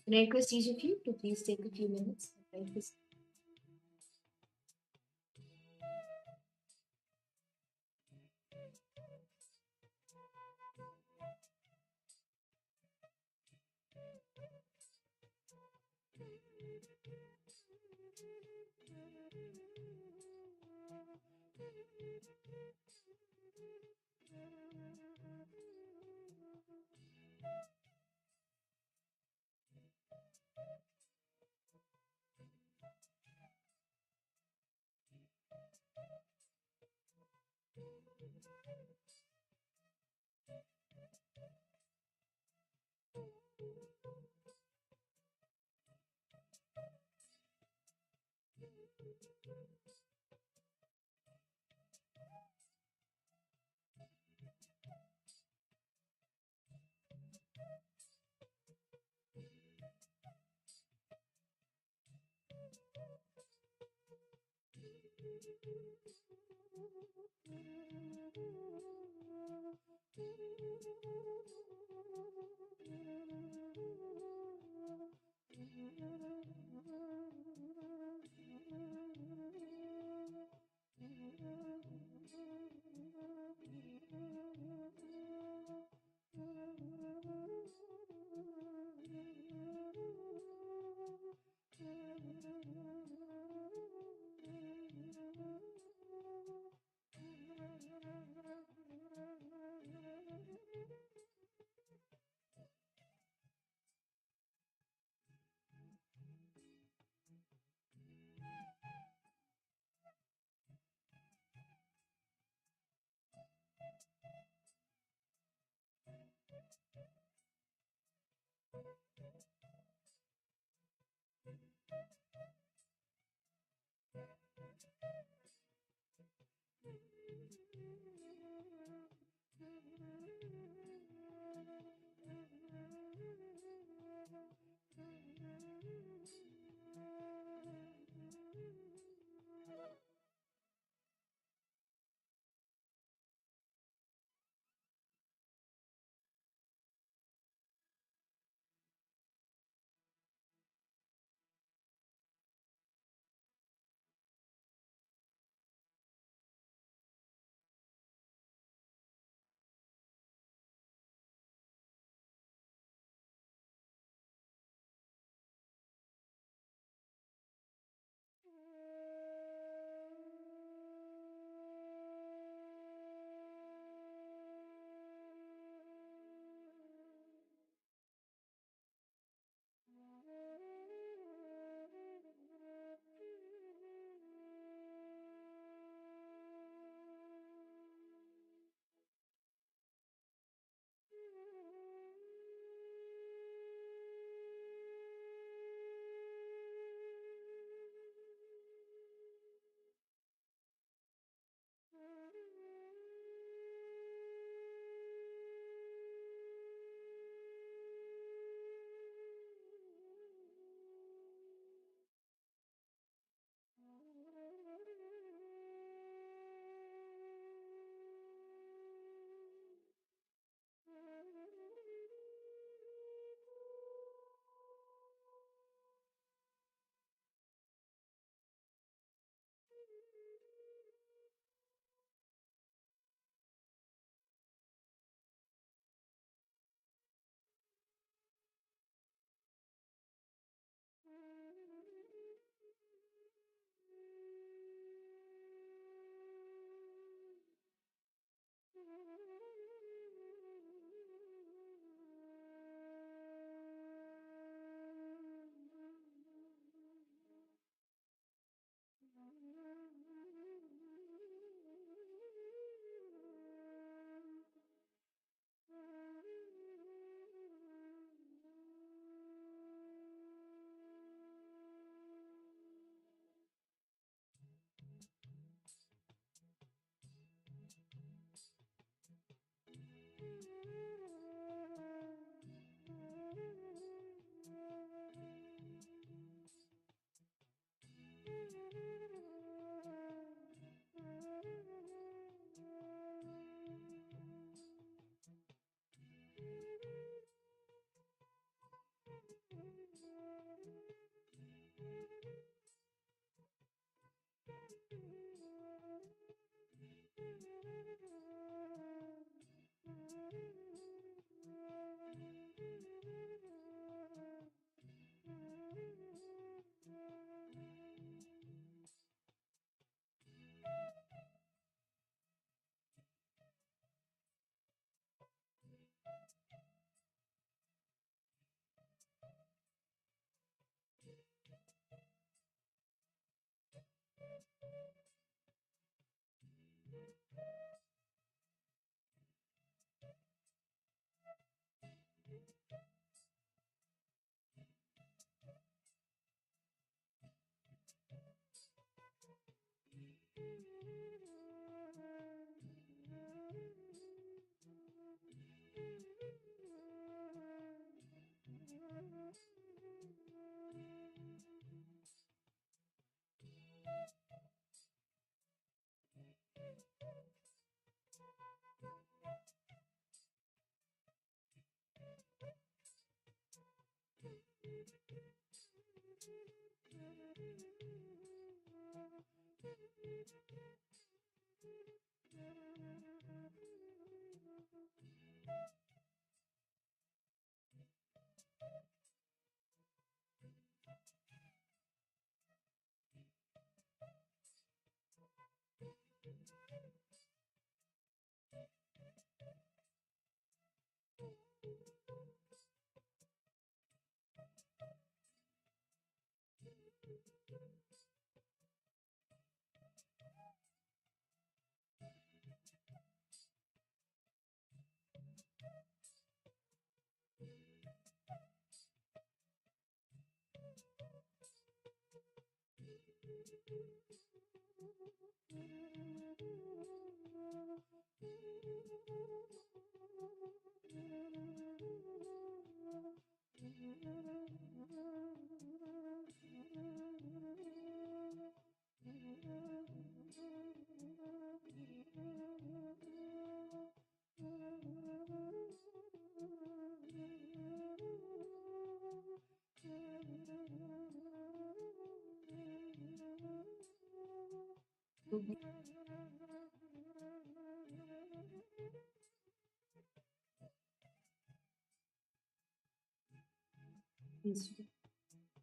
K: And I request each of you to please take a few minutes and write this.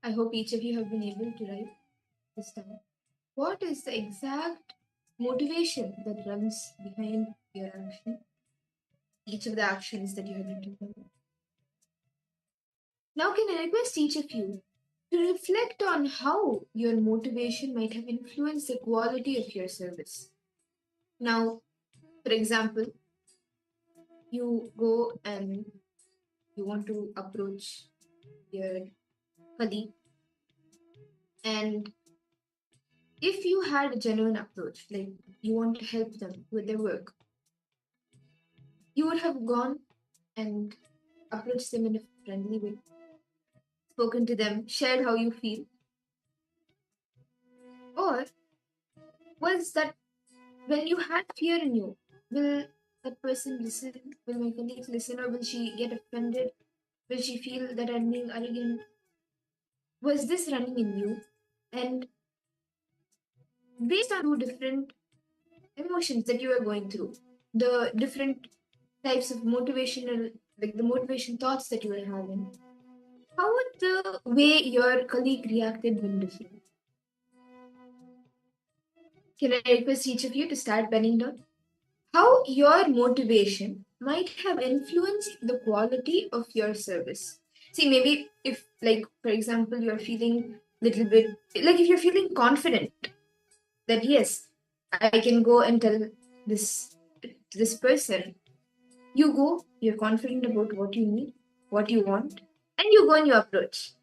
K: I hope each of you have been able to write this down. What is the exact motivation that runs behind your action? Each of the actions that you have written down. Now, can I request each of you to reflect on how your motivation might have influenced the quality of your service? Now, for example, you go and you want to approach your colleague, and if you had a genuine approach, like you want to help them with their work, you would have gone and approached them in a friendly way, spoken to them, shared how you feel. Or was that when you had fear in you, will that person listen? Will my colleague listen, or will she get offended? Will she feel that I'm being arrogant? Was this running in you? And based on two different emotions that you are going through, the different types of motivational, like the motivation thoughts that you were having, how would the way your colleague reacted been different? Can I request each of you to start penning down how your motivation might have influenced the quality of your service? See, maybe if, like, for example, you're feeling little bit like if you're feeling confident that yes, I can go and tell this person, you go, you're confident about what you need, what you want, and you go and you approach.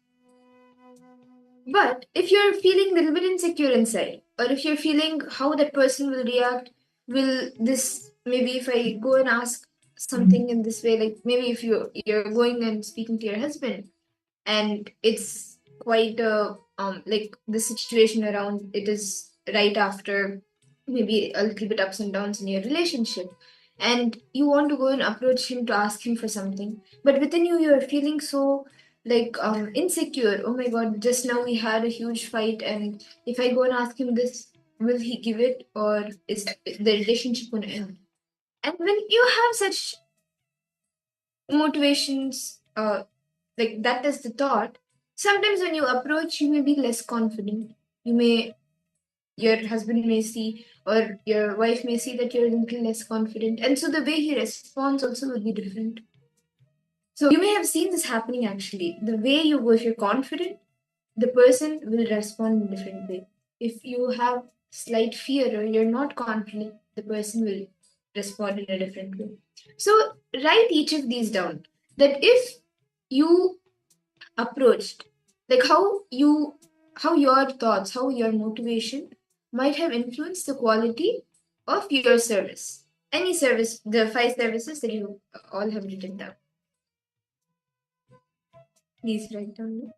K: But if you're feeling a little bit insecure inside, or if you're feeling how that person will react, will this maybe if I go and ask something in this way, like maybe if you're going and speaking to your husband, and it's quite a like the situation around it is right after maybe a little bit ups and downs in your relationship, and you want to go and approach him to ask him for something, but within you you're feeling so like insecure. Oh my god, just now we had a huge fight, and if I go and ask him this, will he give it, or is the relationship going to end? And when you have such motivations, like that is the thought, sometimes when you approach you may be less confident. You may, your husband may see or your wife may see that you're a little less confident, and so the way he responds also will be different. So you may have seen this happening actually. The way you go, if you're confident, the person will respond in a different way. If you have slight fear or you're not confident, the person will respond in a different way. So write each of these down, that if you approached, like how your thoughts, how your motivation might have influenced the quality of your service, any service, the 5 services that you all have written down. Please write down.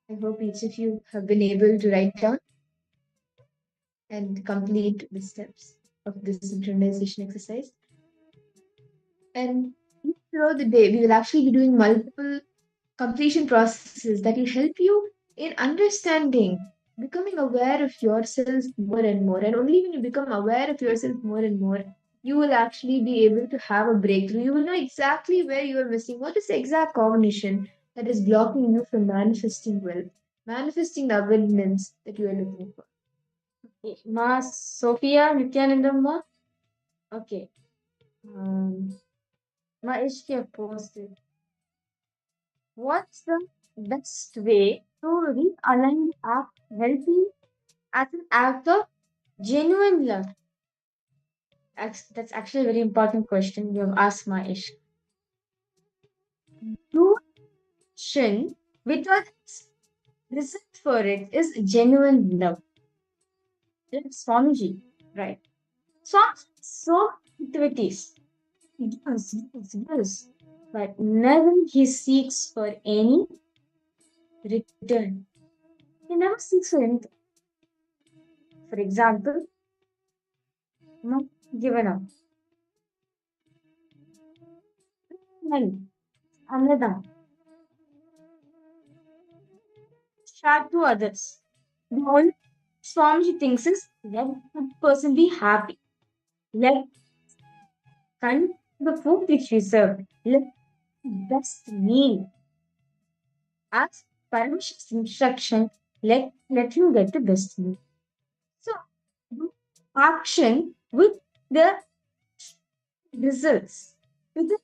K: I hope each of you have been able to write down and complete the steps of this synchronization exercise. And throughout the day, we will actually be doing multiple completion processes that will help you in understanding, becoming aware of yourself more and more. And only when you become aware of yourself more and more, you will actually be able to have a breakthrough. You will know exactly where you are missing. What is the exact cognition that is blocking you from manifesting wealth, manifesting the abundance that you are looking for? Ma Sophia Nithyananda. Okay. Ma Ishke posted. What's the best way to realign act healthy as an act of genuine love? That's actually a very important question you have asked, Maish. Do action without result for it is genuine love. It's Swamiji, right? So activities. Yes. But never he seeks for any return. He never seeks for anything. For example, not given up. None. Another. Share to others. The only Swamiji thinks is let the person be happy. Let kind the food which we serve. Let the best meal. As Paramashivoham's instruction, let him get the best meal. So do action with the results. With the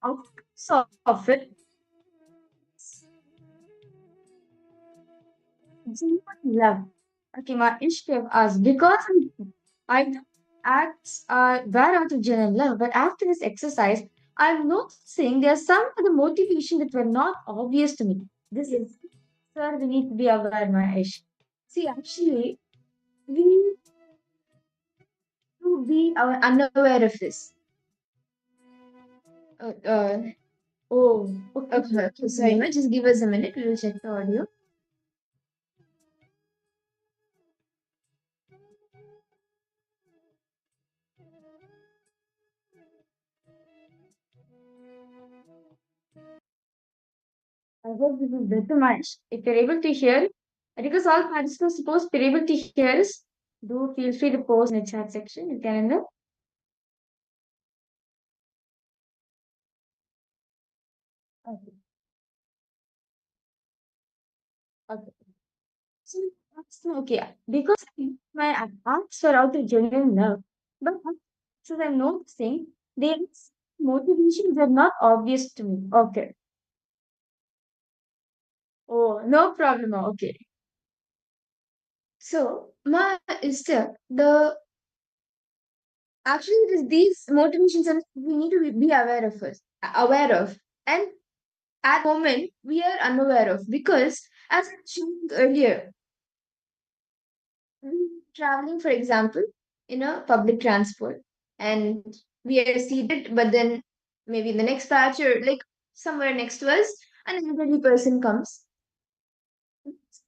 K: outcomes of it. Genuine love. Okay, my Ishkev asked, because I acts were out of genuine love, but after this exercise, I'm noticing there are some other motivation that were not obvious to me. This is, sir, we need to be aware, Mahesh. See, actually, we to be unaware of this. Uh, uh, okay, sorry, ma, just give us a minute. We will check the audio. I hope this is better, Mahesh. If you're able to hear, because all participants supposed to be able to hear us, do feel free to post in the chat section. You can enter. Okay. Okay. So that's okay. Because my acts were out of genuine love. But so I'm noticing their motivations are not obvious to me. Okay. Oh, no problem. Okay. So my is the actually it is these motivations and we need to be aware of. And at the moment we are unaware of because as I mentioned earlier, traveling, for example, in a public transport, and we are seated, but then maybe in the next batch or like somewhere next to us, an elderly person comes.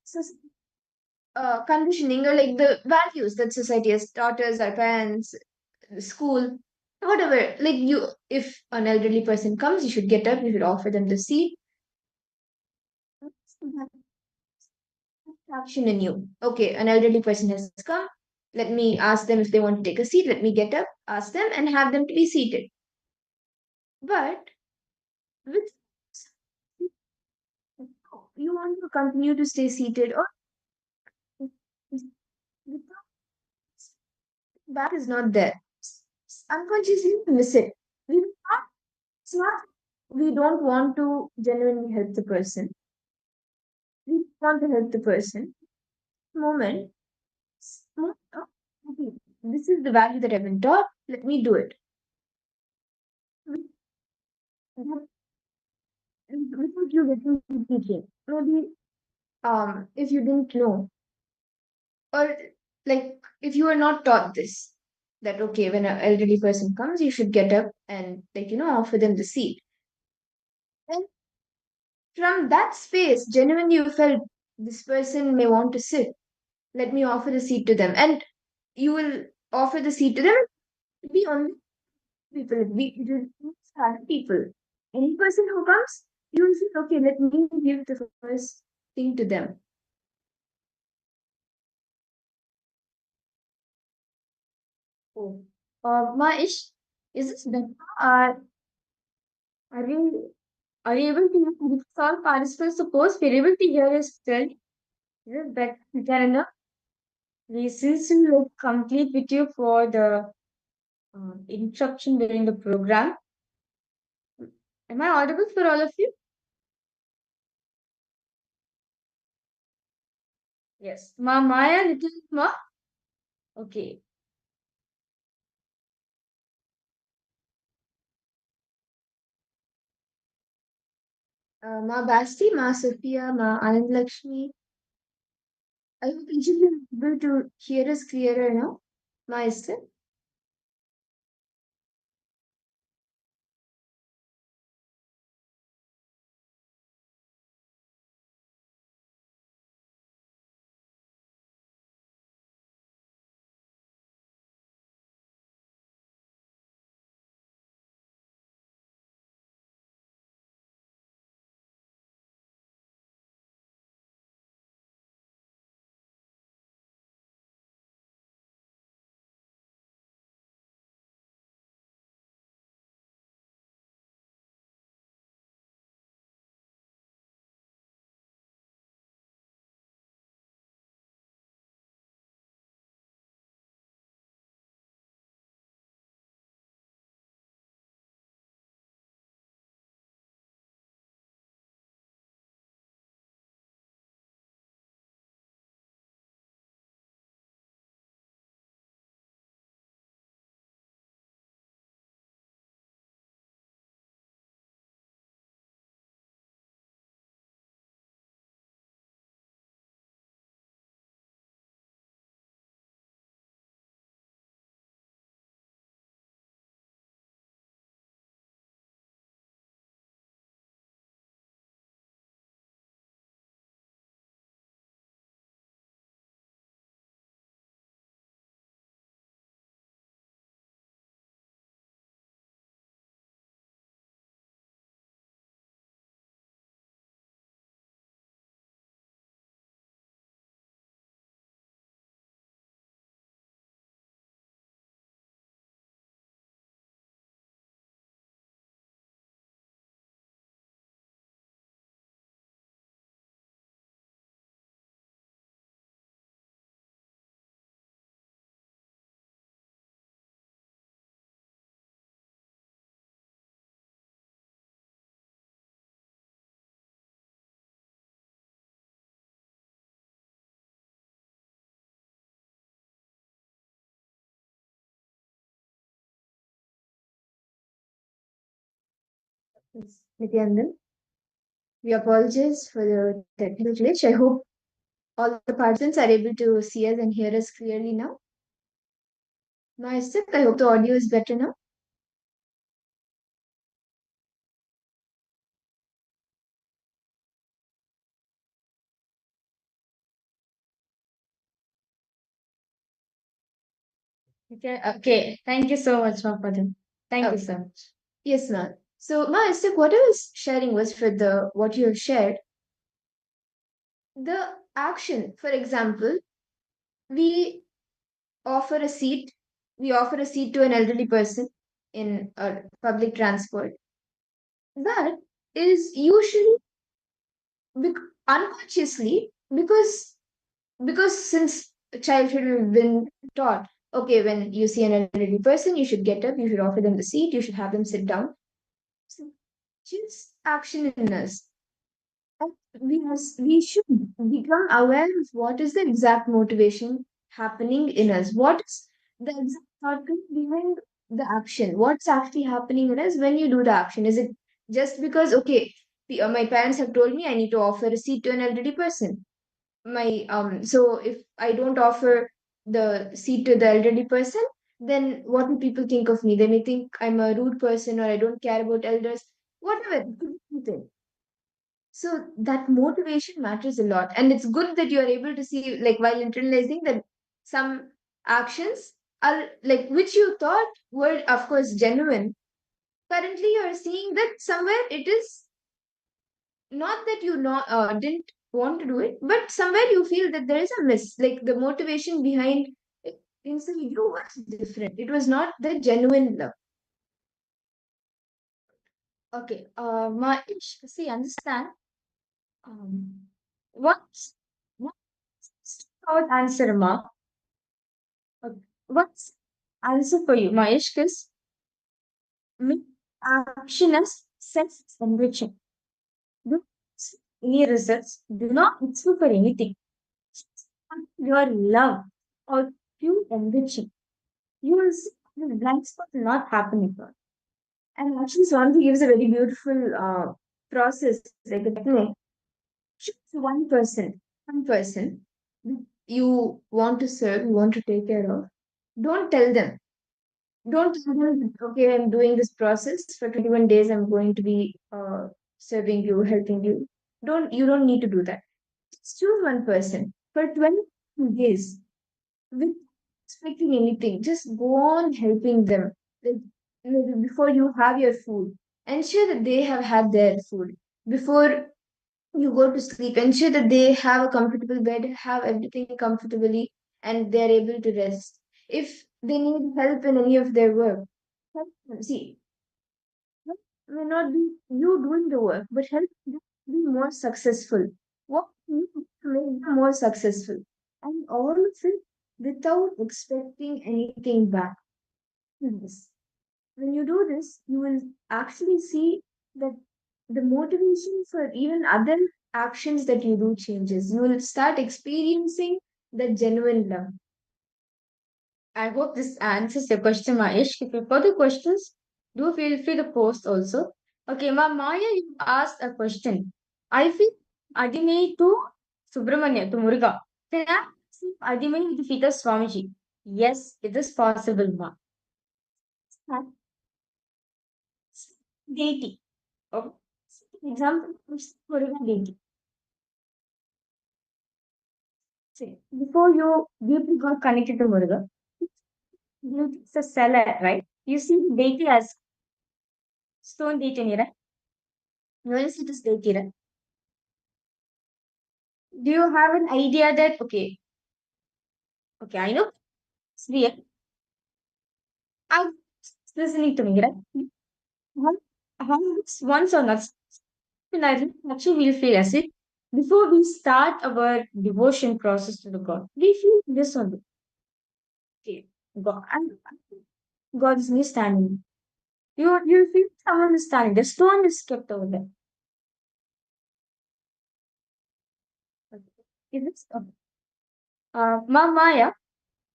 K: So, conditioning or like the values that society has taught us, our parents, school, whatever. Like you, if an elderly person comes, you should get up, you should offer them the seat. Action in you. Okay, an elderly person has come. Let me ask them if they want to take a seat. Let me get up, ask them, and have them to be seated. But with you want to continue to stay seated, or that is not there. Unconsciously you miss it. It's not. We don't want to genuinely help the person. We want to help the person. Moment. Oh, okay, this is the value that I've been taught. Let me do it. Without you getting the teaching. Maybe if you didn't know, or like if you are not taught this, that okay, when an elderly person comes, you should get up and like offer them the seat. And from that space, genuinely you felt this person may want to sit. Let me offer a seat to them. And you will offer the seat to them. It'll be only people. It will be sad people. Any person who comes, you will feel, okay, let me give the first thing to them. Oh. Maish, is this better? Are we are you able to with all participants? Suppose we're able to hear us well. Is it better, Nithyananda? We since we will complete with you for the instruction during the program. Am I audible for all of you? Yes. Maya, little ma. Okay. Ma Basti, Ma Sophia, Ma Anand Lakshmi. I hope each of you are able to hear us clearer now. Ma Esther. Yes. Nithyananda. We apologize for the technical glitch. I hope all the participants are able to see us and hear us clearly now. Ma Esther, I hope the audio is better now. Okay. Thank you so much, Ma Padam. Thank you so much. Yes, ma'am. So, Ma Esther, what I was sharing was for the what you have shared, the action. For example, we offer a seat. We offer a seat to an elderly person in a public transport. That is usually unconsciously because since childhood we've been taught, okay, when you see an elderly person, you should get up, you should offer them the seat, you should have them sit down. So just action in us. And we should become aware of what is the exact motivation happening in us. What is the exact thought behind the action? What's actually happening in us when you do the action? Is it just because, okay, my parents have told me I need to offer a seat to an elderly person? So if I don't offer the seat to the elderly person, then what will people think of me? They may think I'm a rude person or I don't care about elders, whatever. It could be anything. So that motivation matters a lot. And it's good that you are able to see, like, while internalizing, that some actions are like which you thought were, of course, genuine. Currently, you are seeing that somewhere it is not that you not didn't want to do it, but somewhere you feel that there is a miss. Like the motivation behind it inside you was different. It was not the genuine love. Okay. See, understand. Um, what's our answer, Ma? Okay. What's answer for you, Mahesh? Because make action as self-enriching. Do any results. Do not look for anything. Your love or pure enriching. You will see the blind spot will not happen at all. And actually, Swanti gives a very beautiful process, like a technique. Choose one person that you want to serve, you want to take care of. Don't tell them. Don't tell them, that, okay, I'm doing this process for 21 days, I'm going to be serving you, helping you. You don't need to do that. Just choose one person for 20 days without expecting anything. Just go on helping them. Like, maybe before you have your food, ensure that they have had their food. Before you go to sleep, ensure that they have a comfortable bed, have everything comfortably, and they're able to rest. If they need help in any of their work, help them. See, help may not be you doing the work, but help them be more successful. What you do to make them more successful, and all of it without expecting anything back. Yes. When you do this, you will actually see that the motivation for even other actions that you do changes. You will start experiencing the genuine love. I hope this answers your question, Mahesh. If you have further questions, do feel free to post also. Okay, Maya, you asked a question. I feel Adimei to Subramanya, to Muruga. Can I see Adimei with the feet of Swamiji? Yes, it is possible, Ma. Deity. Okay. Example, Muruga deity. See, before you deeply got connected to Muruga, deity is a seller, right? You see deity as stone deity, right? You will see this deity, right? Do you have an idea that okay, I know it's real. I'm listening to me, right? How, how this once or not, and I actually will feel as if before we start our devotion process to the God, we feel this only. Okay, God, and God is me standing. You feel someone is standing. The stone is kept over there. Is it? Maya,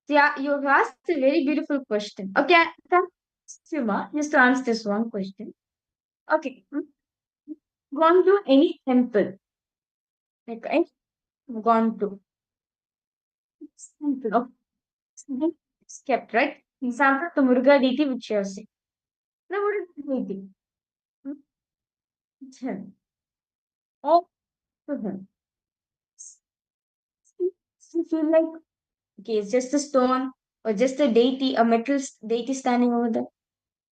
K: yeah, you've asked a very beautiful question. Okay, thank you, Ma, just to answer this one question. Okay, gone to any temple, like gone to temple. Okay, something is kept, right? Example, the Muruga deity, which you are saying. Now, what is the deity? It's him. All to him. You feel like, okay, it's just a stone or just a deity, a metal deity standing over there.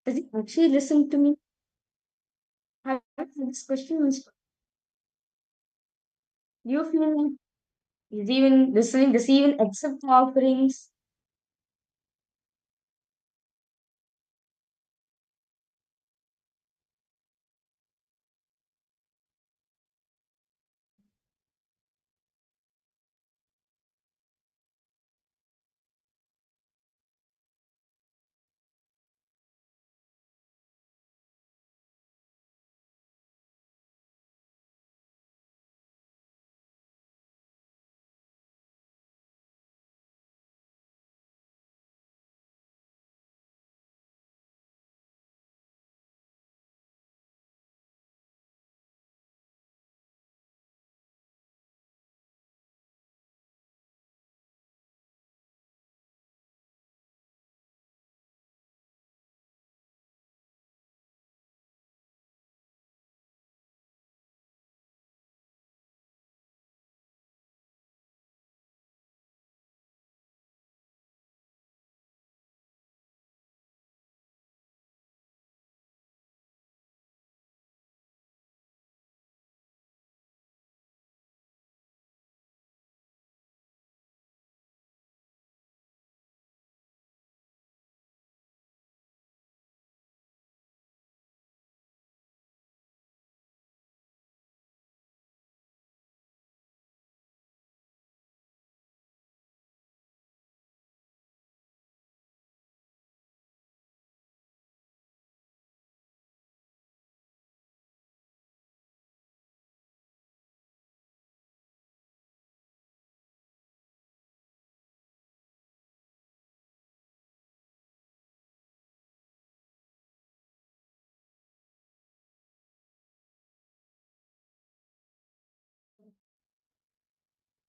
K: Does he actually listen to me? I have this question. You feel like he's even listening? Does he even accept offerings?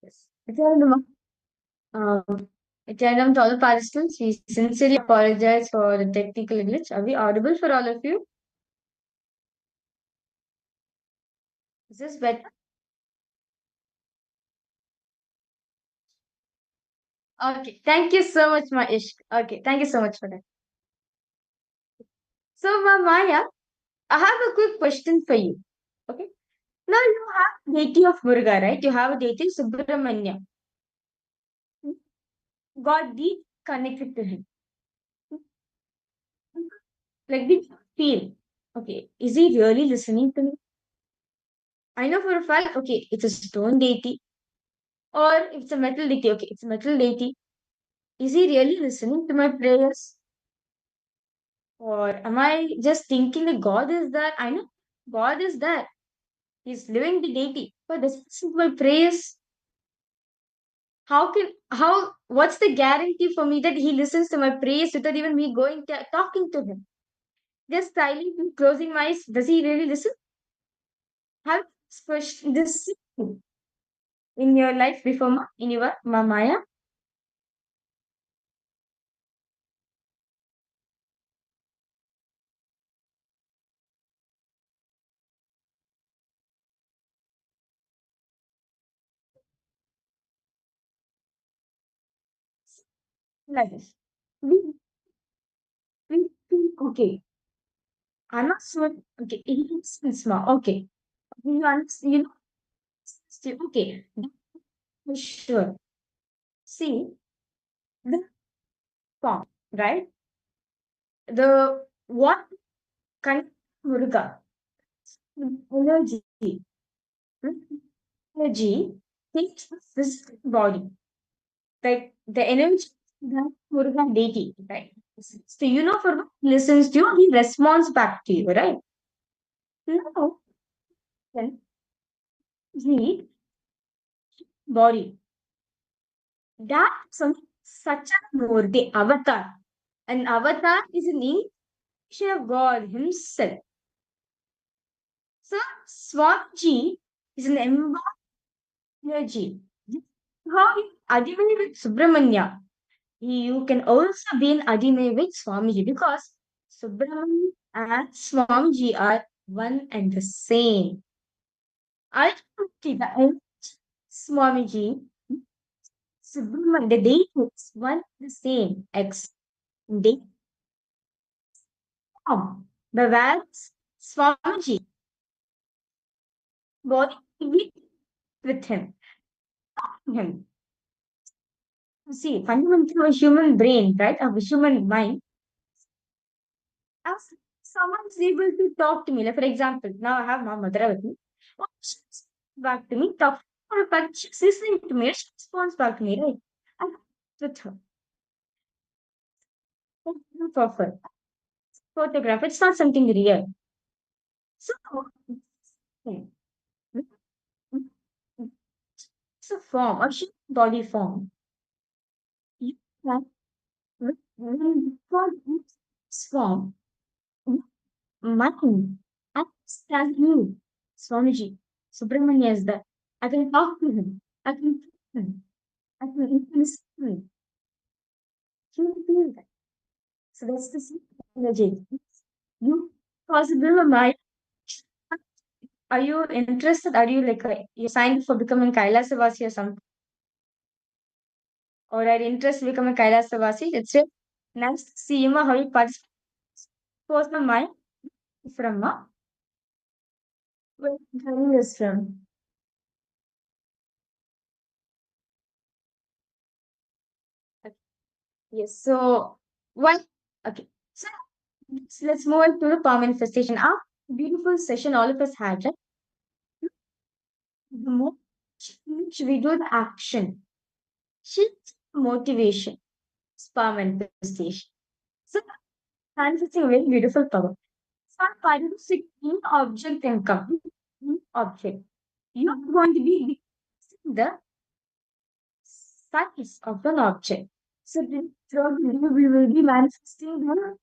K: Yes. Nithyananda, to all the participants, we sincerely apologize for the technical glitch. Are we audible for all of you? Is this better? Okay. Thank you so much, Ish. Okay. Thank you so much for that. So, Maya, I have a quick question for you. Okay. Now you have deity of Muruga, right? You have a deity Subramanya. Got deep connected to him. Like we feel, okay, is he really listening to me? I know for a fact, okay, it's a stone deity, or if it's a metal deity, okay, it's a metal deity. Is he really listening to my prayers? Or am I just thinking that God is there? I know God is there. He's living the deity. But this is my prayers. What's the guarantee for me that he listens to my prayers without even me going talking to him? Just silently closing my eyes. Does he really listen? Have this in your life before in your Maya? Like this. We, we think, okay, I'm not sure. Okay, it's small. Okay. You know, okay, for sure. See, the form, right? The what kind of Muruga energy, energy takes the physical body, like the energy that Muruga deity, right? So you know for what he listens to you, he responds back to you, right? Now, then he body. That such a more the avatar. An avatar is an image of God Himself. So Swamiji is an embodied energy. How Adivani with Subramanya. You can also be an Adime with Swamiji because Subramanya and Swamiji are one and the same. Ultimately, the Swamiji, Subramanya, the date is one and the same. Date form. The words Swamiji body with him. See, fundamentally, a human brain, right? A human mind, as someone's able to talk to me. Like, for example, now I have my mother with me. Oh, she's back to me, talk her, but she's listening to me. She responds back to me, right? I'm with her. Of her. Photograph, it's not something real. So, hmm, it's a form, a human body form. You can, when this form, mind. I understand you, Swamiji. Subramanya is there. I can talk to him. I can talk to him. I can influence him. He will feel that. So that's the same energy. You possible of mind. Are you interested? Are you like you signed for becoming Kailasavasi or something? Or are you interested in becoming Kailasavasi? It's it. Nice to see you, how you participate. What's my mind from where you is from? Yes. So what? Okay. So let's move on to the power manifestation. Our beautiful session all of us had, right? The more which we do the action, shift motivation, it's power manifestation. So manifesting a very beautiful power. So paradoxic in object income, object. You're going to be the size of an object. So throughout the day, we will be manifesting the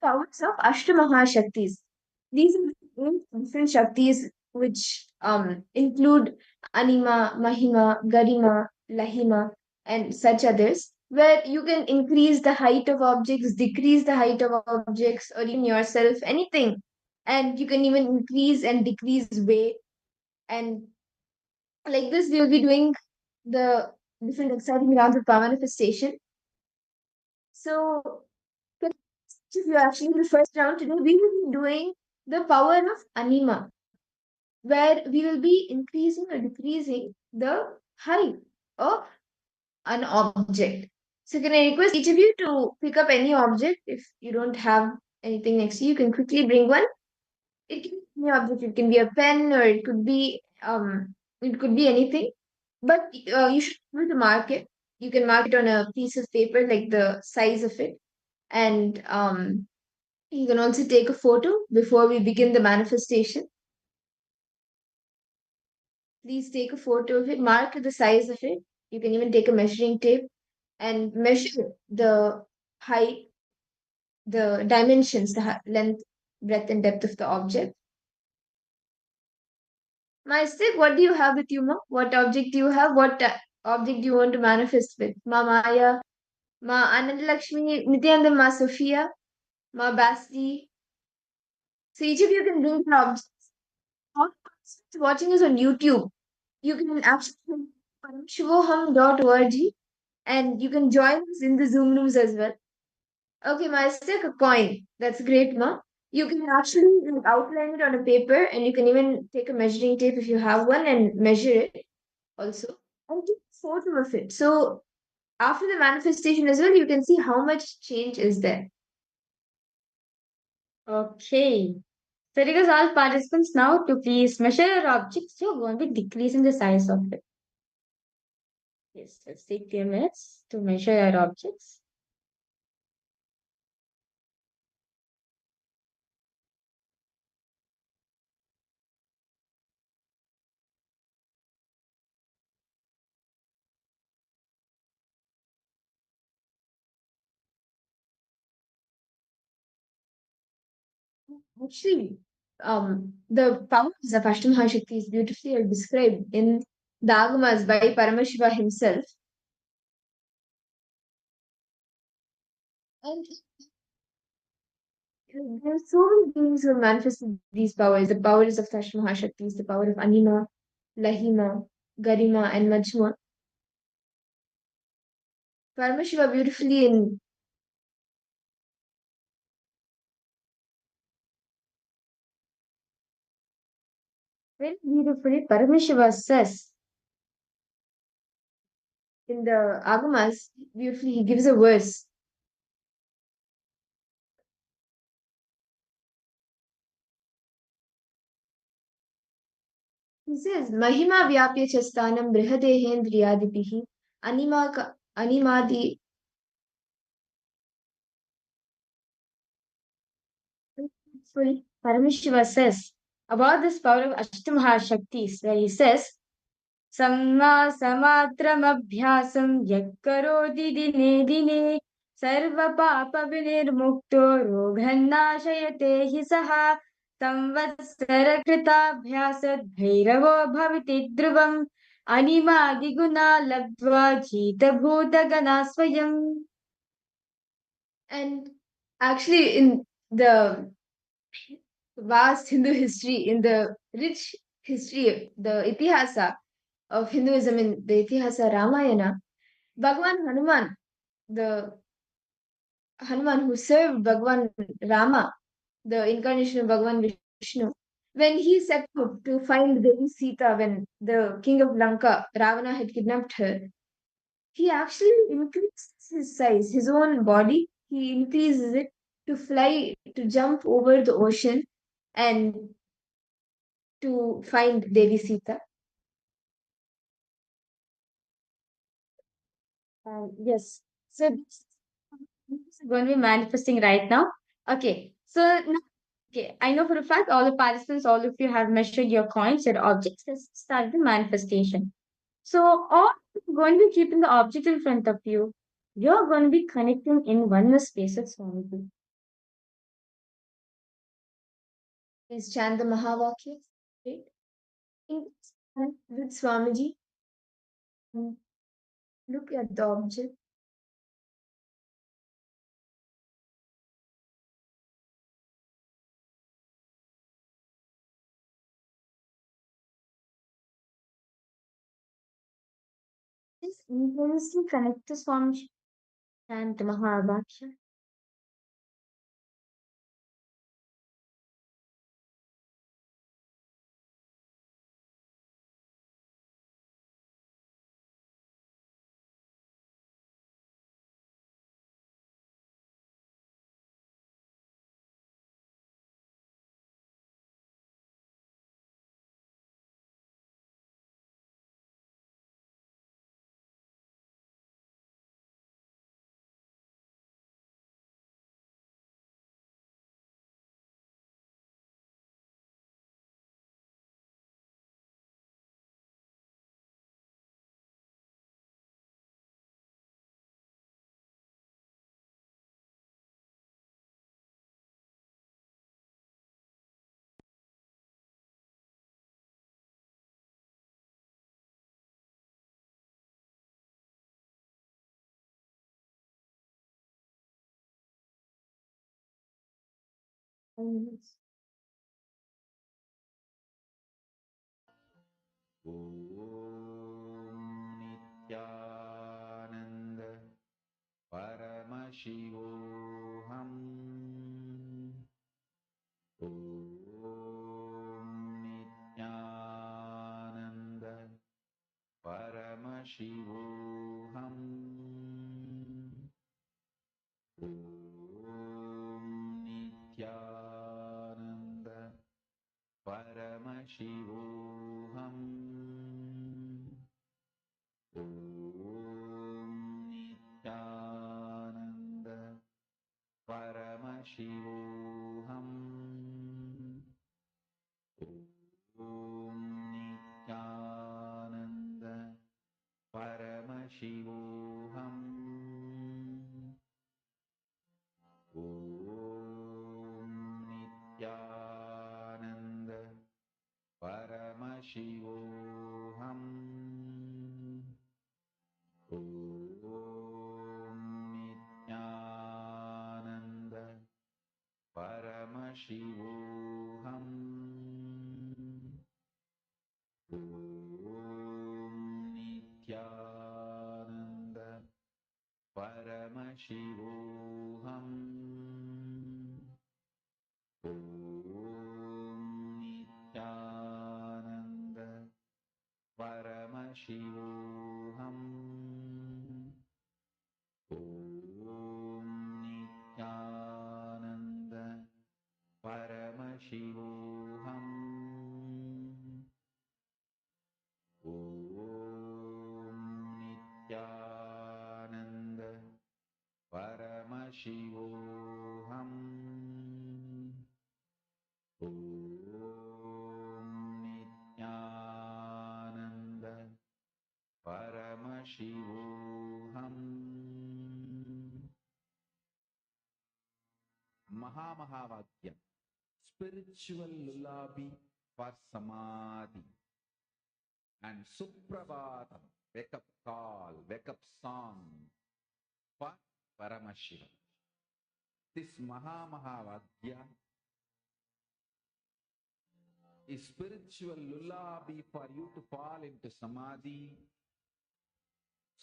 K: powers of Ashtamahashaktis. These are the eight different Shaktis which include anima, mahima, garima, lahima, and such others, where you can increase the height of objects, decrease the height of objects, or even yourself, anything. And you can even increase and decrease weight. And like this, we will be doing the different exciting rounds of power manifestation. So, if you actually the first round today, we will be doing the power of anima, where we will be increasing or decreasing the height of an object. So, can I request each of you to pick up any object? If you don't have anything next to you, you can quickly bring one. It can be any object. It can be a pen, or it could be anything. But you should be able to mark it. You can mark it on a piece of paper, like the size of it, and you can also take a photo before we begin the manifestation. Please take a photo of it, mark the size of it. You can even take a measuring tape and measure the height, the dimensions, the length, breadth, and depth of the object. Maistik, what do you have with you, Ma? What object do you have? What object do you want to manifest with? Ma Maya, Ma Anandalakshmi, Nithyananda, Ma Sophia, Ma Basti. So each of you can bring an object. All watching us on YouTube, you can actually Paramashivoham.org, and you can join us in the Zoom rooms as well. Okay, my stick a coin. That's great, ma. You can actually like, outline it on a paper, and you can even take a measuring tape if you have one and measure it also. And take a photo of it. So after the manifestation as well, you can see how much change is there. Okay. So I request all participants now to please measure your objects. You're going to be decreasing the size of it. Yes, let's take 10 minutes to measure your objects. Actually, the powers of Ashtamahashakti is beautifully described in the Agamas by Paramashiva himself. And there are so many beings who have manifested these powers. The powers of Ashtamahashakti is the power of anima, lahima, garima, and much more. Paramashiva beautifully in very beautifully, Paramashiva says in the Agamas, beautifully, he gives a verse. He says, Mahima Vyapya Chastanam Brihadehendriyadipihi Animadi. Paramashiva says about this power of Ashtamaha Shaktis, where he says, Samma Samatram Abhyasam Yakkarodi Dine Dine Sarva Papa Vinirmukto Roghannashayate Hisaha Samvatsara Kritabhyasad Bhairavo Bhaviti Dhruvam Anima Diguna Labdva Jita Bhuta Gana Swayam. And actually, in the vast Hindu history, in the rich history, the Itihasa of Hinduism, in the Itihasa Ramayana, Bhagwan Hanuman, the Hanuman who served Bhagwan Rama, the incarnation of Bhagwan Vishnu, when he set out to find Devi Sita when the king of Lanka, Ravana, had kidnapped her, he actually increased his size, his own body, he increases it to fly, to jump over the ocean and to find Devi Sita. Yes. So this is going to be manifesting right now. Okay. So now, okay, I know for a fact all the participants, all of you have measured your coins, your objects. Let's start the manifestation. So all you're going to be keeping the object in front of you. You're going to be connecting in oneness space with Swamiji. Please chant the Mahavakya. Right? With Swamiji, look at the object. Just intensely connect to Swamiji and Mahabhaksha. Yes.
I: Om Nithyananda Paramashivoham. Om Nithyananda Paramashivoham. Om Nithyananda Paramashivoham. Om Nithyananda Paramashivoham. Om Nithyananda Paramashivoham. Om Nithyananda Paramashivoham. Om Nithyananda Paramashivoham. Om Nithyananda Paramashivoham. Om Nithyananda Paramashivoham. Om Nithyananda Paramashivoham. Om Nithyananda Paramashivoham. Om Nithyananda Paramashivoham. Mahamahavakya, spiritual lullaby for samadhi, and Suprabhatam, wake up call, wake up song for Paramashiva. This Mahamahavakya is spiritual lullaby for you to fall into samadhi.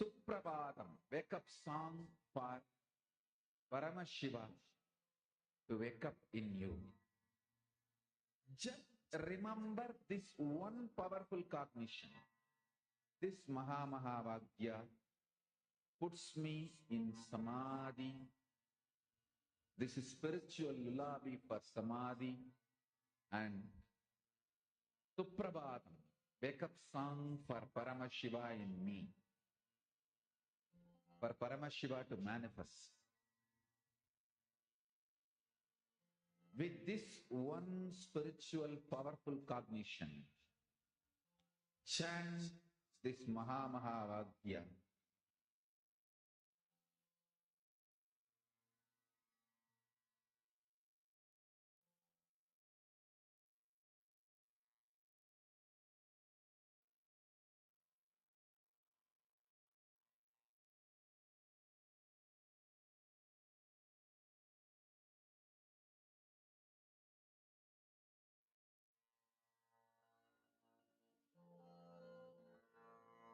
I: Suprabhatam, wake up song for Paramashiva to wake up in you. Just remember this one powerful cognition. This Mahamahavakya puts me in samadhi. This is spiritual lullaby for samadhi and Suprabhatam, wake up song for Paramashiva in me. For Paramashiva to manifest. With this one spiritual powerful cognition, chant this Mahamahavakya.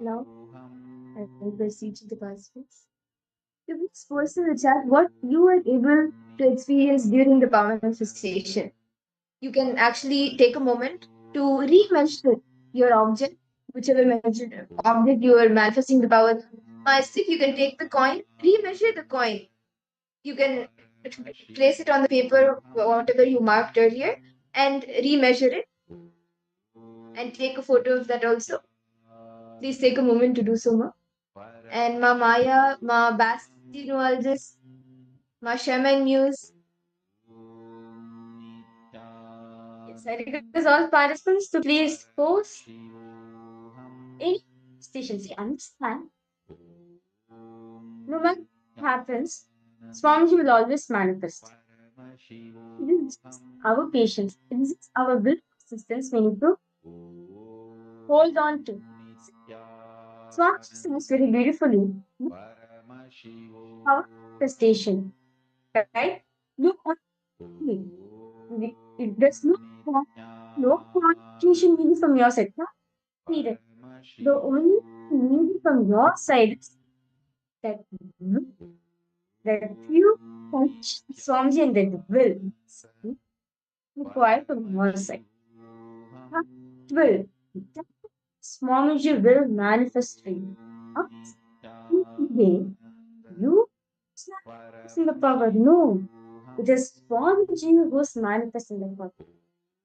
K: Now, I will proceed to the participants. To please post in the chat what you were able to experience during the power manifestation. You can actually take a moment to remeasure your object, whichever measured object you are manifesting the power. Mystic, you can take the coin, remeasure the coin. You can place it on the paper, whatever you marked earlier, and remeasure it and take a photo of that also. Please take a moment to do so, ma. And ma Maya, ma Bastinologist, ma Shaman News. Yes, I request all participants to please post any stations. You understand? No matter what happens, Swamiji will always manifest. It is just our patience, it is just our will persistence we need to hold on to. Swamiji says very beautifully, our manifestation, right? Look on me. There's no qualification needed from your side. Not needed. The only thing needed from your side is that you touch Swamiji and that will required from your side. That will. That Swamiji will manifest for you. Today, you manifesting the power. No. It is Swamiji who's manifesting the power.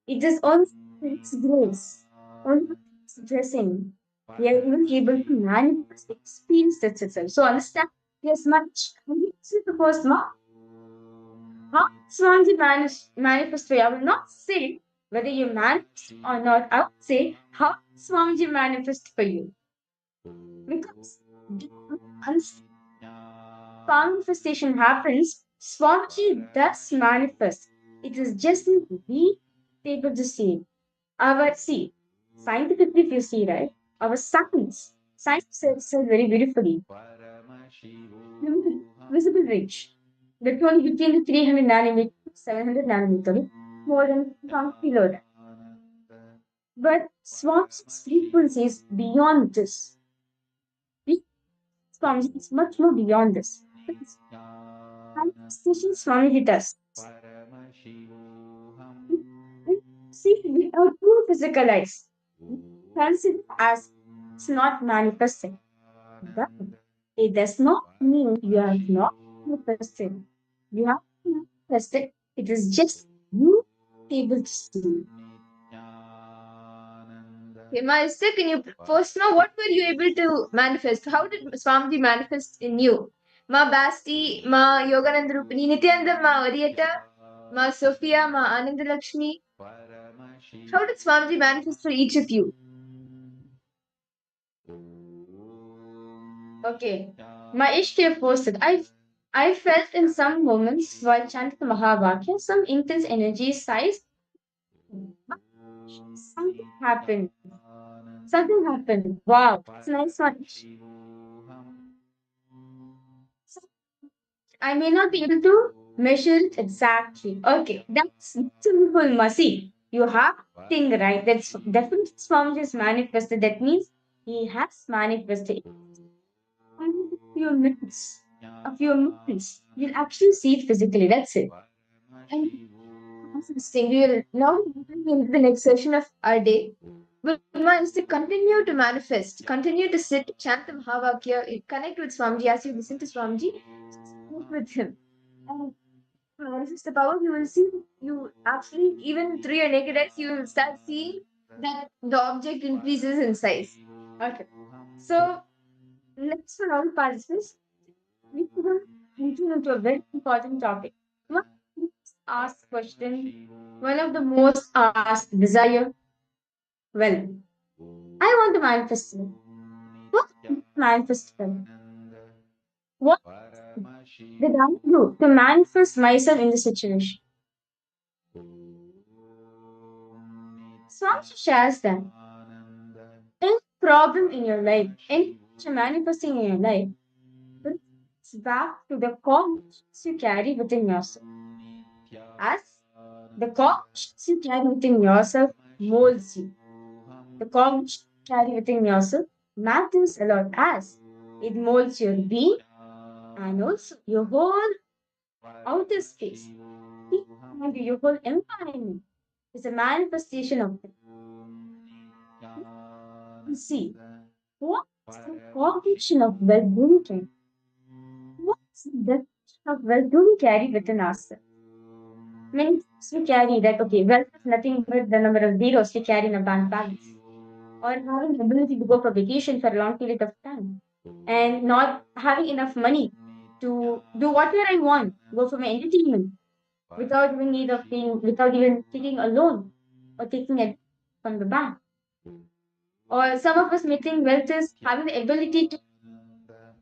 K: It is only His grace, only His blessing. We are even able to manifest the experience that itself. So understand, yes, much. This is the first mark. How Swamiji manifest for you? I will not say whether you manifest or not. I would say how Swamiji manifest for you. Because once manifestation happens, Swamiji does manifest. It is just we able to see. Scientifically, if you see, right, our science says very beautifully. Visible range. That only between the 300 nanometer, 700 nanometer, more than 1 kilo. But Swamji's frequency is beyond this. Swamiji is much more beyond this. Manifestation Swamiji does. See, we are too physicalized. Consider as it's not manifesting. But it does not mean you are not manifested. You have manifested. It is just you able to see. Okay, Master, can you first know what were you able to manifest? How did Swamiji manifest in you? Ma Basti, Ma Yogananda Rupini, Nithyananda, Ma Arieta, Ma Sophia, Ma Anandalakshmi. How did Swamiji manifest for each of you? Okay, my Ishtiya posted. I felt in some moments while chanting the Mahavakya some intense energy size. Something happened. Something happened. Wow, it's a nice one. I may not be able to measure it exactly. Okay, that's simple, Masi. You have thing right. That's definitely Swamiji is manifested. That means he has manifested. A few minutes, you'll actually see it physically. That's it. And manifesting, we'll now in the next session of our day. We'll continue to manifest, continue to sit, chant the Mahavakya, connect with Swamiji as you listen to Swamiji, connect with him. And manifest the power, you will see, you actually, even through your naked eyes, you will start seeing that the object increases in size. Okay. So, next for all participants, we will enter into a very important topic. One asked question, one of the most asked desire. Well, I want to manifest it. What manifest it? What did I do to manifest myself in the situation? Swamiji shares that any problem in your life, any manifesting in your life, it's back to the cognitions you carry within yourself. As the cognitions you carry within yourself molds you. The cognitions you carry within yourself matters a lot as it molds your being and also your whole outer space. And your whole environment is a manifestation of it. See, what's the cognition of well-being carry? What's the definition of well-being carry within ourselves? Many times we carry that, okay, wealth is nothing but the number of zeros we carry in a bank balance, or having the ability to go for vacation for a long period of time, and not having enough money to do whatever I want, go for my entertainment, without even need of being, without even taking a loan or taking it from the bank. Or some of us may think wealth is having the ability to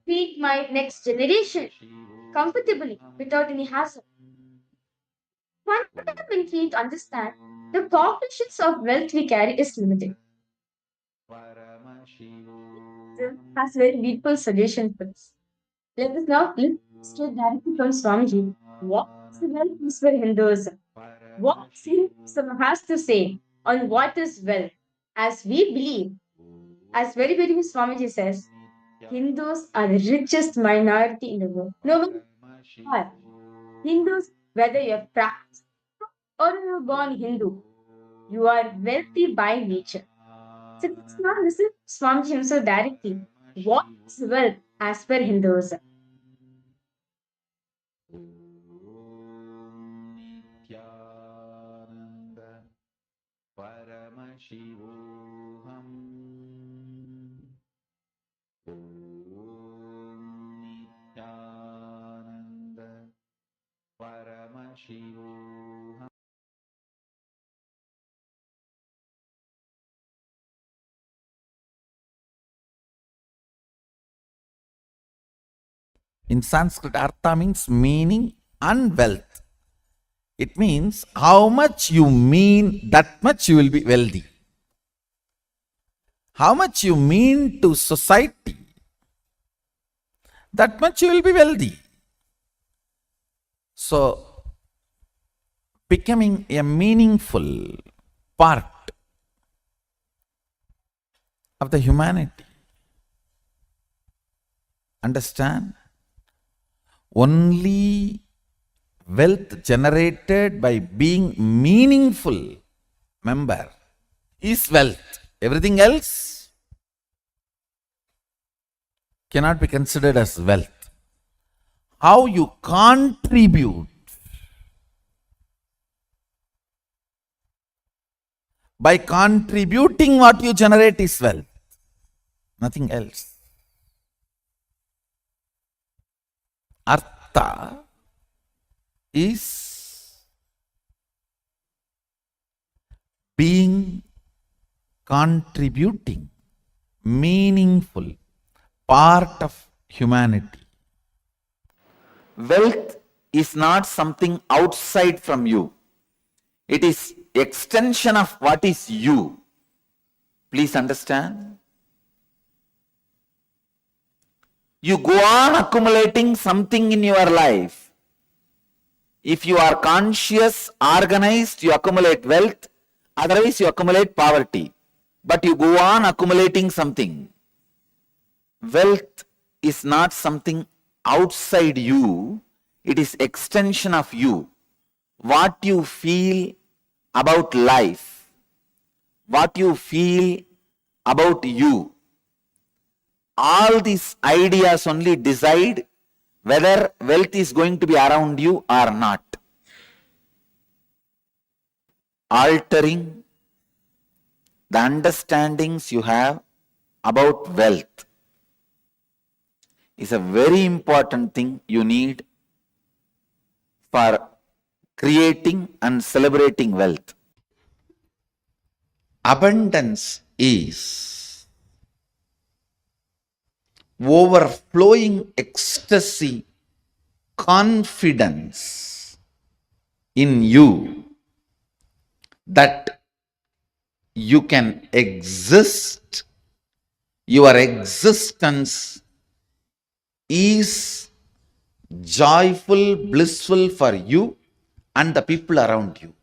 K: feed my next generation comfortably without any hassle. Fundamentally, to understand, the cognitions of wealth we carry is limited. It has very beautiful solution for this. Let us now look straight directly from Swamiji. What is the wealth is for Hinduism? What Hinduism has to say on what is wealth? As we believe, as very beautiful Swamiji says, Hindus are the richest minority in the world. No matter what, Hindus, whether you're practiced or you're born Hindu, you are wealthy by nature. So let's now listen to Swamiji himself directly. What is wealth as per Hinduism?
I: Nithyananda Paramashivoham Nithyananda Paramashivoham. In Sanskrit, artha means meaning and wealth. It means how much you mean, that much you will be wealthy. How much you mean to society, that much you will be wealthy. So, becoming a meaningful part of the humanity. Understand? Only wealth generated by being meaningful member is wealth. Everything else cannot be considered as wealth. How you contribute by contributing what you generate is wealth. Nothing else. Artha is being contributing, meaningful part of humanity. Wealth is not something outside from you. It is extension of what is you. Please understand. You go on accumulating something in your life. If you are conscious, organized, you accumulate wealth. Otherwise, you accumulate poverty. But you go on accumulating something. Wealth is not something outside you. It is extension of you. What you feel about life, what you feel about you, all these ideas only decide whether wealth is going to be around you or not. Altering the understandings you have about wealth is a very important thing you need for creating and celebrating wealth. Abundance is overflowing ecstasy, confidence in you that you can exist, your existence is joyful, blissful for you and the people around you.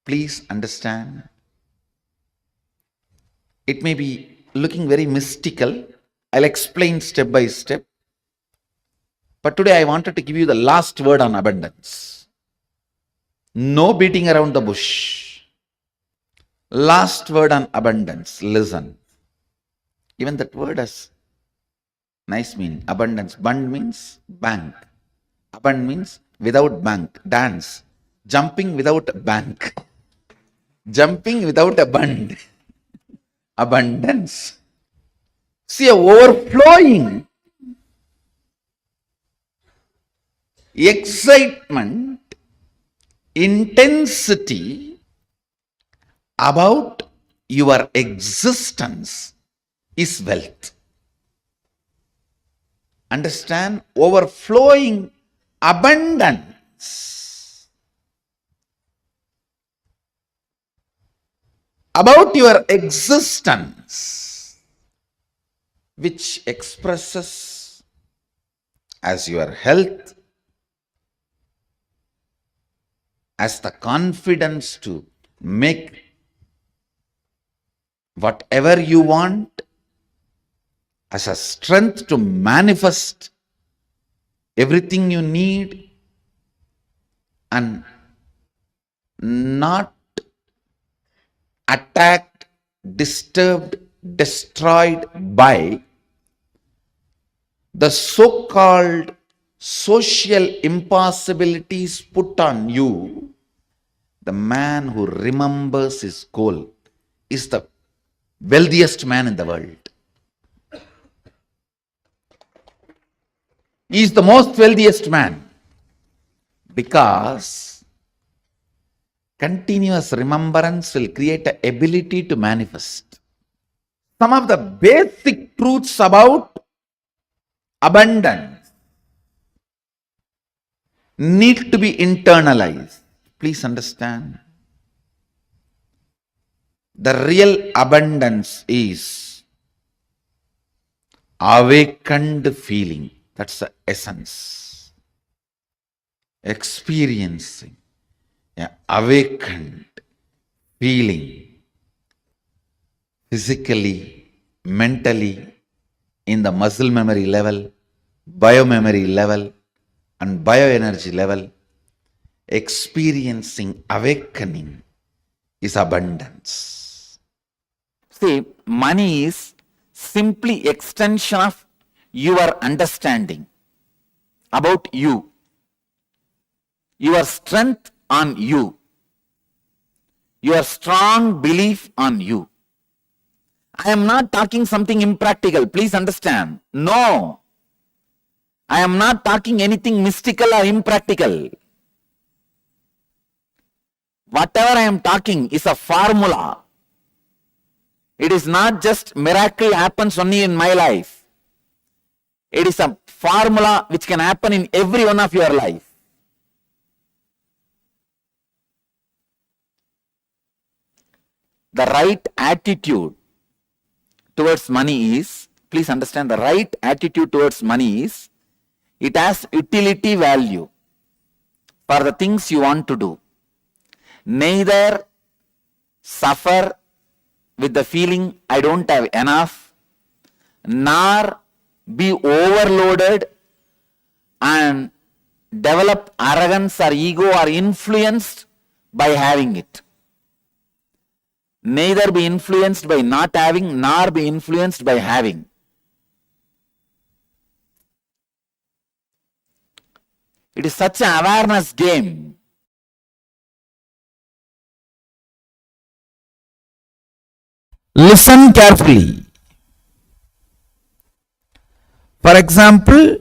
I: Please understand. It may be looking very mystical. I'll explain step by step. But today I wanted to give you the last word on abundance. No beating around the bush. Last word on abundance. Listen. Even that word has nice meaning. Abundance. Bund means bank. Abund means without bank. Dance. Jumping without a bank. Jumping without a bund. Abundance. See, a overflowing excitement, intensity about your existence is wealth. Understand? Overflowing abundance about your existence, which expresses as your health, as the confidence to make whatever you want, as a strength to manifest everything you need, and not attacked, disturbed, destroyed by the so-called social impossibilities put on you. The man who remembers his goal is the wealthiest man in the world. He is the most wealthiest man because continuous remembrance will create an ability to manifest. Some of the basic truths about abundance need to be internalized. Please understand. The real abundance is awakened feeling. That's the essence. Experiencing awakened feeling physically, mentally, in the muscle memory level, biomemory level, and bioenergy level. Experiencing awakening is abundance. See, money is simply extension of your understanding about you, your strength on you, your strong belief on you. I am not talking something impractical. Please understand. No. I am not talking anything mystical or impractical. Whatever I am talking is a formula. It is not just miracle happens only in my life. It is a formula which can happen in every one of your life. The right attitude towards money is, please understand, the right attitude towards money is, it has utility value for the things you want to do. Neither suffer with the feeling I don't have enough, nor be overloaded and develop arrogance or ego or influenced by having it. Neither be influenced by not having, nor be influenced by having. It is such an awareness game. Listen carefully. For example,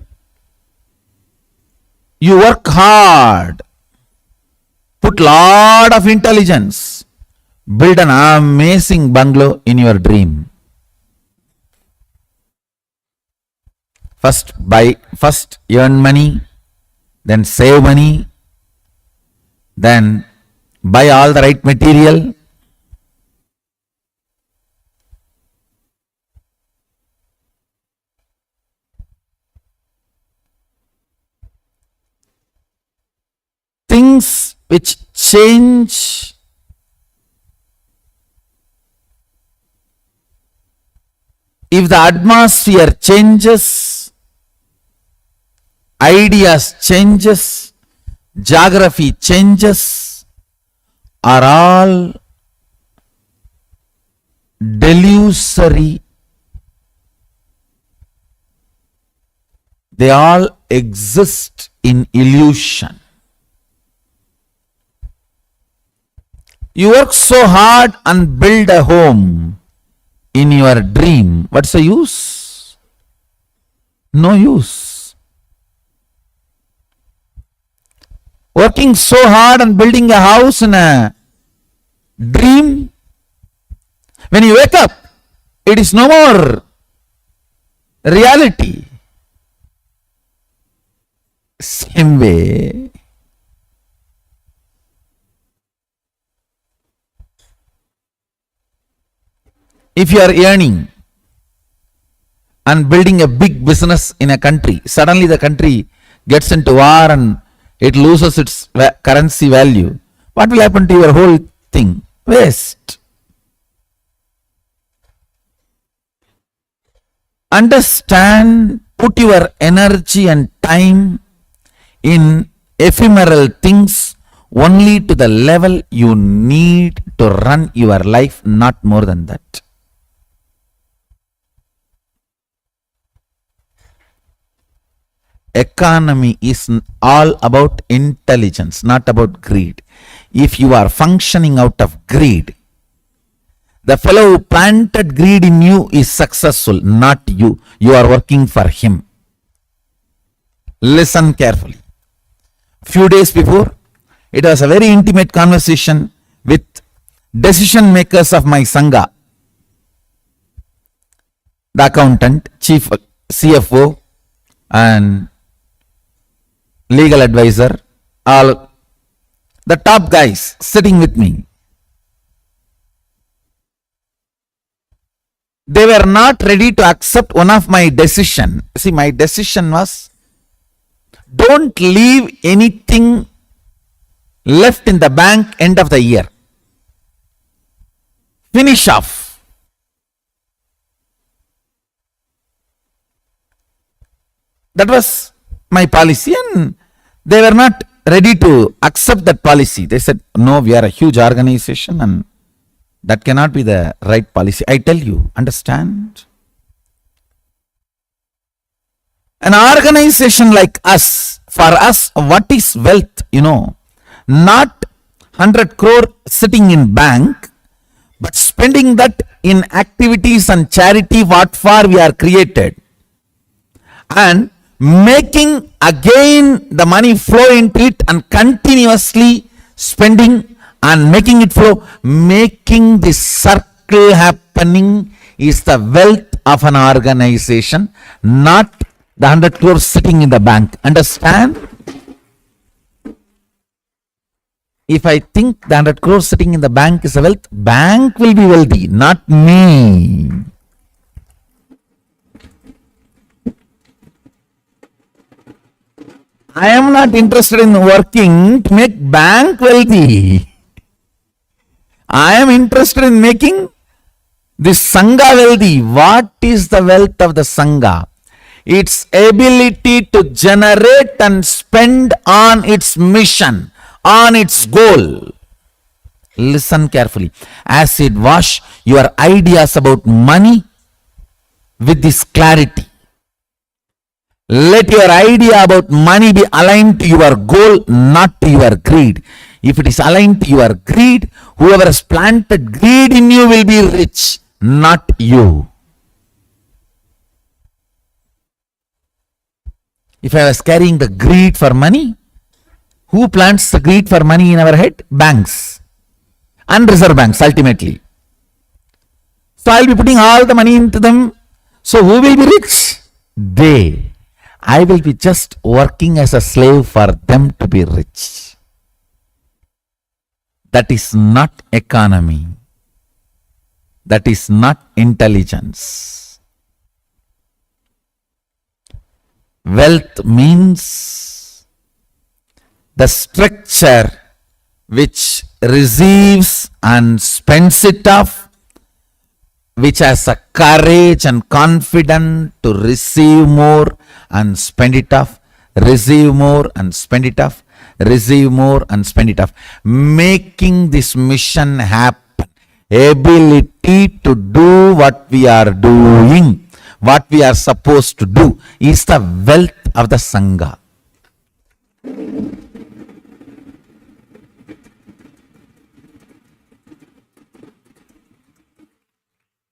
I: you work hard, put lot of intelligence, build an amazing bungalow in your dream. First earn money, then save money, then buy all the right material. Things which change If the atmosphere changes, ideas changes, geography changes, are all delusory. They all exist in illusion. You work so hard and build a home in your dream. What's the use? No use. Working so hard and building a house in a dream, when you wake up, it is no more reality. Same way, if you are earning and building a big business in a country, suddenly the country gets into war and it loses its currency value, what will happen to your whole thing? Waste. Understand, put your energy and time in ephemeral things only to the level you need to run your life, not more than that. Economy is all about intelligence, not about greed. If you are functioning out of greed, the fellow who planted greed in you is successful, not you. You are working for him. Listen carefully. Few days before, it was a very intimate conversation with decision makers of my Sangha, the accountant, chief CFO, and legal advisor, all the top guys sitting with me. They were not ready to accept one of my decision. See, my decision was, don't leave anything left in the bank end of the year. Finish off. That was my policy, and they were not ready to accept that policy. They said, no, we are a huge organization and that cannot be the right policy. I tell you, understand? An organization like us, for us, what is wealth? Not 100 crore sitting in bank, but spending that in activities and charity what for we are created. And making again the money flow into it and continuously spending and making it flow, making this circle happening is the wealth of an organization, not the 100 crores sitting in the bank. Understand? If I think the 100 crores sitting in the bank is a wealth, bank will be wealthy, not me. I am not interested in working to make bank wealthy. I am interested in making this Sangha wealthy. What is the wealth of the Sangha? Its ability to generate and spend on its mission, on its goal. Listen carefully. Acid wash your ideas about money with this clarity. Let your idea about money be aligned to your goal, not to your greed. If it is aligned to your greed, whoever has planted greed in you will be rich, not you. If I was carrying the greed for money, who plants the greed for money in our head? Banks and reserve banks ultimately. So I'll be putting all the money into them. So who will be rich? They. I will be just working as a slave for them to be rich. That is not economy. That is not intelligence. Wealth means the structure which receives and spends it off which has a courage and confidence to receive more and spend it off, receive more and spend it off, receive more and spend it off. Making this mission happen, ability to do what we are doing, what we are supposed to do, is the wealth of the Sangha.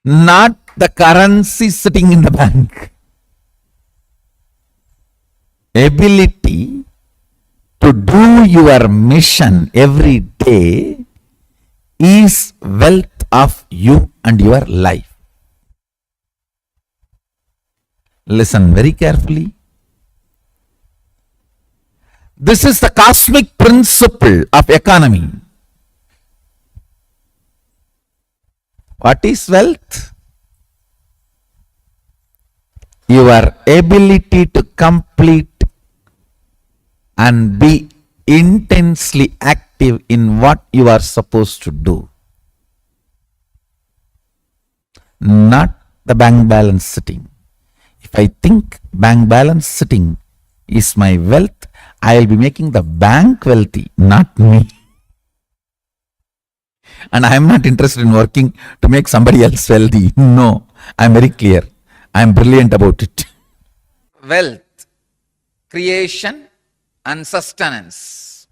I: Not the currency sitting in the bank. Ability to do your mission every day is wealth of you and your life. Listen very carefully. This is the cosmic principle of economy. What is wealth? Your ability to complete and be intensely active in what you are supposed to do. Not the bank balance sitting. If I think bank balance sitting is my wealth, I will be making the bank wealthy, not me. And I am not interested in working to make somebody else wealthy. No, I am very clear. I am brilliant about it. Wealth, creation and sustenance.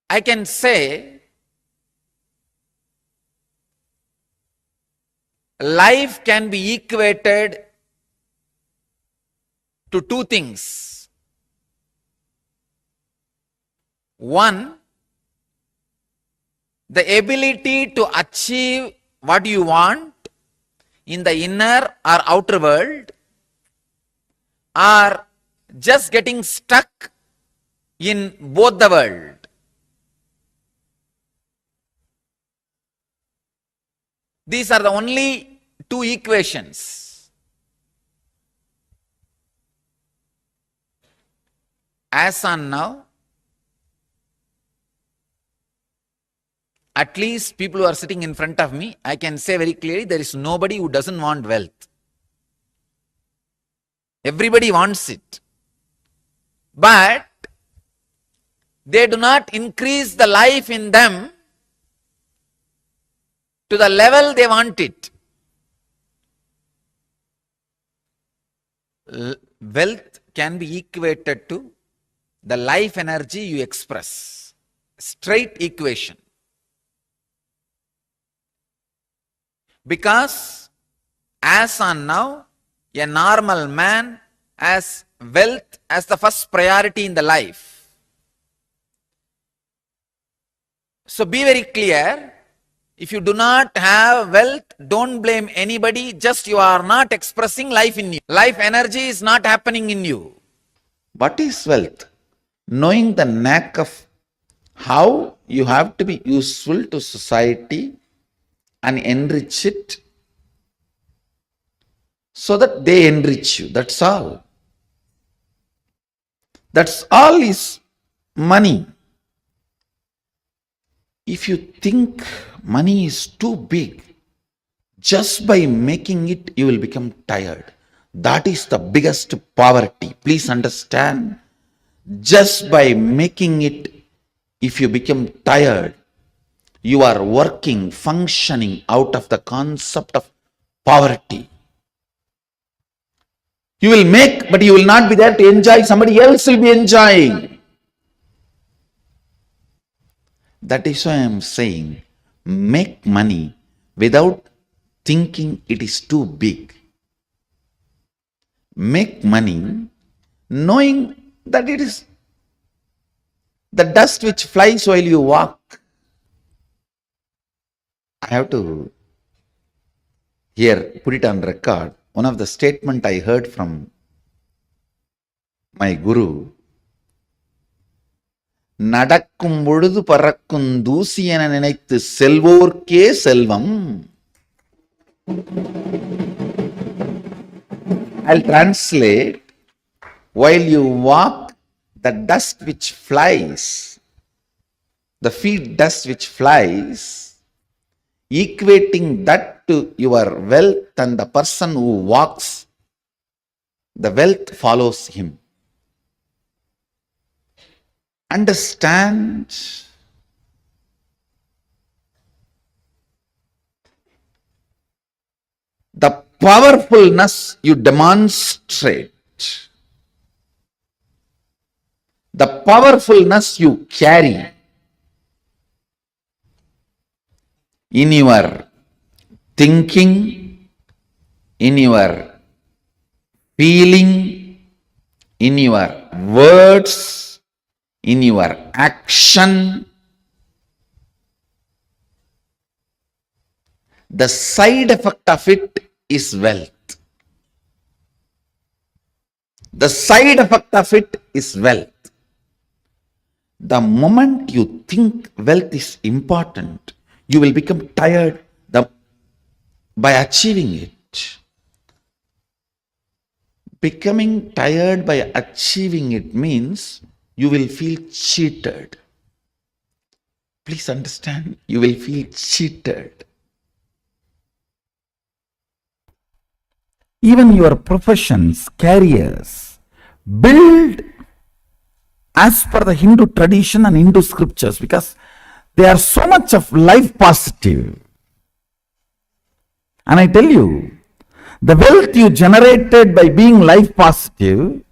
I: I can say life can be equated to two things. One, the ability to achieve what you want in the inner or outer world, or just getting stuck in both the world. These are the only two equations. As on now, at least people who are sitting in front of me, I can say very clearly, there is nobody who doesn't want wealth. Everybody wants it. But they do not increase the life in them to the level they want it. Wealth can be equated to the life energy you express. Straight equation. Because as on now, a normal man has wealth as the first priority in the life. So be very clear. If you do not have wealth, don't blame anybody, just you are not expressing life in you. Life energy is not happening in you. What is wealth? Knowing the knack of how you have to be useful to society and enrich it so that they enrich you. That's all. That's all is money. If you think money is too big, just by making it, you will become tired. That is the biggest poverty. Please understand. Just by making it, if you become tired, you are working, functioning out of the concept of poverty. You will make, but you will not be there to enjoy. Somebody else will be enjoying. That is why I am saying, make money without thinking it is too big. Make money knowing that it is the dust which flies while you walk. I have to here put it on record. One of the statement I heard from my guru, நடக்கும் பொழுது பறக்கும் தூசி என நினைத்து செல்வோர்க்கே செல்வம். I'll translate. While you walk, the dust which flies, the feet dust which flies, equating that to your wealth, and the person who walks, the wealth follows him. Understand the powerfulness you demonstrate, the powerfulness you carry in your thinking, in your feeling, in your words, in your action. The side effect of it is wealth. The side effect of it is wealth. The moment you think wealth is important, you will become tired by achieving it. Becoming tired by achieving it means you will feel cheated. Please understand, you will feel cheated. Even your professions, careers, build as per the Hindu tradition and Hindu scriptures, because they are so much of life positive. And I tell you, the wealth you generated by being life positive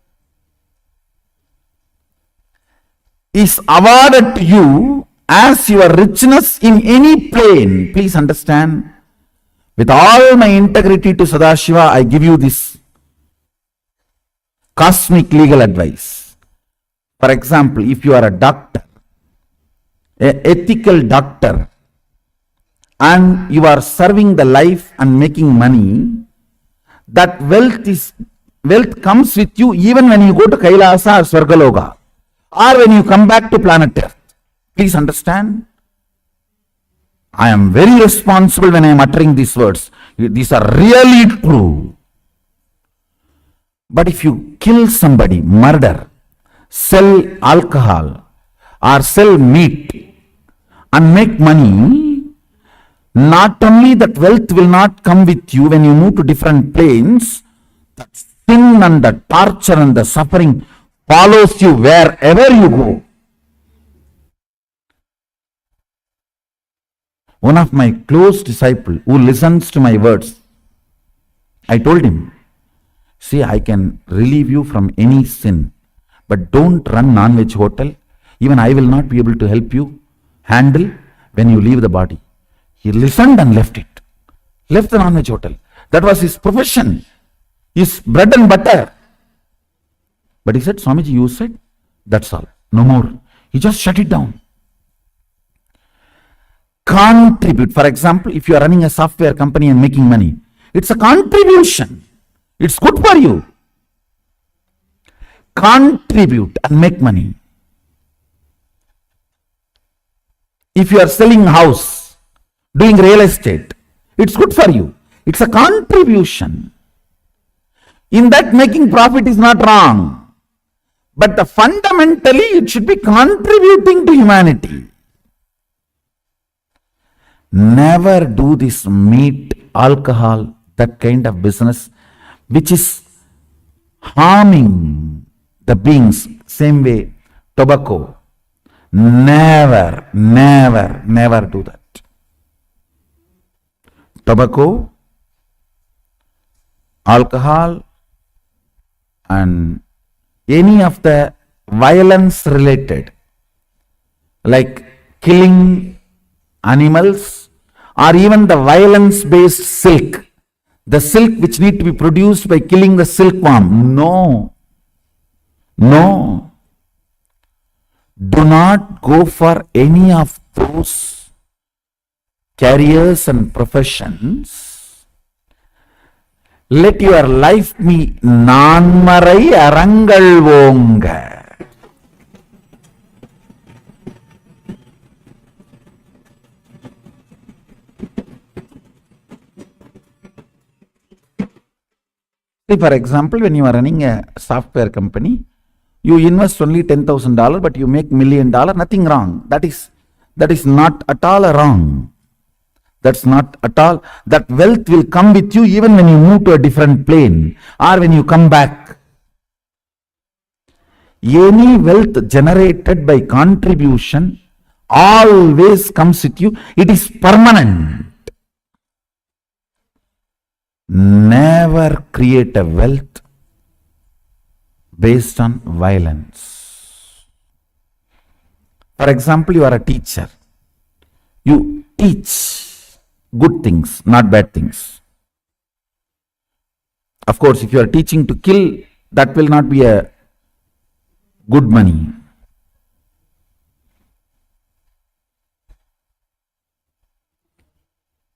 I: is awarded to you as your richness in any plane. Please understand, with all my integrity to Sadashiva, I give you this cosmic legal advice. For example, if you are a doctor, an ethical doctor, and you are serving the life and making money, that wealth comes with you even when you go to Kailasa or Swargaloka, or when you come back to planet Earth. Please understand, I am very responsible when I am uttering these words. These are really true. But if you kill somebody, murder, sell alcohol, or sell meat and make money, not only that wealth will not come with you when you move to different planes, the sin and the torture and the suffering follows you wherever you go. One of my close disciples who listens to my words, I told him, see, I can relieve you from any sin, but don't run non-veg hotel. Even I will not be able to help you handle when you leave the body. He listened and left it. Left the non-veg hotel. That was his profession, his bread and butter. But he said, Swamiji, you said, that's all. No more. He just shut it down. Contribute. For example, if you are running a software company and making money, it's a contribution. It's good for you. Contribute and make money. If you are selling a house, doing real estate, it's good for you. It's a contribution. In that, making profit is not wrong. But fundamentally, it should be contributing to humanity. Never do this meat, alcohol, that kind of business which is harming the beings. Same way, tobacco. Never, never, never do that. Tobacco, alcohol, and any of the violence related, like killing animals, or even the violence based silk, the silk which need to be produced by killing the silkworm. No. No. Do not go for any of those careers and professions. Let your life be nanmarai arangal vonga. For example, when you are running a software company, you invest only $10,000, but you make $1 million, nothing wrong. That is not at all wrong. That's not at all. That wealth will come with you even when you move to a different plane or when you come back. Any wealth generated by contribution always comes with you. It is permanent. Never create a wealth based on violence. For example, you are a teacher. You teach good things, not bad things. Of course, if you are teaching to kill, that will not be a good money.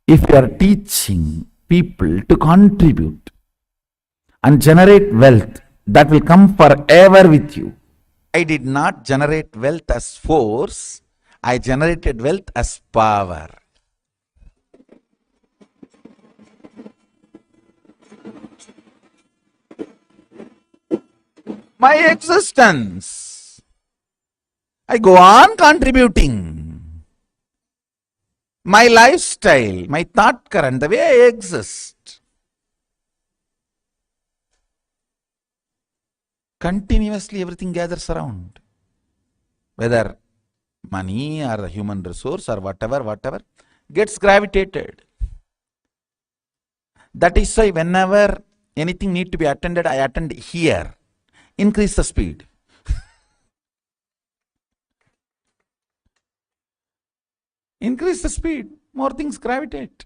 I: If you are teaching people to contribute and generate wealth, that will come forever with you. I did not generate wealth as force, I generated wealth as power. My existence, I go on contributing. My lifestyle, my thought current, the way I exist, continuously everything gathers around. Whether money or the human resource or whatever, gets gravitated. That is why whenever anything need to be attended, I attend here. Increase the speed. Increase the speed, more things gravitate.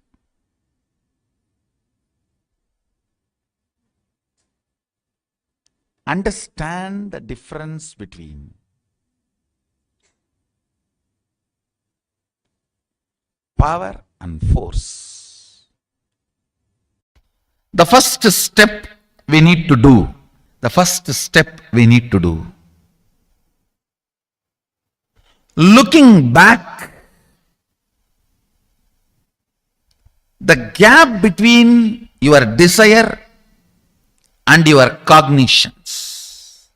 I: Understand the difference between power and force. The first step we need to do, looking back, the gap between your desire and your cognitions.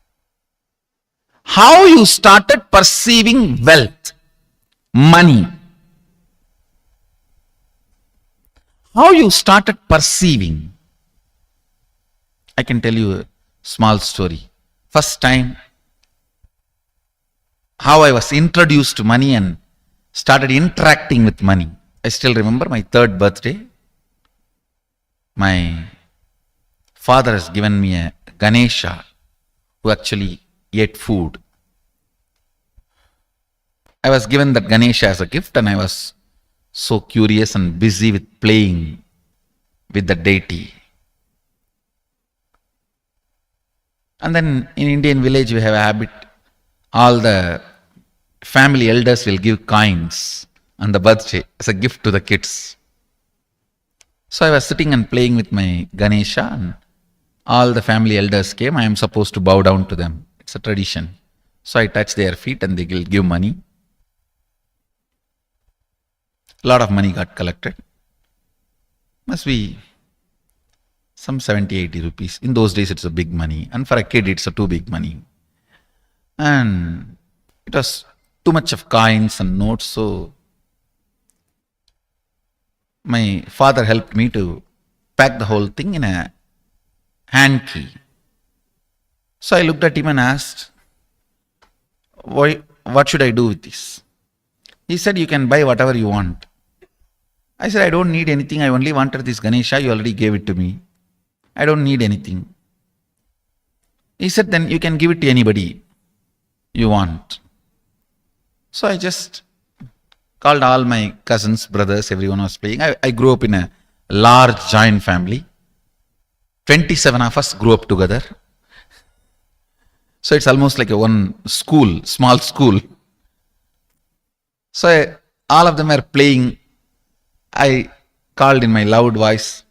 I: How you started perceiving wealth, money. How you started perceiving. I can tell you a small story. First time, how I was introduced to money and started interacting with money. I still remember my 3rd birthday. My father has given me a Ganesha who actually ate food. I was given that Ganesha as a gift and I was so curious and busy with playing with the deity. And then in Indian village we have a habit, all the family elders will give coins on the birthday as a gift to the kids. So I was sitting and playing with my Ganesha and all the family elders came. I am supposed to bow down to them. It's a tradition. So I touch their feet and they will give money. A lot of money got collected. Must be some 70-80 rupees. In those days it's a big money. And for a kid it's a too big money. And it was too much of coins and notes, so my father helped me to pack the whole thing in a hand key. So I looked at him and asked, what should I do with this? He said, you can buy whatever you want. I said, I don't need anything. I only wanted this Ganesha. You already gave it to me. I don't need anything. He said, then you can give it to anybody you want. So I just called all my cousins, brothers, everyone was playing. I grew up in a large joint family. 27 of us grew up together. So it's almost like a one school, small school. So all of them were playing. I called in my loud voice,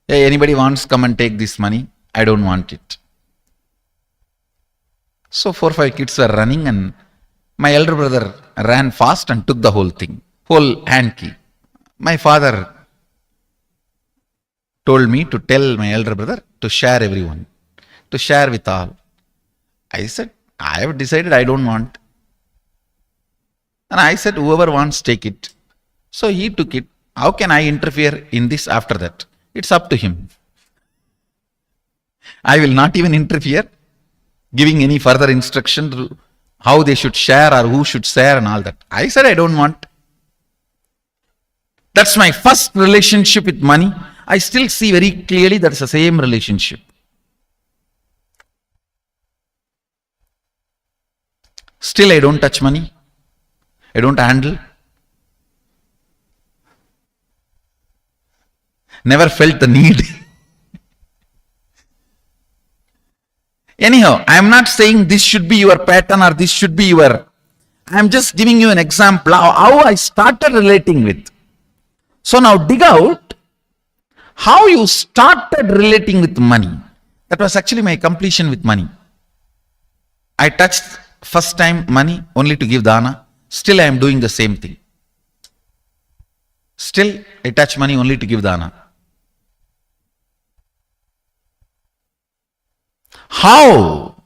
I: hey, anybody wants, come and take this money. I don't want it. So 4 or 5 kids were running and my elder brother ran fast and took the whole thing, whole hand key. My father told me to tell my elder brother, to share everyone, to share with all. I said, I have decided I don't want. And I said, whoever wants, take it. So he took it. How can I interfere in this after that? It's up to him. I will not even interfere, giving any further instruction to how they should share or who should share and all that. I said, I don't want. That's my first relationship with money. I still see very clearly that's the same relationship. Still, I don't touch money. I don't handle. Never felt the need. Anyhow, I am not saying this should be your pattern or this should be your. I am just giving you an example how I started relating with. So now dig out how you started relating with money. That was actually my completion with money. I touched first time money only to give dana. Still I am doing the same thing. Still I touch money only to give dana. How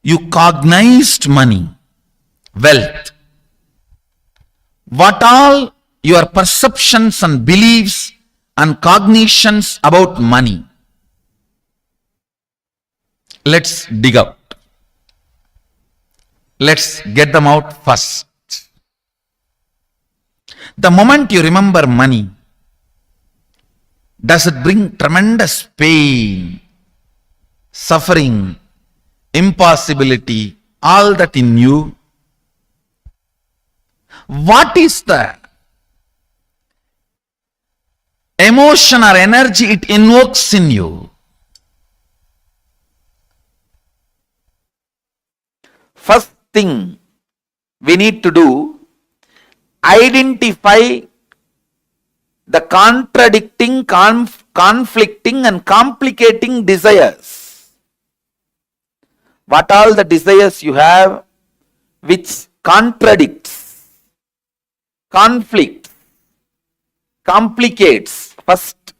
I: you cognized money, wealth, what all your perceptions and beliefs and cognitions about money. Let's dig out. Let's get them out first. The moment you remember money, does it bring tremendous pain, suffering, impossibility, all that in you? What is the emotion or energy it invokes in you? First thing we need to do, identify the contradicting, conflicting and complicating desires. What all the desires you have which contradicts, conflicts, complicates. First,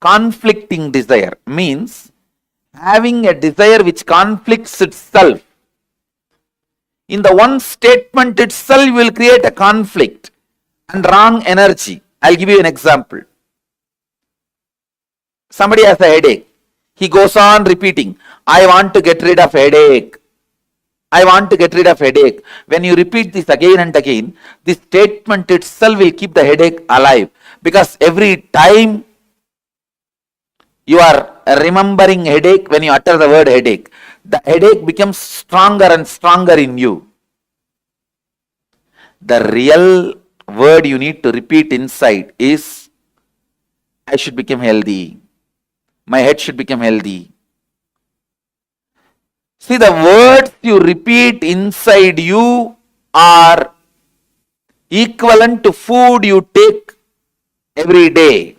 I: conflicting desire means having a desire which conflicts itself. In the one statement itself will create a conflict and wrong energy. I'll give you an example. Somebody has a headache. He goes on repeating, I want to get rid of headache. I want to get rid of headache. When you repeat this again and again, this statement itself will keep the headache alive. Because every time you are remembering headache, when you utter the word headache, the headache becomes stronger and stronger in you. The real word you need to repeat inside is, I should become healthy. My head should become healthy. See, the words you repeat inside you are equivalent to food you take every day.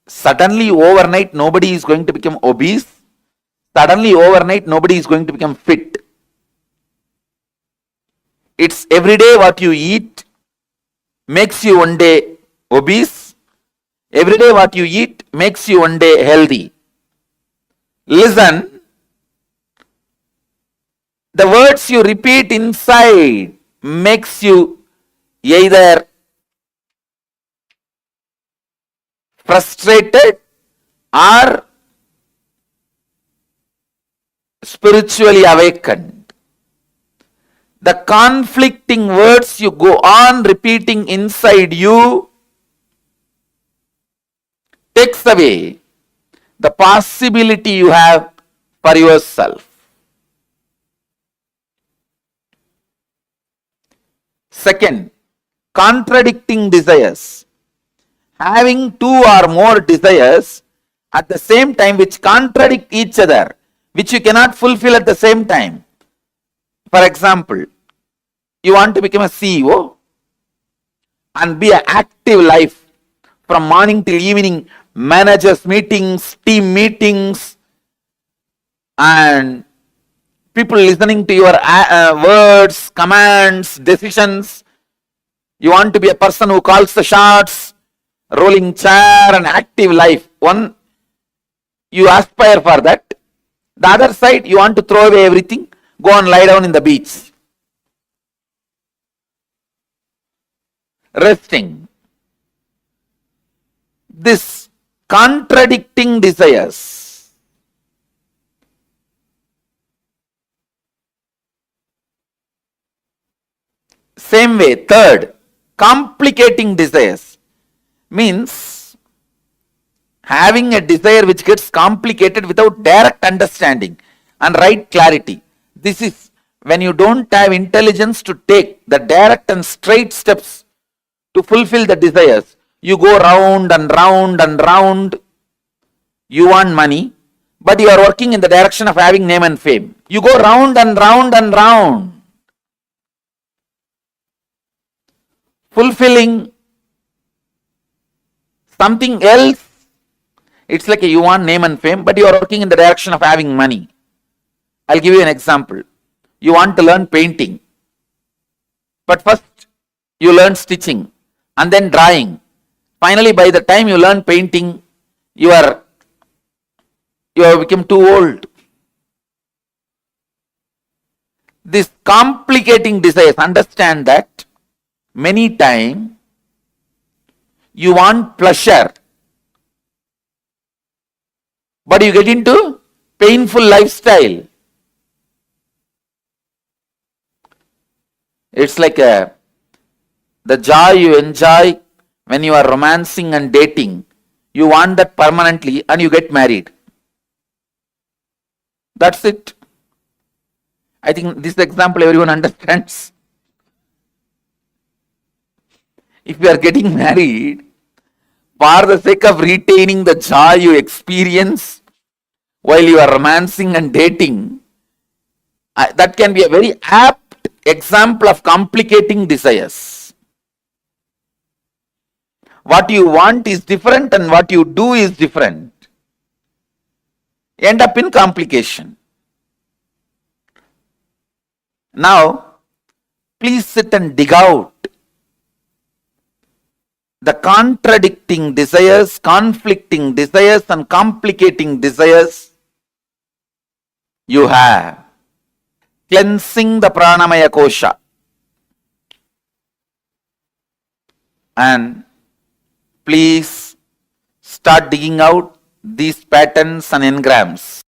I: Suddenly, overnight, nobody is going to become obese. Suddenly, overnight, nobody is going to become fit. It's every day what you eat makes you one day obese. Every day what you eat makes you one day healthy. Listen, the words you repeat inside makes you either frustrated or spiritually awakened. The conflicting words you go on repeating inside you takes away the possibility you have for yourself. Second, contradicting desires. Having two or more desires at the same time which contradict each other, which you cannot fulfill at the same time. For example, you want to become a CEO and be an active life from morning till evening, managers meetings, team meetings, and people listening to your words, commands, decisions. You want to be a person who calls the shots, rolling chair and active life. One, you aspire for that. The other side, you want to throw away everything, go and lie down in the beach. Resting. This contradicting desires. Same way, third, complicating desires means having a desire which gets complicated without direct understanding and right clarity. This is when you don't have intelligence to take the direct and straight steps to fulfill the desires. You go round and round and round. You want money, but you are working in the direction of having name and fame. You go round and round and round, fulfilling something else. It's like you want name and fame, but you are working in the direction of having money. I'll give you an example. You want to learn painting, but first you learn stitching and then drawing. Finally, by the time you learn painting, you have become too old. This complicating desires, understand that many times you want pleasure, but you get into painful lifestyle. It's like the joy you enjoy when you are romancing and dating. You want that permanently and you get married. That's it. I think this example everyone understands. If you are getting married for the sake of retaining the joy you experience while you are romancing and dating, that can be a very apt example of complicating desires. What you want is different and what you do is different. End up in complication. Now, please sit and dig out the contradicting desires, conflicting desires and complicating desires you have. Cleansing the pranamaya kosha. And please start digging out these patterns and engrams.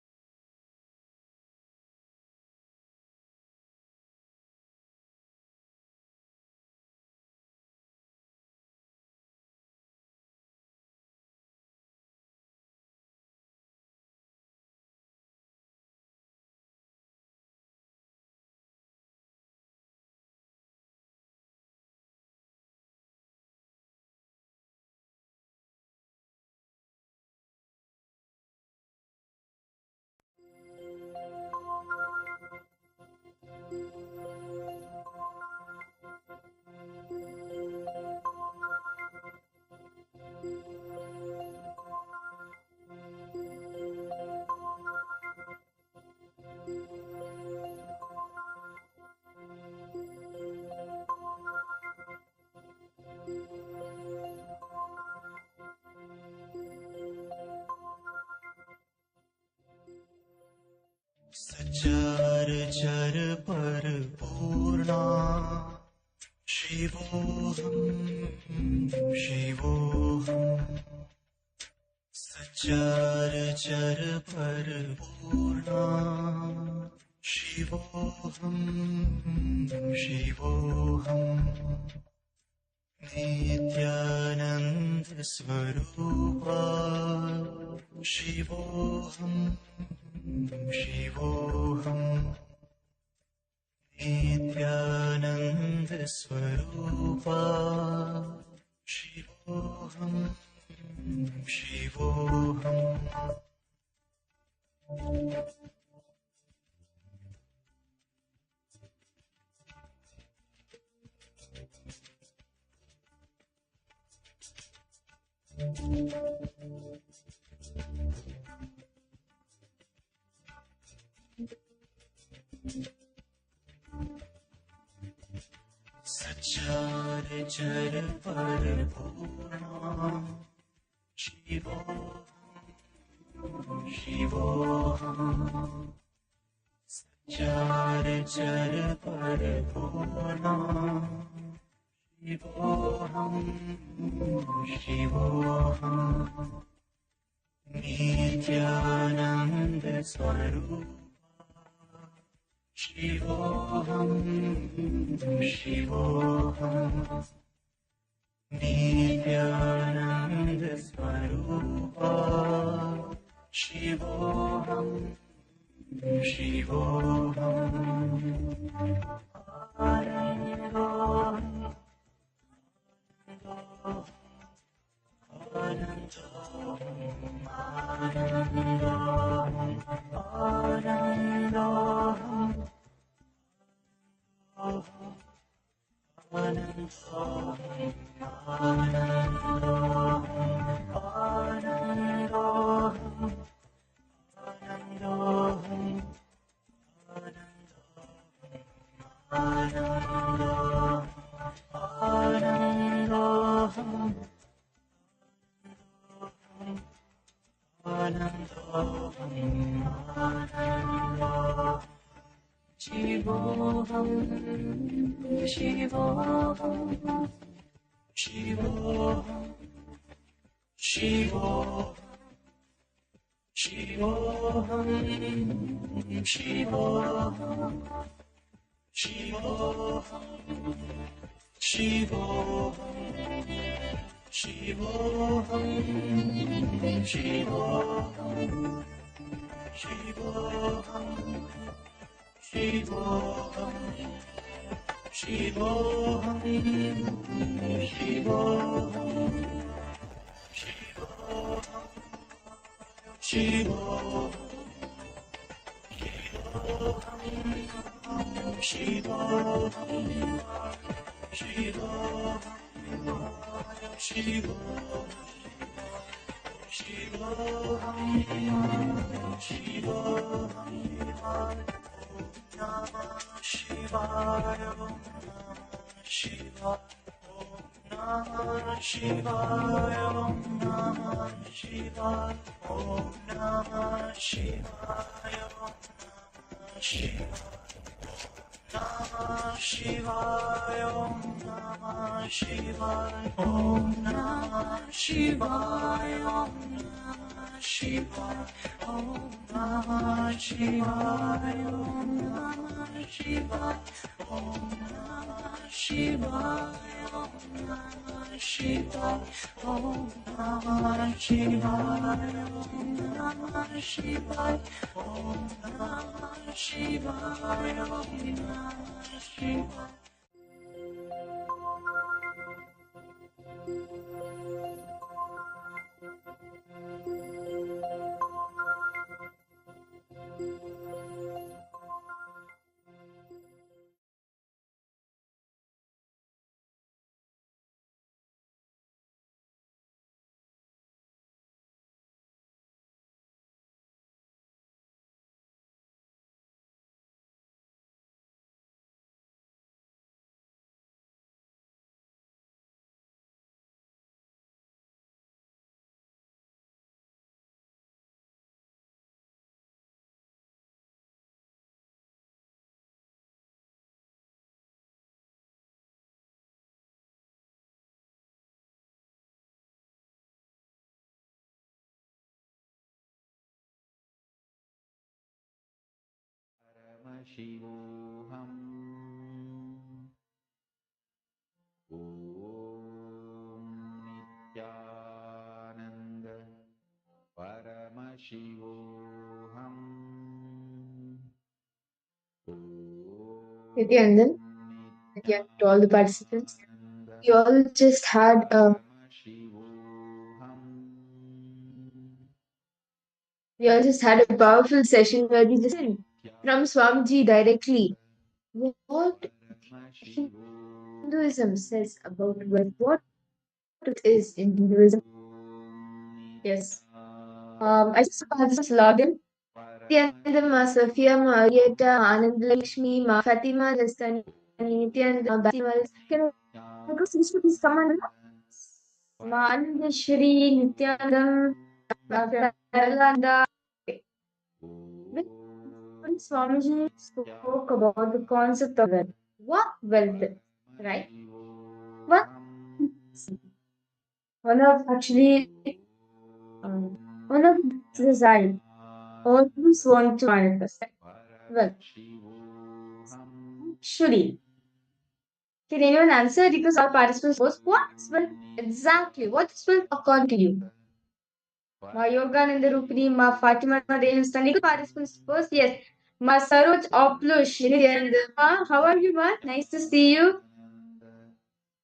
H: सचराचर परिपूर्णा शिवोऽहं शिवोऽहम् सचराचर परिपूर्णा शिवोऽहं शिवोऽहम् नित्यानन्द स्वरूपा शिवोऽहं शिवोऽहम् नित्यानन्द स्वरूपा शिवोऽहं शिवोऽहम् सच्चार चर पर पूर्णा शिवोऽहम् सच्चार चर पर पूर्णा शिवोऽहम् नित्यानन्द स्वरूप शिवोऽहम् नित्यानन्द स्वरूप शिवोऽहम्
I: Paramashivoham Om Nithyananda Paramashivoham
K: Nithyananda, to all the participants, you all just had a powerful session where we listened from Swamiji directly what Hinduism says about what it is in Hinduism. Yes. I just have this login. Nithyananda, Ma Safia, Ma Arieta, Ma Anandalakshmi, Ma Fatima, Dastani, Nithyananda, Basimal, Because is someone Manandeshwari, Nithyananda, Macarasana. When Swamiji spoke about the concept of wealth, what wealth is, right? What one of actually one of desire always want to manifest wealth. Actually, can anyone answer? Because our participants was what is wealth exactly? What is wealth according to you? Ma Yogananda Rupini, Ma Fatima Dehan legal participants first, yes. Ma Saroj Oplush, and Ma, how are you, Ma? Nice to see you.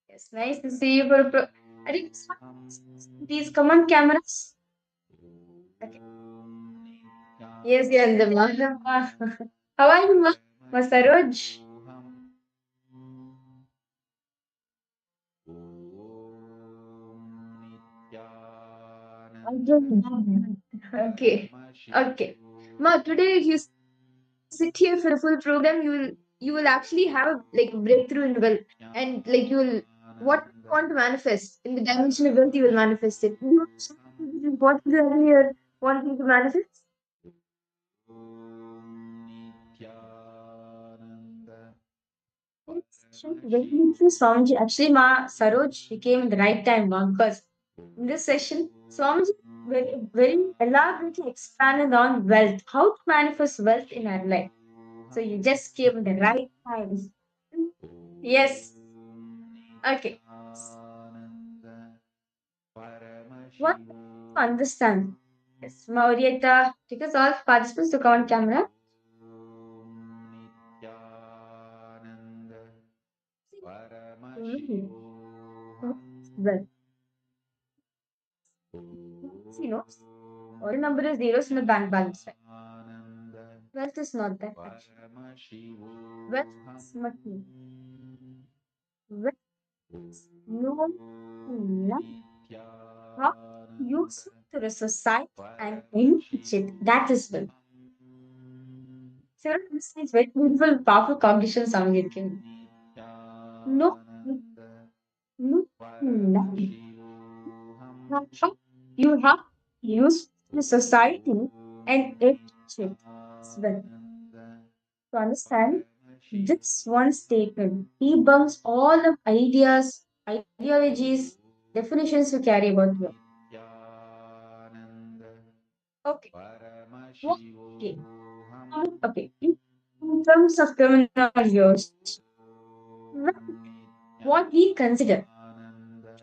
K: Yes, nice to see you for I think please come on cameras. Okay. Yes, yes, the Ma. How are you, Ma? Ma Saroj. Okay. Okay. Ma, today if you sit here for the full program, you will actually have a like breakthrough in wealth, and like you will what you want to manifest in the dimension of wealth, you will manifest it. What you are here wanting to manifest? Very beautiful Swamiji. Actually, Ma Saroj, he came in the right time, Ma, because in this session, Swamiji very elaborately expanded on wealth, how to manifest wealth in our life. So you just came in the right time. Yes. Okay. What to understand? Yes, Maurieta, because all participants to come on camera. Well, all number is zeros in the bank balance, right? Wealth is not that actually. Wealth is money. Wealth is no love. How useful to the society and enrich it. That is wealth. So this is very beautiful, powerful cognition sound it can. No, no love. How you have used the society and enrich it as well. To understand this one statement debunks all of ideas, ideologies, definitions we carry about wealth. Okay. What? Okay. Okay. In terms of terminology, what we consider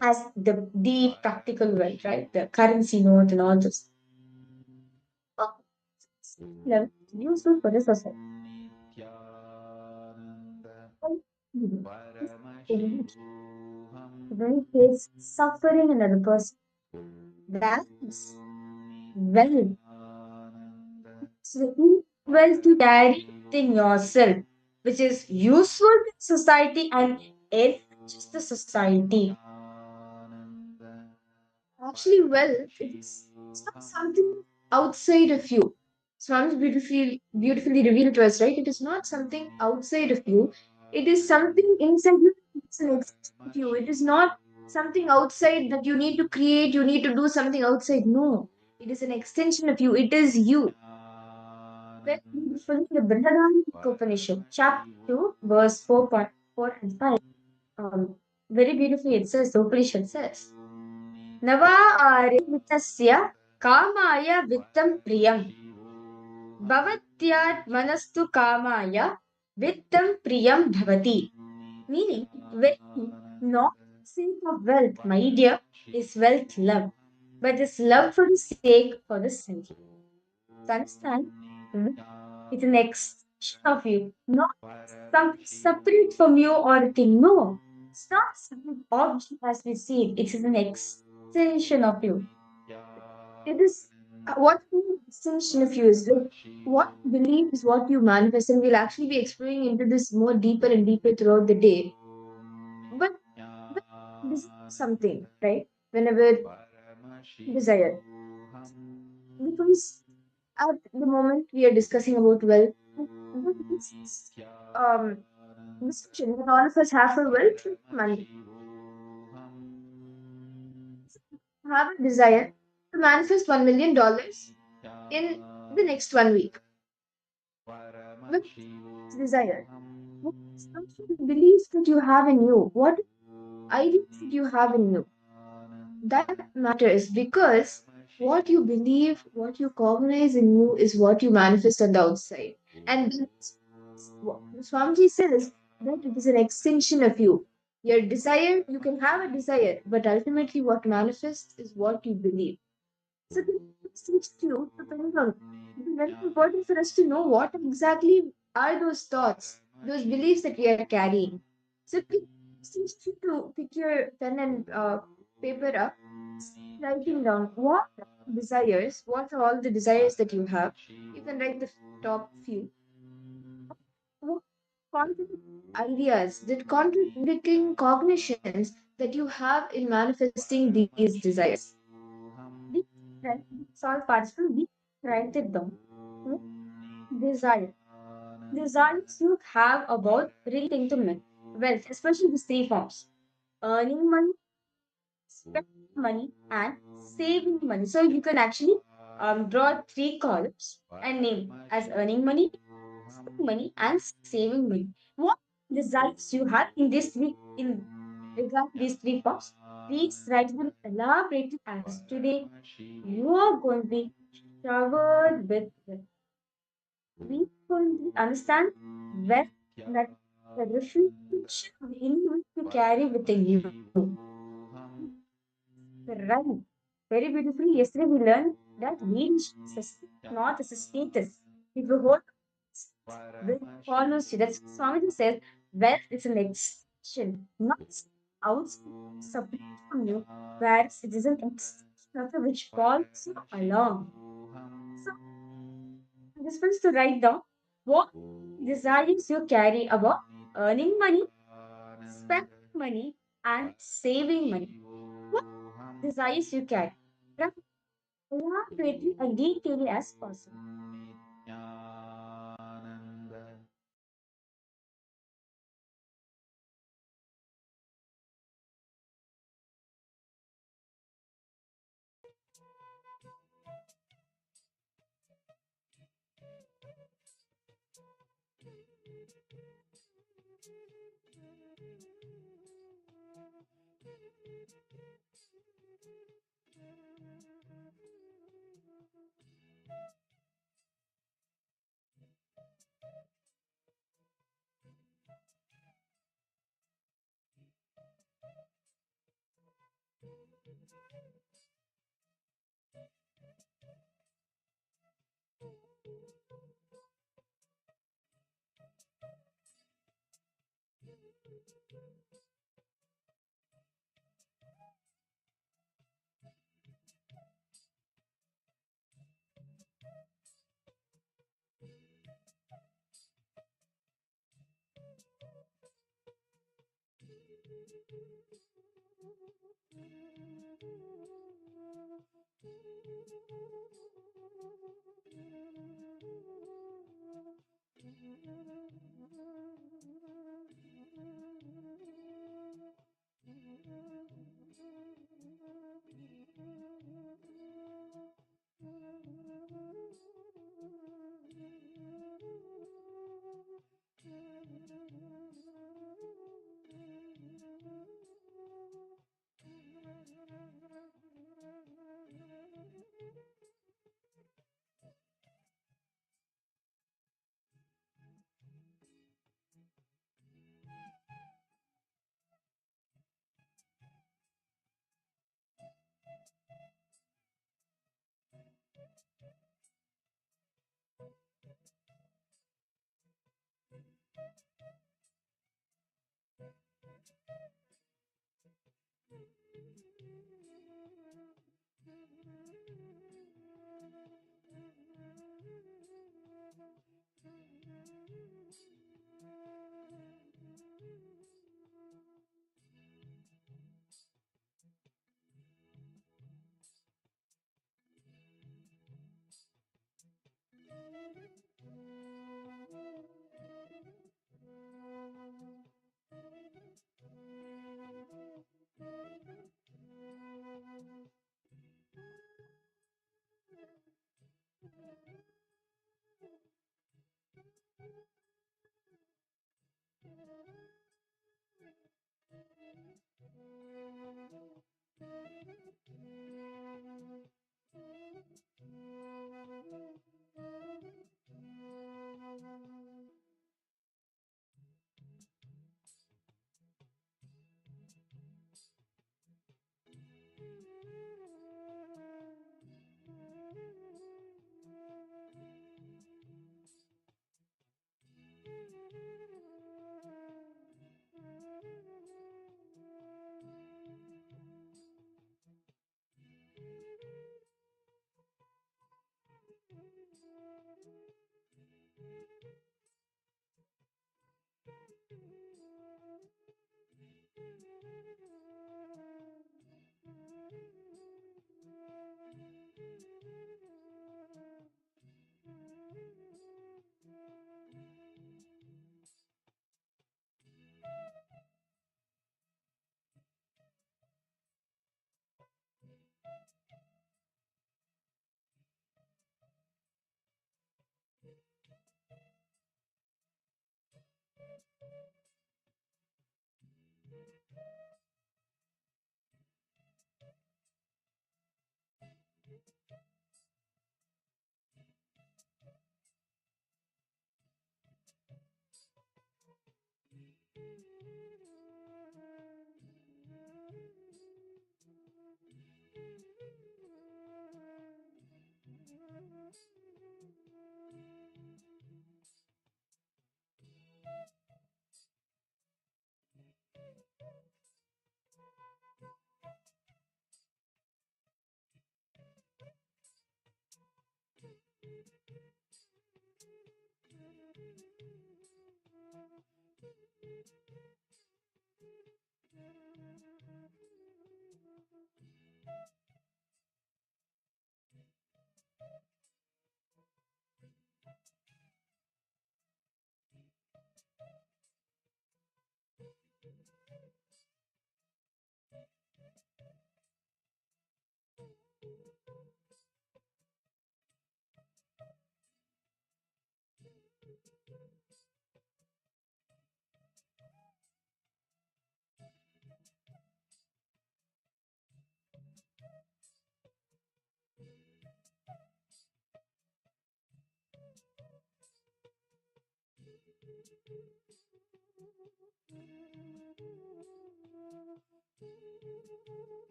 K: as the practical wealth, right? The currency note and all this. Oh, level useful for the society. When face suffering in another person, that is well. So well to carry in yourself, which is useful to society and enriches the society. Actually, well, it's not something outside of you. Swami's beautifully revealed to us, right? It is not something outside of you. It is something inside you. It's an extension of you. It is not something outside that you need to create, you need to do something outside. No, it is an extension of you. It is you. Very beautifully, the Bundasana Upanishad, chapter 2, verse 4.4 and 5. Very beautifully, it says, the Upanishad says, Nava Vitasya Kamaya Vittam Priyam. Bhavatyat Manastu Kamaya Vittam Priyam Bhavati. Meaning, very not sake of wealth, my dear, is wealth love, but is love for the sake for the self. So understand? It's an extension of you, not something separate from you or a thing. No, it's not separate object as we see it. It is an extension of you. It is what the extension of you is. Like, what you believe is what you manifest, and we'll actually be exploring into this more deeper and deeper throughout the day. But this is something, right? Whenever desire, because at the moment we are discussing about wealth, this, um, decision that all of us have for will money. Have a desire to manifest $1 million in the next 1 week. With this desire, what beliefs that you have in you, what ideas that you have in you, that matters because what you believe, what you cognize in you is what you manifest on the outside. And that's what Swamiji says that it is an extension of you. Your desire, you can have a desire, but ultimately what manifests is what you believe. So this teaches you to think on. It is very important for us to know what exactly are those thoughts, those beliefs that we are carrying. So it teaches you to pick your pen and paper up, writing down what desires, what are all the desires that you have. You can write the top few. What contradicting ideas, that contradicting cognitions that you have in manifesting these desires. These all participants, we write it down. What desire. Desires you have about relating to wealth, especially the three forms. Earning money, spending money, and saving money. So you can actually draw three columns and name as earning money, spending money, and saving money. What desires you have in this three in regard to these three forms? Please write them elaborately as today you are going to be showered with wealth. We are going to understand wealth that the reflection of the universe you carry within you. Right. Very beautifully. Yesterday we learned that weed is not as a status. If you hold wealth follows you. That's Swamiji says wealth is an extension, not outside separate from you, whereas it is an extension which follows you along. So this was to write down what desires you carry about earning money, spending money, and saving money. What desires you carry? Write elaborately and detailedly as possible.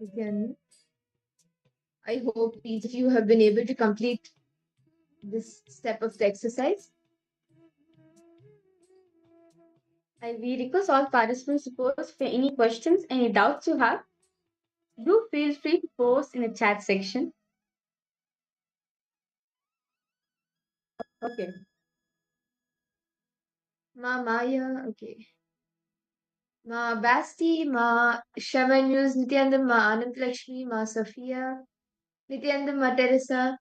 K: Again, I hope each of you have been able to complete this step of the exercise. We request all participants to post for any questions, any doubts you have. Do feel free to post in the chat section. Okay. Ma Maya, okay. Ma Basti, Ma Shavanus, Nithyananda, Ma Anand Lakshmi, Ma Sophia, Nithyananda, Ma Teresa,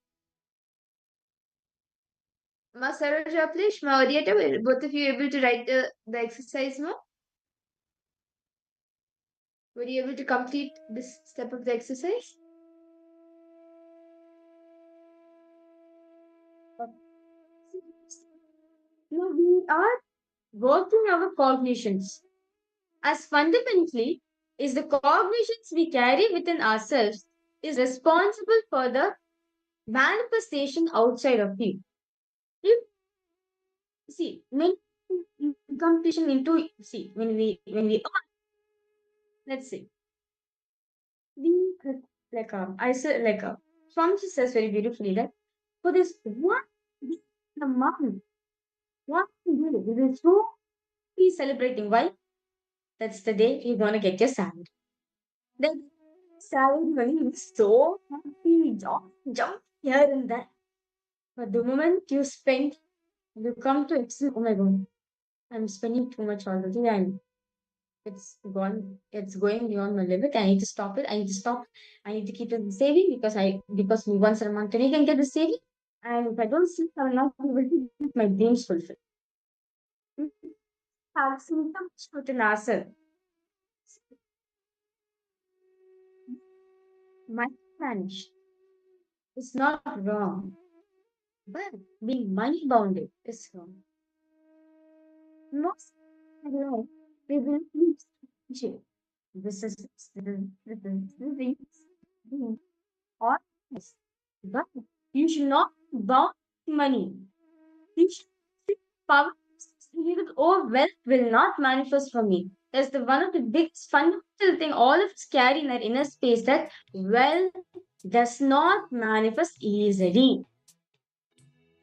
K: Ma Saroja, please, Ma Orieta, were both of you able to write the exercise, Ma? Were you able to complete this step of the exercise? No, we are working our cognitions. As fundamentally is the cognitions we carry within ourselves is responsible for the manifestation outside of you. If see when competition into see when we let's say we like I said like Swamiji says very beautifully that for this one day in a month, one day we will so be celebrating. Why? That's the day you're gonna get your salary. Then salary money is so happy, jump here and there. But the moment you spend, you come to accept, oh my god, I'm spending too much already and it's going beyond my limit. I need to stop it. I need to stop. I need to keep it saving because once a month I can get the saving. And if I don't sleep, I will not be able to get my dreams fulfilled. Have symptoms within ourselves. Micromanage is not wrong, but being money bounded is wrong. Most of the time, we will lose relationship. This is or yes. But you should not bound money. You should power or wealth will not manifest for me. That's the one of the biggest fundamental thing all of us carry in our inner space that wealth does not manifest easily.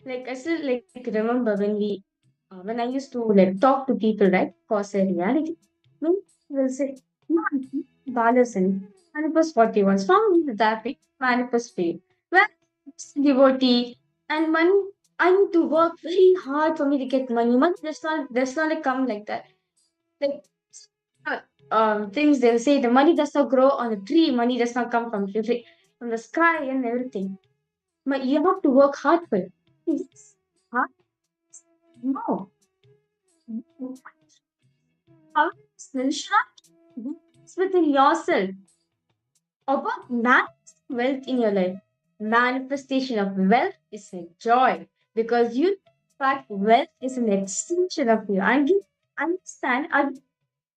K: Like I still like remember when I used to like talk to people, right? Cause a reality. When they will say, no, Balasan, and it was 41. Strong that way, man, it was paid. Well, it's devotee and money. I need to work very hard for me to get money. Money does not like come like that. Like things they'll say the money does not grow on a tree, money does not come from the sky and everything. But you have to work hard for it. Yes. Hard? No. How still shut within yourself about manifesting wealth in your life. Manifestation of wealth is a joy because you fact, wealth is an extension of you. I do understand.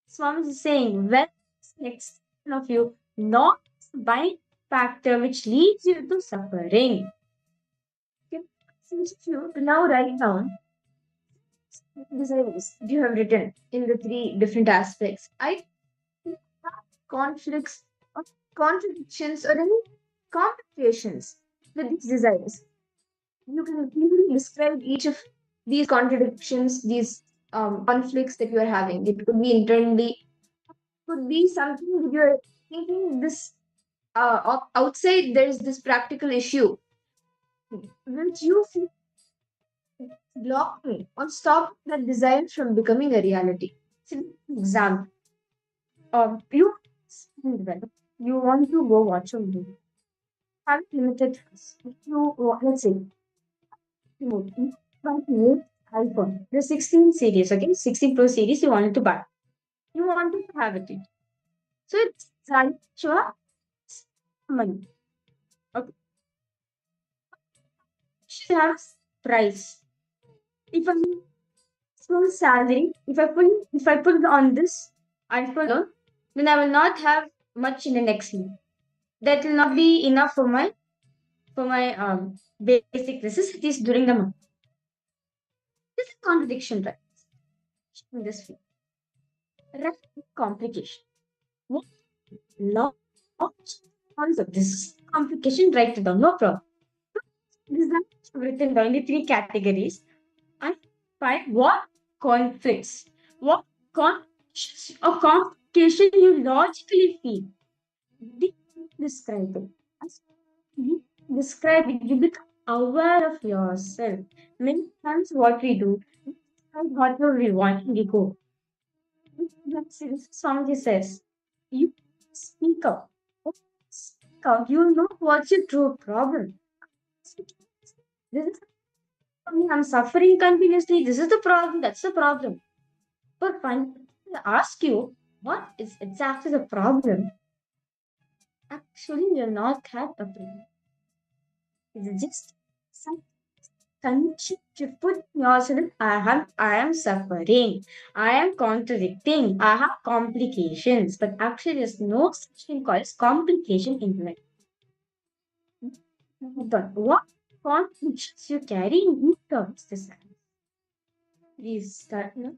K: Swami is saying wealth is an extension of you, not a binding factor which leads you to suffering. Okay. Since you now write down desires you have written in the three different aspects. I have conflicts or contradictions or any complications with these desires. You can clearly describe each of these contradictions, these conflicts that you are having. It could be internally, could be something that you're thinking this outside. There is this practical issue which you feel block me or stop that desire from becoming a reality. So, example, you you want to go watch a movie. Have limited funds. If you let's say you want to use iPhone, the 16 series, okay, 16 Pro series you wanted to buy. You wanted to have it. So it's sure money. Okay, should have price. If I full salary, if I put it on this iPhone loan, then I will not have much in the next month. That will not be enough for my basic necessities during the month. This is a contradiction, right? In this field. Right? Complication. What? No. Also, this is complication, write it down, no problem. This is written down in the three categories. And find what conflicts, what or complication you logically feel. Describe it. As you describe it, you become aware of yourself. Many times, what we do, whatever we want, we go. Swamiji says, you speak up. Speak out. You know what's your true problem. This is I'm suffering continuously. This is the problem. That's the problem. But when I ask you, what is exactly the problem? Actually, you're not have a problem. It's just some condition to put yourself. I am suffering. I am contradicting. I have complications. But actually, there's no such thing called as complication in life. But what complications you carry in terms this time? Please start now.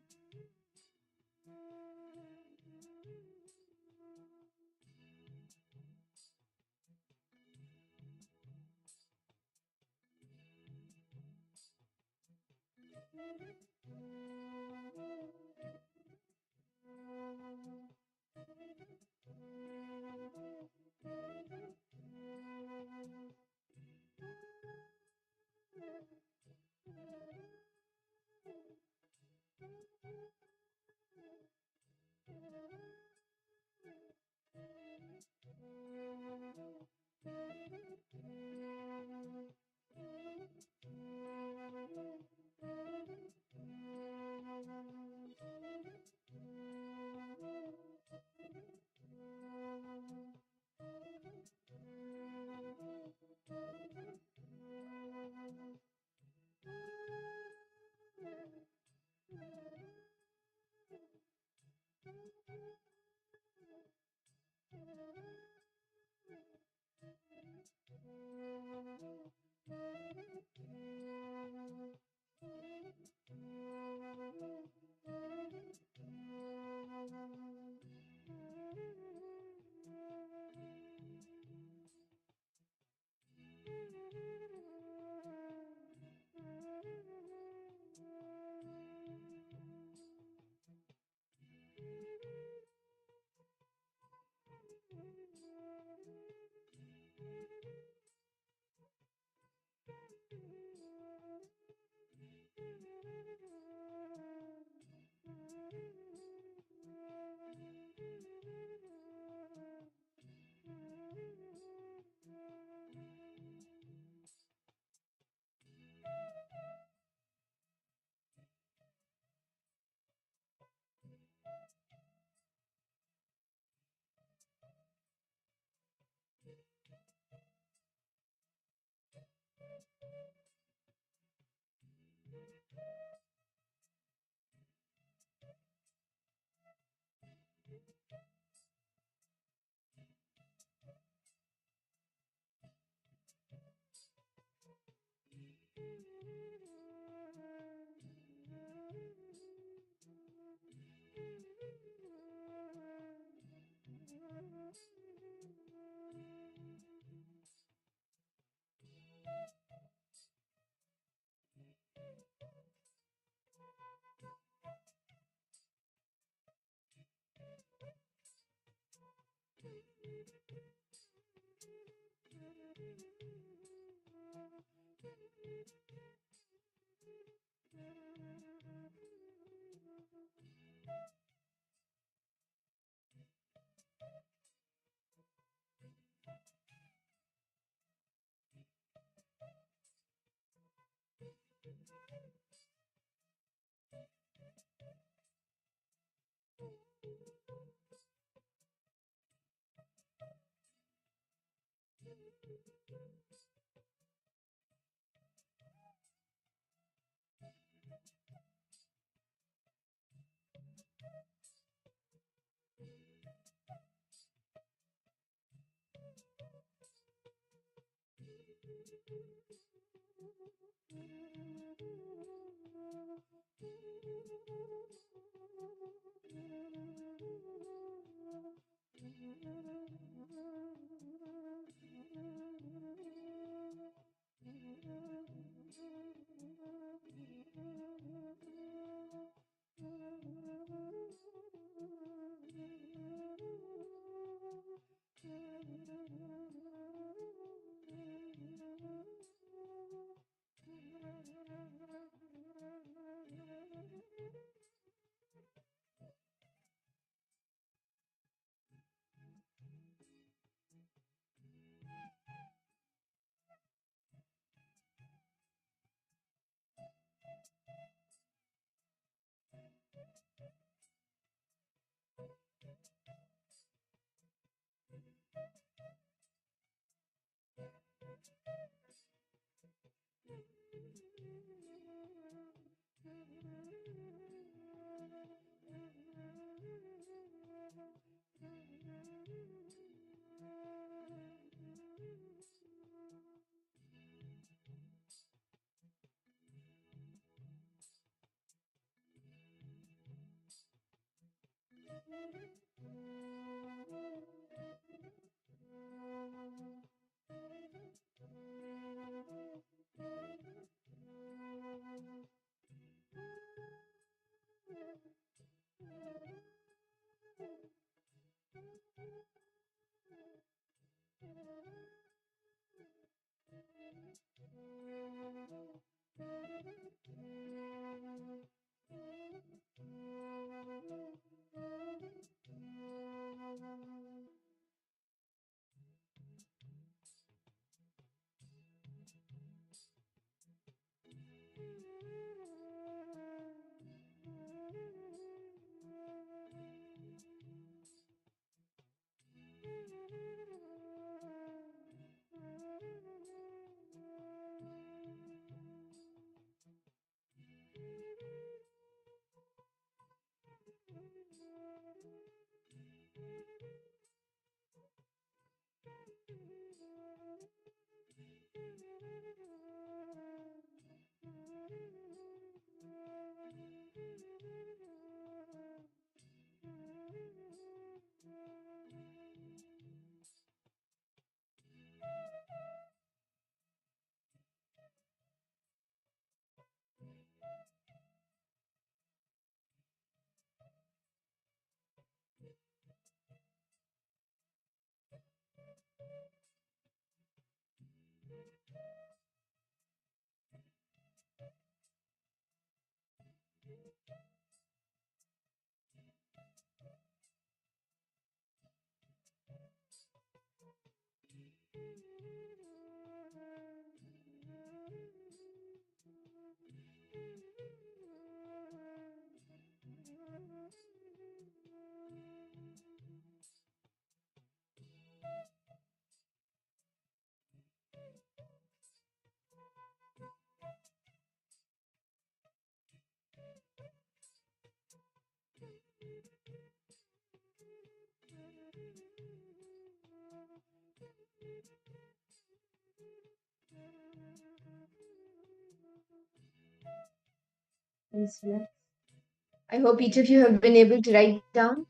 K: I hope each of you have been able to write down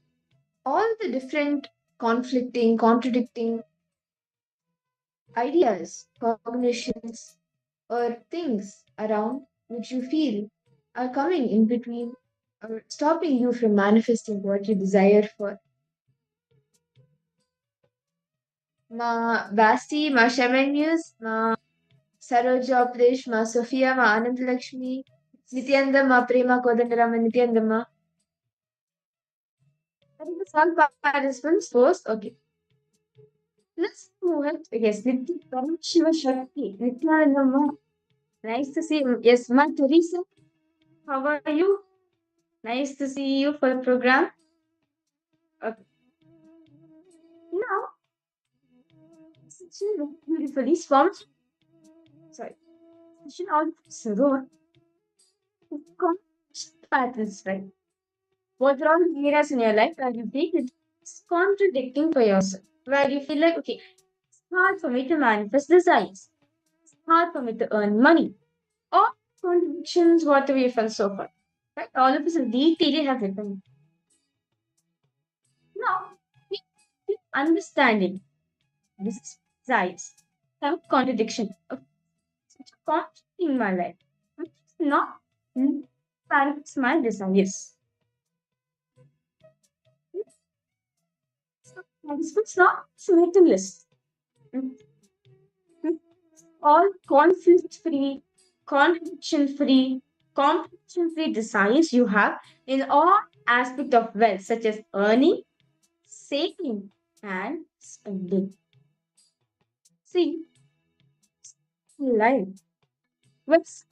K: all the different conflicting, contradicting ideas, cognitions, or things around which you feel are coming in between or stopping you from manifesting what you desire for. Ma Basti, Ma Shamanyus, Ma Saroja Upadesh, Ma Sophia, Ma Anand Lakshmi, Nithyananda, Ma Prema Kodandarama, Nithyananda. I think the all participants first. Okay. Let's move it. Yes, Shiva Shakti. Nithyananda. Nice to see you. Yes, Ma Teresa. How are you? Nice to see you for the program. Okay. Now, Sachin beautifully formed. Sorry. Sachin also wrote patterns, right? What are all the areas in your life where you feel it's contradicting for yourself? Where you feel like, okay, it's hard for me to manifest desires. It's hard for me to earn money. Or contradictions, whatever you felt so far. Right? All of us in detail have written. Now, we keep understanding this is desires. Some contradiction of such a conflict in my life, which is not manifest my desires. It's not submitting list. All conflict free, contradiction free, competition free desires you have in all aspects of wealth, such as earning, saving, and spending. See, life, what's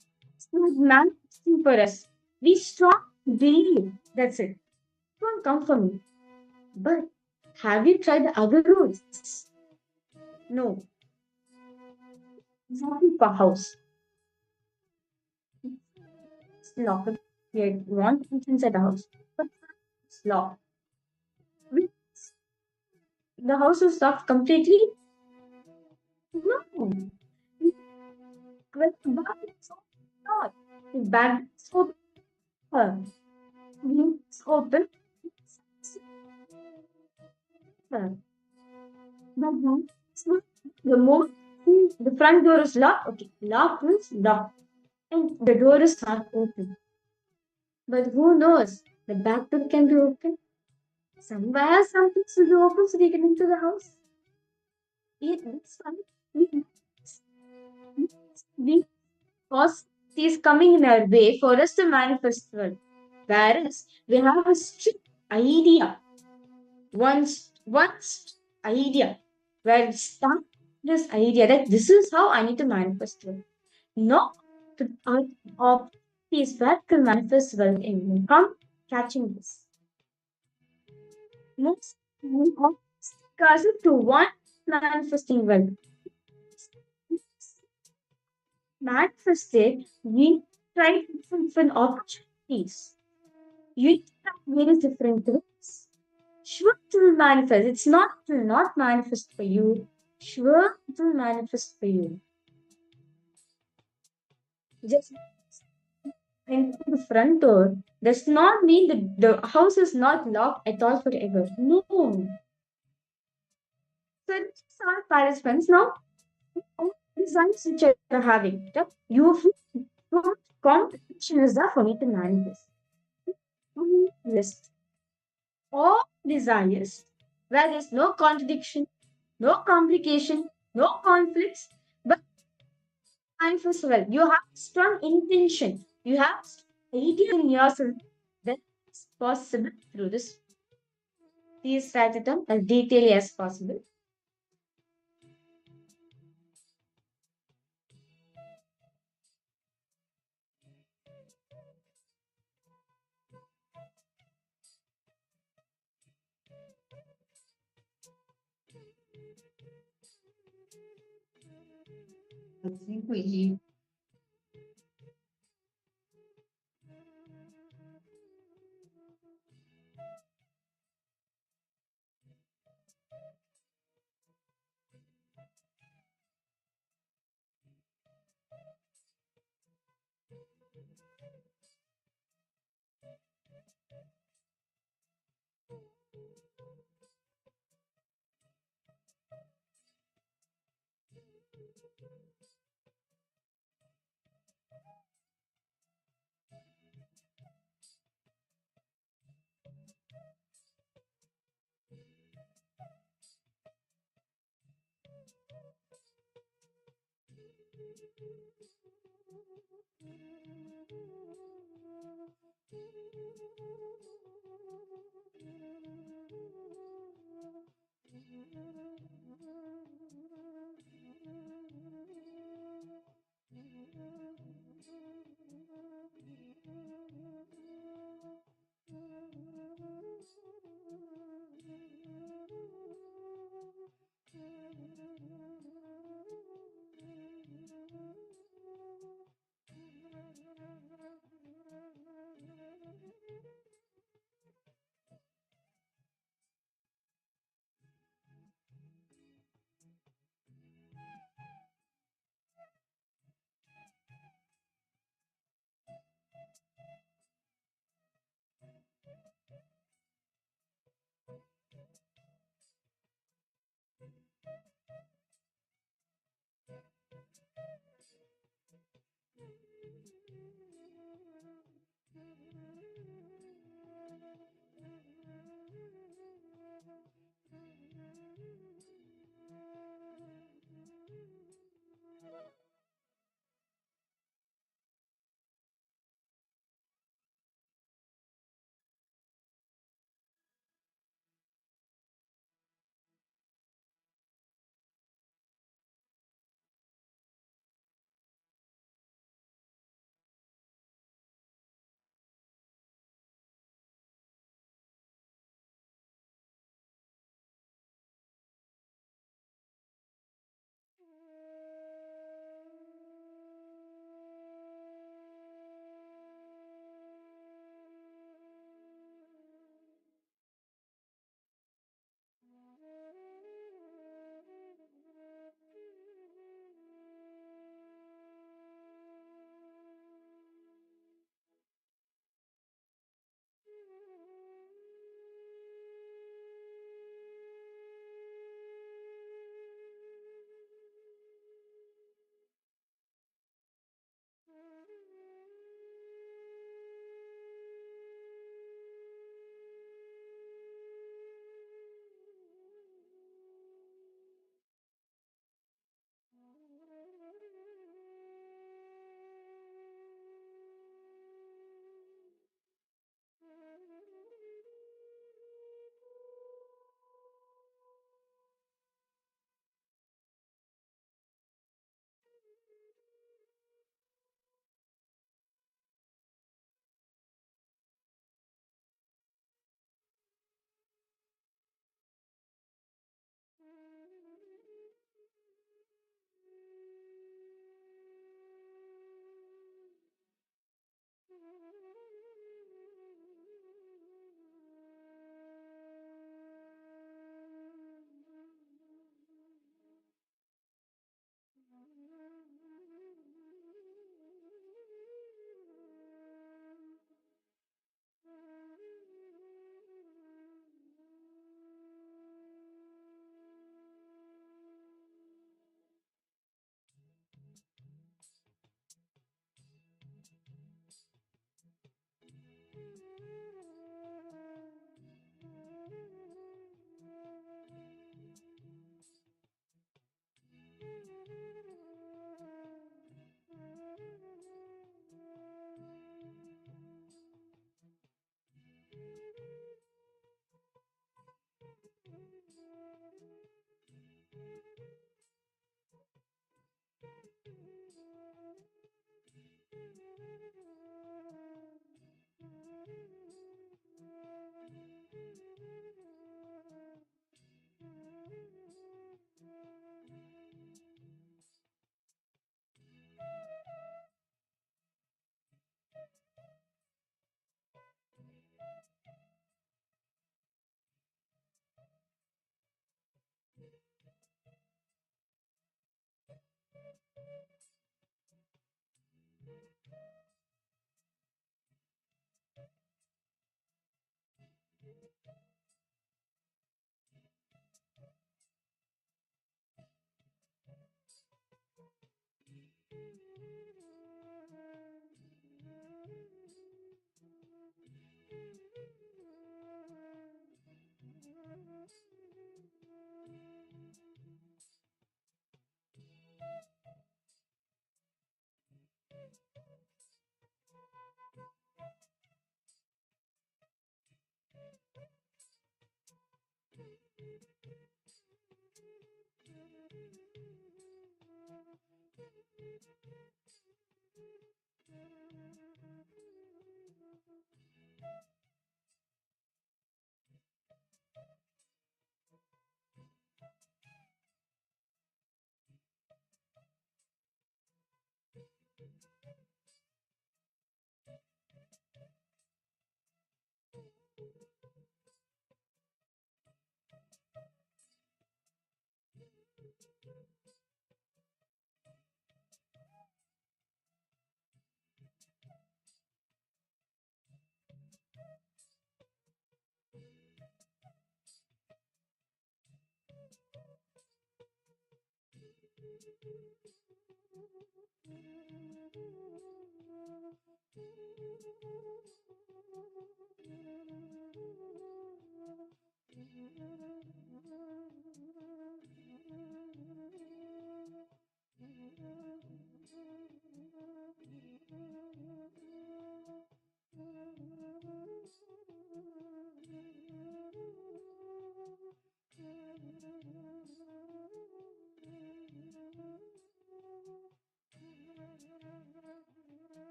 K: not manifesting for us, we strong believe that's it. It won't come from me. But have you tried the other routes? No. Example for house. It's locked. We want entrance at the house, but it's locked. The house is locked completely? No. Well, the back is not. The back is open. It's open. The more the front door is locked, okay, locked means locked, and the door is not open. But who knows? The back door can be open. Somewhere something should be open so they can enter the house. Yeah, that's fine. Cause is coming in our way for us to manifest well. Whereas we have a strict idea, one idea, where we start this idea that this is how I need to manifest well. Not the opportunities where to manifest well in come catching this. Most scarcity to one manifesting well. Manifested, we try different opportunities. You try various different things. Sure, it will manifest. It will not manifest for you. Sure, it will manifest for you. Just enter the front door does not mean that the house is not locked at all forever. No. So, it's our participants now. All designs which are having. You feel competition is there for me to manifest. List all desires where there's no contradiction, no complication, no conflicts, but manifest well. You have strong intention. You have idea in yourself that it's possible through this. Please write it down as detailed as possible.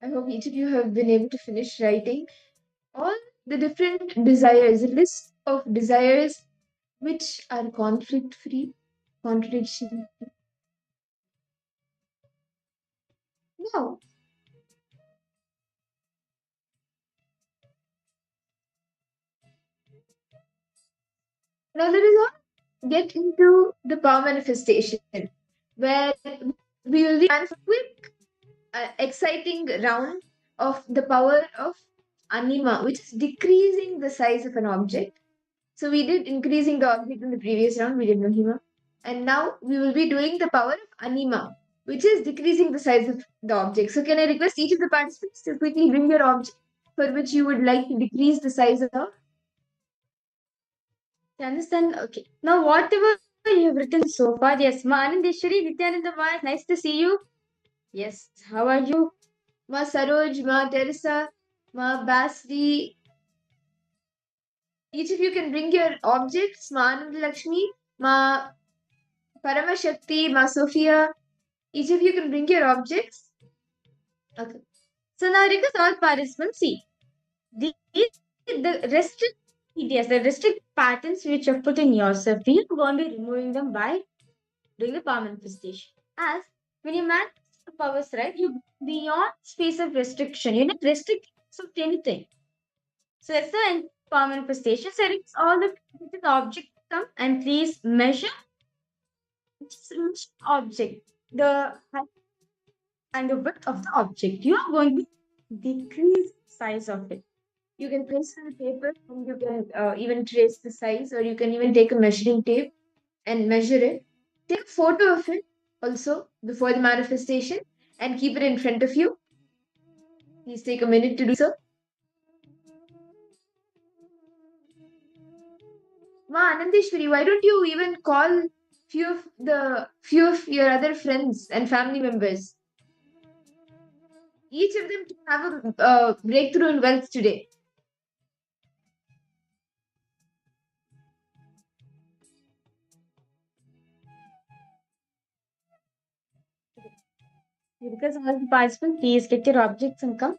K: I hope each of you have been able to finish writing all the different desires, a list of desires which are conflict free, contradiction free. Now, let us all get into the power manifestation, where we will be a quick, exciting round of the power of anima, which is decreasing the size of an object. So we did increasing the object in the previous round, we did mahima. And now we will be doing the power of anima, which is decreasing the size of the object. So can I request each of the participants to quickly bring your object for which you would like to decrease the size of? You understand? Okay. Now whatever you have written so far, yes, Ma Anandeshwari, Nithyananda Ma, nice to see you. Yes, how are you? Ma Saroj, Ma Teresa, Ma Basri. Each of you can bring your objects, Ma Anand Lakshmi, Ma Paramashakti, Ma Sophia, each of you can bring your objects. Okay. So now request all participants, see, the restrict PTS, the restrict patterns which you have put in yourself, we are going to be removing them by doing the power manifestation. As when you manifest the powers, right, you beyond space of restriction, you're not restricted to anything. So that's the power manifestation. So it's all the object come and please measure object, the height and the width of the object. You are going to decrease the size of it. You can place it on paper and you can even trace the size, or you can even take a measuring tape and measure it. Take a photo of it also before the manifestation and keep it in front of you. Please take a minute to do so. Ma Anandeshwari, why don't you even call few of your other friends and family members? Each of them to have a breakthrough in wealth today. Because all the participants, please get your objects and come.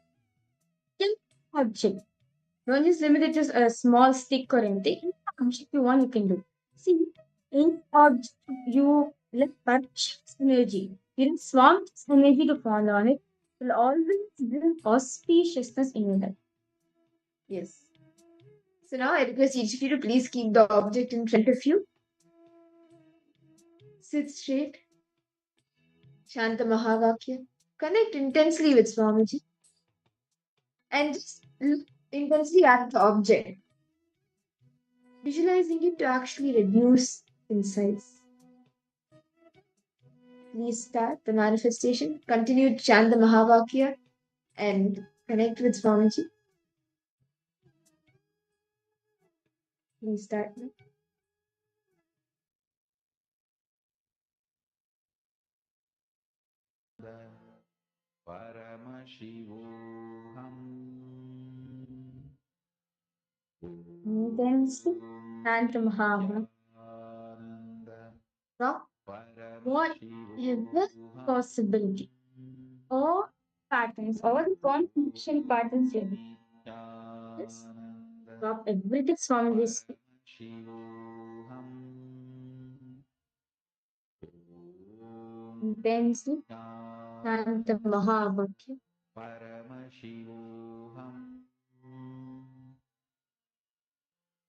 K: Get object. Don't just limit it to a small stick or anything. Any object you want, you can do. See, in object, you let Parashasana energy. You didn't swamp this energy to fall on it. Will always bring auspiciousness in your life. Yes. So now I request each of you to please keep the object in front of you. Sit straight. Shanta Mahavakya. Connect intensely with Swamiji. And just look intensely at the object. Visualizing it to actually reduce in size. Please start the manifestation. Continue to chant the Mahavakya and connect with Swamiji. Please start now.
I: Paramashivoham.
K: Intensely chant the Mahavakya. Now, whatever possibility, all patterns, all the confusion patterns you have. Yes. Drop everything from this. Intensely chant the Mahavakya.
I: Paramashivoham.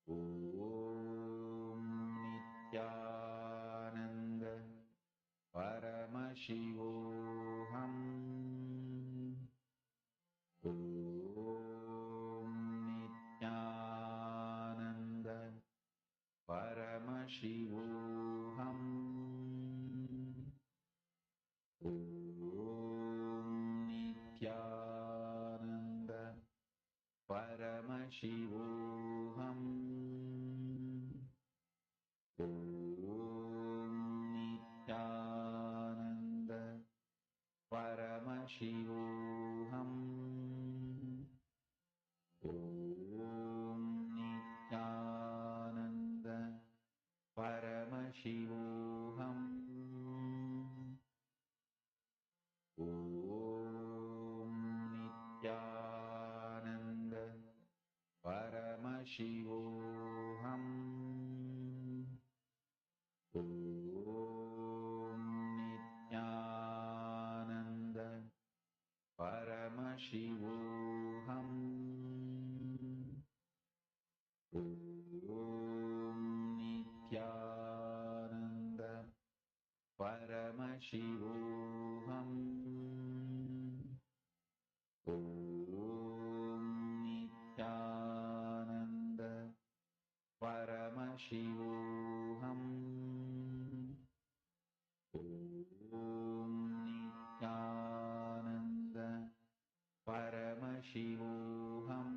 I: Om Nithyananda. Paramashivoham. Om Nithyananda. Paramashivoham. Om Nithyananda. Paramashivoham. Om Nithyananda. Paramashivoham. Om Nithyananda. Paramashivoham. Om Nithyananda. Paramashivoham. Om Nithyananda. Paramashivoham. Om Nithyananda. Paramashivoham. Om Nithyananda. Paramashivoham. Om Nithyananda. Paramashivoham.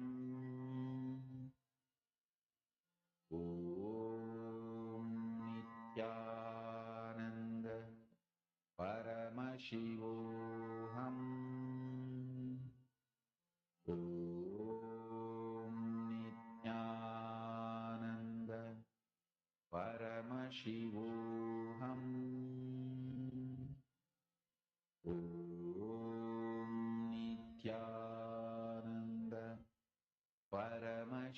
I: Om Nithyananda. Paramashivoham. Om Nithyananda. Paramashivoham.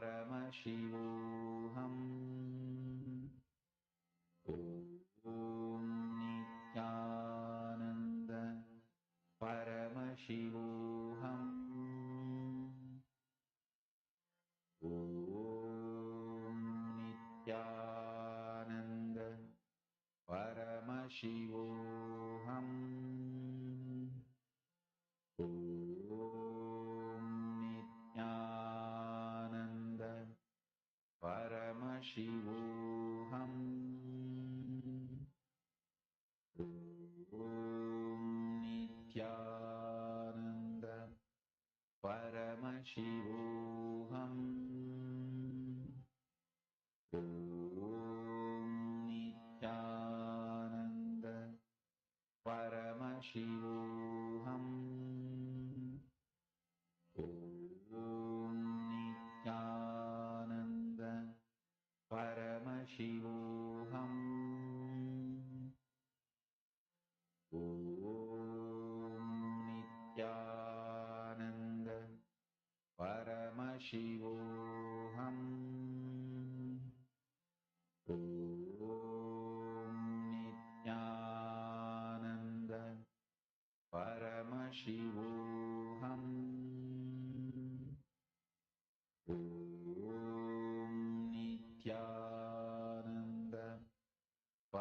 I: Paramashivoham. Om Nithyananda Paramashivoham. Om Nithyananda Paramashivoham. Om Nithyananda Paramashivoham. Om Nithyananda Paramashivoham. Om Nithyananda Paramashivoham. Om Nithyananda Paramashivoham. Om Nithyananda Paramashivoham. Om Nithyananda Paramashivoham. Om Nithyananda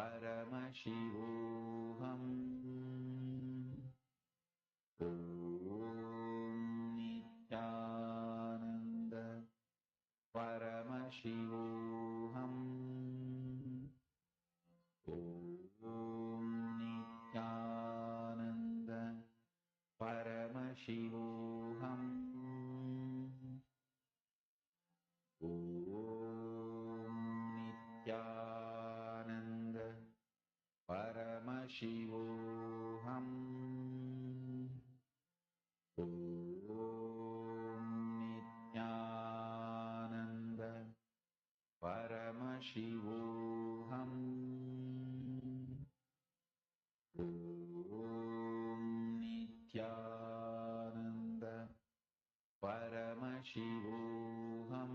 I: Paramashivoham. Om Nithyananda Paramashivoham. Om Nithyananda Paramashivoham. Om Nithyananda Paramashivoham. Om Nithyananda Paramashivoham. Om Nithyananda Paramashivoham.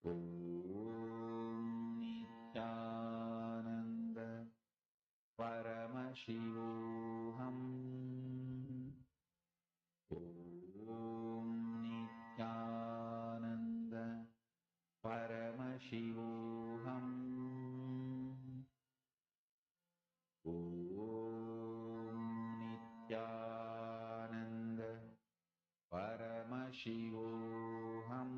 I: Om Nithyananda Paramashivoham. Om Nithyananda Paramashivoham. Om Nithyananda Paramashivoham.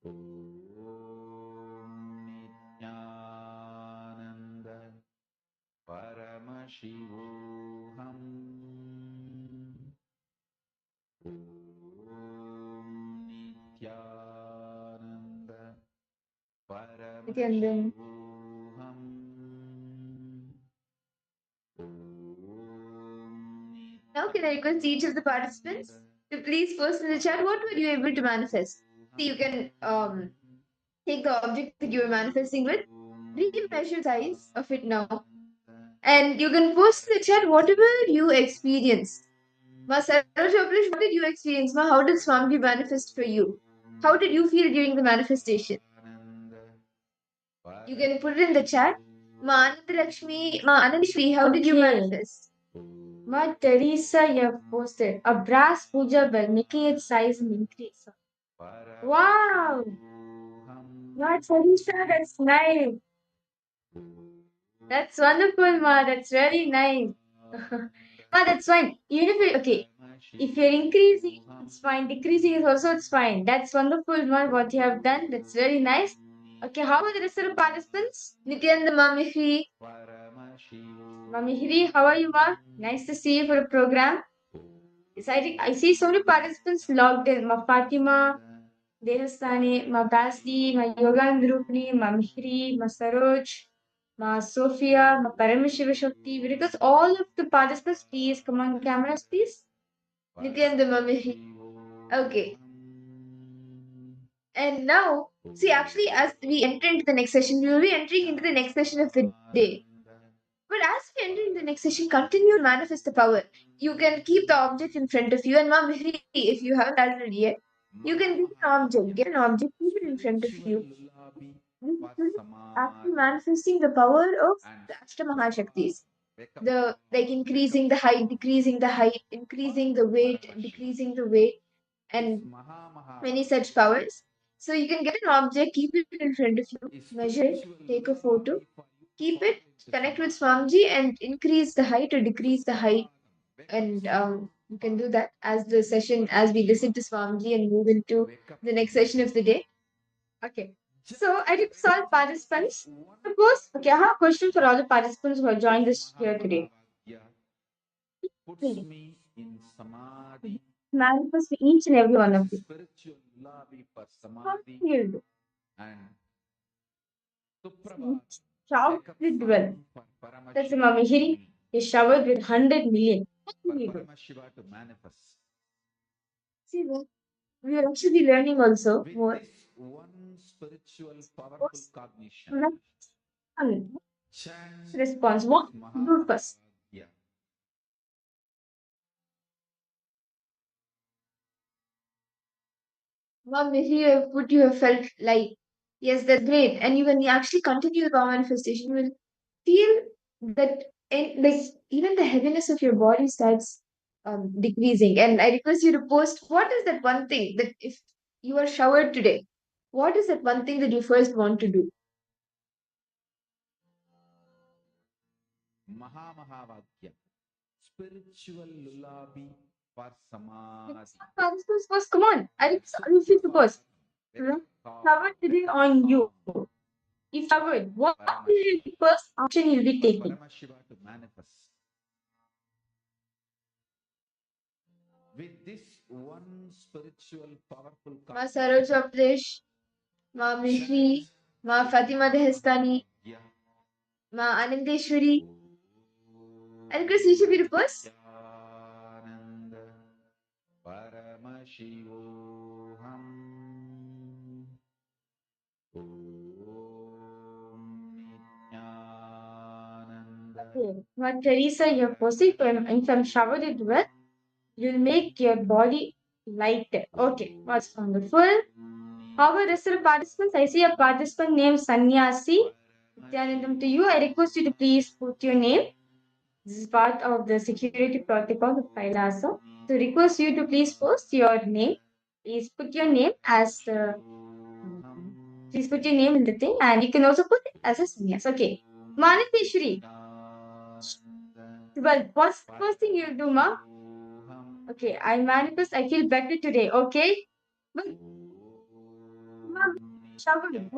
I: Om Nithyananda Paramashivoham. Om Nithyananda
K: Nithyananda.
I: Paramashivoham.
K: Now, can I request each of the participants to please post in the chat what were you able to manifest? See, you can take the object that you were manifesting with, remeasure the size of it now, and you can post in the chat whatever you experienced. Ma Saroj, what did you experience? Ma, how did Swamiji manifest for you? How did you feel during the manifestation? You can put it in the chat. Ma Anandalakshmi, Ma Anandishwi, how did you manifest?
L: Ma Teresa, you have posted a brass puja bell, making its size and increase. Wow! Ma Teresa, that's nice. That's wonderful, Ma. That's really nice. Ma, that's fine. Even if you, okay, if you're increasing, it's fine. Decreasing is also it's fine. That's wonderful, Ma. What you have done, that's very nice. Okay, how are the rest of the participants?
K: Nithyananda Mamihri.
L: Mamihri, how are you, Ma? Nice to see you for the program. Yes, I see so many participants logged in. Ma Fatima, Devastani, Ma Basdi, Ma Yogan Rupni, Ma Mihri, Ma Saroj, Ma Sophia, Ma Paramashivoham. We request all of the participants, please come on cameras, please.
K: Nithyananda Mamihri. Okay. And now, see, actually, as we enter into the next session, we will be entering into the next session of the day.
L: But as we enter in the next session, continue to manifest the power. You can keep the object in front of you, and Mom, if you haven't done it yet, you can get an object, keep it in front of you. This is actually manifesting the power of the Ashtamahashaktis. The like increasing the height, decreasing the height, increasing the weight, decreasing the weight, and many such powers. So you can get an object, keep it in front of you, measure it, take a photo, keep it, connect with Swamiji, and increase the height or decrease the height. And you can do that as we listen to Swamiji and move into the next session of the day. Okay. So I did solve participants. Suppose, okay, I have a question for all the participants who have joined us here today.
I: Puts me in samadhi,
L: Manifest for each and every one of you.
I: spiritual lobby for
L: How
I: samadhi,
L: you'll do?
I: and Suprabhat,
L: Showered
I: wake up
L: with
I: song
L: wealth.
I: for
L: That's the
I: Paramashiva to
L: Mamihiri is showered with 100 million. What
I: for
L: will you do?
I: Paramashiva to manifest.
L: See, well, we will actually be learning also
I: With
L: more.
I: this one spiritual powerful cognition, chant
L: Response. What do first?
I: Mahavagya.
L: Mom, what you have felt like, yes, that's great. And you when you actually continue the power manifestation, you will feel that like even the heaviness of your body starts decreasing. And I request you to post what is that one thing that if you are showered today, what is that one thing that you first want to do?
I: Mahavagya. Spiritual lullaby for samadhi.
L: First, come on. I request you to post. Showered today on you. If showered, what will be the first action you'll be taking?
I: Paramashiva to manifest. With this one spiritual powerful
L: Ma Saroj Pradesh, Ma Mishri, Ma Fatima Dehestani, Ma Anandeshwari. I request each of you to post.
I: Paramashivoham.
L: Okay. Ma Teresa, you're posting if I'm showered it well, you'll make your body lighter. Okay, that's wonderful. How about rest of the participants? I see a participant named Sanyasi. Nithyanandam to you. I request you to please put your name. This is part of the security protocol of Kailasa. So request you to please post your name. Please put your name as the please put your name in the thing, and you can also put it as a sannyas. Okay. Maniteshwari. Well, what's the first thing you'll do, ma? Okay, I manifest, I feel better today, okay? But Shravan,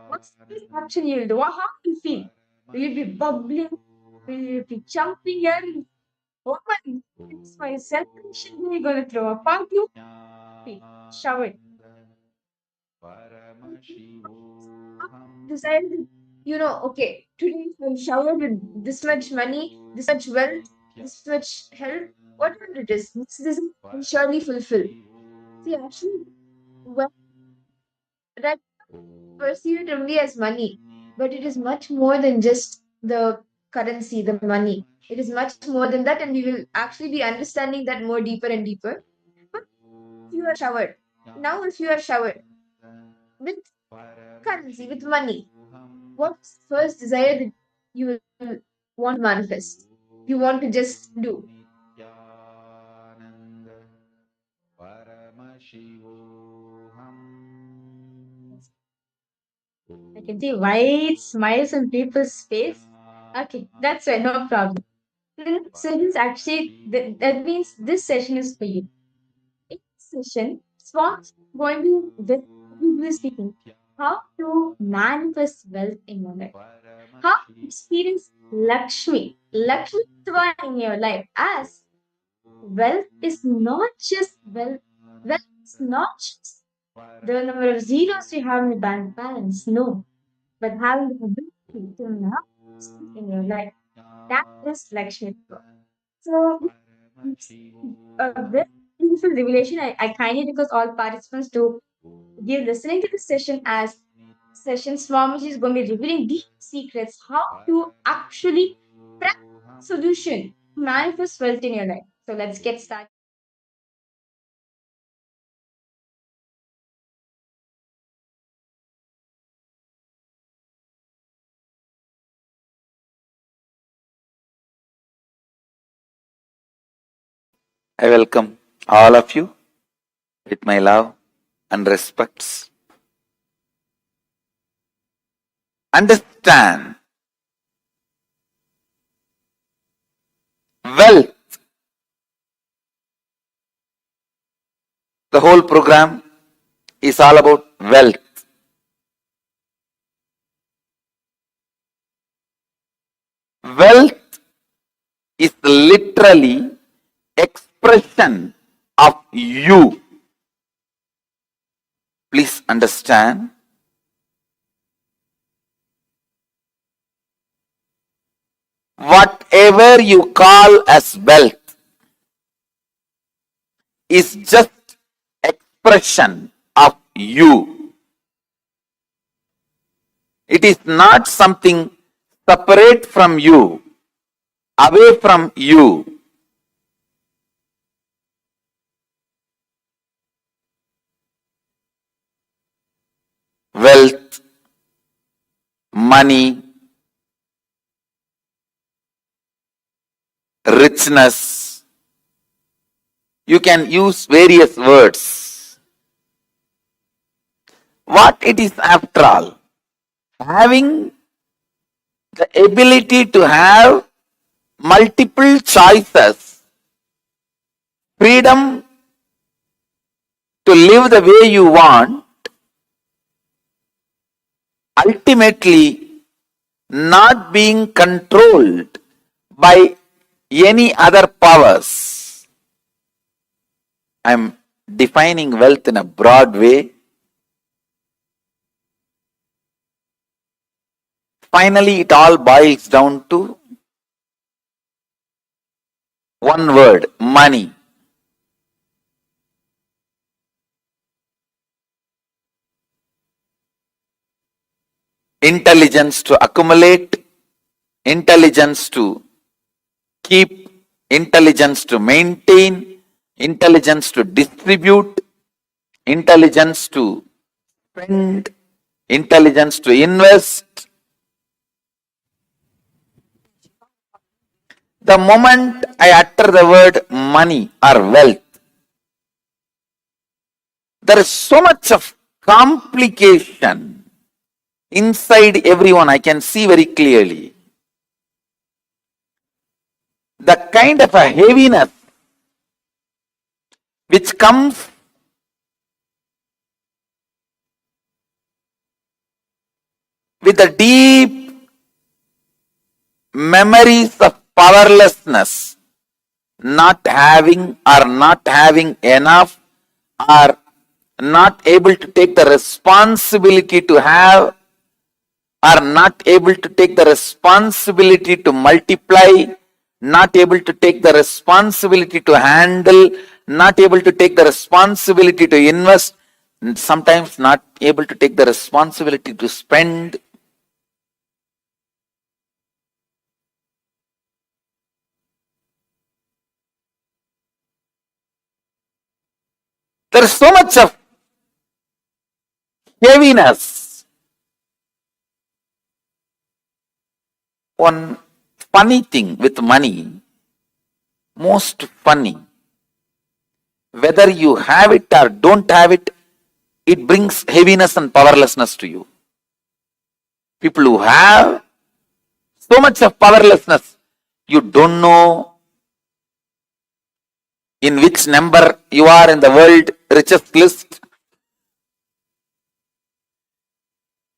L: what's the first action you'll do? How do you feel? Will you be bubbling? Will you be jumping and oh my, it's my celebration day, gonna throw a party? Okay, shower. Decided, okay, today I'm showered with this much money, this much wealth, this much health, whatever it is, this will surely fulfill. See, actually, well, that perceive it only as money, but it is much more than just the currency, the money. It is much more than that, and we will actually be understanding that more deeper and deeper. But if you are showered, now if you are showered with currency, with money, what's the first desire that you will want to manifest? You want to just do. I can see white smiles on people's face. Okay, that's right, no problem. So this actually that means this session is for you. In this session, Swan's going to be speaking how to manifest wealth in your life, how to experience Lakshmi, Lakshmi in your life, as wealth is not just wealth. Wealth is not just the number of zeros you have in your bank balance. No, but having the ability to manifest in your life. That is Lakshmi. So it's a very beautiful revelation. I kindly request all participants to give listening to this session as session Swamiji is going to be revealing deep secrets how to actually solution to manifest wealth in your life. So let's get started.
I: I welcome all of you with my love and respects. Understand, wealth, the whole program is all about wealth. Wealth is literally expression of you. Please understand. Whatever you call as wealth is just expression of you. It is not something separate from you, away from you. Wealth, money, richness. You can use various words. What it is after all? Having the ability to have multiple choices, freedom to live the way you want, ultimately not being controlled by any other powers. I am defining wealth in a broad way. Finally, it all boils down to one word: money. Intelligence to accumulate, intelligence to keep, intelligence to maintain, intelligence to distribute, intelligence to spend, intelligence to invest. The moment I utter the word money or wealth, there is so much of complication inside everyone. I can see very clearly the kind of a heaviness which comes with the deep memories of powerlessness, not having or not having enough, or not able to take the responsibility to have, are not able to take the responsibility to multiply, not able to take the responsibility to handle, not able to take the responsibility to invest, sometimes not able to take the responsibility to spend. There is so much of heaviness. One funny thing with money, most funny, whether you have it or don't have it, it brings heaviness and powerlessness to you. People who have so much of powerlessness, you don't know in which number you are in the world richest list.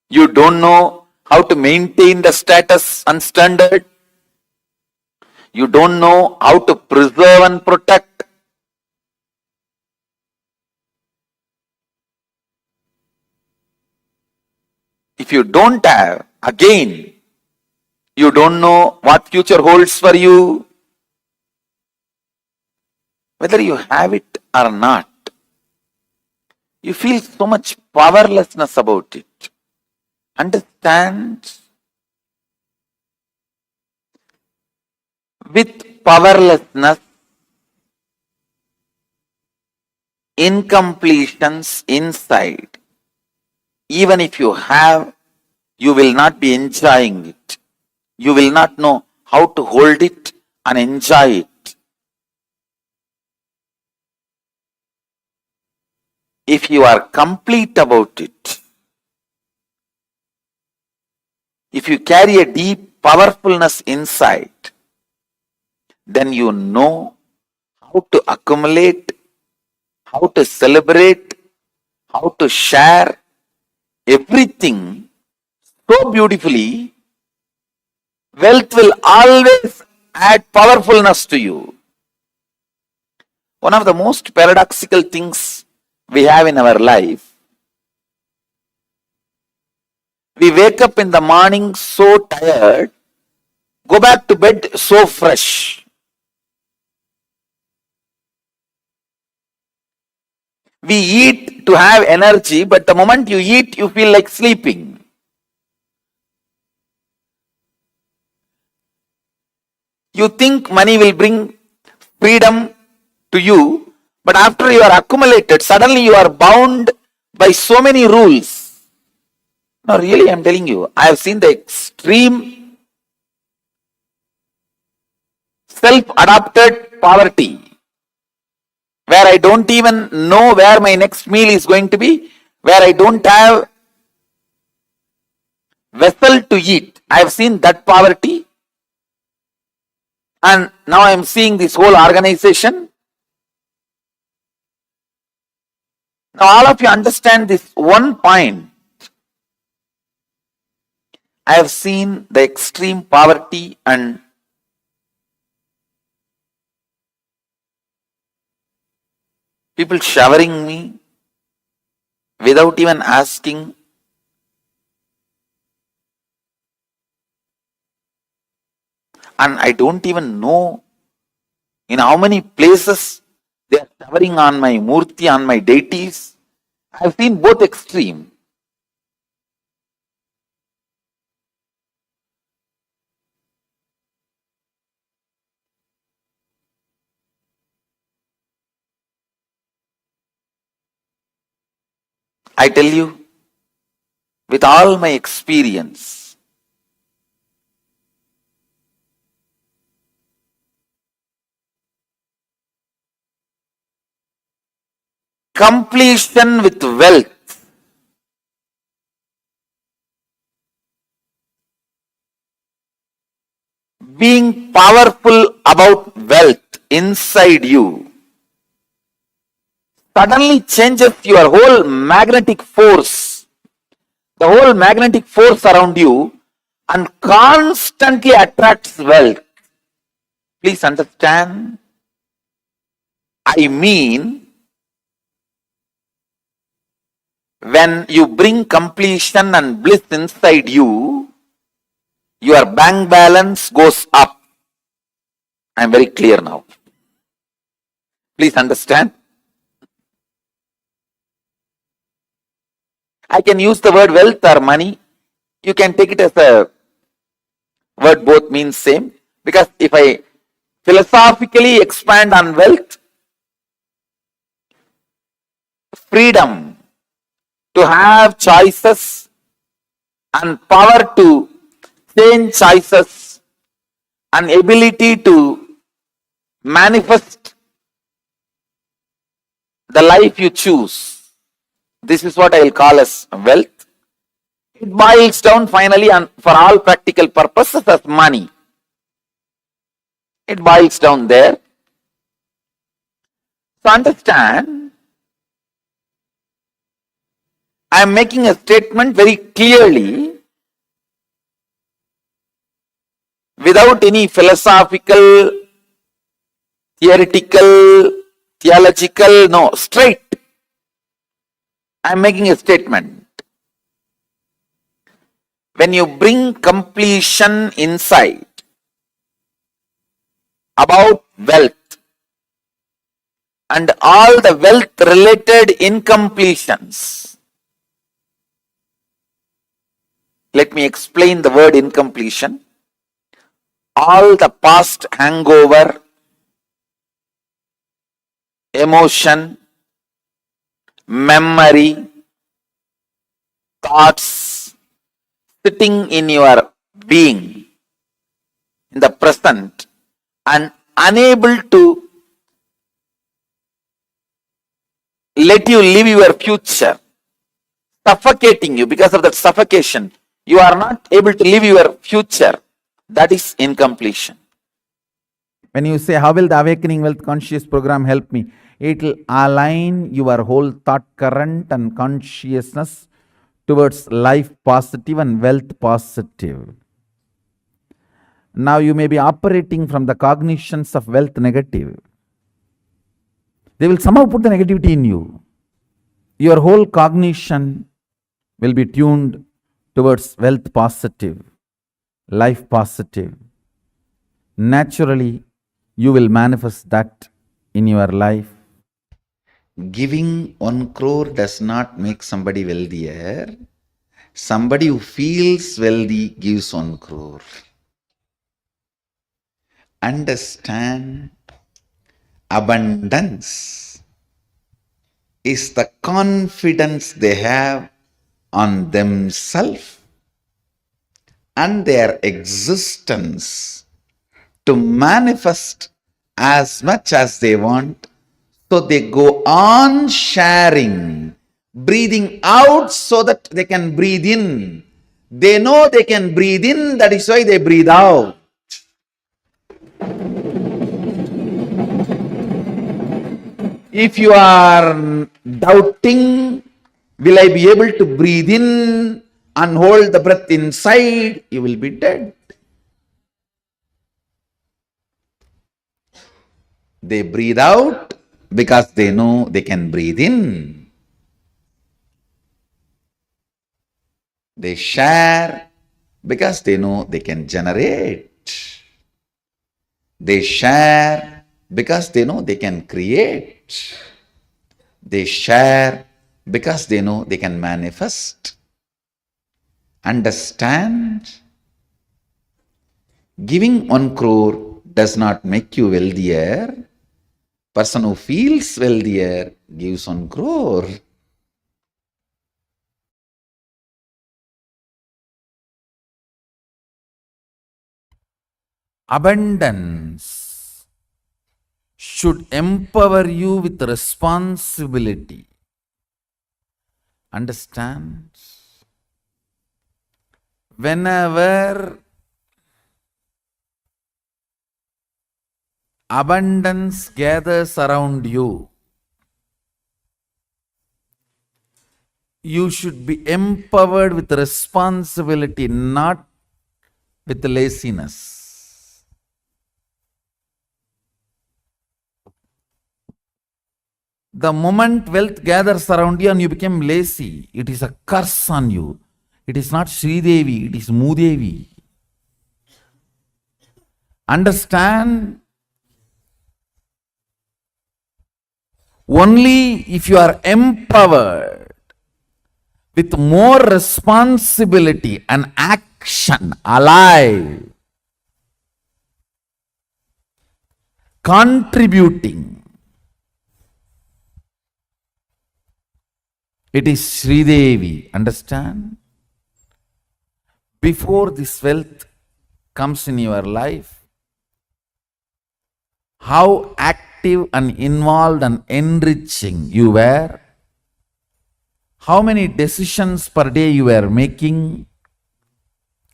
I: You don't know how to maintain the status and standard. You don't know how to preserve and protect. If you don't have, again, you don't know what future holds for you. Whether you have it or not, you feel so much powerlessness about it. Understand? with powerlessness, incompletions inside. Even if you have, you will not be enjoying it. You will not know how to hold it and enjoy it. If you are complete about it, if you carry a deep powerfulness inside, then you know how to accumulate, how to celebrate, how to share everything so beautifully. Wealth will always add powerfulness to you. One of the most paradoxical things we have in our life, we wake up in the morning so tired, go back to bed so fresh. We eat to have energy, but the moment you eat, you feel like sleeping. You think money will bring freedom to you, but after you are accumulated, suddenly you are bound by so many rules. No, really, I'm telling you, I have seen the extreme self-adopted poverty, where I don't even know where my next meal is going to be, where I don't have vessel to eat. I have seen that poverty, and now I am seeing this whole organization. Now all of you understand this one point. I have seen the extreme poverty and people showering me without even asking. And I don't even know in how many places they are showering on my murti, on my deities. I have seen both extreme. I tell you, with all my experience, completion with wealth, being powerful about wealth inside you, suddenly changes your whole magnetic force, the whole magnetic force around you, and constantly attracts wealth. Please understand. I mean, when you bring completion and bliss inside you, your bank balance goes up. I am very clear now. Please understand. I can use the word wealth or money. You can take it as a word, both means same. Because if I philosophically expand on wealth, freedom to have choices and power to change choices and ability to manifest the life you choose. This is what I will call as wealth. It boils down finally and for all practical purposes as money. It boils down there. So understand, I am making a statement very clearly without any philosophical, theoretical, theological, no, straight. I am making a statement. When you bring completion inside about wealth and all the wealth related incompletions, let me explain the word incompletion. all the past hangover, emotion, memory, thoughts sitting in your being in the present and unable to let you live your future, suffocating you. Because of that suffocation, you are not able to live your future. That is incompletion. When you say, how will the Awakening Wealth Conscious program help me? It will align your whole thought current and consciousness towards life positive and wealth positive. Now you may be operating from the cognitions of wealth negative. They will somehow put the negativity in you. Your whole cognition will be tuned towards wealth positive, life positive. Naturally, you will manifest that in your life. Giving 1 crore does not make somebody wealthier. Somebody who feels wealthy gives 1 crore. Understand, abundance is the confidence they have on themselves and their existence to manifest as much as they want. So they go on sharing, breathing out so that they can breathe in. They know they can breathe in, that is why they breathe out. If you are doubting, will I be able to breathe in and hold the breath inside? You will be dead. They breathe out because they know they can breathe in. They share because they know they can generate. They share because they know they can create. They share because they know they can manifest. Understand? Giving 1 crore does not make you wealthier. Person who feels wealthier gives 1 crore. Abundance should empower you with responsibility. Understand? Whenever abundance gathers around you, you should be empowered with responsibility, not with laziness. The moment wealth gathers around you and you become lazy, it is a curse on you. It is not Sridevi, it is Mudevi. Understand? Only if you are empowered with more responsibility and action, alive, contributing, it is Sridevi. Understand? Before this wealth comes in your life, how active and involved and enriching you were, how many decisions per day you were making,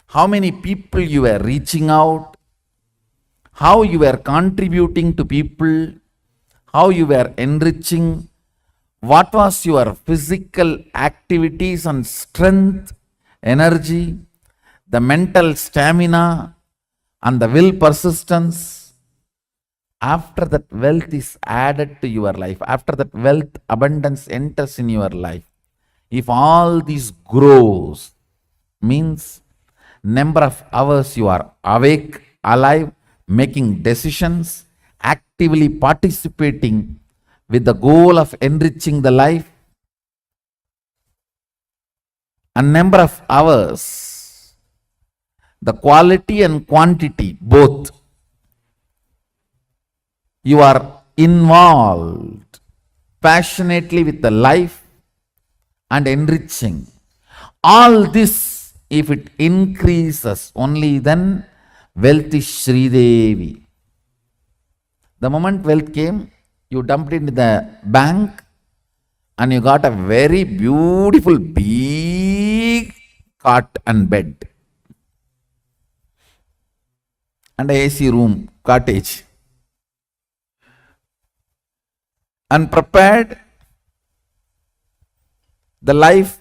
I: how many people you were reaching out, how you were contributing to people, how you were enriching, what was your physical activities and strength, energy, the mental stamina and the will persistence. After that wealth is added to your life, after that wealth abundance enters in your life, if all this grows, means number of hours you are awake, alive, making decisions, actively participating with the goal of enriching the life, a number of hours The quality and quantity, both. You are involved passionately with the life and enriching. All this, if it increases, only then wealth is Sri Devi. The moment wealth came, you dumped it in the bank and you got a very beautiful big cot and bed and a AC room, cottage, and prepared the life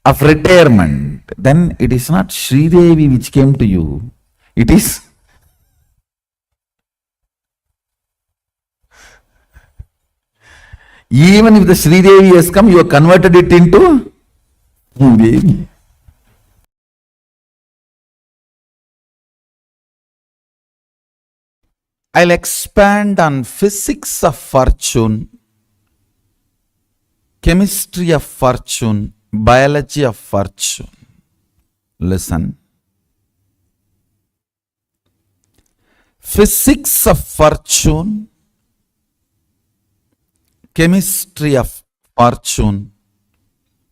I: of retirement. Then it is not Sri Devi which came to you. It is even if the Sri Devi has come, you have converted it into Devi. I'll expand on physics of fortune, chemistry of fortune, biology of fortune. Listen. Physics of fortune, chemistry of fortune,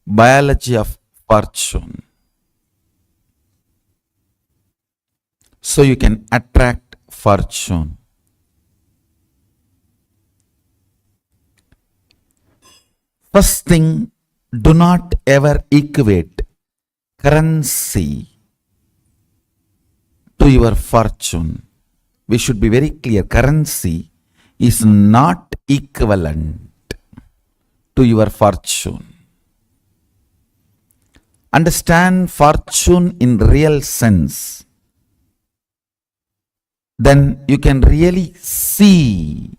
I: biology of fortune. So you can attract fortune. First thing, do not ever equate currency to your fortune. We should be very clear. Currency is not equivalent to your fortune. Understand fortune in real sense. Then you can really see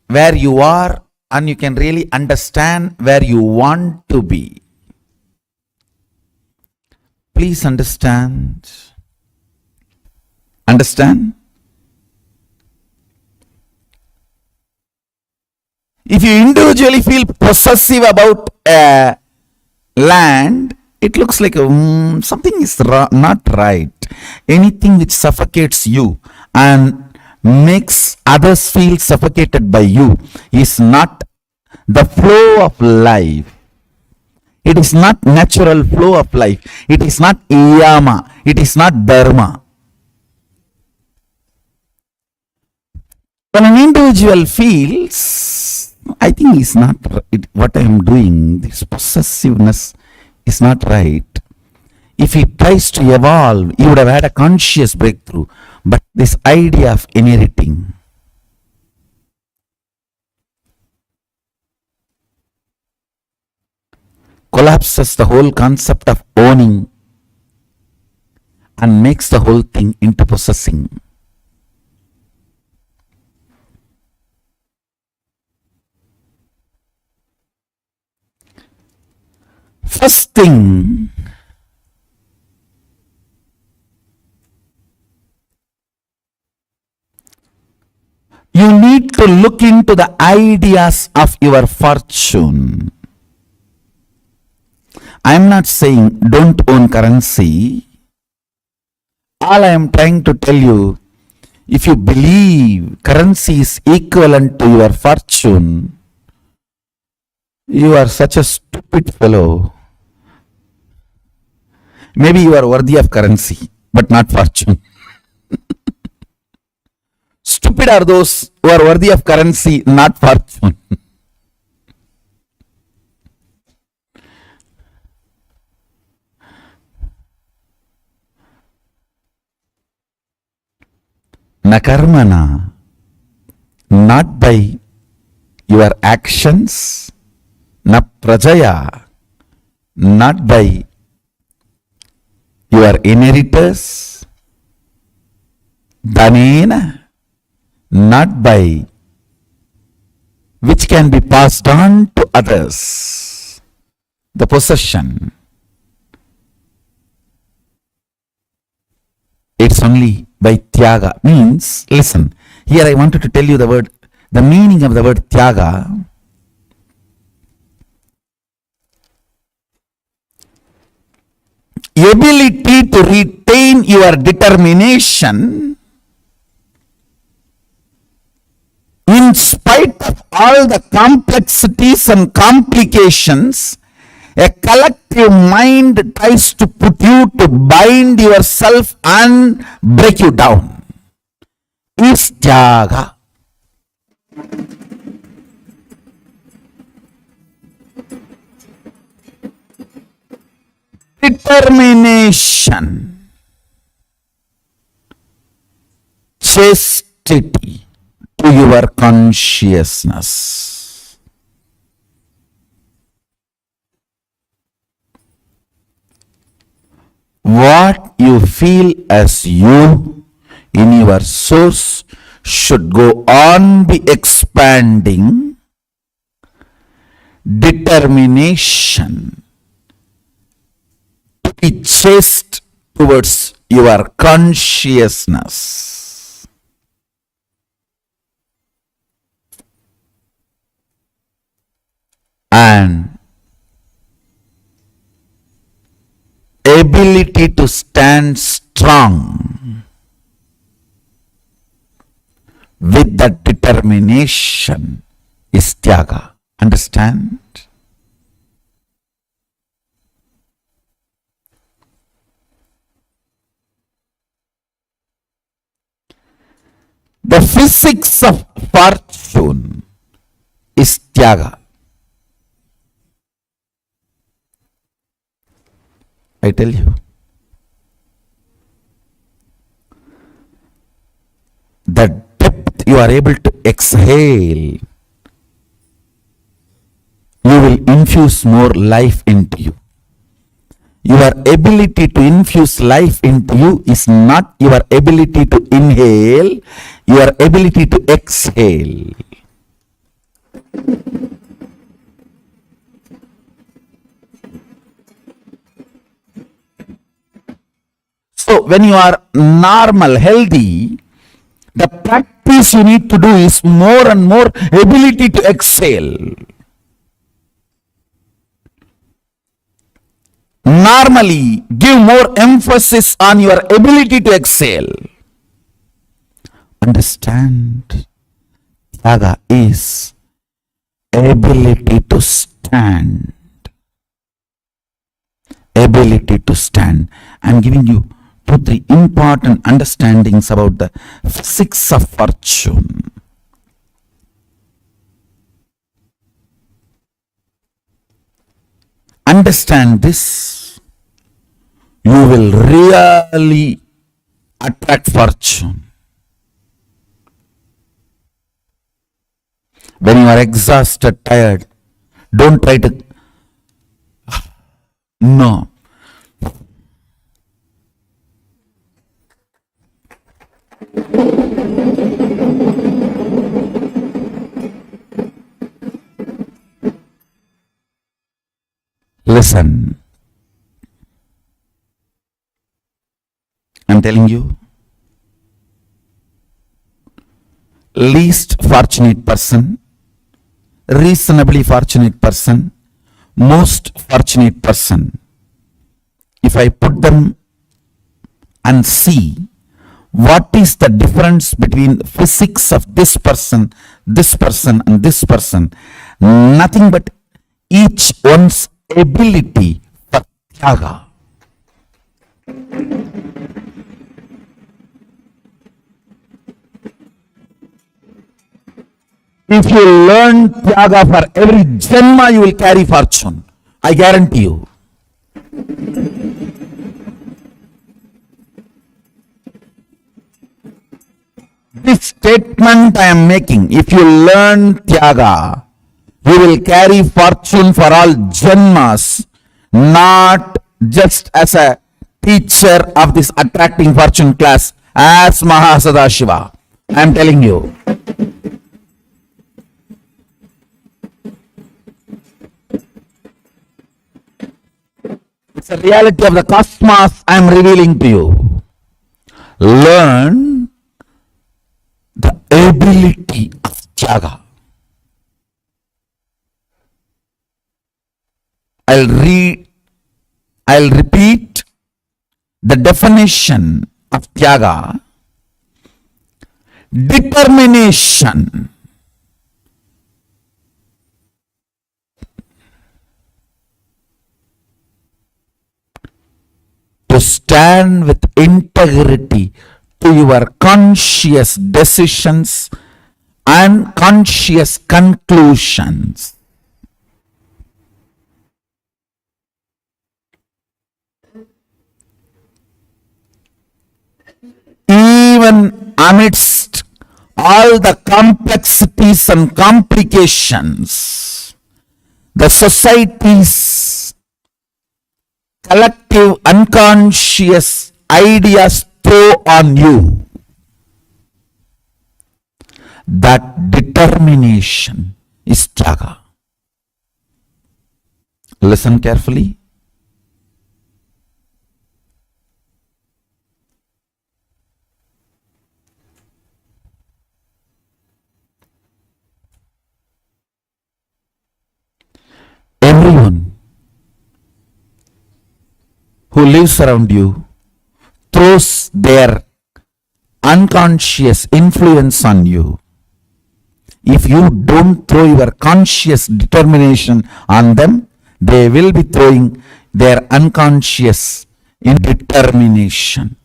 I: where you are and you can really understand where you want to be. Please understand. Understand? If you individually feel possessive about a land, it looks like something is not right. Anything which suffocates you and makes others feel suffocated by you is not the flow of life. It is not natural flow of life. It is not yama. It is not dharma. When an individual feels, I think it's not what I am doing, this possessiveness is not right. If he tries to evolve, he would have had a conscious breakthrough. But this idea of inheriting, collapses the whole concept of owning and makes the whole thing into possessing. First thing, you need to look into the ideas of your fortune. I am not saying don't own currency. All I am trying to tell you, if you believe currency is equivalent to your fortune, you are such a stupid fellow. Maybe you are worthy of currency, but not fortune. Stupid are those who are worthy of currency, not fortune. Na karmana, not by your actions, na prajaya, not by your inheritors, dhanena, not by which can be passed on to others, the possession. It's only by tyaga. Means, listen, here I wanted to tell you the meaning of the word tyaga. ability to retain your determination in spite of all the complexities and complications a collective mind tries to put you to bind yourself and break you down is tyaga. Determination, chastity to your consciousness. What you feel as you in your source should go on be expanding. Determination to be chaste towards your consciousness. And ability to stand strong with that determination is tyaga. Understand? The physics of fortune is tyaga. I tell you. The depth you are able to exhale, you will infuse more life into you. Your ability to infuse life into you is not your ability to inhale, your ability to exhale. So when you are normal, healthy, the practice you need to do is more and more ability to exhale. Normally, give more emphasis on your ability to exhale. Understand? Tyaga is ability to stand. Ability to stand. I am giving you 2-3 important understandings about the physics of fortune. Understand this, you will really attract fortune. When you are exhausted, tired, don't try to, no. Listen, I'm telling you, least fortunate person, reasonably fortunate person, most fortunate person, if I put them and see what is the difference between physics of this person and this person, nothing but each one's ability for tyaga. If you learn tyaga for every janma, you will carry fortune. I guarantee you. This statement I am making, if you learn tyaga, you will carry fortune for all janmas, not just as a teacher of this attracting fortune class as Mahasadashiva. I am telling you. It's a reality of the cosmos I am revealing to you. Learn the ability of tyaga. I'll repeat the definition of Tyaga, determination. To stand with integrity to your conscious decisions and conscious conclusions. Even amidst all the complexities and complications, the society's collective unconscious ideas throw on you, that determination is Tyaga. Listen carefully. Everyone who lives around you throws their unconscious influence on you. If you don't throw your conscious determination on them, they will be throwing their unconscious determination.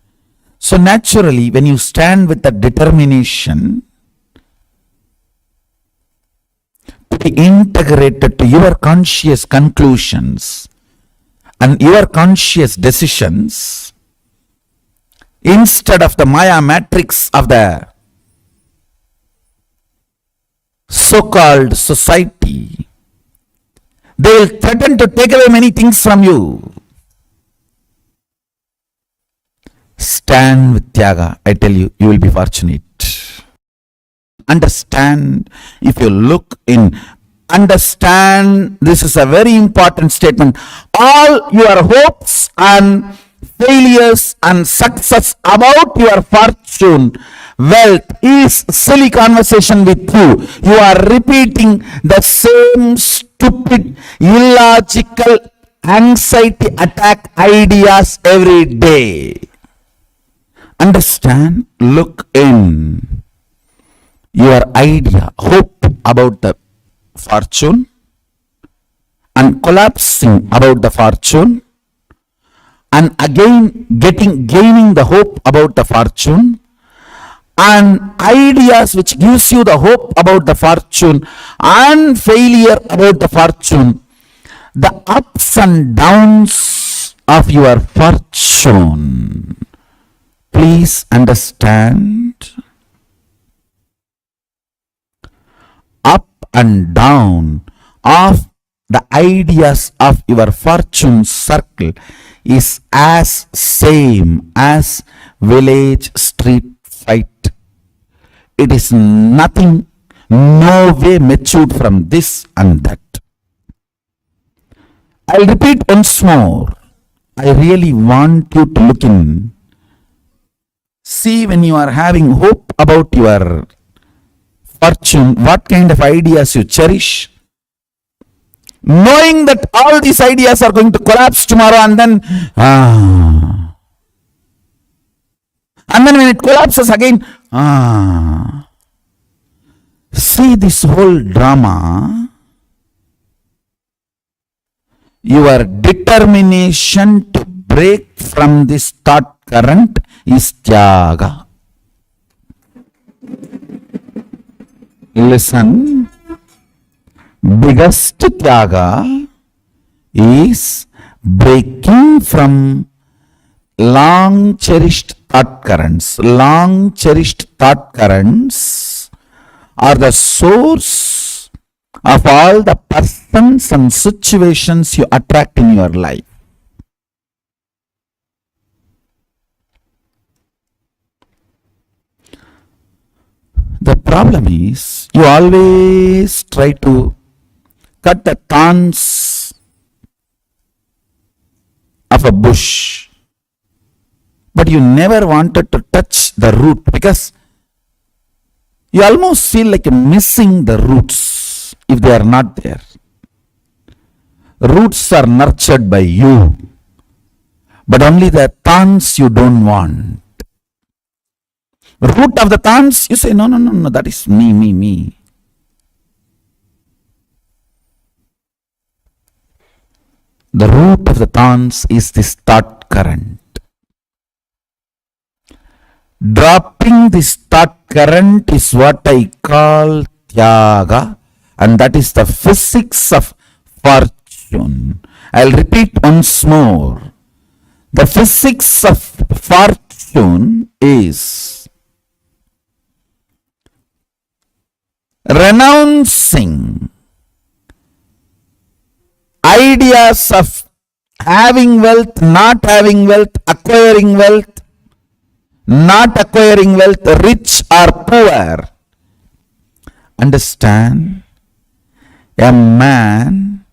I: So naturally, when you stand with that determination to be integrated to your conscious conclusions and your conscious decisions, instead of the Maya matrix of the so-called society, they will threaten to take away many things from you. Stand with Tyaga. I tell you, you will be fortunate. Understand, if you look in, understand, this is a very important statement. All your hopes and failures and success about your fortune, wealth is silly conversation with you. You are repeating the same stupid, illogical, anxiety attack ideas every day. Understand, look in. Your idea, hope about the fortune and collapsing about the fortune, and again gaining the hope about the fortune, and ideas which gives you the hope about the fortune and failure about the fortune, the ups and downs of your fortune. Please understand, up and down of the ideas of your fortune circle is as same as village street fight. It is nothing, no way matured from this and that. I'll repeat once more. I really want you to look in. See, when you are having hope about your fortune, what kind of ideas you cherish, knowing that all these ideas are going to collapse tomorrow, and then when it collapses again, see this whole drama. Your determination to break from this thought current is Tyaga. Listen, biggest Tyaga is breaking from long cherished thought currents. Long cherished thought currents are the source of all the persons and situations you attract in your life. The problem is, you always try to cut the thorns of a bush, but you never wanted to touch the root, because you almost feel like you're missing the roots if they are not there. Roots are nurtured by you, but only the thorns you don't want. Root of the thorns, you say, no, no, no, no, that is me, me, me. The root of the thorns is this thought current. Dropping this thought current is what I call Tyaga, and that is the physics of fortune. I'll repeat once more. The physics of fortune is renouncing ideas of having wealth, not having wealth, acquiring wealth, not acquiring wealth, rich or poor. Understand? A man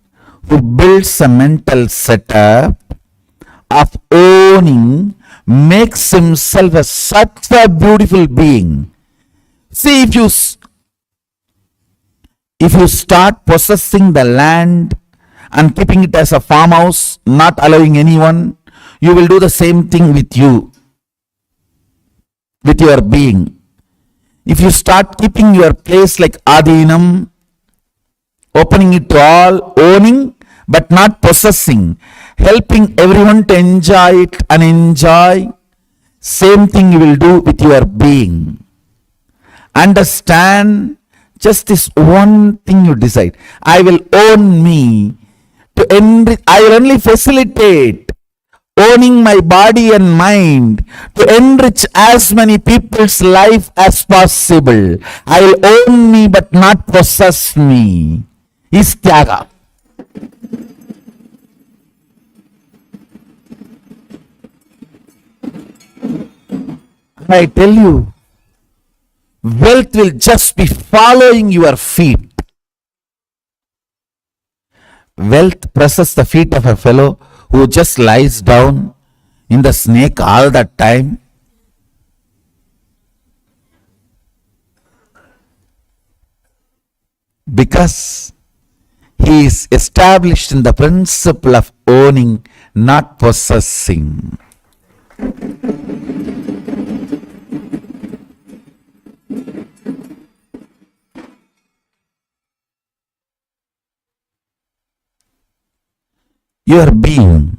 I: who builds a mental setup of owning makes himself such a beautiful being. See, if you start possessing the land and keeping it as a farmhouse, not allowing anyone, you will do the same thing with you, with your being. If you start keeping your place like Adinam, opening it to all, owning but not possessing, helping everyone to enjoy it and enjoy, same thing you will do with your being. Understand, just this one thing you decide. I will own me. I will only facilitate owning my body and mind to enrich as many people's life as possible. I will own me but not possess me. Is Tyaga. I tell you, wealth will just be following your feet. Wealth presses the feet of a fellow who just lies down in the snake all that time. Because he is established in the principle of owning, not possessing. Your being,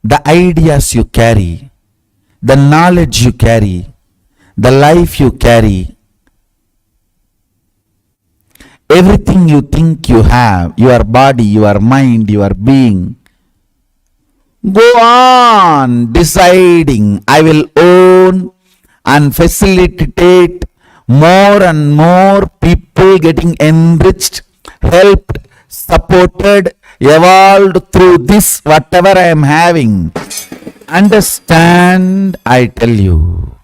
I: the ideas you carry, the knowledge you carry, the life you carry, everything you think you have, your body, your mind, your being, go on deciding, I will own and facilitate more and more people getting enriched, helped, supported, evolved through this, whatever I am having. Understand, I tell you.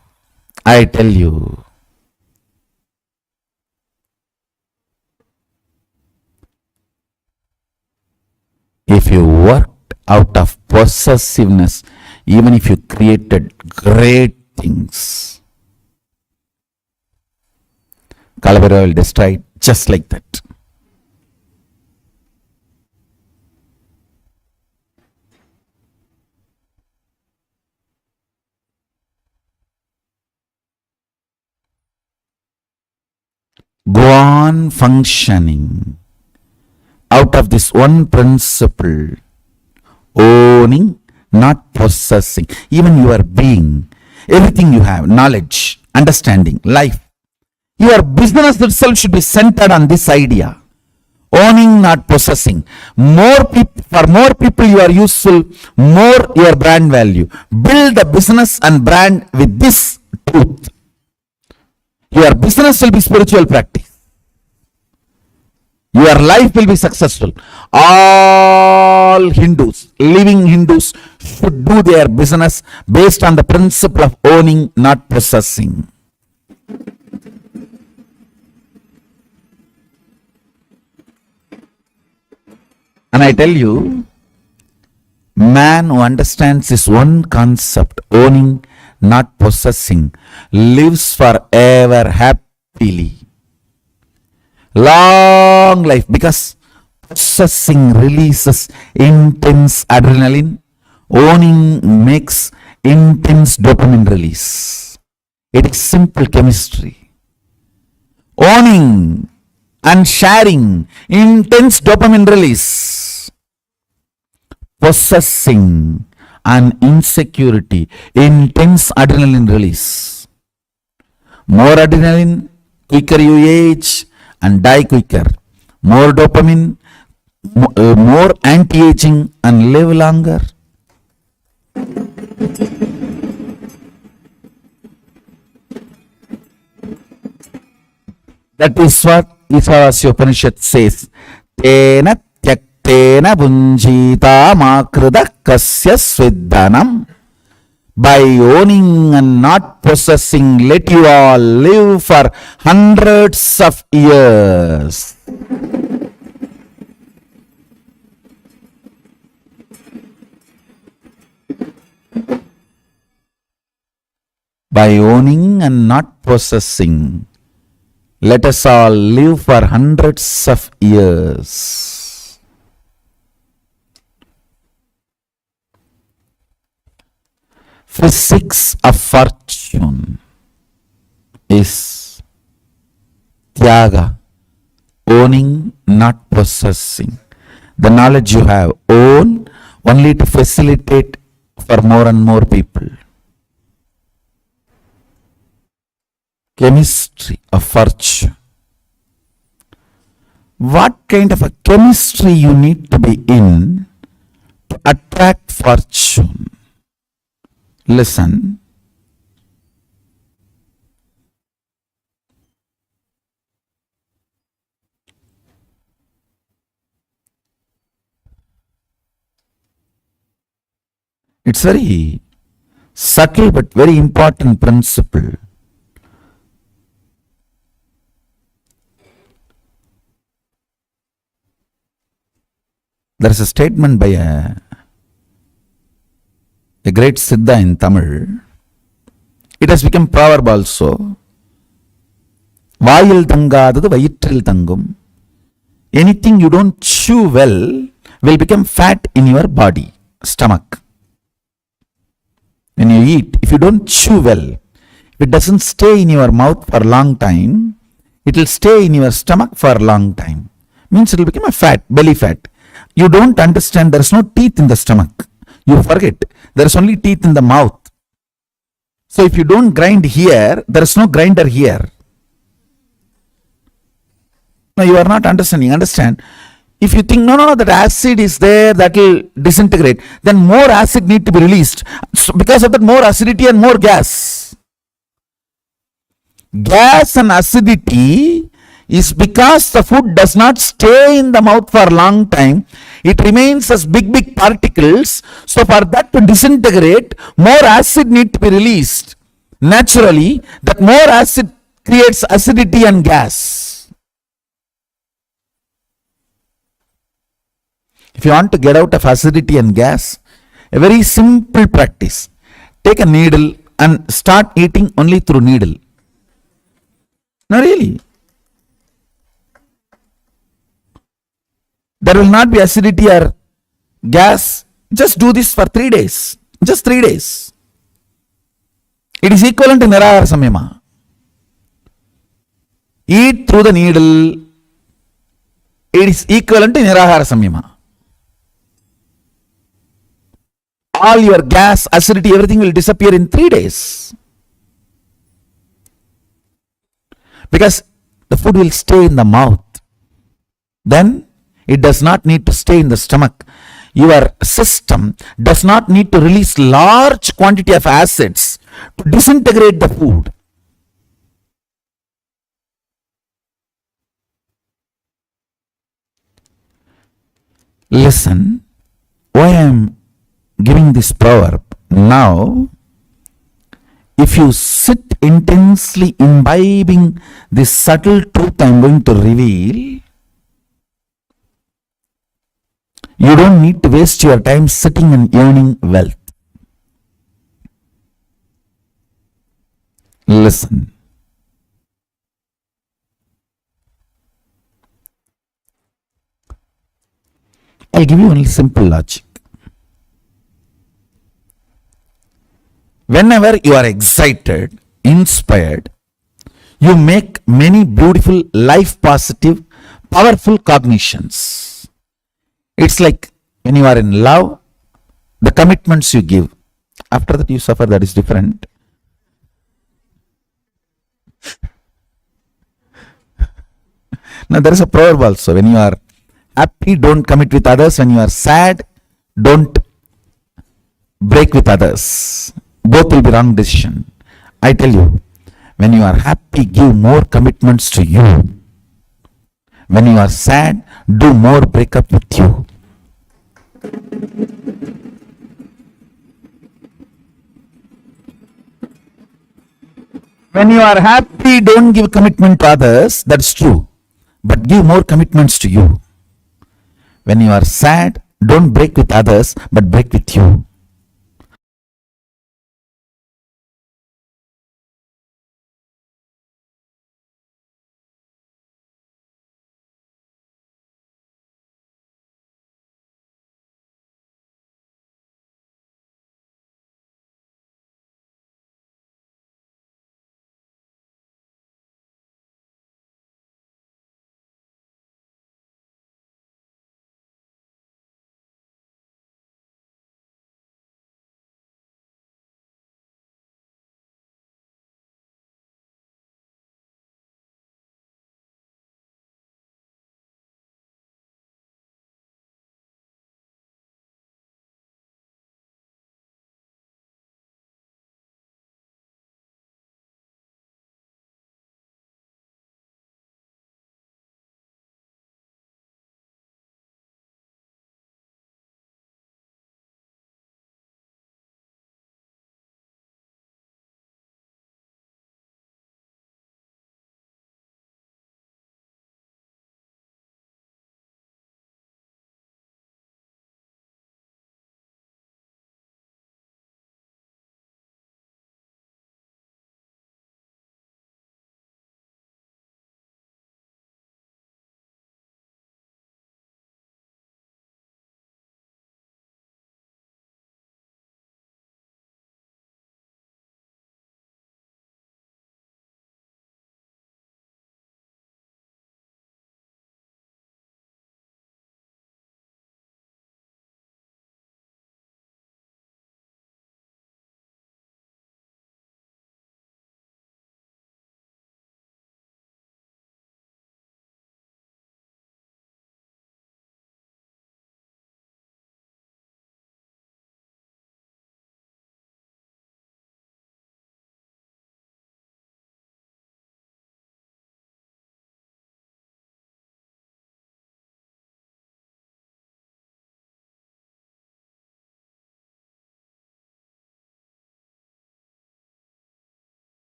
I: If you worked out of possessiveness, even if you created great things, Kalabasana will destroy it just like that. Go on functioning out of this one principle, owning, not possessing, even your being, everything you have, knowledge, understanding, life. Your business itself should be centered on this idea, owning, not possessing. For more people you are useful, more your brand value. Build a business and brand with this truth. Your business will be spiritual practice. Your life will be successful. All Hindus, living Hindus, should do their business based on the principle of owning, not possessing. And I tell you, man who understands this one concept, owning, not possessing, lives forever happily. Long life, because possessing releases intense adrenaline, Owning makes intense dopamine release. It is simple chemistry. Owning and sharing, intense dopamine release. Possessing and insecurity, intense adrenaline release. More adrenaline, quicker you age and die quicker. More dopamine, more anti-aging and live longer. That is what Ishavasya Upanishad says. Tena tyaktena bunjita makrida kasya svidhanam. By owning and not possessing, let you all live for hundreds of years. By owning and not possessing, let us all live for hundreds of years. Physics of fortune is tyaga, owning, not possessing. The knowledge you have, own only to facilitate for more and more people. Chemistry of fortune. What kind of a chemistry you need to be in to attract fortune? Listen. It's very subtle but very important principle. There is a statement by a great Siddha in Tamil. It has become proverb also. Vaayil thangadadu vayittril thangum. Anything you don't chew well will become fat in your body, stomach. When you eat, if you don't chew well, if it doesn't stay in your mouth for a long time, it will stay in your stomach for a long time. Means it will become a fat, belly fat. You don't understand there is no teeth in the stomach. You forget there is only teeth in the mouth. So if you don't grind here, there is no grinder here. No, you are not understanding. Understand? If you think, no, that acid is there, that will disintegrate, then more acid need to be released. So because of that, more acidity and more gas. Gas and acidity is because the food does not stay in the mouth for a long time. It remains as big particles. So for that to disintegrate, more acid need to be released. Naturally, that more acid creates acidity and gas. If you want to get out of acidity and gas, a very simple practice. Take a needle and start eating only through needle. No, really. There will not be acidity or gas. Just do this for 3 days. Just 3 days. It is equivalent to Nirahara Samyama. Eat through the needle. It is equivalent to Nirahara Samyama. All your gas, acidity, everything will disappear in 3 days. Because the food will stay in the mouth. Then it does not need to stay in the stomach. Your system does not need to release large quantity of acids to disintegrate the food. Listen, why I am giving this proverb now. If you sit intensely imbibing this subtle truth I am going to reveal, you don't need to waste your time sitting and earning wealth. Listen. I'll give you only simple logic. whenever you are excited, inspired, you make many beautiful, life positive, powerful cognitions. It's like when you are in love, the commitments you give, after that you suffer, that is different. Now there is a proverb also: when you are happy, don't commit with others; when you are sad, don't break with others. Both will be wrong decision. I tell you, when you are happy, give more commitments to you. When you are sad, do more breakup with you. When you are happy, don't give commitment to others. That's true. But give more commitments to you. When you are sad, don't break with others, but break with you.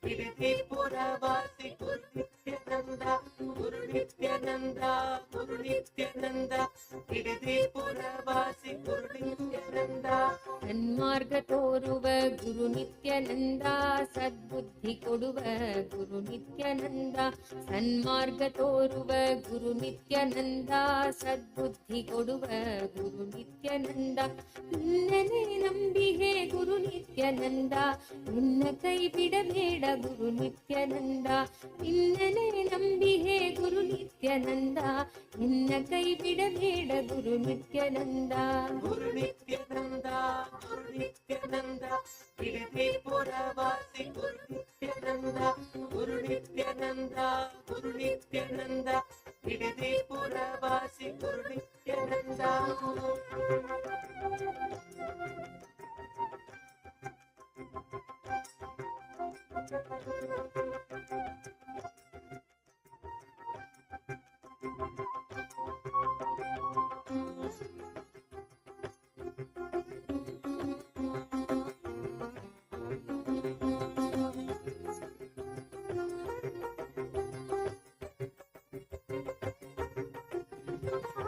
F: Puravaasi Guru Nithyananda, Guru Nithyananda, Guru Nithyananda, Puravaasi Guru Nithyananda.
G: ಸನ್ಮಾರ್ಗ ತೋರುವ ಗುರು ನಿತ್ಯಾನಂದ, ಸದ್ಬುದ್ಧಿ ಕೊಡುವ ಗುರು ನಿತ್ಯಾನಂದ. ಸನ್ಮಾರ್ಗ ತೋರುವ ಗುರು ನಿತ್ಯಾನಂದ, ಸದ್ಬುದ್ಧಿ ಕೊಡುವ ಗುರು ನಿತ್ಯಾನಂದ. ನಿನ್ನನೇ ನಂಬಿಹೆ ಗುರು ನಿತ್ಯಾನಂದ, ನಿನ್ನ ಕೈ ಬಿಡಬೇಡ ಗುರು ನಿತ್ಯಾನಂದ. ನಿನ್ನನೇ ನಂಬಿಹೆ ಗುರು ನಿತ್ಯಾನಂದ, ನಿನ್ನ ಕೈ ಬಿಡಬೇಡ ಗುರು Nithyananda.
F: Guru Nithyananda, Guru Nithyananda, Puravaasi Guru Nithyananda, Guru Nithyananda, Guru Nithyananda, Puravaasi Guru Nithyananda.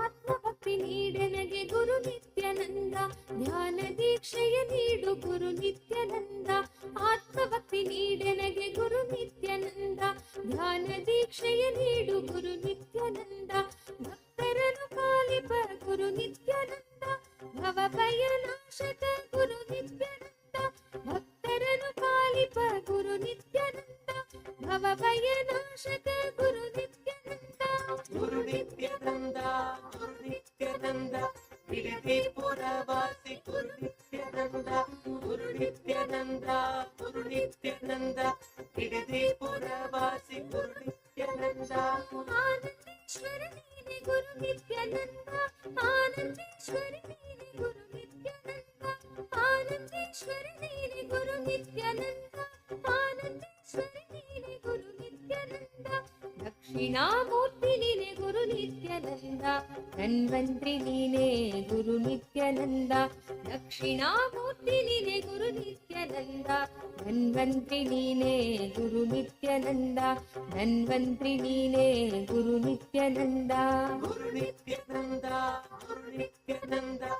G: ಆತ್ಮಭಕ್ತಿ ನೀಡೆನಗೆ ಗುರು ನಿತ್ಯಾನಂದ, ಧ್ಯಾನ ದೀಕ್ಷೆಯ ನೀಡು ಗುರು ನಿತ್ಯಾನಂದ. ಆತ್ಮಭಕ್ತಿ ನೀಡೆನಗೆ ಗುರು ನಿತ್ಯಾನಂದ, ಧ್ಯಾನ ದೀಕ್ಷೆಯ ನೀಡು ಗುರು ನಿತ್ಯಾನಂದ. ಭಕ್ತರನ್ನು ಪಾಲಿಪ ಗುರು ನಿತ್ಯಾನಂದ, ಭವ ಭಯ ನಾಶಕ ಗುರು ನಿತ್ಯಾನಂದ. ಭಕ್ತರನ್ನು ಪಾಲಿಪ ಗುರು ನಿತ್ಯಾನಂದ, ಭವ ಭಯ ನಾಶಕ ಗುರು Nithyananda.
F: Guru Nithyananda, Guru Nithyananda, Puravaasi Guru Nithyananda, Guru Nithyananda, Guru Nithyananda, Puravaasi Guru Nithyananda.
G: Anandeshwara ನೀನೆ ಗುರು ನಿತ್ಯಾನಂದ, ಆನಂದೇಶ್ವರ ನೀನೆ ಗುರು ನಿತ್ಯಾನಂದ. ಆನಂದೇಶ್ವರ ನೀನೆ ಗುರು ನಿತ್ಯಾನಂದ, ಆನಂದೇಶ್ವರ ನೀನೆ ಗುರು ನಿತ್ಯಾನಂದ. ದಕ್ಷಿಣಾಮೂರ್ತಿ ನೀನೆ ಗುರು ನಿತ್ಯಾನಂದ, ಧನ್ವಂತ್ರಿ ನೀನೆ ಗುರು ನಿತ್ಯಾನಂದ. ದಕ್ಷಿಣಾಮೂರ್ತಿ ನೀನೆ ಗುರು ನಿತ್ಯಾನಂದ, ಧನ್ವಂತ್ರಿ ನೀನೆ ಗುರು ನಿತ್ಯಾನಂದ. ಧನ್ವಂತ್ರಿ ನೀನೆ ಗುರು Nithyananda.
F: Guru Nithyananda, Guru Nithyananda,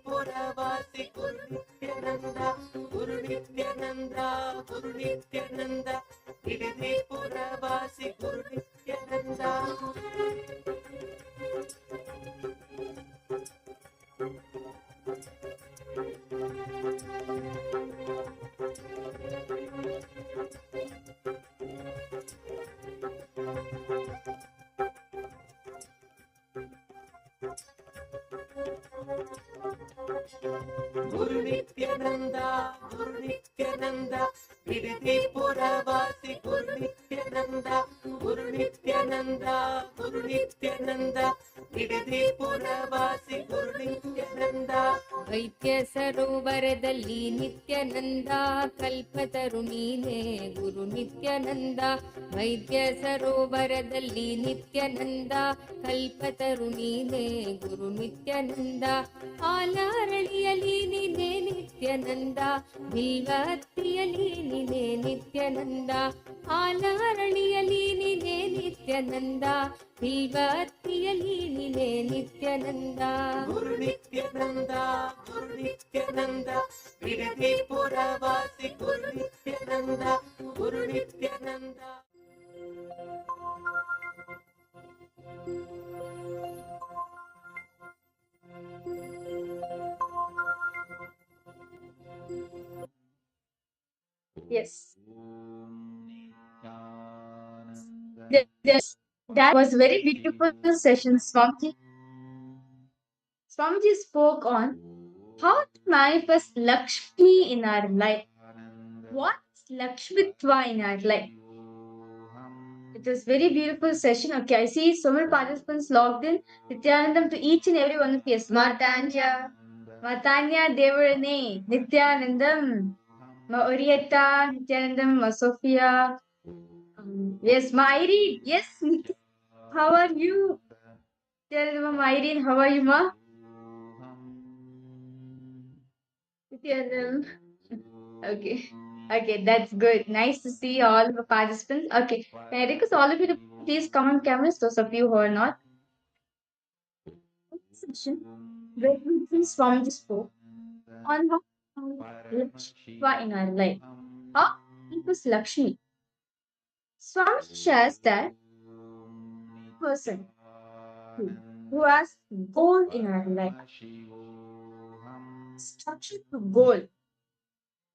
F: Puravaasi Guru Nithyananda, Guru Nithyananda, Guru Nithyananda, Puravaasi Guru Nithyananda. Guru Nithyananda, Guru Nithyananda, Puravaasi Guru Nithyananda, Guru Nithyananda, Guru Nithyananda, Puravaasi Guru Nithyananda.
G: ವೈದ್ಯ ಸರೋವರದಲ್ಲಿ ನಿತ್ಯಾನಂದ, ಕಲ್ಪತರು ನೀನೆ ಗುರು ನಿತ್ಯಾನಂದ. ವೈದ್ಯ ಸರೋವರದಲ್ಲಿ ನಿತ್ಯಾನಂದ, ಕಲ್ಪತರು ನೀನೆ ಗುರು ನಿತ್ಯಾನಂದ. ಆಲಾರಳಿಯಲಿ ನೀನೆ ನಿತ್ಯಾನಂದ, ಬಿಲ್ವತ್ತಿಯಲಿ ನೀನೆ ನಿತ್ಯಾನಂದ. ಆಲಾರಳಿಯಲಿ ನೀನೆ ನಿತ್ಯಾನಂದ, ಬಿಲ್ವತ್ತಿಯಲಿ ನೀನೆ Nithyananda.
F: Guru Nithyananda, Guru Nithyananda, Puravaasi Guru Nithyananda, Guru Nithyananda.
L: Yes. Yes. That was a very beautiful session, Swamiji. Swamiji spoke on how to manifest Lakshmi in our life. What's Lakshmitva in our life? It was very beautiful session. Okay, I see so many participants logged in. Nithyanandam to each and every one of you. Matanya, Matanya Devarane, Nithyanandam, Ma Orietta, Nithyanandam, Ma Sophia. Yes, Ma Irene. Yes, how are you? Nithyanandam, Ma Irene, how are you, Ma? Nithyanandam. Okay. Okay, that's good. Nice to see all the participants. Okay, can I request all of you to please come on cameras, those of you who are not? Session where we transform spoke on how Lakshmi in our life. How it was Lakshmi. Swami shares that person who has goal in our life, structure to goal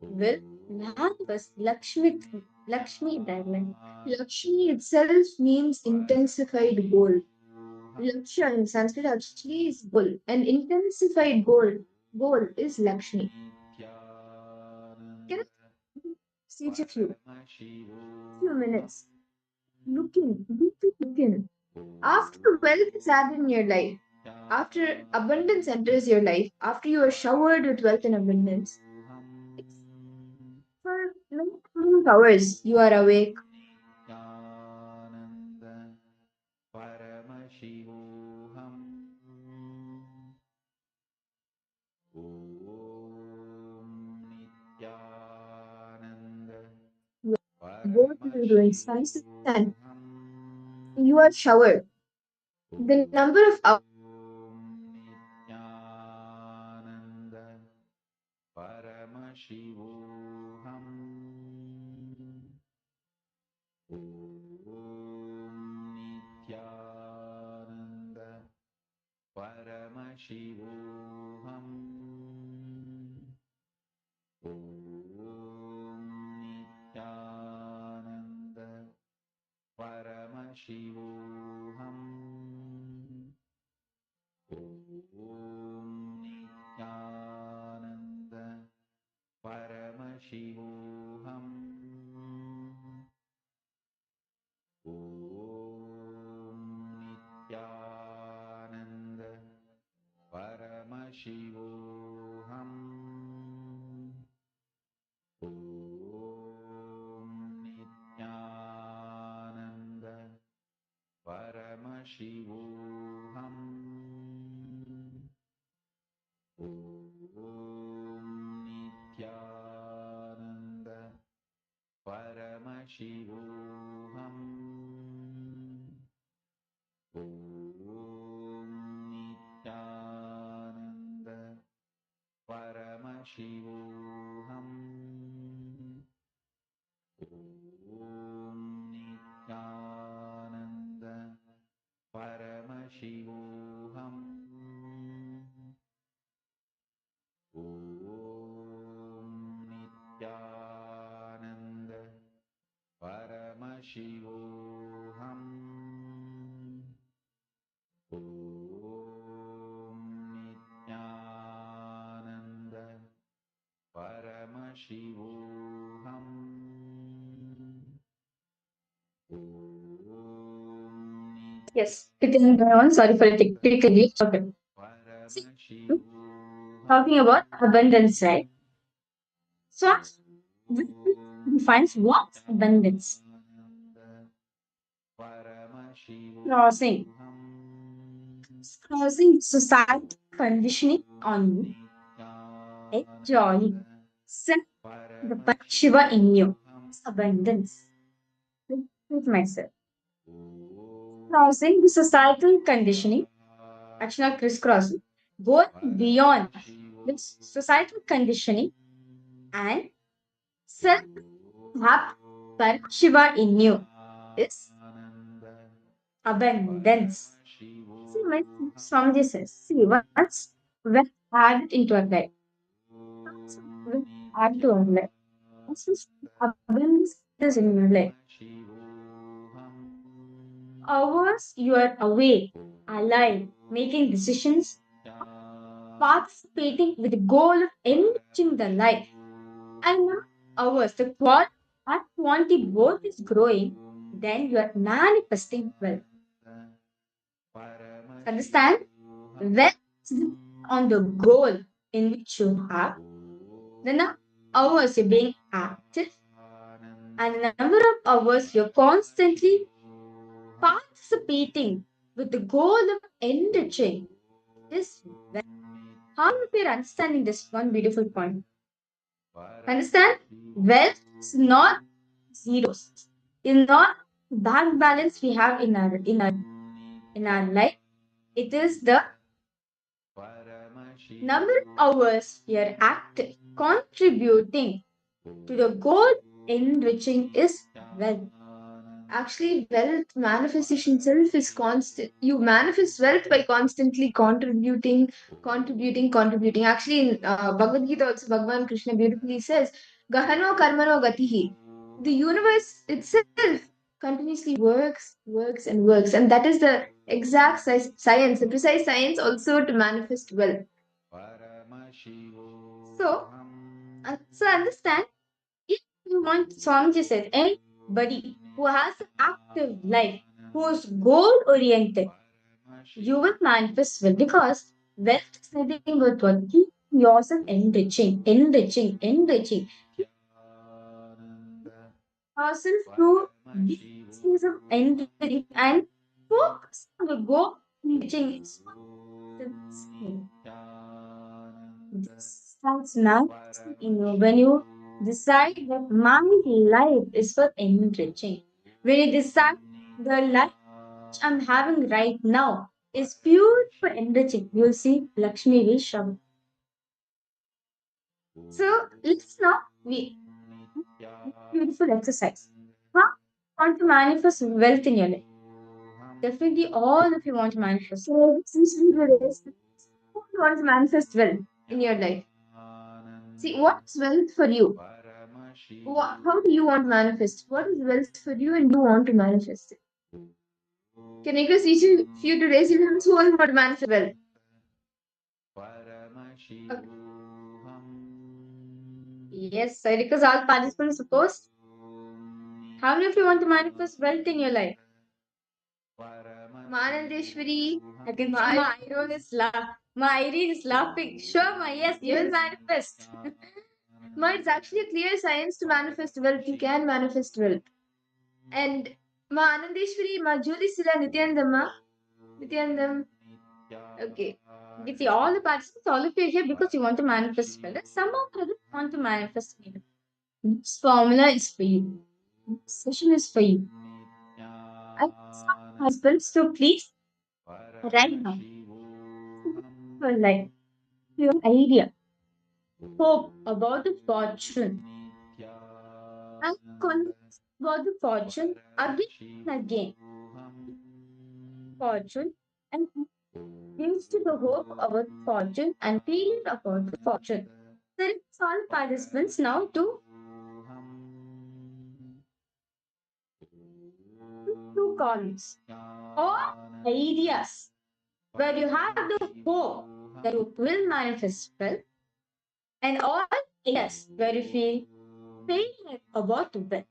L: will manifest Lakshmi in their life. Lakshmi itself means intensified goal. Lakshya in Sanskrit actually is goal. An intensified goal is Lakshmi. Can I see a few minutes? Deeply looking. After wealth is added in your life, after abundance enters your life, after you are showered with wealth and abundance, for many hours you are awake. What you are doing, understand? You are showered. The number of hours Yes, it can go on. Sorry for the technical glitch. Okay. See, talking about abundance, right? So, defines what's abundance. Crossing. Crossing society conditioning on you. Enjoying. Set the Shiva in you. Abundance. With myself. Crossing the societal conditioning, actually not crisscrossing, going beyond this societal conditioning and self have Shiva in you is abundance. See, my Swamiji says, see, once when added into our life, when added to our life, once this abundance is in your life, hours you are awake, alive, making decisions, participating with the goal of enriching the life. And now hours, the quality that quantity both is growing, then you are manifesting wealth. Understand? When on the goal in which you have, the number of hours you're being active, and the number of hours you're constantly participating with the goal of enriching this wealth. How if you're understanding this one beautiful point? Understand? Wealth is not zeros. It's not bank balance we have in our life. It is the number of hours we are active, contributing to the goal enriching is wealth. Actually, wealth manifestation itself is constant. You manifest wealth by constantly contributing. Actually, in Bhagavad Gita, also Bhagavan Krishna beautifully says, Gahano karmano gatihi. The universe itself continuously works, and works. And that is the exact science, the precise science also to manifest wealth. So understand, if you want, Swamiji said, anybody who has an active life, who is goal oriented, you will manifest wealth because wealth is nothing but what? Keep yourself enriching. Keep yourself to these of enriching and focus on the goal enriching. This starts now when you decide that my life is for enriching. When you decide the life which I'm having right now is pure for enriching, you'll see Lakshmi will show. So let's now we beautiful exercise. How you want to manifest wealth in your life? Definitely all of you want to manifest. So since we do this, who want to manifest wealth in your life? See, what's wealth for you? How do you want to manifest? What is wealth for you and you want to manifest it? Can I request each of you to raise your hands who all want to manifest wealth? Okay. Yes, I request all participants to post. How many of you want to manifest wealth in your life? Manandeshwari, I can see my Irene is laughing. Sure, ma, yes, you will manifest. Ma, it's actually a clear science to manifest wealth. You can manifest wealth. And Ma Anandeshwari, Ma Julie Sila Nithyanandam. Okay. You see, all the participants, all of you are here because you want to manifest wealth. Some of you want to manifest wealth. This formula is for you. This session is for you. I want some husbands to please write down your life, your idea, hope about the fortune, and convince about the fortune again and again. Fortune and gives to the hope about fortune and feeling about the fortune. There is all participants now to two columns or ideas where you have the hope that you will manifest wealth, and all ideas where you feel pain about the wealth.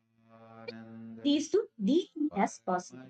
L: These two deeply as possible.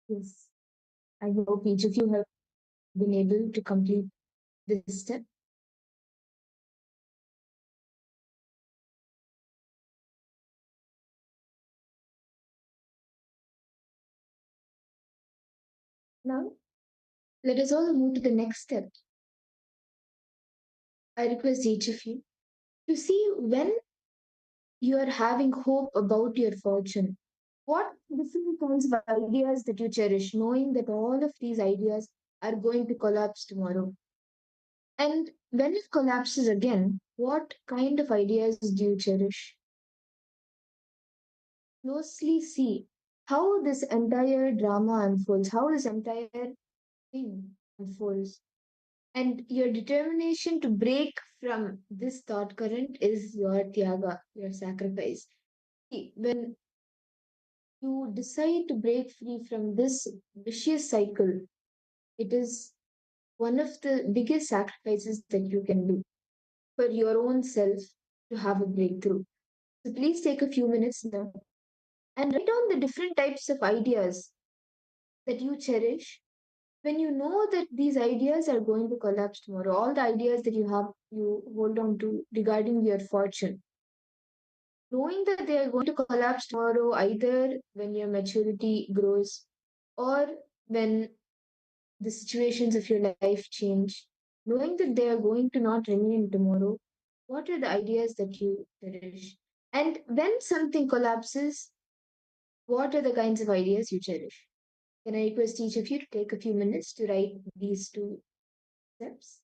L: Yes, I hope each of you have been able to complete this step. Now, let us all move to the next step. I request each of you to see when you are having hope about your fortune. What different kinds of ideas that you cherish, knowing that all of these ideas are going to collapse tomorrow. And when it collapses again, what kind of ideas do you cherish? Closely see how this entire drama unfolds, how this entire thing unfolds. And your determination to break from this thought current is your tyaga, your sacrifice. See, when you decide to break free from this vicious cycle, it is one of the biggest sacrifices that you can do for your own self to have a breakthrough. So please take a few minutes now and write down the different types of ideas that you cherish when you know that these ideas are going to collapse tomorrow. All the ideas that you hold on to regarding your fortune, knowing that they are going to collapse tomorrow, either when your maturity grows or when the situations of your life change, knowing that they are going to not remain tomorrow, what are the ideas that you cherish? And when something collapses, what are the kinds of ideas you cherish? Can I request each of you to take a few minutes to write these two steps?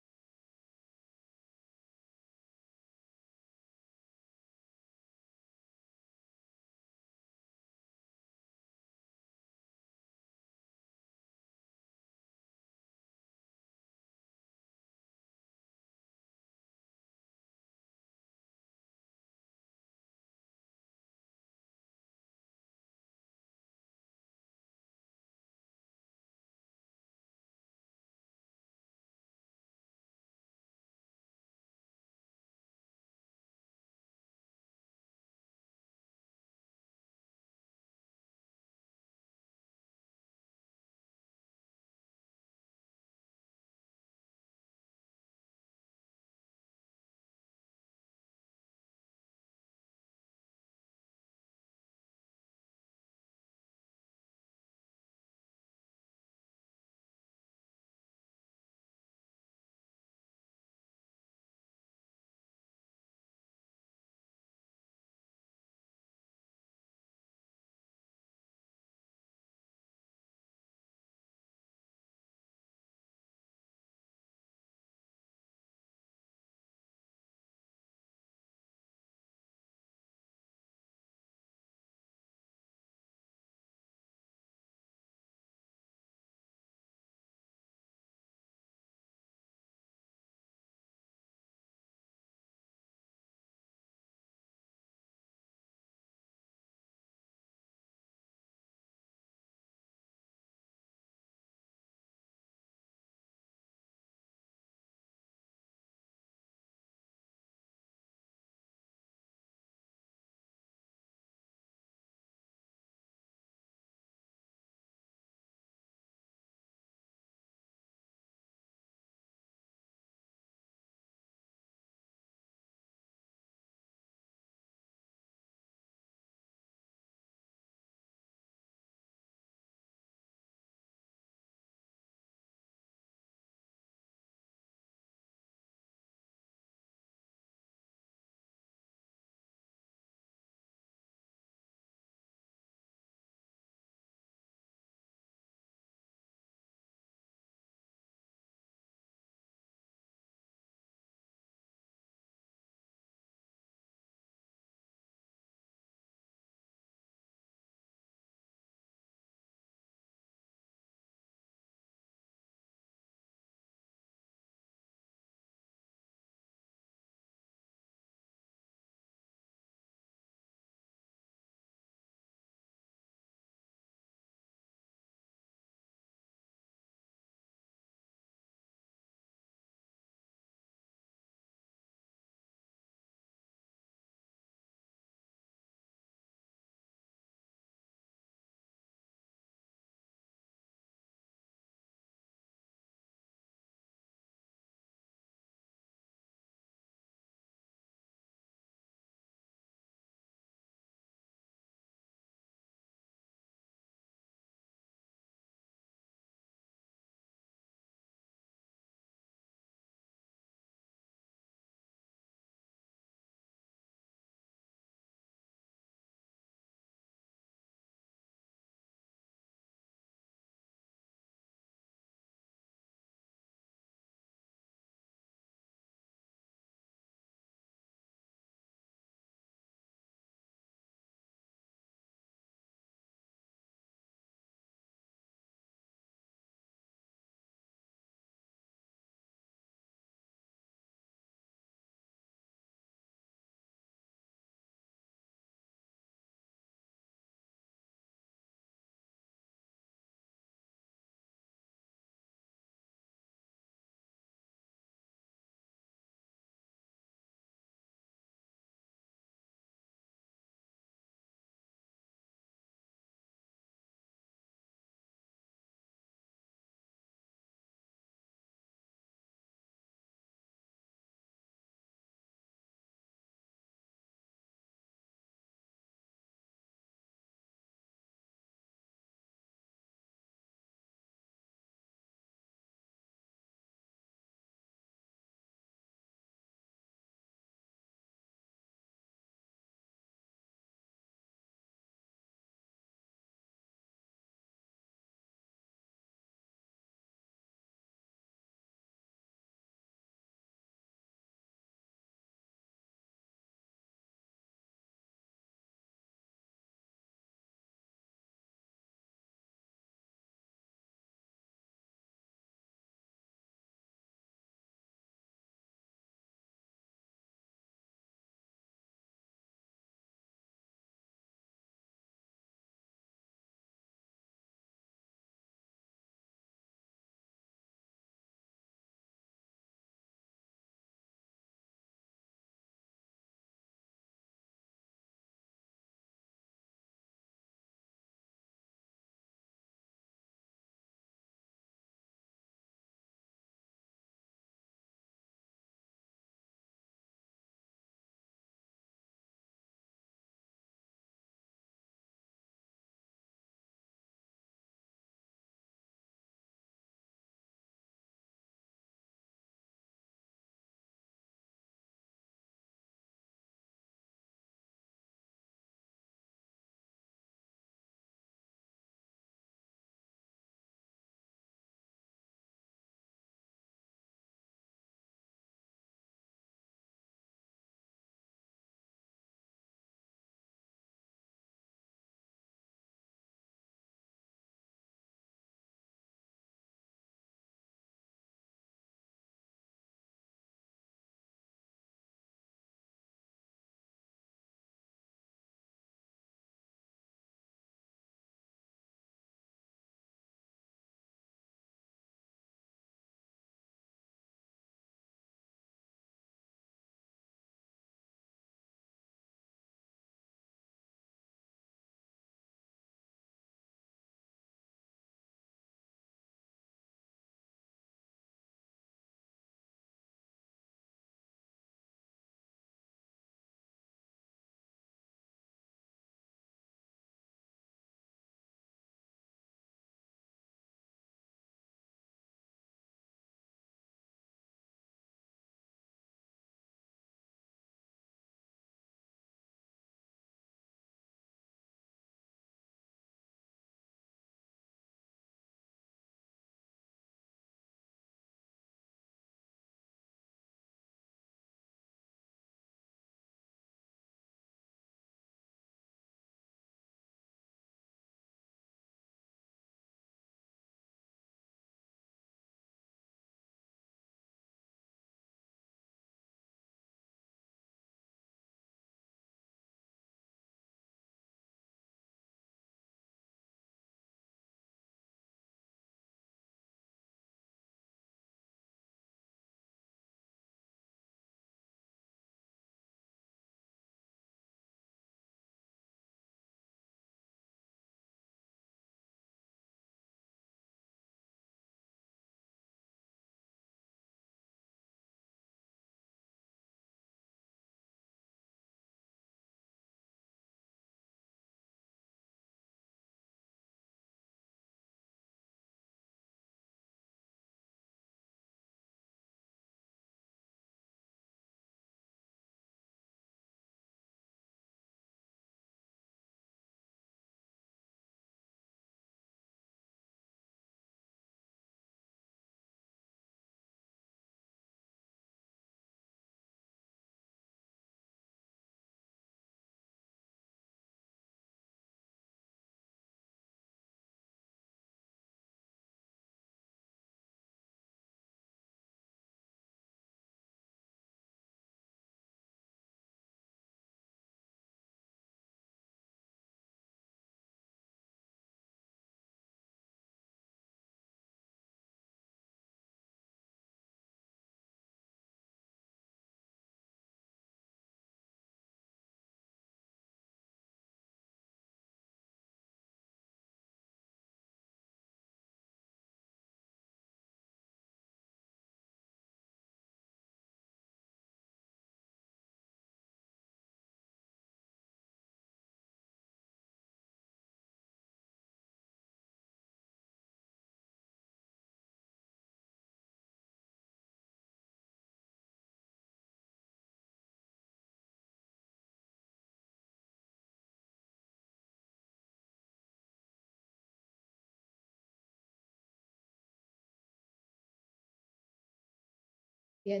L: Yeah.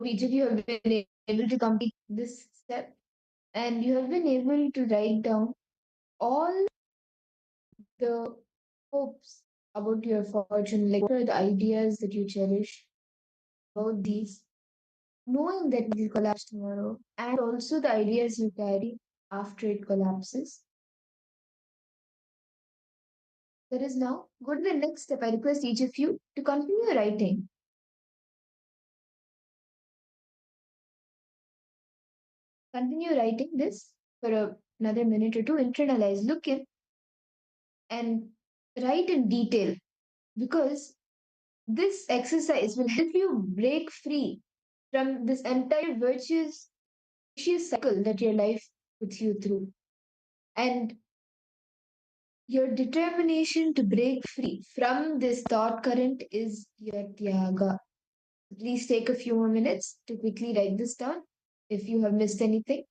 L: Each of you have been able to complete this step, and you have been able to write down all the hopes about your fortune, like what are the ideas that you cherish about these, knowing that it will collapse tomorrow, and also the ideas you carry after it collapses. That is now, go to the next step. I request each of you to continue writing. Continue writing this for another minute or two. Internalize, look in, and write in detail, because this exercise will help you break free from this entire vicious cycle that your life puts you through. And your determination to break free from this thought current is your tyaga. Please take a few more minutes to quickly write this down if you have missed anything.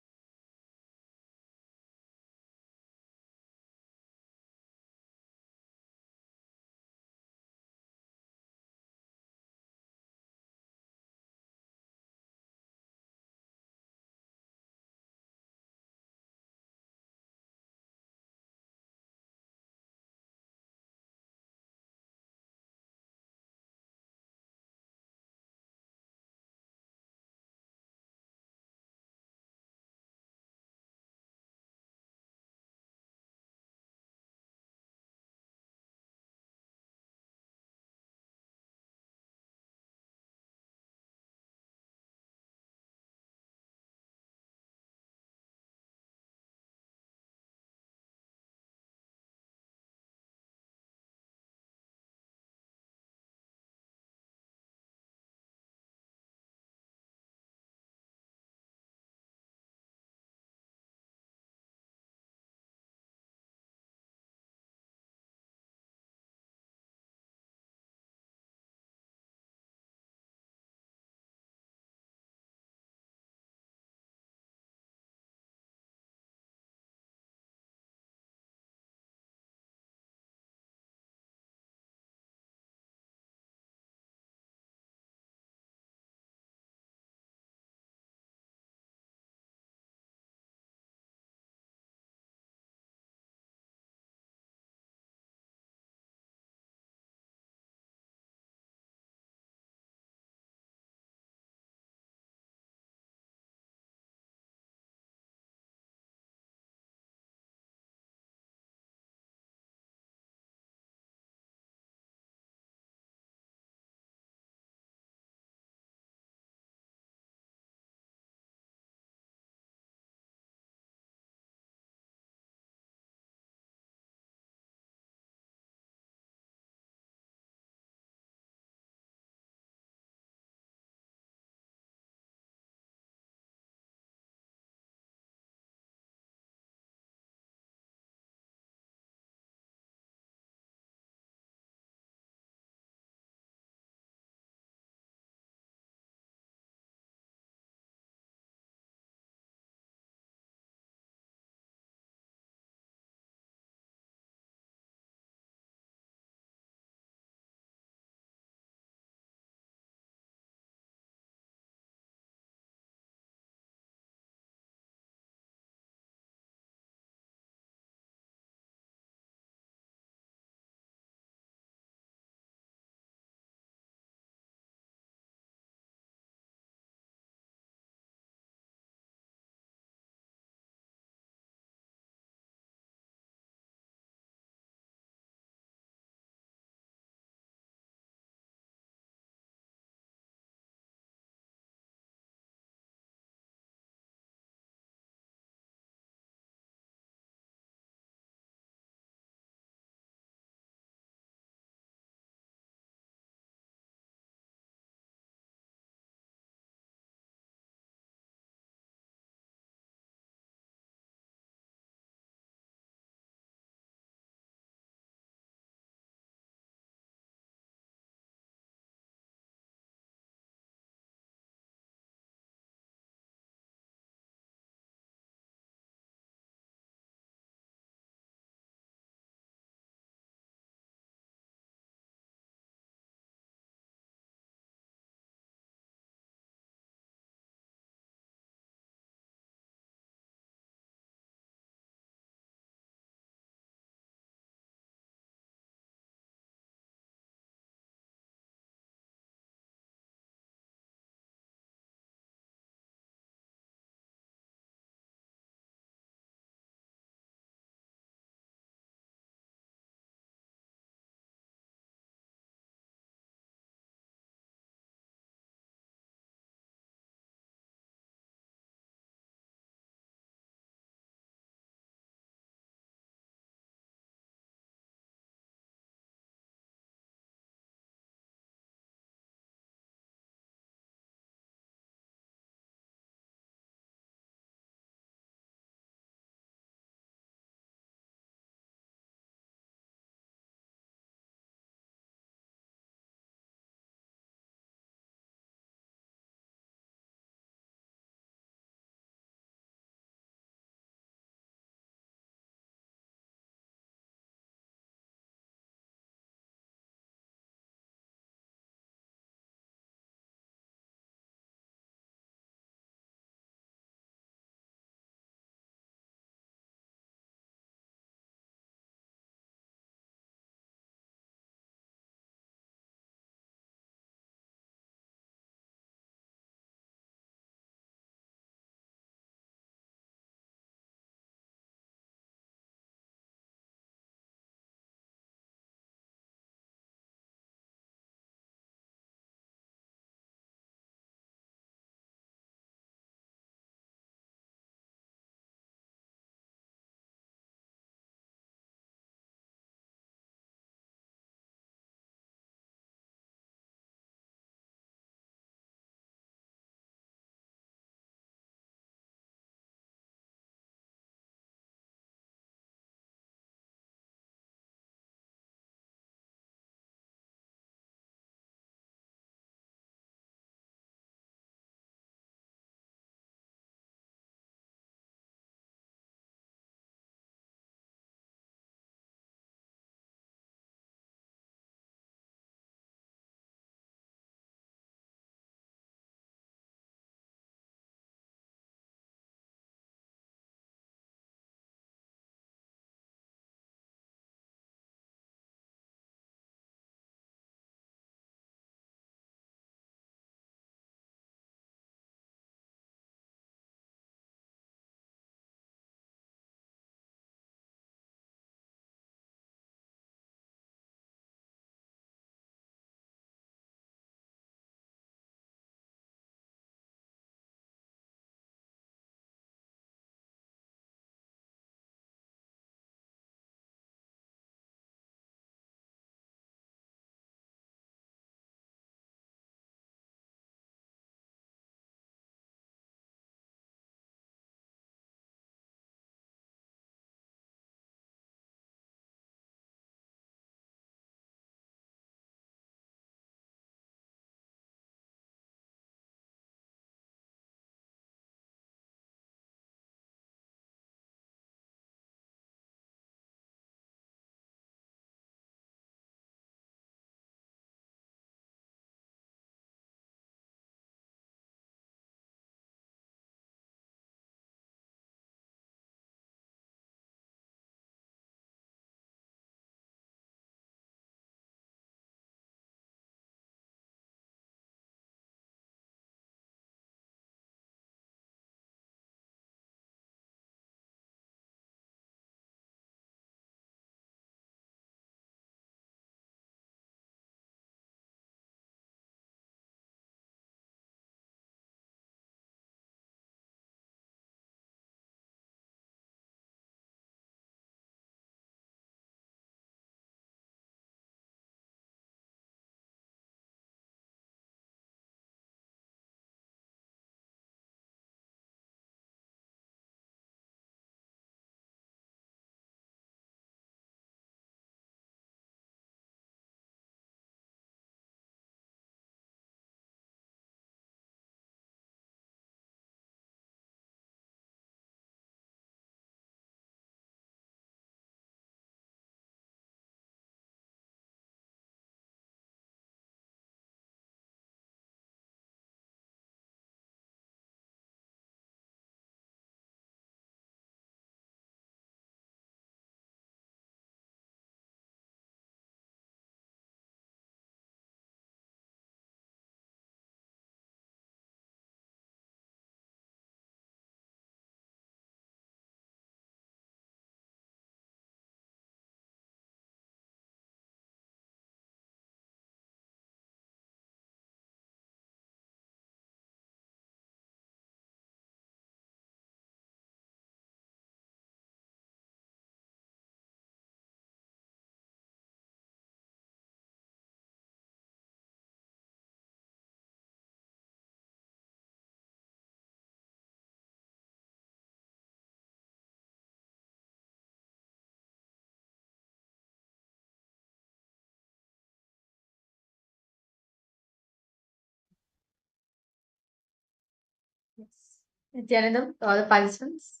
L: Nithyanandam, to all the participants.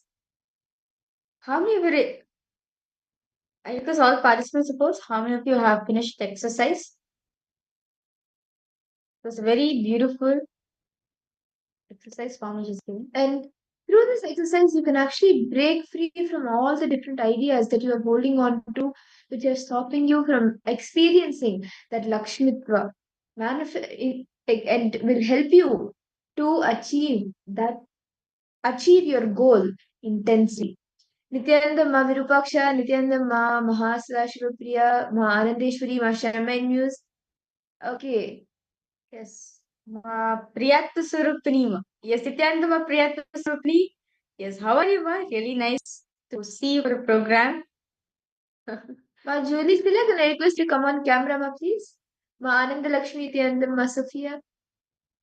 L: How many were I request all participants suppose how many of you have finished the exercise? It was a very beautiful exercise form which is given. And through this exercise, you can actually break free from all the different ideas that you are holding on to, which are stopping you from experiencing that Laksmitva and will help you to achieve your goal intensely. Nithyananda Ma Virupaksha, Nithyananda Ma Mahasala Shivapriya, Ma Anandeshwari, Ma Sharmain Muse. Okay, yes. Ma Priyatma Surupani Ma. Yes, Nithyananda Ma Priyatma Surupani. Yes, how are you, Ma? Really nice to see your program. Ma Julie Sila, can I request you come on camera, Ma, please? Ma Ananda Lakshmi Nithyananda Ma Sophia.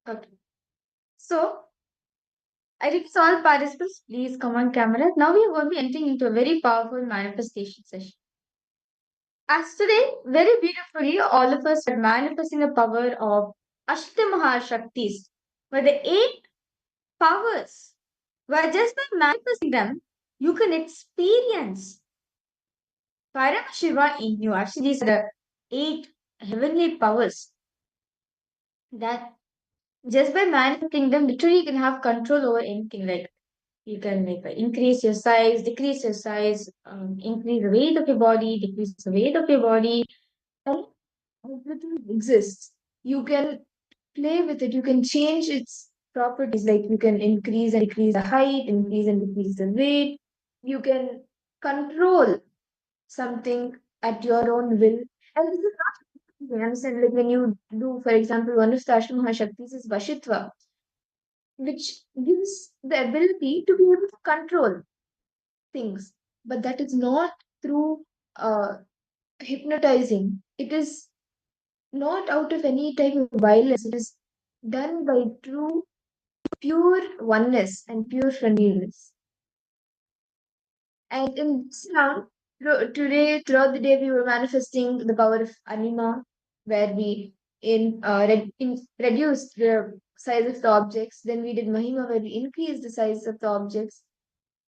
L: Okay. So, I request all participants, please come on camera. Now we are going to be entering into a very powerful manifestation session. As today, very beautifully, all of us are manifesting the power of Ashtamahashaktis, where the 8 powers, where just by manifesting them, you can experience Paramashiva in you. Actually, these are the 8 heavenly powers that just by manifesting them, literally you can have control over anything. Like you can increase your size, decrease your size, increase the weight of your body, decrease the weight of your body, and everything exists. You can play with it. You can change its properties. Like you can increase and decrease the height, increase and decrease the weight. You can control something at your own will. And this is not you understand. Like when you do, for example, one of the Ashtama Shaktis is Vashitva, which gives the ability to be able to control things. But that is not through hypnotizing. It is not out of any type of violence. It is done by true, pure oneness and pure friendliness. And in this round, today, throughout the day, we were manifesting the power of anima, where we reduced the size of the objects. Then we did mahima, where we increased the size of the objects.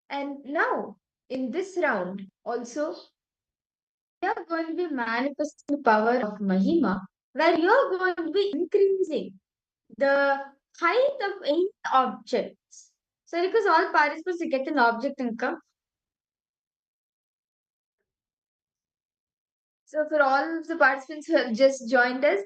L: And now, in this round, also, we are going to be manifesting the power of mahima, where you are going to be increasing the height of any objects. So, because all participants will get an object income. So, for all of the participants who have just joined us,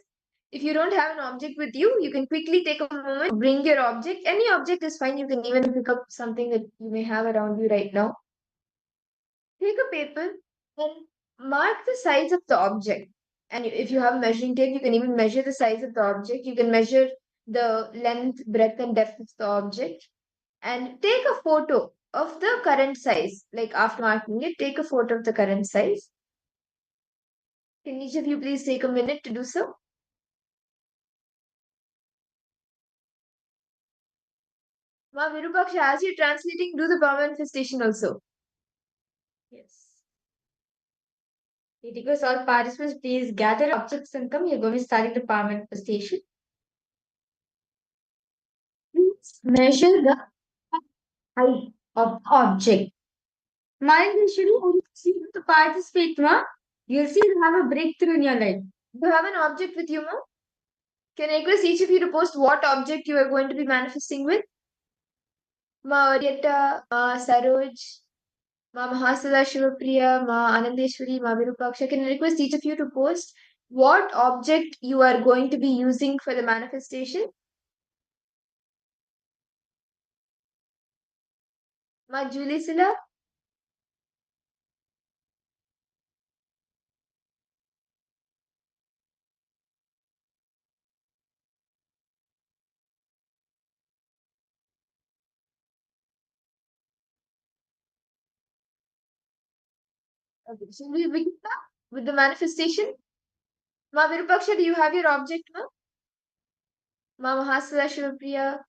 L: if you don't have an object with you, you can quickly take a moment to bring your object. Any object is fine. You can even pick up something that you may have around you right now. Take a paper and mark the size of the object. And if you have measuring tape, you can even measure the size of the object. You can measure the length, breadth, and depth of the object. And take a photo of the current size. Like after marking it, take a photo of the current size. Can each of you please take a minute to do so? Ma Virupaksha, as you're translating, do the power manifestation also. Yes. Because all participants, please gather objects and come. You're going to be starting the power manifestation. Please measure the height of the object. Mind usually only see to participate, ma. You'll see you have a breakthrough in your life. Do you have an object with you, ma? Can I request each of you to post what object you are going to be manifesting with? Ma Orietta, Ma Saroj, Ma Mahasala Shivapriya, Ma Anandeshwari, Ma Virupaksha. Can I request each of you to post what object you are going to be using for the manifestation? Ma Julie Sila? Okay, shall we begin now with the manifestation? Ma Virupaksha, do you have your object, ma? Ma Mahasala Shivapriya?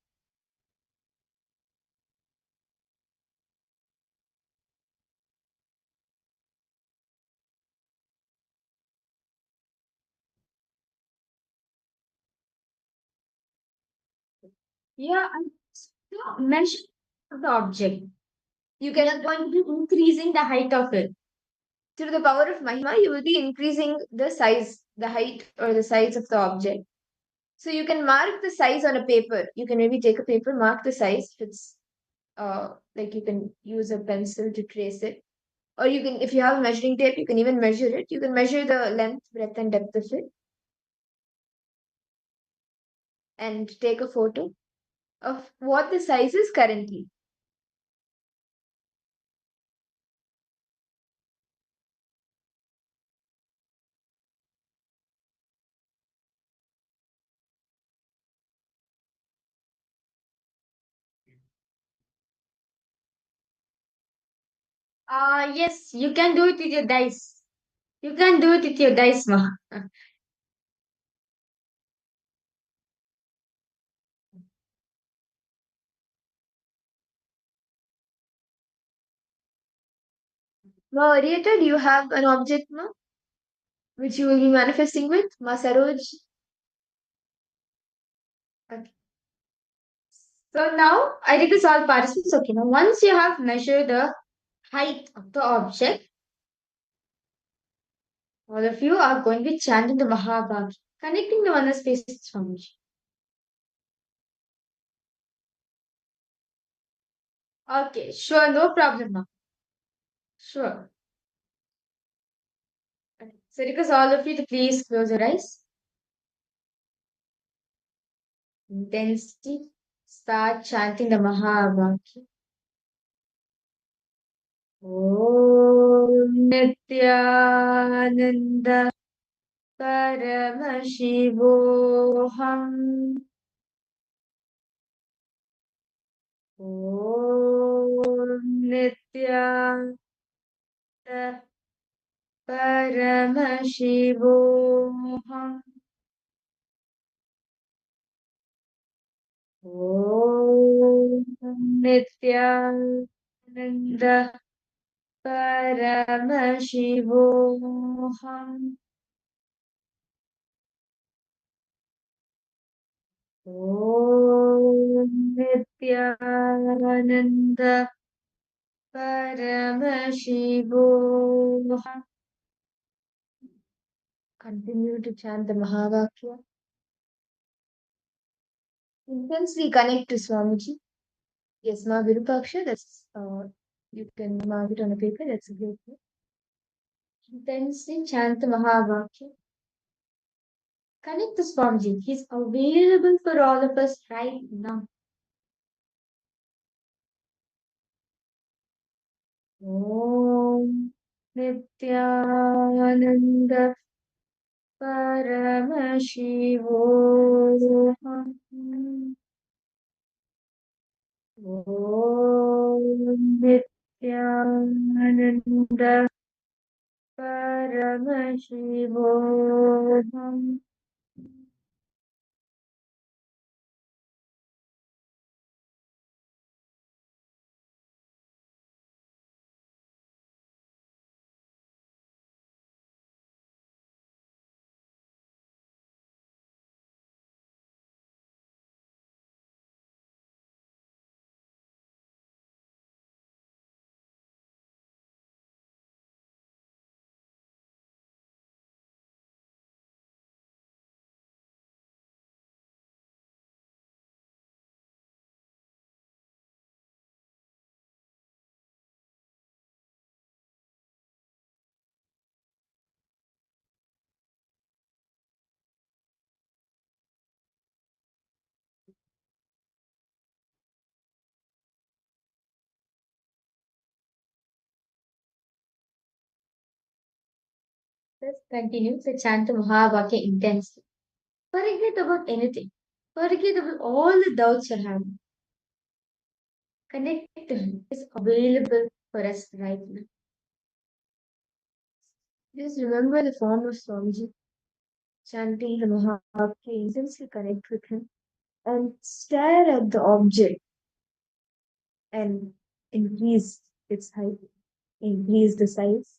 L: Yeah, I measure of the object. You cannot going to be increasing the height of it. Through the power of Mahima, you will be increasing the size, the height or the size of the object. So you can mark the size on a paper. You can maybe take a paper, mark the size. If it's like you can use a pencil to trace it. Or you can, if you have measuring tape, you can even measure it. You can measure the length, breadth, and depth of it. And take a photo of what the size is currently. Yes, you can do it with your dice. You can do it with your dice, ma. Ma, Orietta, do you have an object, ma, which you will be manifesting with? Ma Saroj? Okay. So now, I request all participants, okay, now once you have measured the height of the object, all of you are going to be chanting the Mahabhagya, connecting the one space with Swamiji. Okay, sure, no problem, ma. Sure. Okay. So request all of you to please close your eyes. Intensity. Start chanting the Mahabhagya. Om Nithyananda Paramashivoham. Om Nithyananda Paramashivoham. Om Nithyananda Paramashivoham. Om Nithyananda Paramashivoham. Continue to chant the Mahavakya. Intensely connect to Swamiji. Yes, Ma Virupaksha, that's you can mark it on a paper, that's a great thing. Intensely chant the Mahavakya. Connect to Swamiji. He's available for all of us right now. Om Nithyananda Paramashivoham. Om Nithyananda Paramashivoham. Let's continue to chant the Mahavakya intensely. Forget about anything. Forget about all the doubts you're having. Connect to Him. He's available for us right now. Just remember the form of Swamiji. Chanting the Mahavakya, intensely connect with Him and stare at the object and increase its height, increase the size.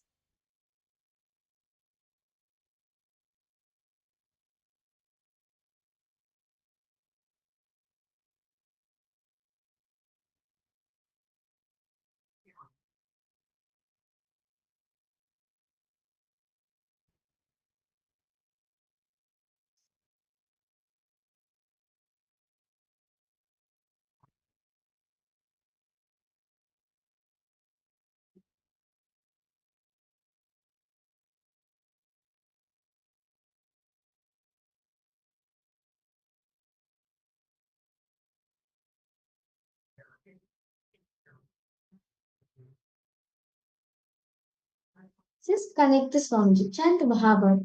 L: Just connect the Swamiji. Chant the Mahabharata.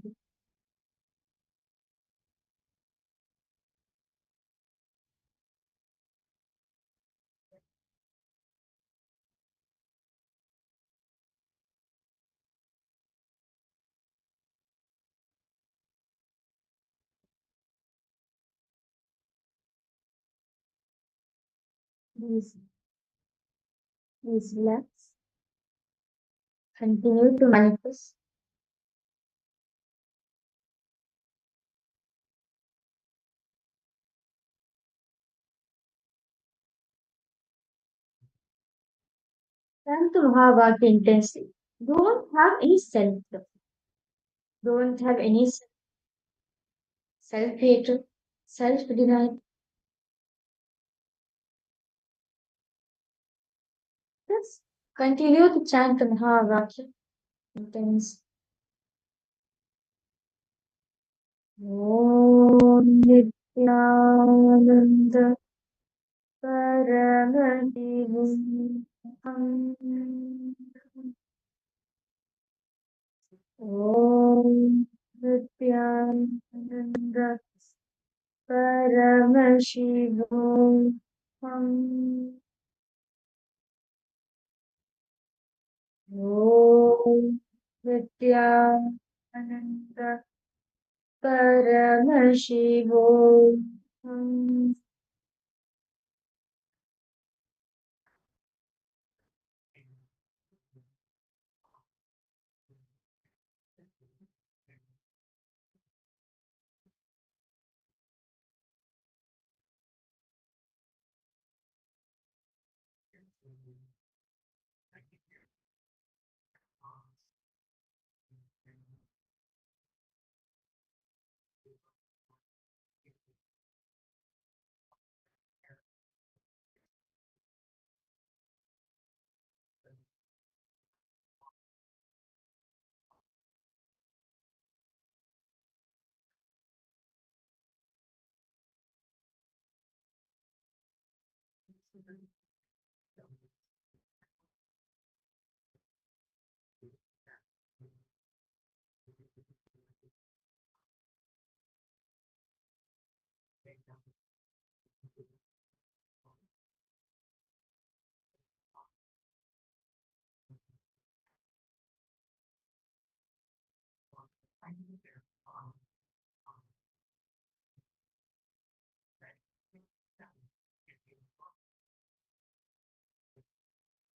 L: Please relax. Continue to manifest. Chant the Mahabharata intensely. Don't have any self-love. Don't have any self-hatred, self-denial. Just continue to chant the Mahabharata intense. Om Nithyananda Paramashivoham Om Nithyananda Paramashivoham Om Nithyananda Paramashivoham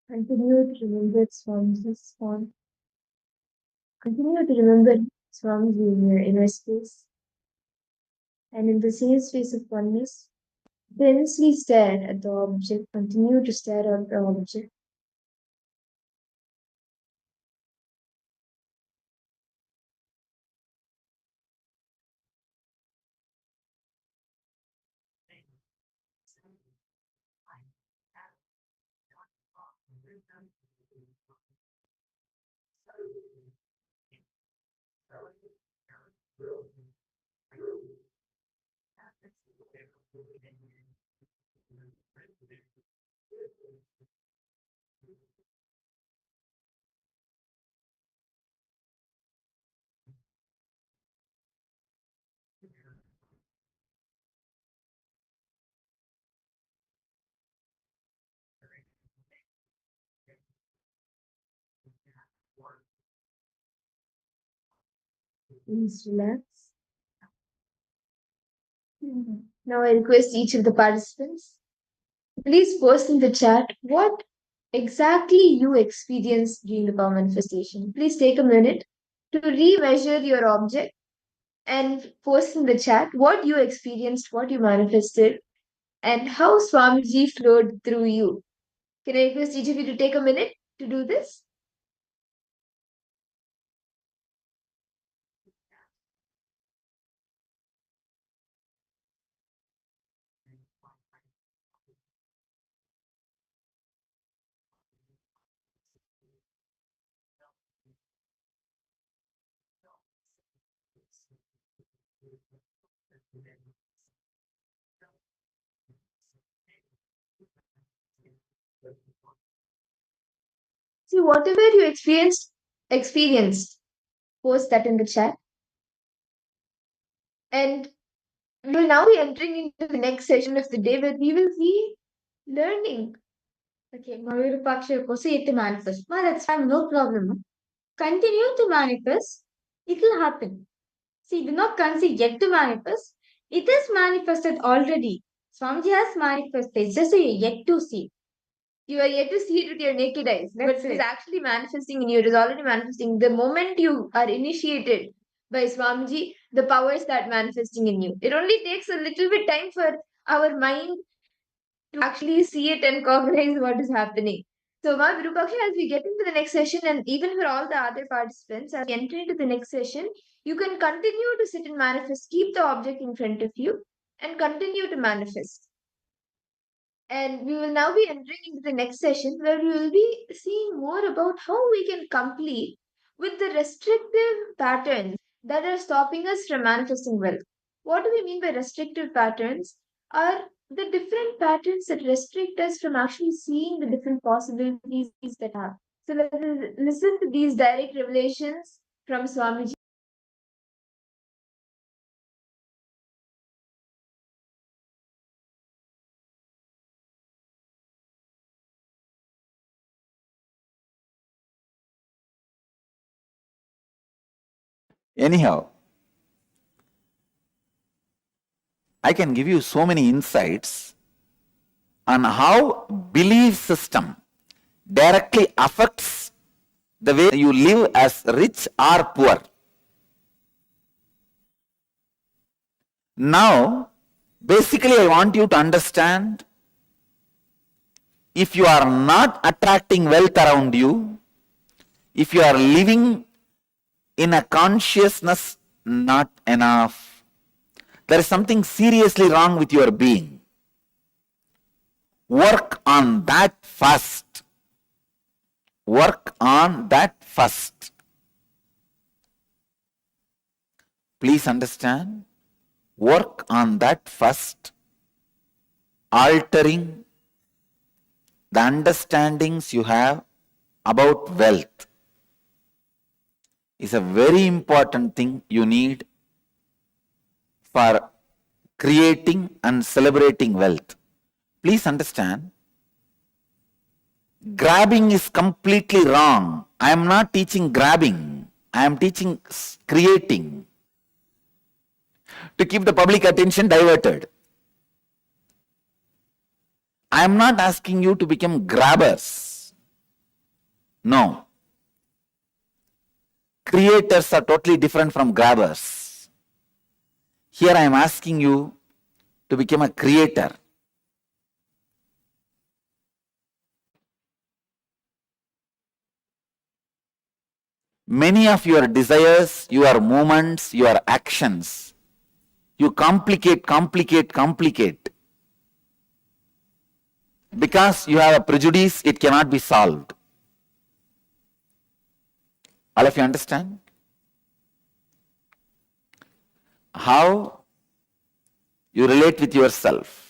L: Continue to remember Swamiji's form. Continue to remember Swamiji in your inner space. And in the same space of oneness, intensely stare at the object. Continue to stare at the object. Please relax. Now I request each of the participants, please post in the chat what exactly you experienced during the power manifestation. Please take a minute to remeasure your object and post in the chat what you experienced, what you manifested, and how Swamiji flowed through you. Can I request each of you to take a minute to do this? See, whatever you experienced, experienced, post that in the chat. And we will now be entering into the next session of the day where we will be learning. Okay, Mayurupaksha Kosa yet to manifest. Ma, that's fine, no problem. Ma. Continue to manifest, it will happen. See, do not consider yet to manifest. It is manifested already. Swamiji has manifested. It's just a yet to see. You are yet to see it with your naked eyes. But it is actually manifesting in you. It is already manifesting. The moment you are initiated by Swamiji, the power start manifesting in you. It only takes a little bit time for our mind to actually see it and cognize what is happening. So, Ma Virupaksha, as we get into the next session, and even for all the other participants, as we enter into the next session, you can continue to sit and manifest. Keep the object in front of you and continue to manifest. And we will now be entering into the next session where we will be seeing more about how we can complete with the restrictive patterns that are stopping us from manifesting wealth. What do we mean by restrictive patterns? Are the different patterns that restrict us from actually seeing the different possibilities that have. So let us listen to these direct revelations from Swamiji.
I: Anyhow, I can give you so many insights on how belief system directly affects the way you live as rich or poor. Now, basically I want you to understand, if you are not attracting wealth around you, if you are living in a consciousness not enough, there is something seriously wrong with your being. Work on that first. Work on that first. Please understand, work on that first. Altering the understandings you have about wealth is a very important thing you need for creating and celebrating wealth. Please understand, grabbing is completely wrong. I am not teaching grabbing. I am teaching creating, to keep the public attention diverted. I am not asking you to become grabbers. No. Creators are totally different from grabbers. Here I am asking you to become a creator. Many of your desires, your movements, your actions, you complicate. Because you have a prejudice, it cannot be solved. All of you understand? How you relate with yourself.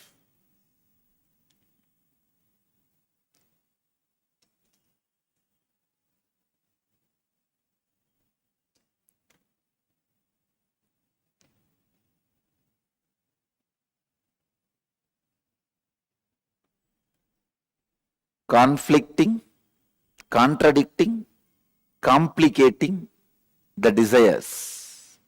I: Conflicting, contradicting, complicating the desires.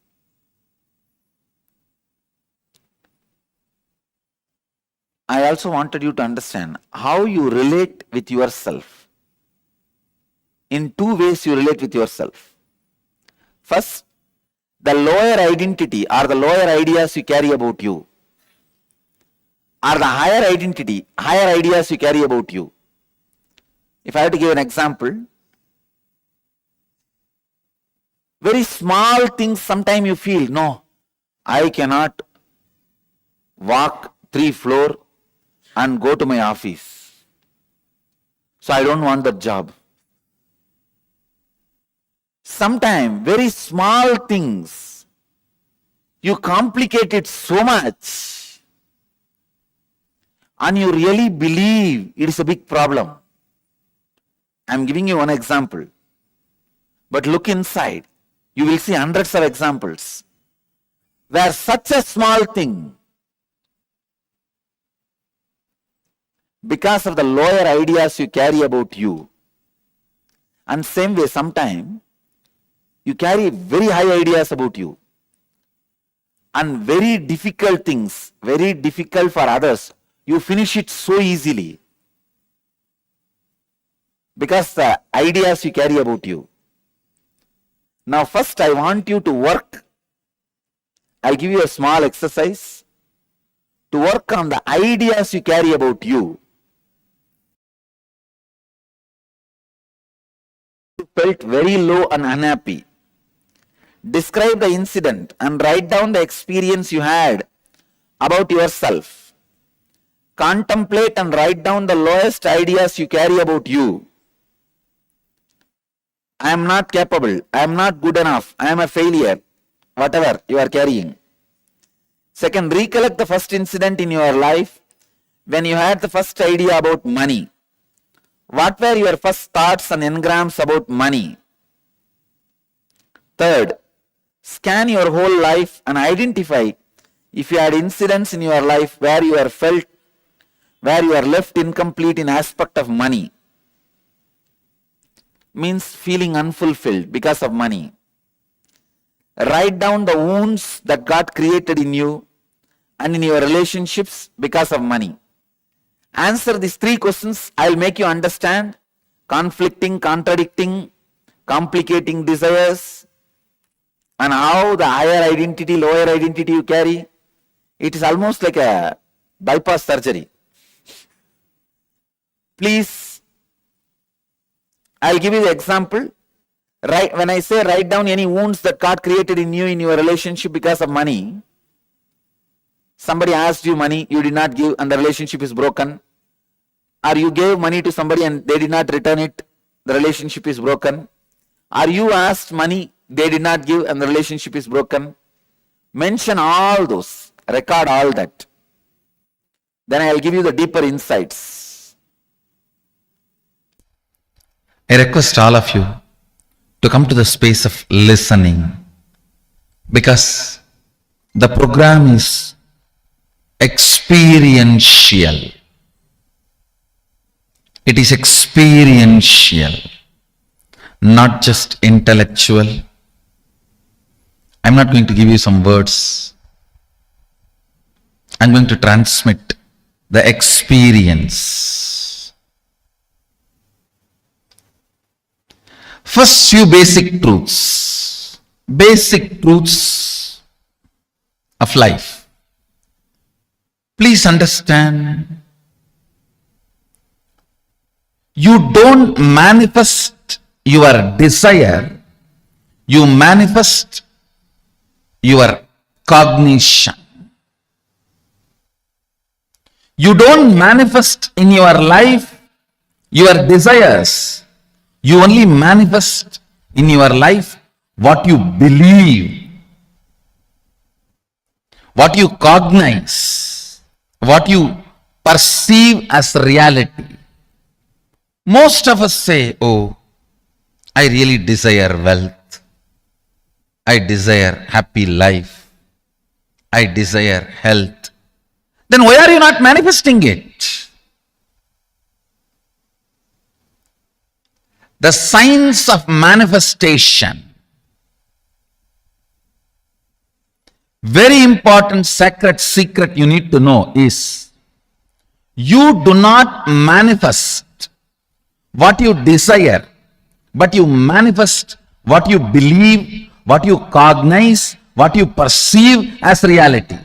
I: I also wanted you to understand how you relate with yourself. In two ways you relate with yourself. First, the lower identity or the lower ideas you carry about you, or the higher identity, higher ideas you carry about you. If I have to give an example, very small things sometimes you feel, no, I cannot walk 3 floors and go to my office. So I don't want that job. Sometimes very small things, you complicate it so much and you really believe it is a big problem. I am giving you one example. But look inside. You will see hundreds of examples where such a small thing, because of the lower ideas you carry about you, and same way sometimes you carry very high ideas about you, and very difficult things, very difficult for others, you finish it so easily because the ideas you carry about you. Now first I want you to work. I'll give you a small exercise to work on the ideas you carry about you. You felt very low and unhappy. Describe the incident and write down the experience you had about yourself. Contemplate and write down the lowest ideas you carry about you. I am not capable, I am not good enough, I am a failure, whatever you are carrying. Second, recollect the first incident in your life when you had the first idea about money. What were your first thoughts and engrams about money? Third, scan your whole life and identify if you had incidents in your life where you are left incomplete in aspect of money. Means feeling unfulfilled because of money. Write down the wounds that got created in you and in your relationships because of money. Answer these three questions. I'll make you understand conflicting, contradicting, complicating desires, and how the higher identity, lower identity you carry. It is almost like a bypass surgery. Please, I'll give you the example. When I say write down any wounds that got created in you in your relationship because of money, somebody asked you money, you did not give and the relationship is broken. Or you gave money to somebody and they did not return it, the relationship is broken. Or you asked money, they did not give and the relationship is broken. Mention all those, record all that. Then I'll give you the deeper insights.
M: I request all of you to come to the space of listening, because the program is experiential. It is experiential, not just intellectual. I'm not going to give you some words. I'm going to transmit the experience. First, few basic truths of life. Please understand, you don't manifest your desire, you manifest your cognition. You don't manifest in your life your desires, you only manifest in your life what you believe, what you cognize, what you perceive as reality. Most of us say, oh, I really desire wealth, I desire happy life, I desire health. Then why are you not manifesting it? The science of manifestation, very important sacred secret you need to know is, you do not manifest what you desire, but you manifest what you believe, what you cognize, what you perceive as reality.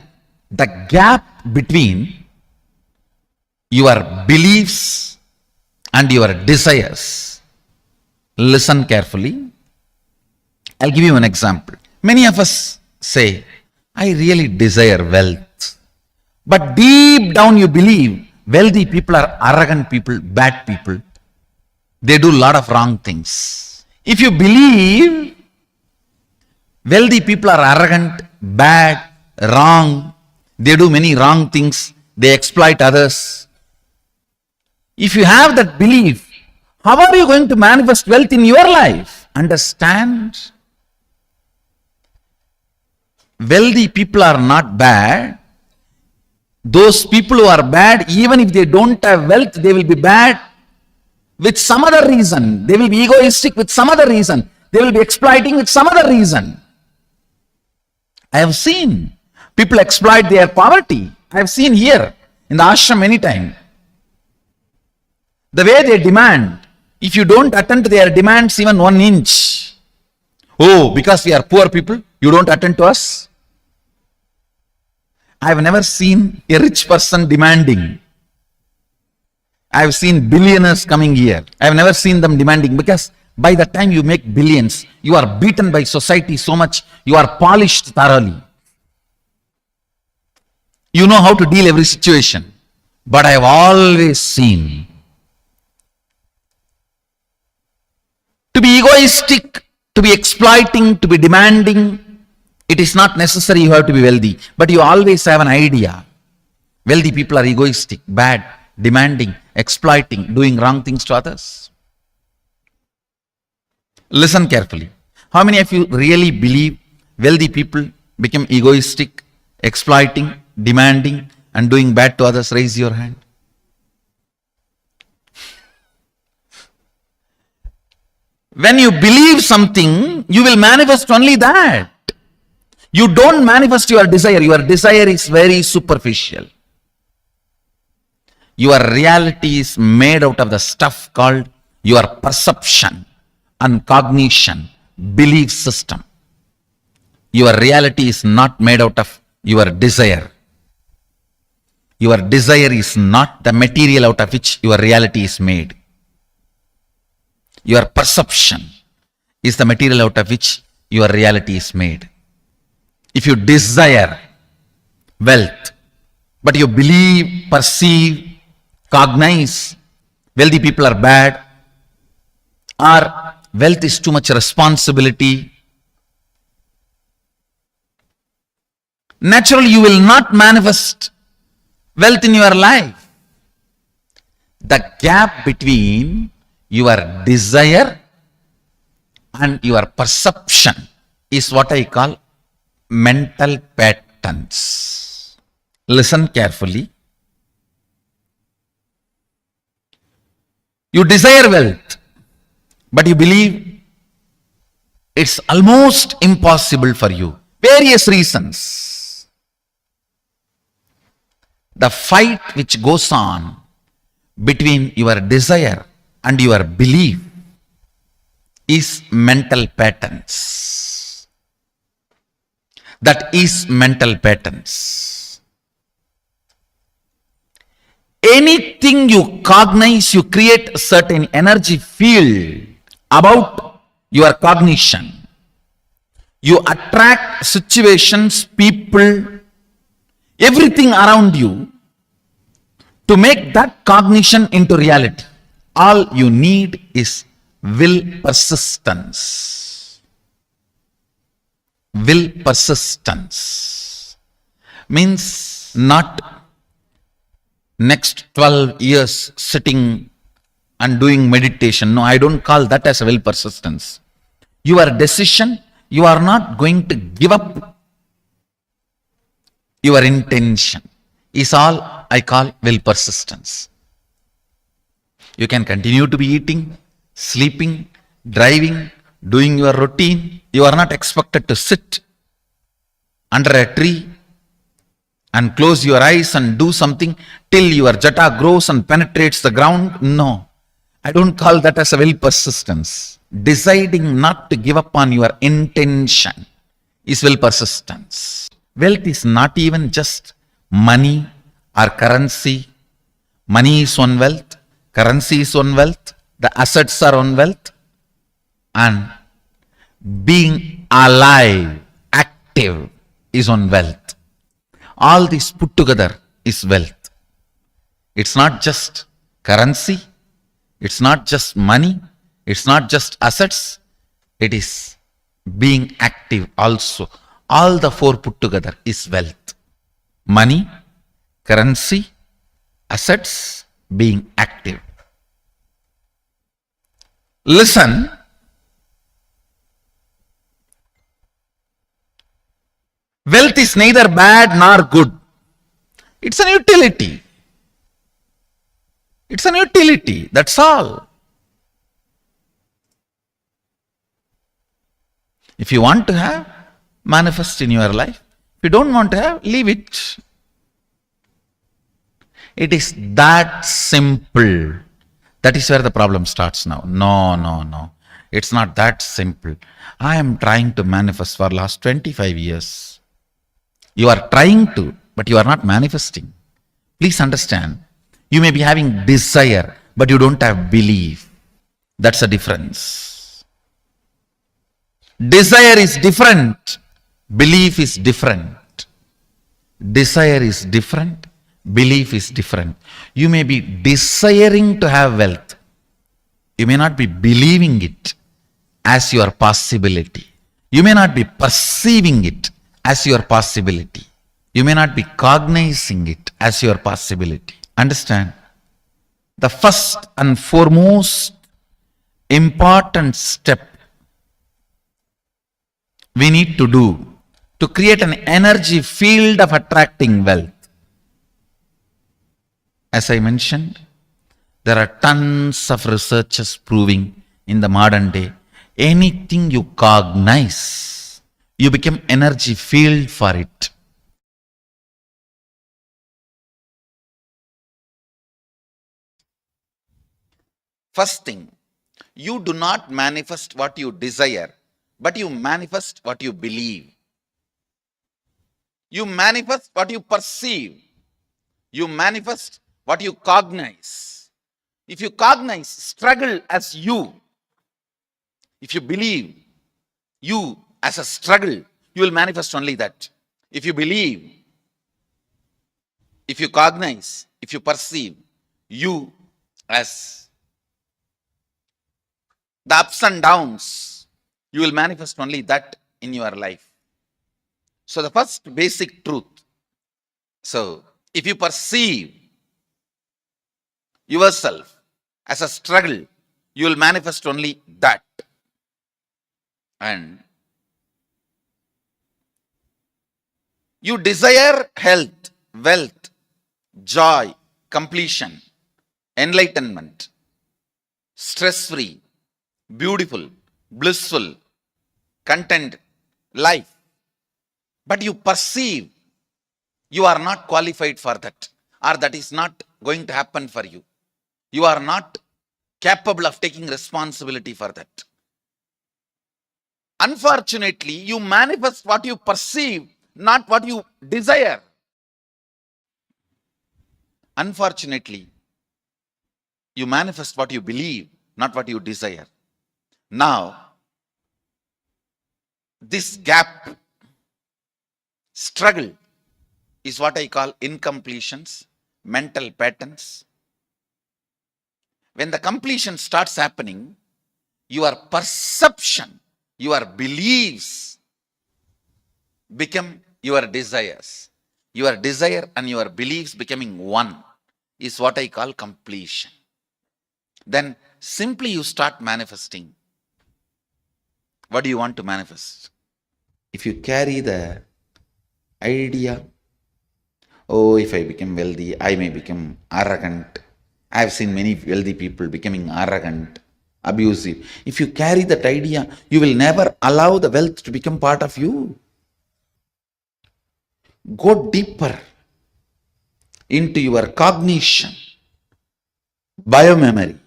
M: The gap between your beliefs and your desires. Listen carefully. I'll give you an example. Many of us say, I really desire wealth. But deep down you believe wealthy people are arrogant people, bad people. They do a lot of wrong things. If you believe wealthy people are arrogant, bad, wrong, they do many wrong things, they exploit others. If you have that belief, how are you going to manifest wealth in your life? understand wealthy people are not bad. Those people who are bad, even if they don't have wealth, they will be bad with some other reason. They will be egoistic with some other reason. They will be exploiting with some other reason. I have seen people exploit their poverty. I have seen here in the ashram many times. The way they demand, if you don't attend to their demands even 1 inch, oh, because we are poor people, you don't attend to us? I have never seen a rich person demanding. I have seen billionaires coming here. I have never seen them demanding, because by the time you make billions, you are beaten by society so much, you are polished thoroughly. You know how to deal every situation. But I have always seen to be egoistic, to be exploiting, to be demanding. It is not necessary you have to be wealthy, but you always have an idea. Wealthy people are egoistic, bad, demanding, exploiting, doing wrong things to others. Listen carefully. How many of you really believe wealthy people become egoistic, exploiting, demanding, and doing bad to others? Raise your hand. When you believe something, you will manifest only that. You don't manifest your desire. Your desire is very superficial. Your reality is made out of the stuff called your perception and cognition, belief system. Your reality is not made out of your desire. Your desire is not the material out of which your reality is made. Your perception is the material out of which your reality is made. If you desire wealth, but you believe, perceive, cognize wealthy people are bad, or wealth is too much responsibility, naturally you will not manifest wealth in your life. The gap between your desire and your perception is what I call mental patterns. Listen carefully. You desire wealth, but you believe it's almost impossible for you. Various reasons. The fight which goes on between your desire and your belief is mental patterns. That is mental patterns. Anything you cognize, you create a certain energy field about your cognition. You attract situations, people, everything around you to make that cognition into reality. All you need is will persistence. Will persistence means not next 12 years sitting and doing meditation. No, I don't call that as a will persistence. Your decision, you are not going to give up your intention, is all I call will persistence. You can continue to be eating, sleeping, driving, doing your routine. You are not expected to sit under a tree and close your eyes and do something till your jata grows and penetrates the ground. No, I don't call that as a will persistence. Deciding not to give up on your intention is will persistence. Wealth is not even just money or currency. Money is one wealth, currency is one wealth, the assets are one wealth, and being alive, active is one wealth. All this put together is wealth. It's not just currency, it's not just money, it's not just assets, it is being active also. All the four put together is wealth. Money, currency, assets, being active. Listen, Wealth is neither bad nor good. It's an utility. It's an utility. That's all. If you want to have, manifest in your life. If you don't want to have, leave it. It is that simple. That is where the problem starts now. No. It's not that simple. I am trying to manifest for last 25 years. You are trying to, but you are not manifesting. Please understand. You may be having desire, but you don't have belief. That's a difference. Desire is different. Belief is different. Desire is different. Belief is different. You may be desiring to have wealth. You may not be believing it as your possibility. You may not be perceiving it as your possibility. You may not be cognizing it as your possibility. Understand? The first and foremost important step we need to do to create an energy field of attracting wealth. As I mentioned, there are tons of researches proving in the modern day, anything you cognize, you become energy field for it. First thing, you do not manifest what you desire, but you manifest what you believe. You manifest what you perceive. You manifest what you cognize. If you cognize struggle as you, if you believe you as a struggle, you will manifest only that. If you believe, if you cognize, if you perceive you as the ups and downs, you will manifest only that in your life. So the first basic truth. So if you perceive yourself as a struggle, you will manifest only that. And you desire health, wealth, joy, completion, enlightenment, stress-free, beautiful, blissful, content life. But you perceive you are not qualified for that, or that is not going to happen for you. You are not capable of taking responsibility for that. Unfortunately, you manifest what you perceive, not what you desire. Unfortunately, you manifest what you believe, not what you desire. Now, this gap, struggle, is what I call incompletions, mental patterns. When the completion starts happening, your perception, your beliefs become your desires. Your desire and your beliefs becoming one is what I call completion. Then simply you start manifesting. What do you want to manifest? If you carry the idea, oh, if I become wealthy, I may become arrogant. I have seen many wealthy people becoming arrogant, abusive. If you carry that idea, you will never allow the wealth to become part of you. Go deeper into your cognition, biomemory,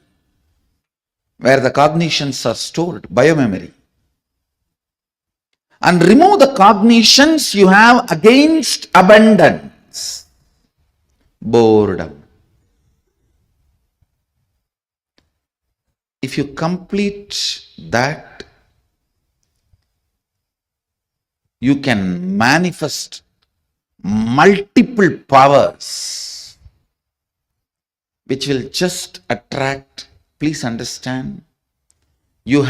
M: where the cognitions are stored, biomemory. And remove the cognitions you have against abundance, boredom. If you complete that, you can manifest multiple powers which will just attract. Please understand, you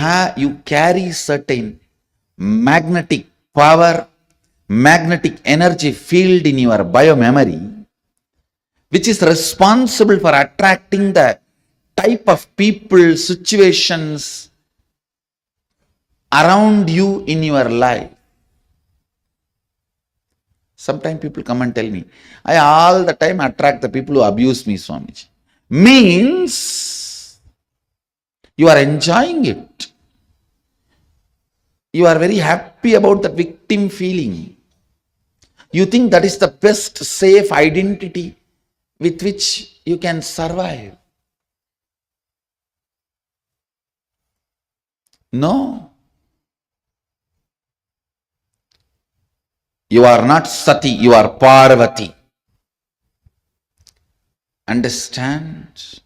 M: carry certain magnetic power, magnetic energy field in your biomemory, which is responsible for attracting the type of people, situations around you in your life.
I: Sometimes people come and tell me, I all the time attract the people who abuse me, Swamiji. Means you are enjoying it. You are very happy about the victim feeling. You think that is the best safe identity with which you can survive. No. You are not Sati, you are Parvati. Understand?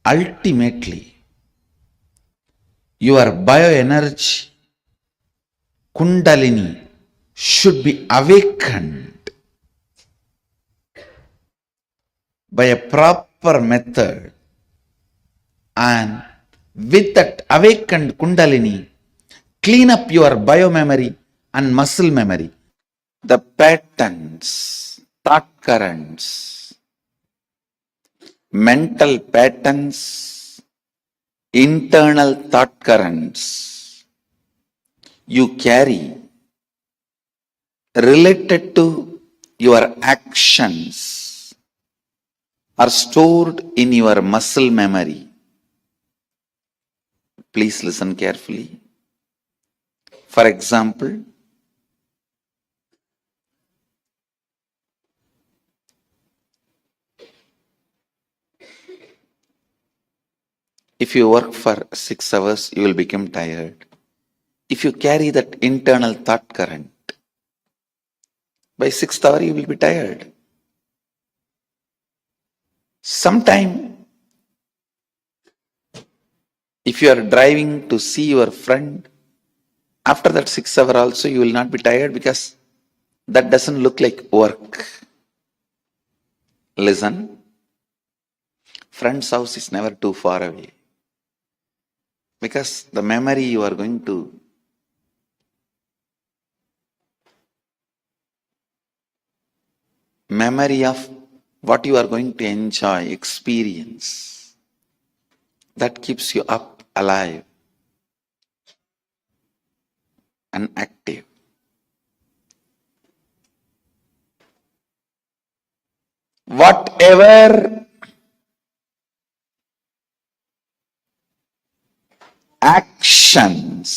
I: Ultimately, your bioenergy, Kundalini, should be awakened by a proper method, and with that awakened Kundalini, clean up your biomemory and muscle memory, the patterns, thought currents, mental patterns, internal thought currents you carry related to your actions are stored in your muscle memory. Please listen carefully. For example, if you work for 6 hours, you will become tired. If you carry that internal thought current, by 6th hour you will be tired. Sometime, if you are driving to see your friend, after that 6 hour also you will not be tired, because that doesn't look like work. Listen, friend's house is never too far away, because the memory you are going to memory of what you are going to enjoy, experience, that keeps you up, alive and active. Whatever actions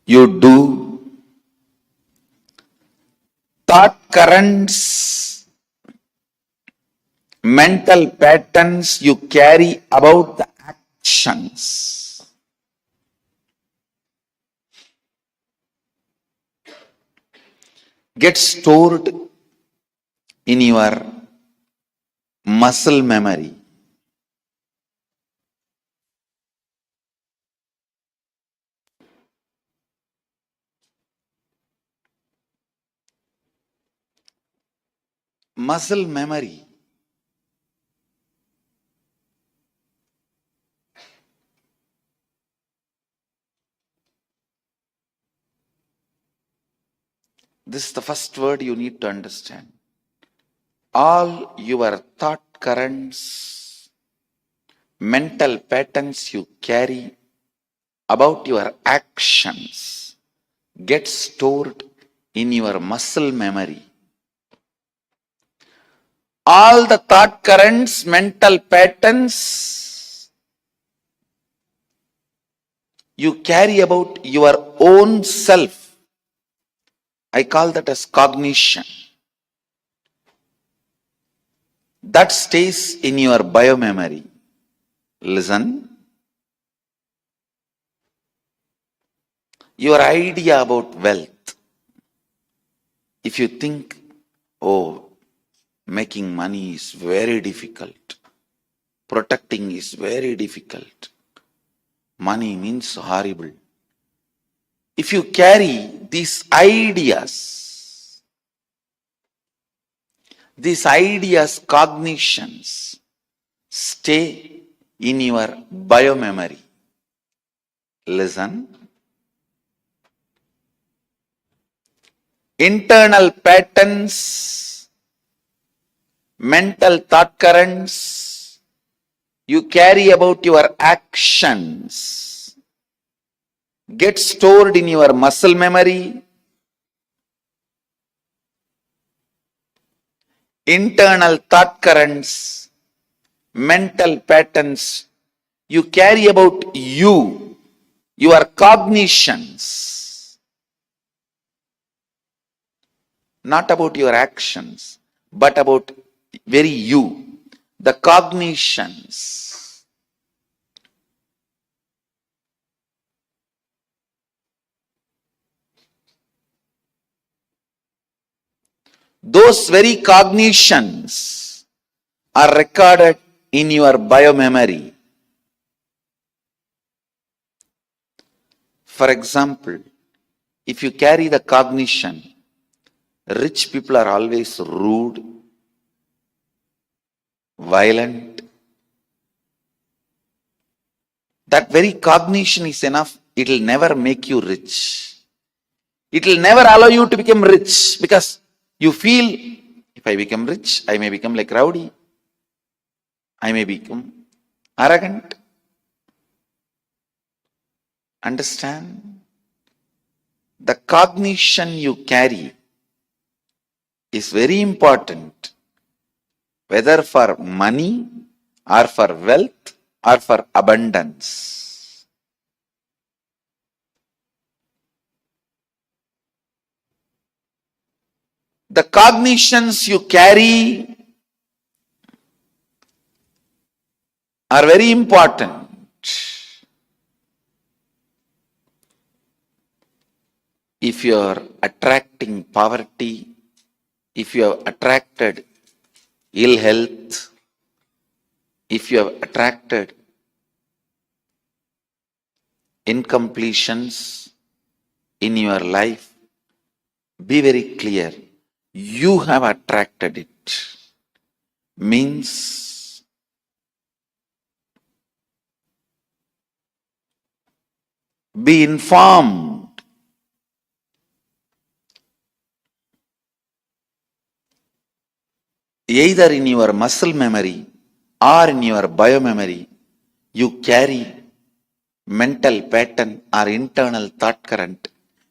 I: you do, thought currents, mental patterns you carry about the actions get stored in your muscle memory. Muscle memory. This is the first word you need to understand. All your thought currents, mental patterns you carry about your actions get stored in your muscle memory. All the thought currents, mental patterns you carry about your own self, I call that as cognition. That stays in your biomemory. Listen. Your idea about wealth. If you think, oh, making money is very difficult, protecting is very difficult, money means horrible. If you carry these ideas, cognitions, stay in your biomemory. Listen. Internal patterns, mental thought currents you carry about your actions get stored in your muscle memory. internal thought currents, mental patterns you carry about you, your cognitions, not about your actions, but about very you, the cognitions. Those very cognitions are recorded in your biomemory. For example, if you carry the cognition, rich people are always rude, violent. That very cognition is enough. It will never make you rich. It will never allow you to become rich because you feel, if I become rich, I may become like rowdy. I may become arrogant. Understand? The cognition you carry is very important, whether for money or for wealth or for abundance. The cognitions you carry are very important. If you are attracting poverty, if you have attracted ill health, if you have attracted incompletions in your life, be very clear. You have attracted it. Means be informed. Either in your muscle memory or in your biomemory, you carry mental pattern or internal thought current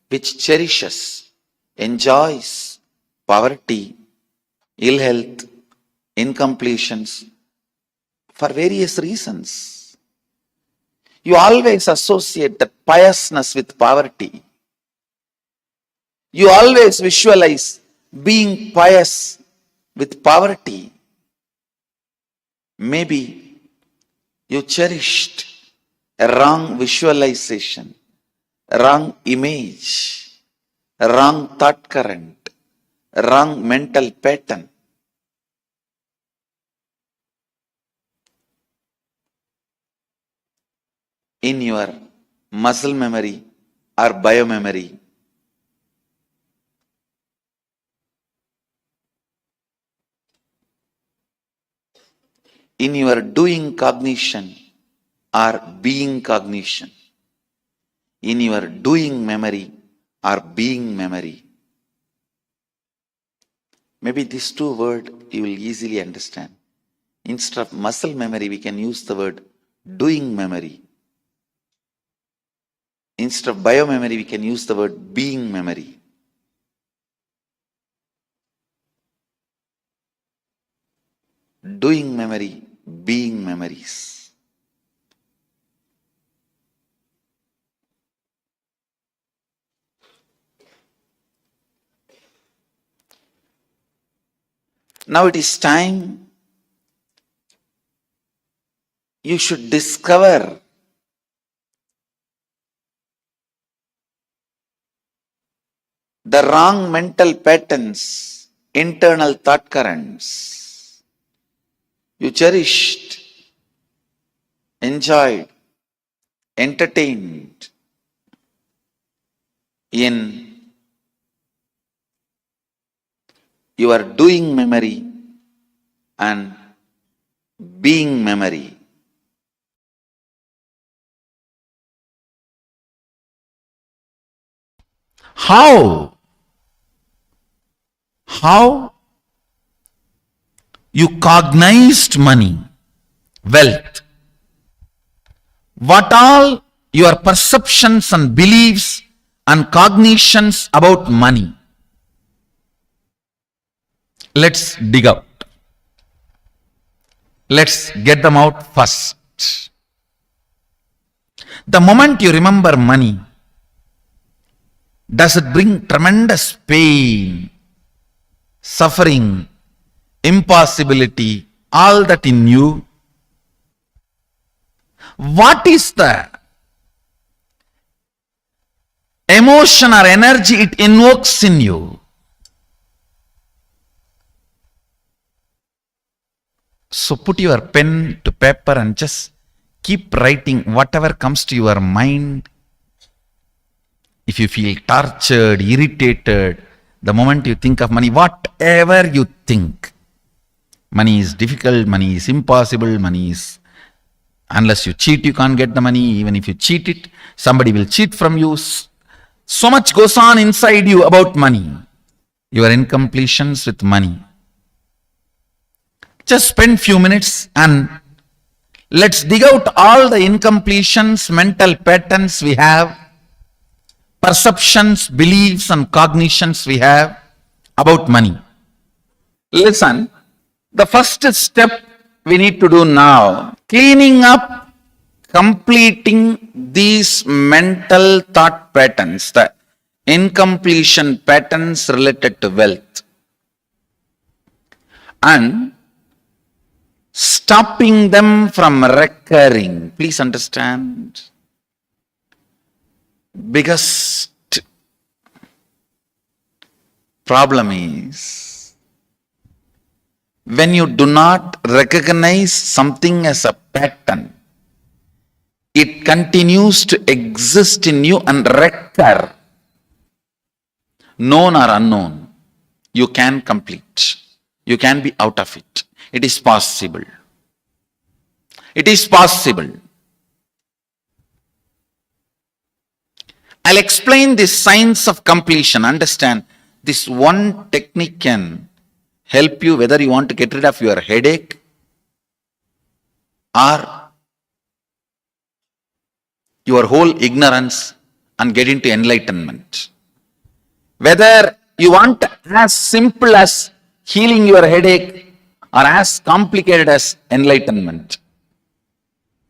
I: which cherishes, enjoys poverty, ill health, incompletions for various reasons. You always associate that piousness with poverty. You always visualize being pious with poverty. Maybe you cherished a wrong visualization, a wrong image, a wrong thought current, a wrong mental pattern. In your muscle memory or biomemory. In your doing cognition or being cognition. In your doing memory or being memory. Maybe these two words you will easily understand. Instead of muscle memory, we can use the word doing memory. Instead of biomemory, we can use the word being memory. Doing memory, being memories. Now it is time you should discover the wrong mental patterns, internal thought currents you cherished, enjoyed, entertained in your doing memory and being memory.
M: How you cognized money, wealth, what all your perceptions and beliefs and cognitions about money. Let's dig out. Let's get them out first. The moment you remember money, does it bring tremendous pain, suffering, impossibility, all that in you? What is the emotion or energy it invokes in you? So put your pen to paper and just keep writing whatever comes to your mind. If you feel tortured, irritated, the moment you think of money, whatever you think, money is difficult, money is impossible, money is, unless you cheat, you can't get the money. Even if you cheat it, somebody will cheat from you. So much goes on inside you about money. Your incompletions with money. Just spend few minutes and let's dig out all the incompletions, mental patterns we have, perceptions, beliefs and cognitions we have about money. Listen, the first step we need to do now, cleaning up, completing these mental thought patterns, the incompletion patterns related to wealth, and stopping them from recurring. Please understand. Biggest problem is when you do not recognize something as a pattern, it continues to exist in you and recur. Known or unknown, you can complete. You can be out of it. It is possible. It is possible. I'll explain the science of completion. Understand, this one technique can help you whether you want to get rid of your headache or your whole ignorance and get into enlightenment. Whether you want as simple as healing your headache or as complicated as enlightenment,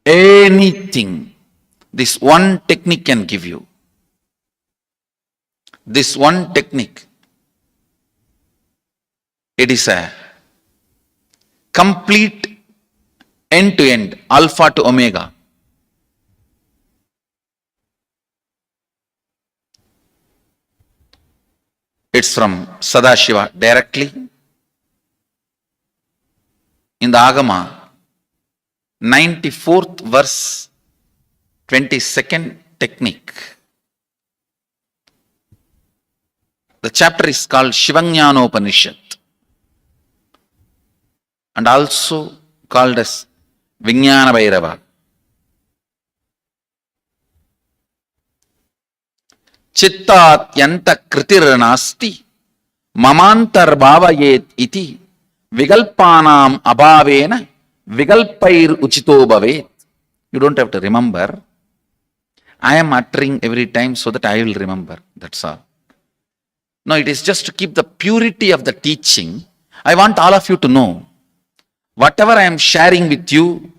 M: anything, this one technique can give you. This one technique, it is a complete end-to-end, alpha to omega. It's from Sadashiva directly. In the Agama, 94th verse, 22nd technique. The chapter is called Shivajnanopanishad and also called as Vijnana Bhairava. Chittat yanta kritir nasti mamantar bhavayet iti vigalpanam abhavena vigalpair uchito bhavet. You don't have to remember. I am uttering every time so that I will remember. That's all. No, it is just to keep the purity of the teaching. I want all of you to know, whatever I am sharing with you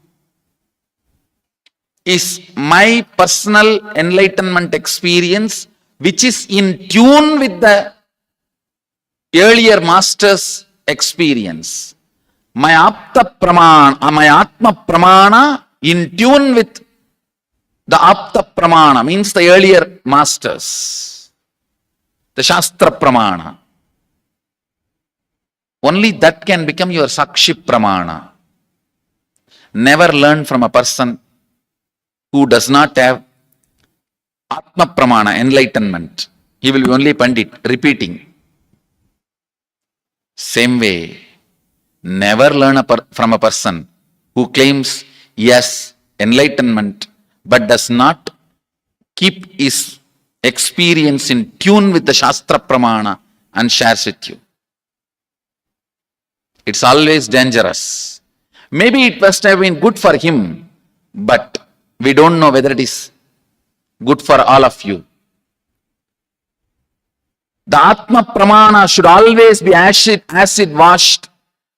M: is my personal enlightenment experience, which is in tune with the earlier master's experience. My Apta Pramana, my Atma Pramana in tune with the Apta Pramana, means the earlier masters. The Shastra Pramana. Only that can become your Sakshi Pramana. Never learn from a person who does not have Atma Pramana, enlightenment. He will be only Pandit, repeating. Same way, never learn from a person who claims, yes, enlightenment, but does not keep his experience in tune with the Shastra Pramana and shares with you. It's always dangerous. Maybe it must have been good for him, but we don't know whether it is good for all of you. The Atma Pramana should always be acid washed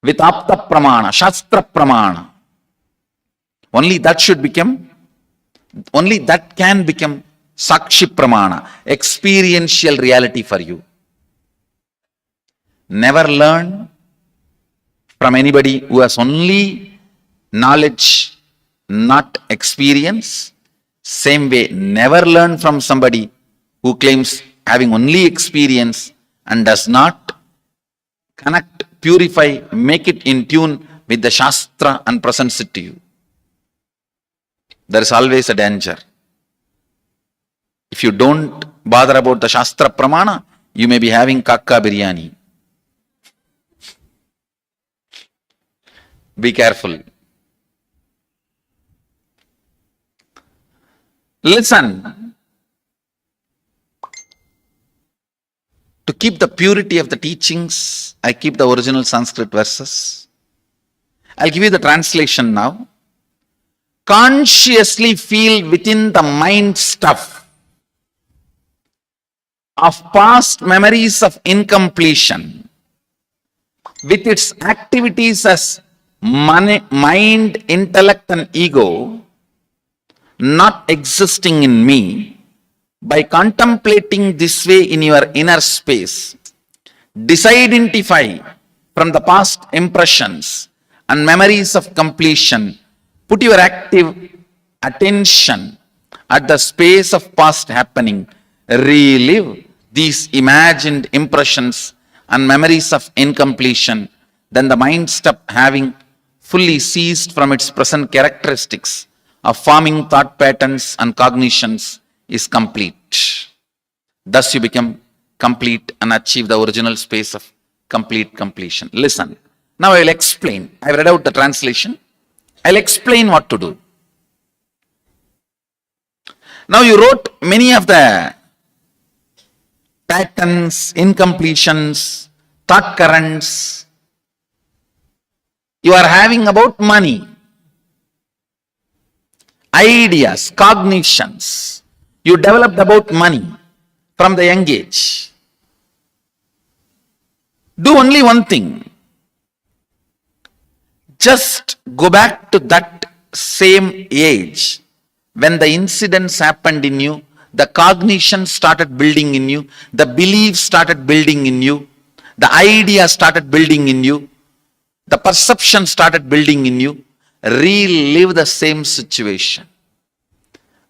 M: with Apta Pramana, Shastra Pramana. Only that can become Sakshi Pramana, experiential reality for you. Never learn from anybody who has only knowledge, not experience. Same way, never learn from somebody who claims having only experience and does not connect, purify, make it in tune with the Shastra and presents it to you. There is always a danger. If you don't bother about the Shastra Pramana, you may be having kakka biryani. Be careful. Listen. To keep the purity of the teachings, I keep the original Sanskrit verses. I'll give you the translation now. Consciously feel within the mind stuff of past memories of incompletion with its activities as mind, intellect and ego not existing in me. By contemplating this way in your inner space, disidentify from the past impressions and memories of completion. Put your active attention at the space of past happening. Relive these imagined impressions and memories of incompletion. Then the mind stop having fully ceased from its present characteristics of forming thought patterns and cognitions is complete. Thus you become complete and achieve the original space of complete completion. Listen. Now I will explain. I read out the translation. I'll explain what to do. Now you wrote many of the patterns, incompletions, thought currents you are having about money, ideas, cognitions. You developed about money from the young age. Do only one thing. Just go back to that same age when the incidents happened in you, the cognition started building in you, the beliefs started building in you, the idea started building in you, the perception started building in you. Relive the same situation.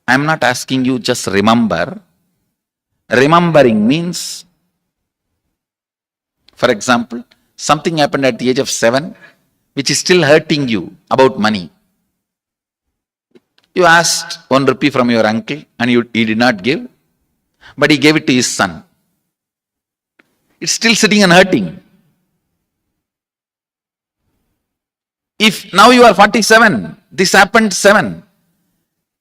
M: I am not asking you just remember. Remembering means, for example, something happened at the age of 7 which is still hurting you about money. You asked 1 rupee from your uncle and he did not give, but he gave it to his son. It's still sitting and hurting. If now you are 47, this happened 7.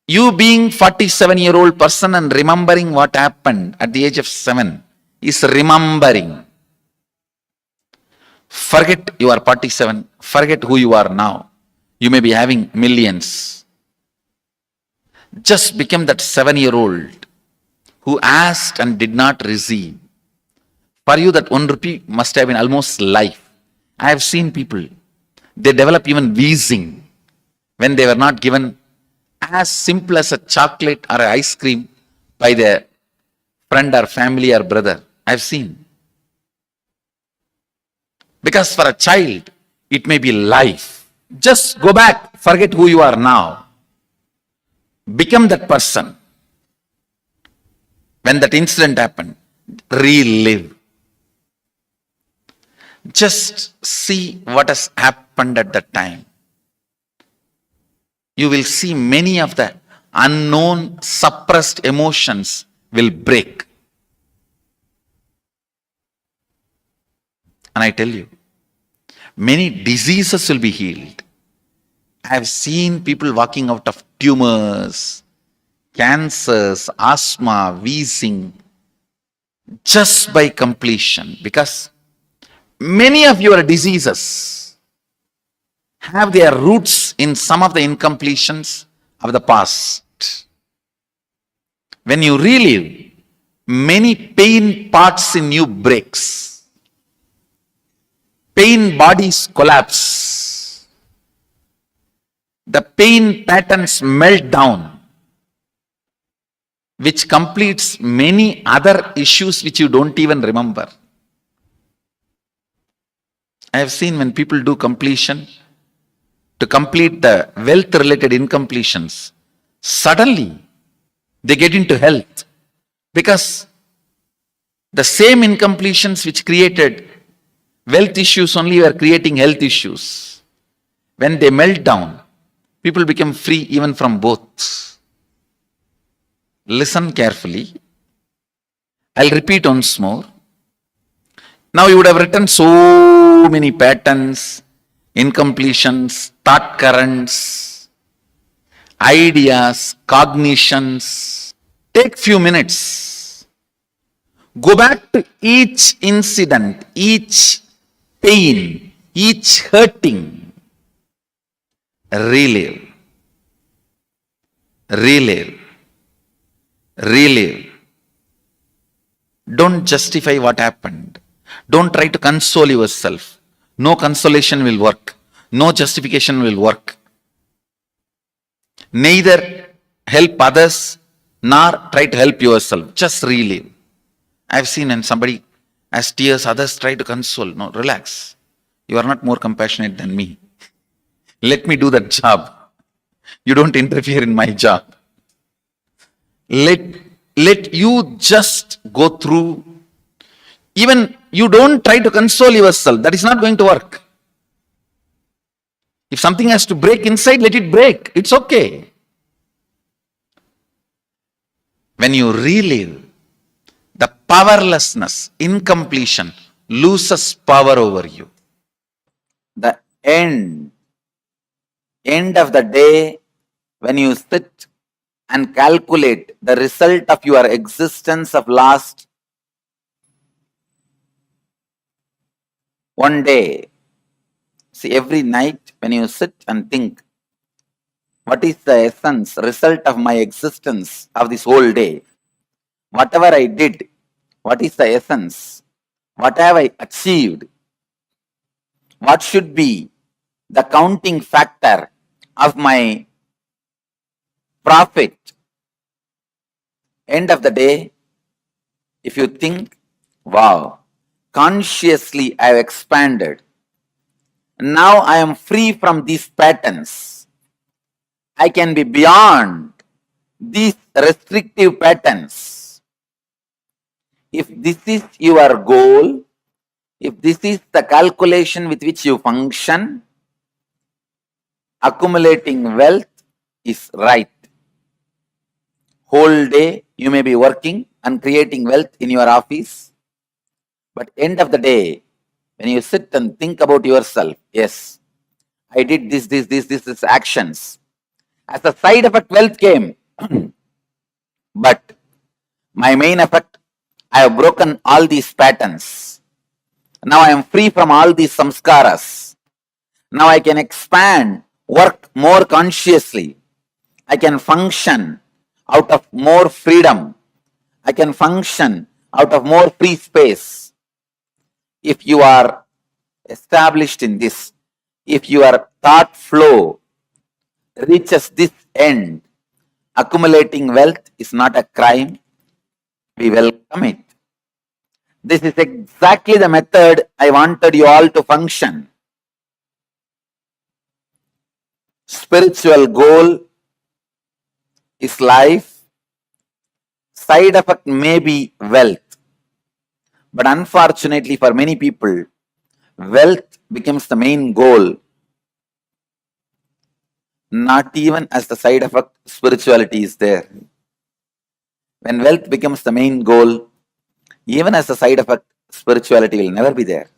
M: You being 47-year-old person and remembering what happened at the age of 7 is remembering. Forget you are 47. Forget who you are now. You may be having millions. Just become that 7-year-old who asked and did not receive. For you that 1 rupee must have been almost life. I have seen people, they develop even wheezing when they were not given as simple as a chocolate or an ice cream by their friend or family or brother. I've seen. Because for a child, it may be life. Just go back, forget who you are now. Become that person. When that incident happened, relive. Just see what has happened at that time. You will see many of the unknown, suppressed emotions will break. And I tell you, many diseases will be healed. I have seen people walking out of tumors, cancers, asthma, wheezing, just by completion. Because many of your diseases have their roots in some of the incompletions of the past. When you relive, many pain parts in you breaks. Pain bodies collapse. The pain patterns melt down, which completes many other issues which you don't even remember. I have seen when people do completion, to complete the wealth related incompletions, suddenly they get into health, because the same incompletions which created wealth issues only were creating health issues. When they melt down, people become free even from both. Listen carefully. I'll repeat once more. Now you would have written so many patterns, incompletions, thought currents, ideas, cognitions. Take few minutes. Go back to each incident, each pain, each hurting. Relive, relive, relive. Don't justify what happened. Don't try to console yourself. No consolation will work. No justification will work. Neither help others nor try to help yourself. Just relive. I've seen when somebody has tears, others try to console. No, relax. You are not more compassionate than me. Let me do that job. You don't interfere in my job. Let you just go through. Even you don't try to console yourself. That is not going to work. If something has to break inside, let it break. It's okay. When you relive, the powerlessness, incompletion loses power over you. The end of the day, when you sit and calculate the result of your existence of last one day. See, every night when you sit and think, what is the essence, result of my existence of this whole day? Whatever I did, what is the essence? What have I achieved? What should be the counting factor of my profit? End of the day, if you think, wow, consciously I have expanded. Now I am free from these patterns. I can be beyond these restrictive patterns. If this is your goal, if this is the calculation with which you function, accumulating wealth is right. Whole day you may be working and creating wealth in your office, but end of the day, when you sit and think about yourself, yes, I did this actions. As a side effect, wealth came. But my main effect, I have broken all these patterns. Now I am free from all these samskaras. Now I can expand, work more consciously. I can function out of more freedom. I can function out of more free space. If you are established in this, if your thought flow reaches this end, accumulating wealth is not a crime. We welcome it. This is exactly the method I wanted you all to function. Spiritual goal is life. Side effect may be wealth. But unfortunately for many people, wealth becomes the main goal. Not even as the side effect, spirituality is there. When wealth becomes the main goal, even as a side effect, spirituality will never be there.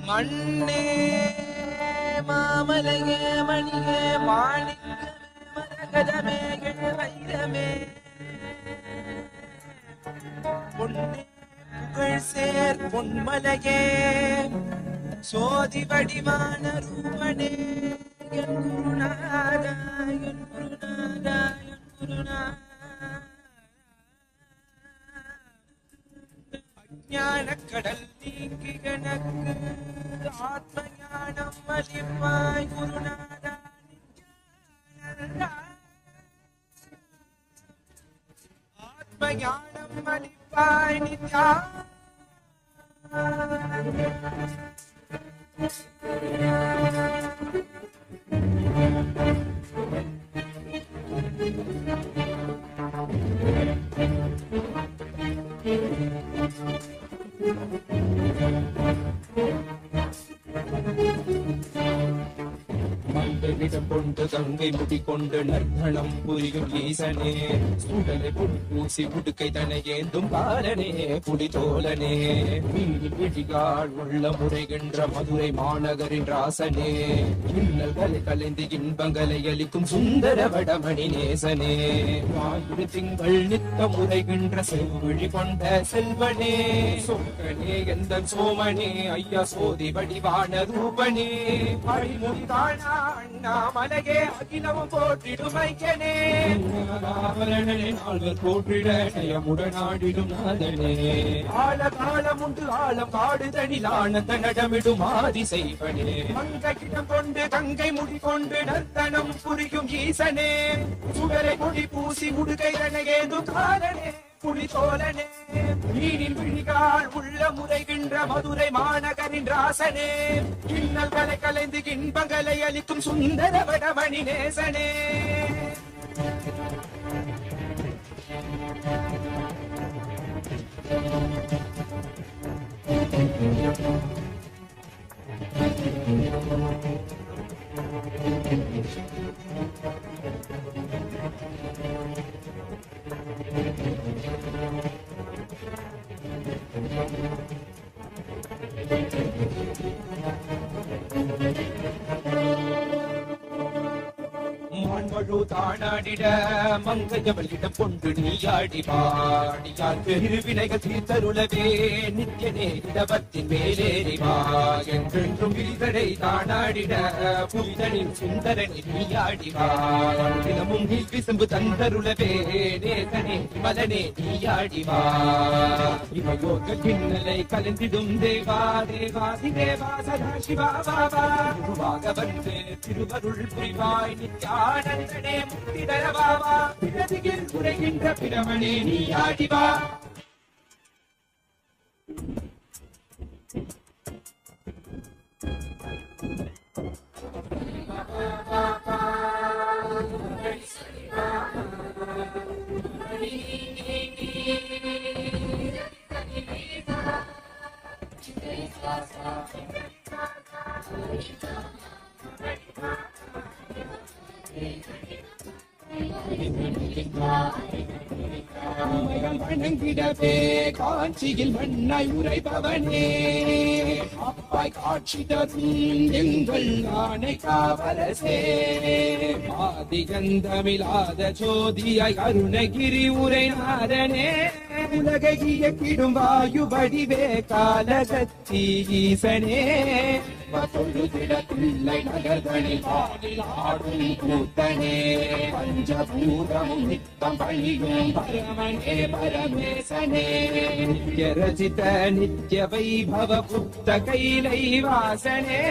F: மண்ணே மாமலையே மணியே மாணிக்கமே மரகதமே வைரமே பொன்னே புகழ் சேர் பொன்மலையே சோதி வடிவான ரூபனே என் குருநாதா என் குருநாதா என் குருநாதா ஞானக்கடல் நீக்கி கணக்கு ஆத்ம ஞானம் அளிப்பாய் குருநாதா ஆத்ம ஞானம் அளிப்பாய் நித்யா மங்களிடம் கொண்டு கங்கை முடி கொண்டு நர்த்தனம் புரியும் ஈசனே சூடலை புடி பூசி புடுக்கை தனை ஏந்தும் பாலனே புடிதோலனே மீனில் விழிகால் உள்ள முறைகின்ற மதுரை மாநகரின் ராசனே இன்னல்களை கலைந்து இன்பங்களை அளிக்கும் சுந்தர வடமணி நேசனே ஆயுடு திங்கள் நித்த முறைகின்ற செவ்விழி கொண்ட செல்வனே சொக்கனே எந்த சோமனே ஐயா சோதி வடிவான ரூபனே அழிமுடிதானா அண்ணாமலையே அகிலமும் போற்றிடுமைக்கனே ஆபரணனே நால்வர் போற்றிட நயமுடனாடிடும் நாதனே ஆழகாலம் உண்டு ஆழம் காடுதனில் ஆனந்த நடமிடும் ஆதி செய்வனே மங்கையிடம் கொண்டு கங்கை முடி கொண்டு நர்த்தனம் புரியும் ஈசனே சுடரை முடி பூசி முடுகை தனையேது காலனே புலிதோலனே மீனில் விழிகால் உள்ள முறைகின்ற மதுரை மாநகரின் ராசனே இன்னல்களை கலைந்து இன்பங்களை அளிக்கும் சுந்தர வடமணி நேசனே மான்வழு தானாடிட மங்கையவளிடம் கொண்டு நீயாடி பாடியார் பெருவினைகள் தீர்த்தருளவே நித்யனே இடபத்தின் மேலேறிவா என்றென்றும் விரிதடை தானாடிட புரிதனின் சுந்தரனி நீயாடிவா தினமும் நீ விசும்பு தந்தருளவே நேசனே மலனே நீயாடிவா இவயோக கிண்ணலை கலந்திடும் தேவா தேவாதி தேவா சதா சிவா பாபா குருவாக வந்து திருவருள் புரிவாய் நித்யானந்தனே முக்திதர பாபா பிறதியில் உரைகின்ற பிரமணே நீயாடிவா வணங்கிடவே காஞ்சியில் மண்ணாய் உரைபவனே அப்பாய் காட்சி தரும் எங்கள் ஆணை காவலசே ஆதிகந்தமில்லாத ஜோதியாய் அருணகிரி உரைநாதனே உலகை இயக்கிடும் வாயு வடிவே காலகத்தி ஈசனே தொழுதிட பிள்ளை நகர்தனி பாடிலாடும் கூத்தனே பஞ்சபூதமும் நித்தம் பழியும் பரமனே பரமேசனே நித்ய ரசித நித்ய வைபவ புத்த கைலை வாசனே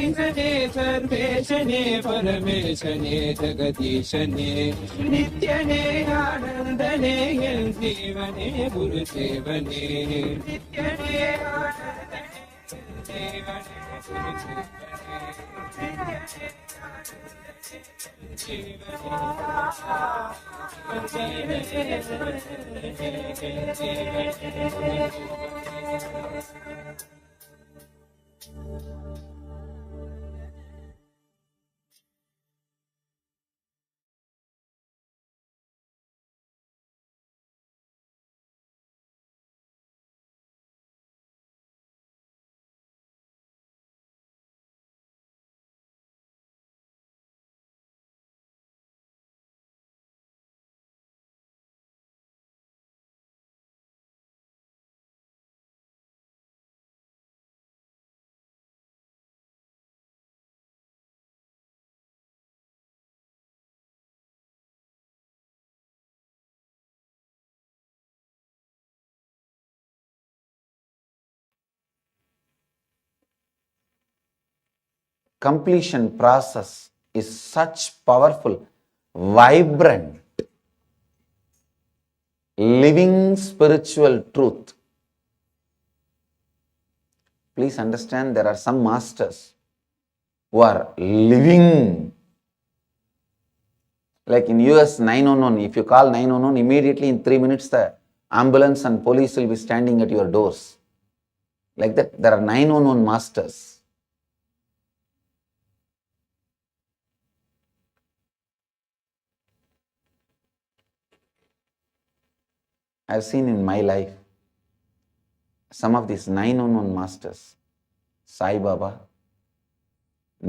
F: ஈசனே சர்வேசனே பரமேசனே ஜெகதீசனே நித்யனே ஆனந்தனே என் ஜீவனே குரு சேவனே நித்யனே ஆனந்தனே ஜீவனே குரு
I: Completion process is such powerful, vibrant, living spiritual truth. Please understand, there are some masters who are living. Like in US 911, if you call 911, immediately in 3 minutes the ambulance and police will be standing at your doors. Like that, there are 911 masters. I have seen in my life some of these 911 masters, Sai Baba,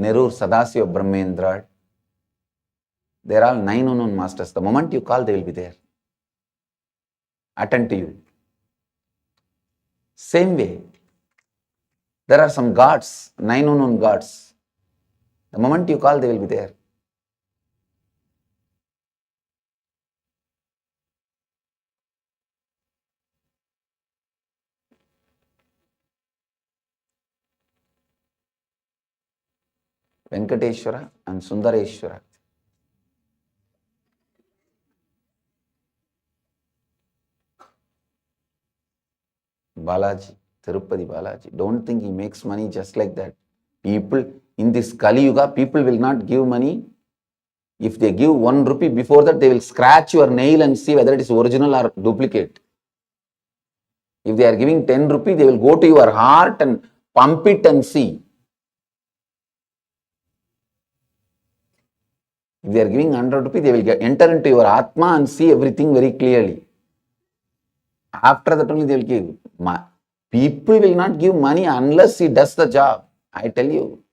I: Nerur Sadasiva Brahmendra, they are all 911 masters. The moment you call, they will be there. Attend to you. Same way, there are some gods, 911 gods. The moment you call, they will be there. Venkateshwara and Sundareshwara. Balaji, Tirupati Balaji. Don't think he makes money just like that. People in this Kali Yuga, people will not give money. If they give 1 rupee before that, they will scratch your nail and see whether it is original or duplicate. If they are giving 10 rupee, they will go to your heart and pump it and see. If they are giving 100 rupee, they will enter into your Atma and see everything very clearly. After that only they will give. People will not give money unless he does the job. I tell you.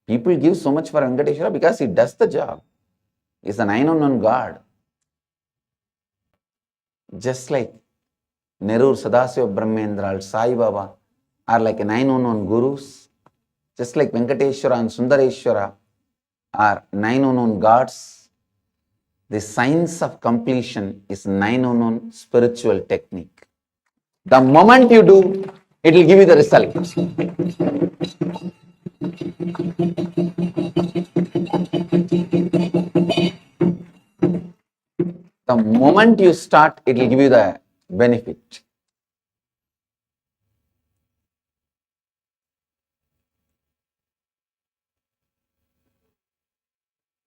I: People give so much for Venkateshwara because he does the job. He is the 911 God. Just like Nerur Sadasiva Brahmendra, Sai Baba are like 911 gurus. Just like Venkateshwara and Sundareshwara are 911 gods. The science of completion is 911 spiritual technique. The moment you do, it will give you the result. The moment you start, it will give you the benefit.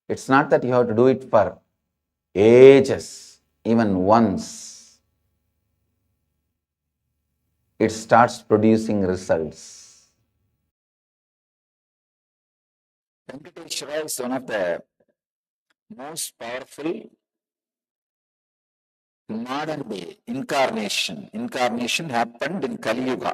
I: It's not that you have to do it for ages, even once. It starts producing results. Venkateshwara is one of the most powerful modern day incarnation. Incarnation happened in Kali Yuga.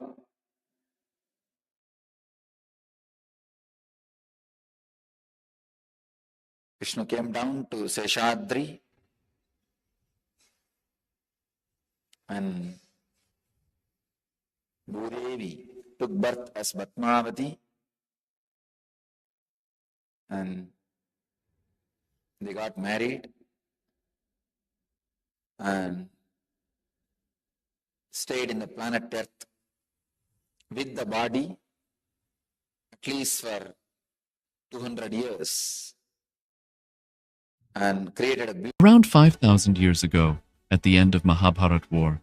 I: Vishnu came down to Seshadri and Bhudevi took birth as Batmavati, and they got married and stayed in the planet Earth with the body at least for 200 years and created a
N: Around 5,000 years ago, at the end of Mahabharat War,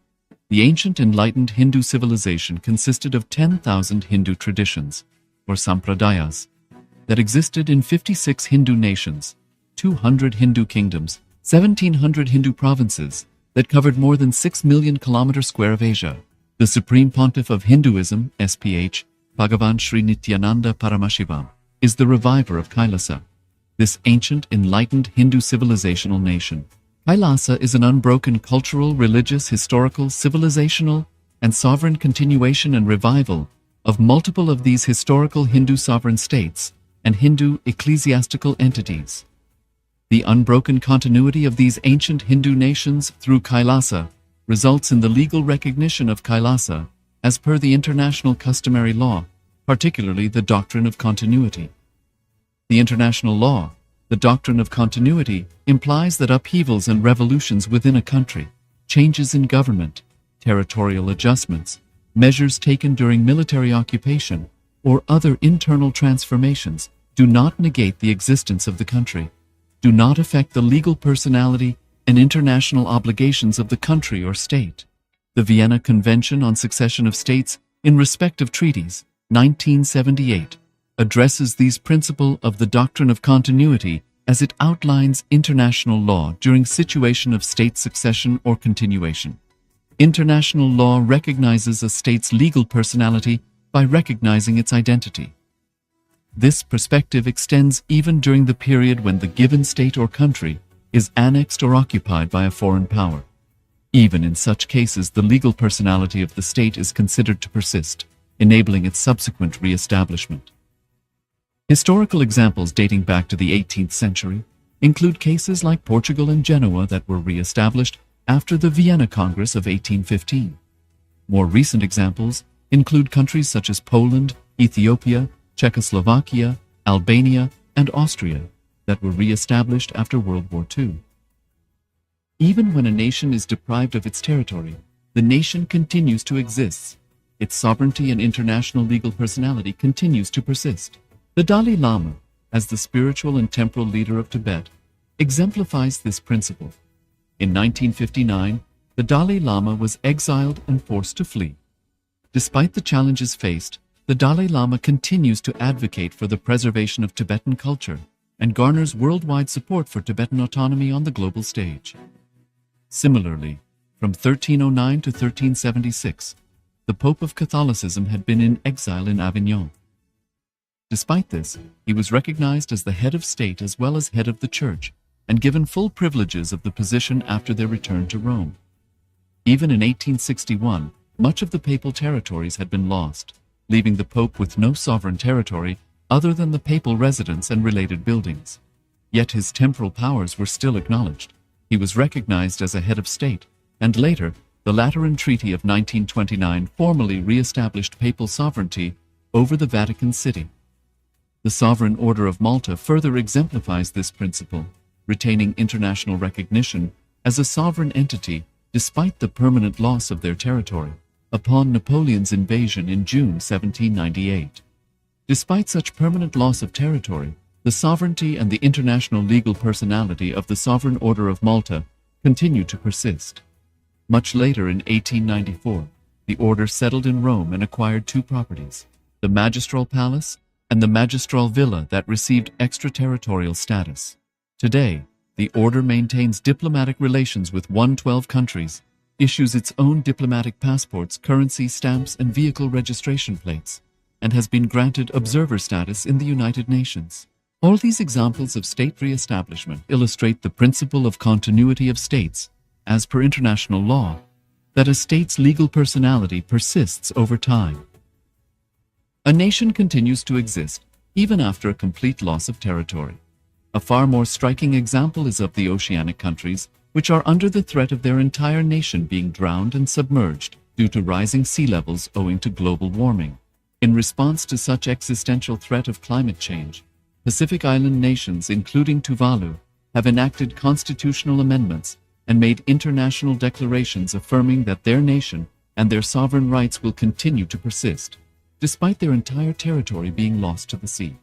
N: the ancient enlightened Hindu civilization consisted of 10,000 Hindu traditions, or sampradayas, that existed in 56 Hindu nations, 200 Hindu kingdoms, 1,700 Hindu provinces that covered more than 6 million kilometers square of Asia. The Supreme Pontiff of Hinduism, SPH, Bhagavan Sri Nithyananda Paramashivoham, is the reviver of Kailasa, this ancient enlightened Hindu civilizational nation. Kailasa is an unbroken cultural, religious, historical, civilizational, and sovereign continuation and revival of multiple of these historical Hindu sovereign states and Hindu ecclesiastical entities. The unbroken continuity of these ancient Hindu nations through Kailasa results in the legal recognition of Kailasa as per the international customary law, particularly the doctrine of continuity. The international law, the doctrine of continuity, implies that upheavals and revolutions within a country, changes in government, territorial adjustments, measures taken during military occupation, or other internal transformations do not negate the existence of the country, do not affect the legal personality and international obligations of the country or state. The Vienna Convention on Succession of States in respect of treaties, 1978, addresses these principles of the doctrine of continuity as it outlines international law during situation of state succession or continuation. International law recognizes a state's legal personality by recognizing its identity. This perspective extends even during the period when the given state or country is annexed or occupied by a foreign power. Even in such cases, the legal personality of the state is considered to persist, enabling its subsequent re-establishment. Historical examples dating back to the 18th century include cases like Portugal and Genoa that were re-established after the Vienna Congress of 1815. More recent examples include countries such as Poland, Ethiopia, Czechoslovakia, Albania, and Austria that were re-established after World War II. Even when a nation is deprived of its territory, the nation continues to exist. Its sovereignty and international legal personality continues to persist. The Dalai Lama, as the spiritual and temporal leader of Tibet, exemplifies this principle. In 1959, the Dalai Lama was exiled and forced to flee. Despite the challenges faced, the Dalai Lama continues to advocate for the preservation of Tibetan culture and garners worldwide support for Tibetan autonomy on the global stage. Similarly, from 1309 to 1376, the Pope of Catholicism had been in exile in Avignon. Despite this, he was recognized as the head of state as well as head of the church and given full privileges of the position after their return to Rome. Even in 1861, much of the papal territories had been lost, leaving the Pope with no sovereign territory other than the papal residence and related buildings. Yet his temporal powers were still acknowledged. He was recognized as a head of state, and later, the Lateran Treaty of 1929 formally re-established papal sovereignty over the Vatican City. The Sovereign Order of Malta further exemplifies this principle, retaining international recognition as a sovereign entity despite the permanent loss of their territory upon Napoleon's invasion in June 1798. Despite such permanent loss of territory, the sovereignty and the international legal personality of the Sovereign Order of Malta continue to persist. Much later in 1894, the order settled in Rome and acquired two properties, the Magistral Palace and the Magistral Villa that received extraterritorial status. Today, the order maintains diplomatic relations with 112 countries, issues its own diplomatic passports, currency, stamps, and vehicle registration plates, and has been granted observer status in the United Nations. All these examples of state re-establishment illustrate the principle of continuity of states, as per international law, that a state's legal personality persists over time. A nation continues to exist even after a complete loss of territory. A far more striking example is of the oceanic countries, which are under the threat of their entire nation being drowned and submerged due to rising sea levels owing to global warming. In response to such existential threat of climate change, Pacific Island nations, including Tuvalu, have enacted constitutional amendments and made international declarations affirming that their nation and their sovereign rights will continue to persist, despite their entire territory being lost to the sea.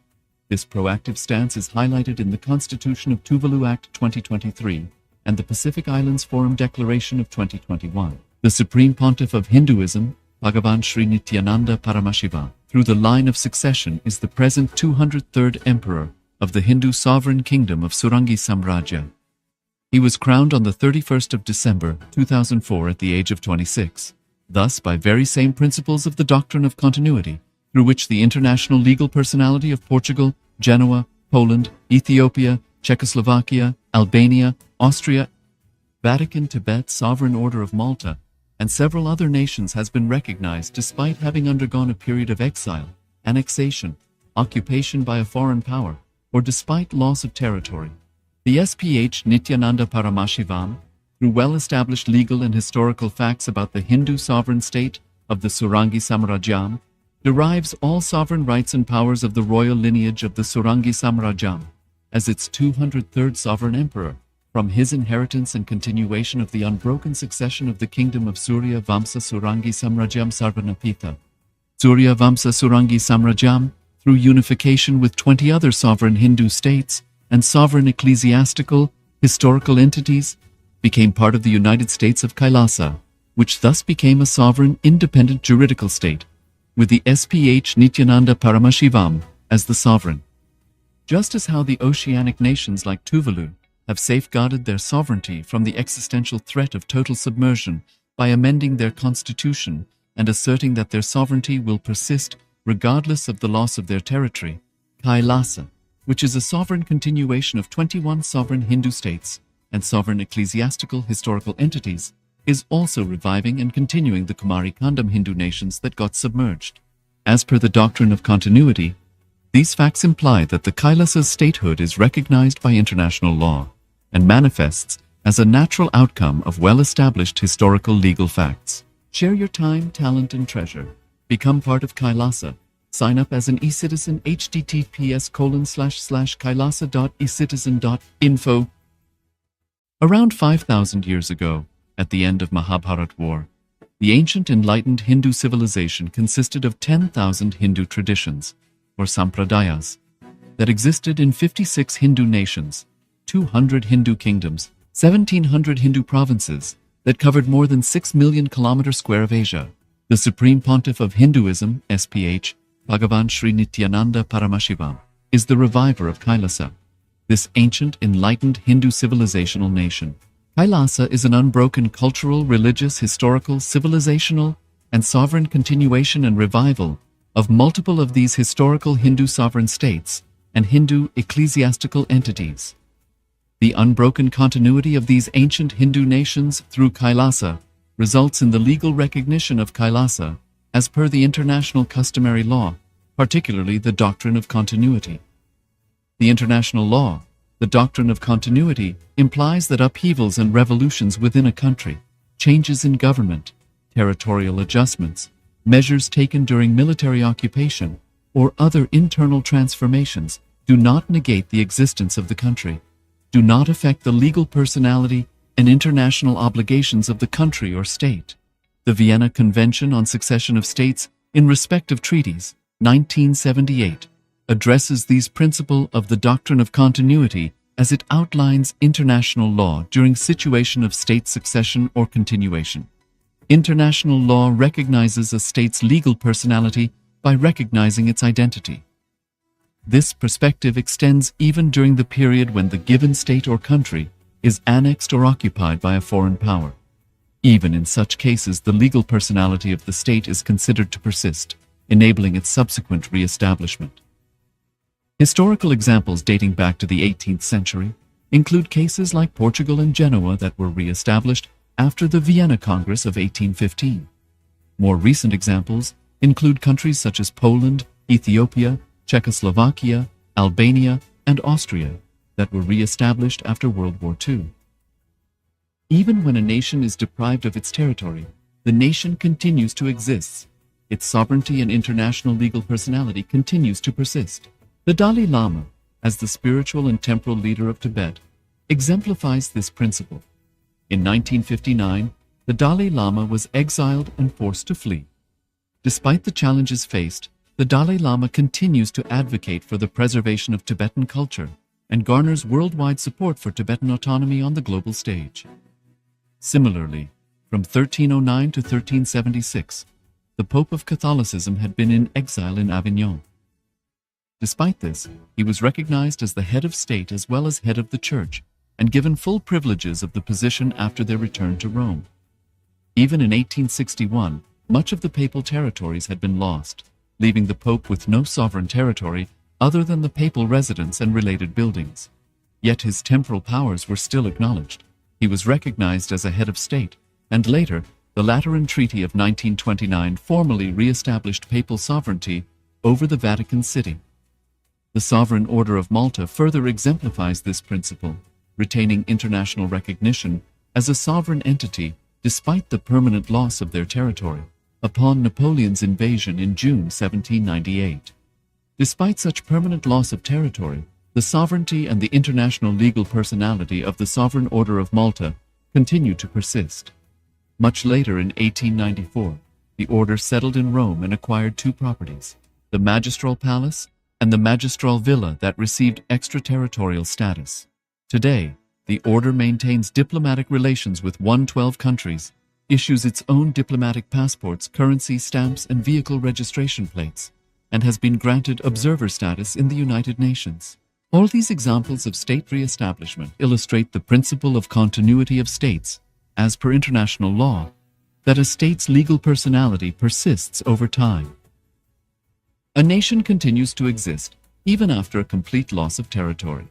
N: This proactive stance is highlighted in the Constitution of Tuvalu Act 2023 and the Pacific Islands Forum Declaration of 2021. The Supreme Pontiff of Hinduism, Bhagavan Sri Nithyananda Paramashiva, through the line of succession is the present 203rd Emperor of the Hindu Sovereign Kingdom of Surangi Samrajya. He was crowned on the 31st of December 2004 at the age of 26, thus by very same principles of the doctrine of continuity, through which the international legal personality of Portugal, Genoa, Poland, Ethiopia, Czechoslovakia, Albania, Austria, Vatican, Tibet, Sovereign Order of Malta, and several other nations has been recognized despite having undergone a period of exile, annexation, occupation by a foreign power, or despite loss of territory. The SPH Nithyananda Paramashivoham, through well-established legal and historical facts about the Hindu sovereign state of the Surangi Samrajyam, derives all sovereign rights and powers of the royal lineage of the Surangi Samrajyam, as its 203rd sovereign emperor, from his inheritance and continuation of the unbroken succession of the kingdom of Surya Vamsa Surangi Samrajyam Sarvanapitha. Surya Vamsa Surangi Samrajyam, through unification with 20 other sovereign Hindu states and sovereign ecclesiastical, historical entities, became part of the United States of Kailasa, which thus became a sovereign, independent juridical state, with the SPH Nithyananda Paramashivoham as the sovereign. Just as how the oceanic nations like Tuvalu have safeguarded their sovereignty from the existential threat of total submersion by amending their constitution and asserting that their sovereignty will persist regardless of the loss of their territory, Kailasa, which is a sovereign continuation of 21 sovereign Hindu states and sovereign ecclesiastical historical entities, is also reviving and continuing the Kumari Kandam Hindu nations that got submerged. As per the doctrine of continuity, these facts imply that the Kailasa's statehood is recognized by international law and manifests as a natural outcome of well-established historical legal facts. Share your time, talent, and treasure. Become part of Kailasa. Sign up as an e-citizen https://kailasa.ecitizen.info. Around 5,000 years ago, at the end of Mahabharat War, the ancient enlightened Hindu civilization consisted of 10,000 Hindu traditions, or sampradayas, that existed in 56 Hindu nations, 200 Hindu kingdoms, 1,700 Hindu provinces that covered more than 6 million kilometers square of Asia. The Supreme Pontiff of Hinduism, SPH, Bhagavan Sri Nithyananda Paramashivoham, is the reviver of Kailasa, this ancient enlightened Hindu civilizational nation. Kailasa is an unbroken cultural, religious, historical, civilizational, and sovereign continuation and revival of multiple of these historical Hindu sovereign states and Hindu ecclesiastical entities. The unbroken continuity of these ancient Hindu nations through Kailasa results in the legal recognition of Kailasa as per the international customary law, particularly the doctrine of continuity. The international law, the doctrine of continuity, implies that upheavals and revolutions within a country, changes in government, territorial adjustments, measures taken during military occupation, or other internal transformations do not negate the existence of the country, do not affect the legal personality and international obligations of the country or state. The Vienna Convention on Succession of States in respect of treaties, 1978, addresses these principles of the doctrine of continuity as it outlines international law during situation of state succession or continuation. International law recognizes a state's legal personality by recognizing its identity. This perspective extends even during the period when the given state or country is annexed or occupied by a foreign power. Even in such cases, the legal personality of the state is considered to persist, enabling its subsequent re-establishment. Historical examples dating back to the 18th century include cases like Portugal and Genoa that were re-established after the Vienna Congress of 1815. More recent examples include countries such as Poland, Ethiopia, Czechoslovakia, Albania, and Austria that were re-established after World War II. Even when a nation is deprived of its territory, the nation continues to exist, its sovereignty and international legal personality continues to persist. The Dalai Lama, as the spiritual and temporal leader of Tibet, exemplifies this principle. In 1959, the Dalai Lama was exiled and forced to flee. Despite the challenges faced, the Dalai Lama continues to advocate for the preservation of Tibetan culture and garners worldwide support for Tibetan autonomy on the global stage. Similarly, from 1309 to 1376, the Pope of Catholicism had been in exile in Avignon. Despite this, he was recognized as the head of state as well as head of the church, and given full privileges of the position after their return to Rome. Even in 1861, much of the papal territories had been lost, leaving the Pope with no sovereign territory other than the papal residence and related buildings. Yet his temporal powers were still acknowledged. He was recognized as a head of state, and later, the Lateran Treaty of 1929 formally re-established papal sovereignty over the Vatican City. The Sovereign Order of Malta further exemplifies this principle, retaining international recognition as a sovereign entity despite the permanent loss of their territory upon Napoleon's invasion in June 1798. Despite such permanent loss of territory, the sovereignty and the international legal personality of the Sovereign Order of Malta continue to persist. Much later in 1894, the order settled in Rome and acquired two properties, the Magistral Palace and the Magistral Villa that received extraterritorial status. Today, the order maintains diplomatic relations with 112 countries, issues its own diplomatic passports, currency stamps, and vehicle registration plates, and has been granted observer status in the United Nations. All these examples of state re-establishment illustrate the principle of continuity of states, as per international law, that a state's legal personality persists over time. A nation continues to exist even after a complete loss of territory.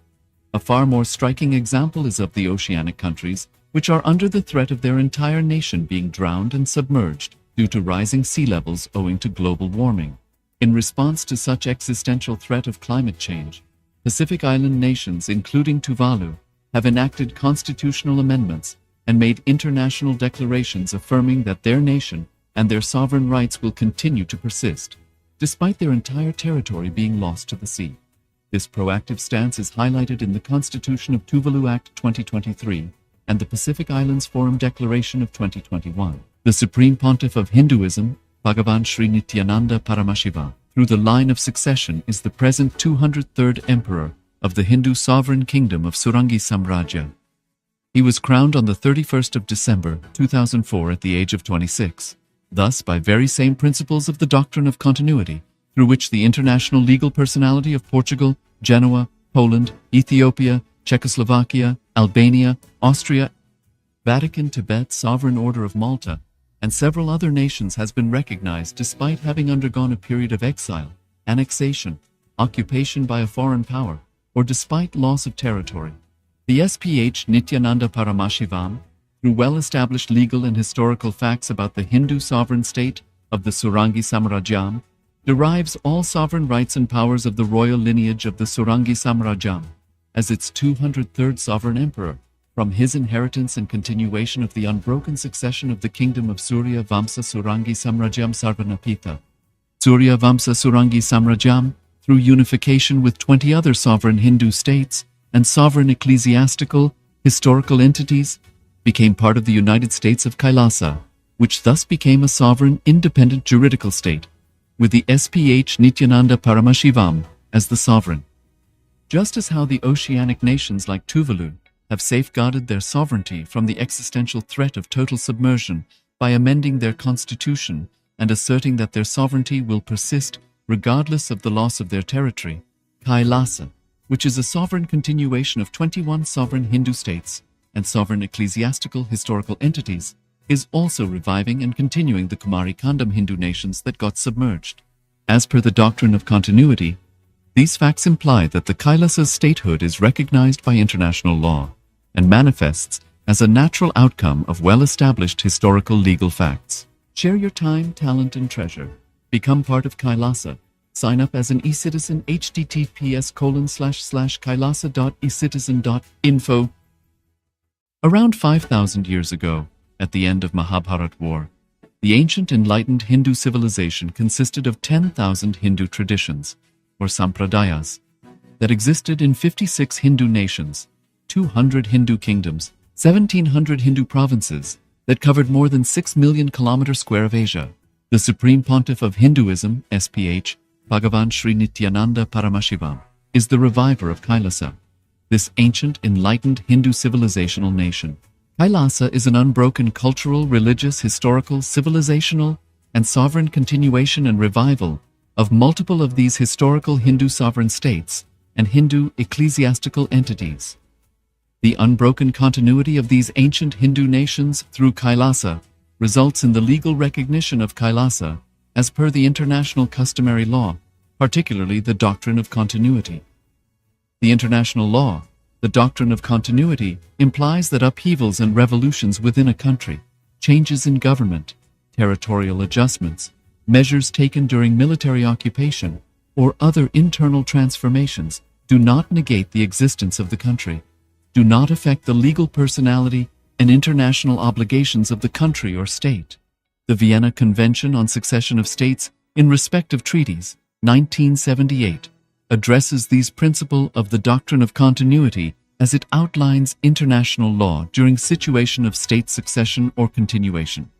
N: A far more striking example is of the oceanic countries, which are under the threat of their entire nation being drowned and submerged due to rising sea levels owing to global warming. In response to such existential threat of climate change, Pacific Island nations, including Tuvalu, have enacted constitutional amendments and made international declarations affirming that their nation and their sovereign rights will continue to persist, despite their entire territory being lost to the sea. This proactive stance is highlighted in the Constitution of Tuvalu Act 2023 and the Pacific Islands Forum Declaration of 2021. The Supreme Pontiff of Hinduism, Bhagavan Sri Nithyananda Paramashivoham, through the line of succession is the present 203rd Emperor of the Hindu Sovereign Kingdom of Surangi Samrajya. He was crowned on the 31st of December 2004 at the age of 26. Thus, by very same principles of the doctrine of continuity, through which the international legal personality of Portugal, Genoa, Poland, Ethiopia, Czechoslovakia, Albania, Austria, Vatican, Tibet, Sovereign Order of Malta, and several other nations has been recognized despite having undergone a period of exile, annexation, occupation by a foreign power, or despite loss of territory. The SPH Nithyananda Paramashivoham, through well-established legal and historical facts about the Hindu sovereign state of the Surangi Samrajyam, derives all sovereign rights and powers of the royal lineage of the Surangi Samrajyam as its 203rd sovereign emperor, from his inheritance and continuation of the unbroken succession of the kingdom of Surya Vamsa Surangi Samrajyam Sarvanapitha. Surya Vamsa Surangi Samrajyam, through unification with 20 other sovereign Hindu states and sovereign ecclesiastical, historical entities, became part of the United States of Kailasa, which thus became a sovereign, independent juridical state, with the SPH Nithyananda Paramashivoham as the sovereign. Just as how the oceanic nations like Tuvalu have safeguarded their sovereignty from the existential threat of total submersion by amending their constitution and asserting that their sovereignty will persist regardless of the loss of their territory, Kailasa, which is a sovereign continuation of 21 sovereign Hindu states and sovereign ecclesiastical historical entities, is also reviving and continuing the Kumari Kandam Hindu nations that got submerged. As per the doctrine of continuity, these facts imply that the Kailasa's statehood is recognized by international law and manifests as a natural outcome of well-established historical legal facts. Share your time, talent, and treasure. Become part of Kailasa. Sign up as an eCitizen https://kailasa.ecitizen.info. Around 5,000 years ago, at the end of Mahabharat War, The ancient enlightened Hindu civilization consisted of 10,000 Hindu traditions, or sampradayas, that existed in 56 Hindu nations, 200 Hindu kingdoms, 1,700 Hindu provinces, that covered more than 6 million kilometers square of Asia. The Supreme Pontiff of Hinduism, SPH, Bhagavan Sri Nithyananda Paramashivoham, is the reviver of Kailasa, this ancient enlightened Hindu civilizational nation. Kailasa is an unbroken cultural, religious, historical, civilizational, and sovereign continuation and revival of multiple of these historical Hindu sovereign states and Hindu ecclesiastical entities. The unbroken continuity of these ancient Hindu nations through Kailasa results in the legal recognition of Kailasa as per the international customary law, particularly the doctrine of continuity. The international law, the doctrine of continuity, implies that upheavals and revolutions within a country, changes in government, territorial adjustments, measures taken during military occupation, or other internal transformations do not negate the existence of the country, do not affect the legal personality and international obligations of the country or state. The Vienna Convention on Succession of States in respect of treaties, 1978, addresses these principles of the doctrine of continuity as it outlines international law during situation of state succession or continuation.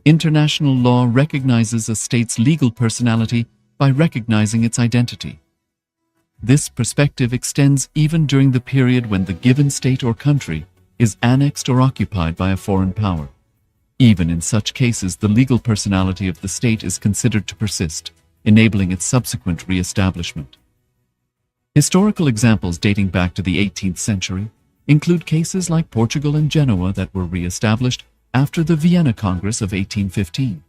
N: International law recognizes a state's legal personality by recognizing its identity. This perspective extends even during the period when the given state or country is annexed or occupied by a foreign power. Even in such cases, the legal personality of the state is considered to persist, enabling its subsequent re-establishment. Historical examples dating back to the 18th century include cases like Portugal and Genoa that were re-established after the Vienna Congress of 1815.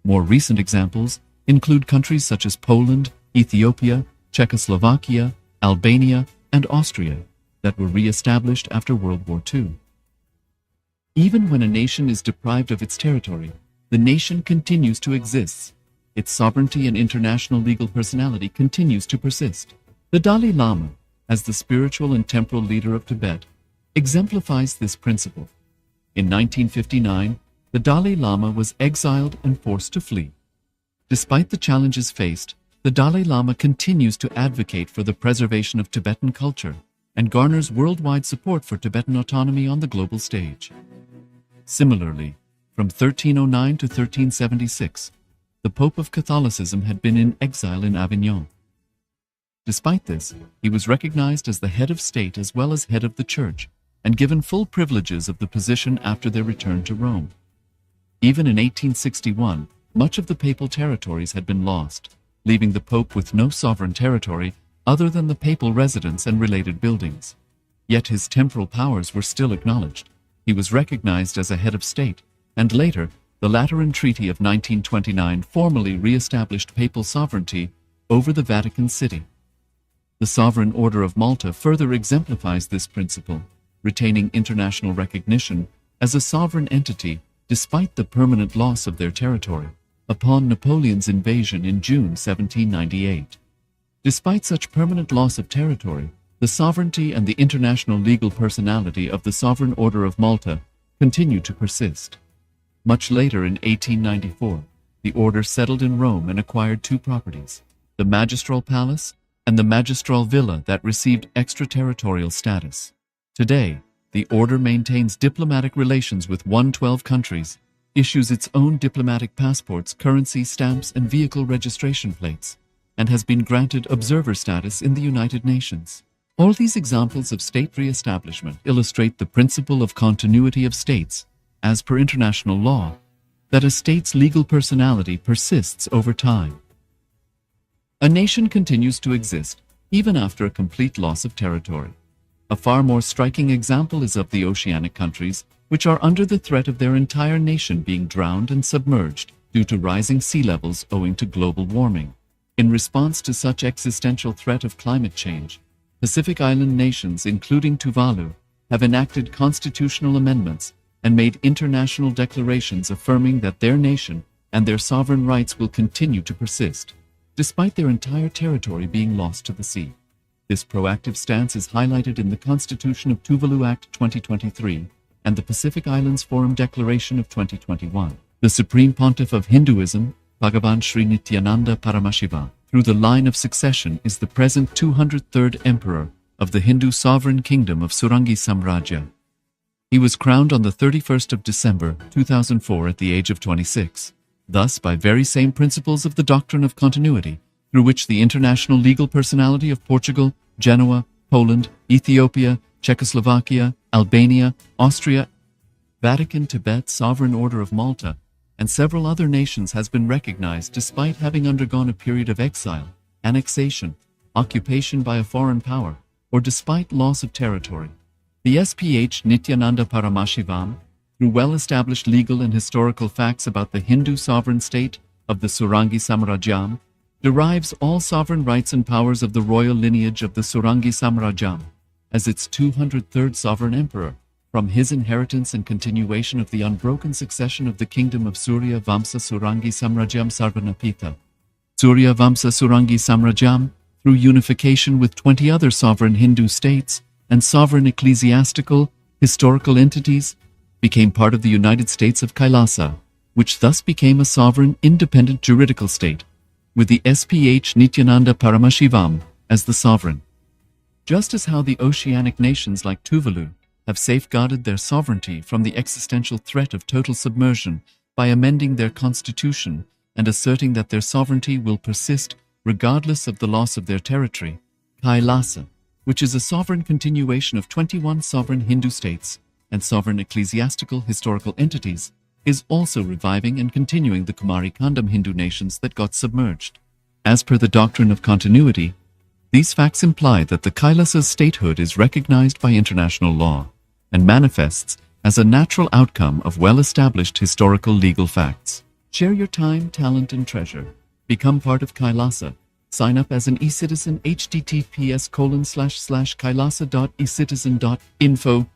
N: More recent examples include countries such as Poland, Ethiopia, Czechoslovakia, Albania, and Austria that were re-established after World War II. Even when a nation is deprived of its territory, the nation continues to exist. Its sovereignty and international legal personality continues to persist. The Dalai Lama, as the spiritual and temporal leader of Tibet, exemplifies this principle. In 1959, the Dalai Lama was exiled and forced to flee. Despite the challenges faced, the Dalai Lama continues to advocate for the preservation of Tibetan culture and garners worldwide support for Tibetan autonomy on the global stage. Similarly, from 1309 to 1376, the Pope of Catholicism had been in exile in Avignon. Despite this, he was recognized as the head of state as well as head of the church and given full privileges of the position after their return to Rome. Even in 1861, much of the papal territories had been lost, leaving the Pope with no sovereign territory other than the papal residence and related buildings. Yet his temporal powers were still acknowledged. He was recognized as a head of state, and later, the Lateran Treaty of 1929 formally re-established papal sovereignty over the Vatican City. The Sovereign Order of Malta further exemplifies this principle, retaining international recognition as a sovereign entity despite the permanent loss of their territory upon Napoleon's invasion in June 1798. Despite such permanent loss of territory, the sovereignty and the international legal personality of the Sovereign Order of Malta continued to persist. Much later in 1894, the order settled in Rome and acquired two properties, the Magistral Palace and the Magistral Villa that received extraterritorial status. Today, the order maintains diplomatic relations with 112 countries, issues its own diplomatic passports, currency, stamps, and vehicle registration plates, and has been granted observer status in the United Nations. All these examples of state re-establishment illustrate the principle of continuity of states, as per international law, that a state's legal personality persists over time. A nation continues to exist even after a complete loss of territory. A far more striking example is of the oceanic countries, which are under the threat of their entire nation being drowned and submerged due to rising sea levels owing to global warming. In response to such existential threat of climate change, Pacific Island nations, including Tuvalu, have enacted constitutional amendments and made international declarations affirming that their nation and their sovereign rights will continue to persist, despite their entire territory being lost to the sea. This proactive stance is highlighted in the Constitution of Tuvalu Act 2023 and the Pacific Islands Forum Declaration of 2021. The Supreme Pontiff of Hinduism, Bhagavan Sri Nithyananda Paramashiva, through the line of succession is the present 203rd Emperor of the Hindu sovereign kingdom of Surangi Samrajya. He was crowned on the 31st of December 2004 at the age of 26. Thus, by very same principles of the doctrine of continuity, through which the international legal personality of Portugal, Genoa, Poland, Ethiopia, Czechoslovakia, Albania, Austria, Vatican, Tibet, Sovereign Order of Malta, and several other nations has been recognized despite having undergone a period of exile, annexation, occupation by a foreign power, or despite loss of territory. The SPH Nithyananda Paramashivam, through well-established legal and historical facts about the Hindu sovereign state of the Surangi Samrajyam, derives all sovereign rights and powers of the royal lineage of the Surangi Samrajyam, as its 203rd sovereign emperor, from his inheritance and continuation of the unbroken succession of the kingdom of Surya Vamsa Surangi Samrajyam Sarvanapita. Surya Vamsa Surangi Samrajyam, through unification with 20 other sovereign Hindu states and sovereign ecclesiastical, historical entities, became part of the United States of Kailasa, which thus became a sovereign, independent juridical state, with the SPH Nithyananda Paramashivam as the sovereign. Just as how the oceanic nations like Tuvalu have safeguarded their sovereignty from the existential threat of total submersion by amending their constitution and asserting that their sovereignty will persist regardless of the loss of their territory, Kailasa, which is a sovereign continuation of 21 sovereign Hindu states and sovereign ecclesiastical historical entities, is also reviving and continuing the Kumari Kandam Hindu nations that got submerged. As per the doctrine of continuity, these facts imply that the Kailasa's statehood is recognized by international law and manifests as a natural outcome of well-established historical legal facts. Share your time, talent, and treasure. Become part of Kailasa. Sign up as an e-citizen https://kailasa.ecitizen.info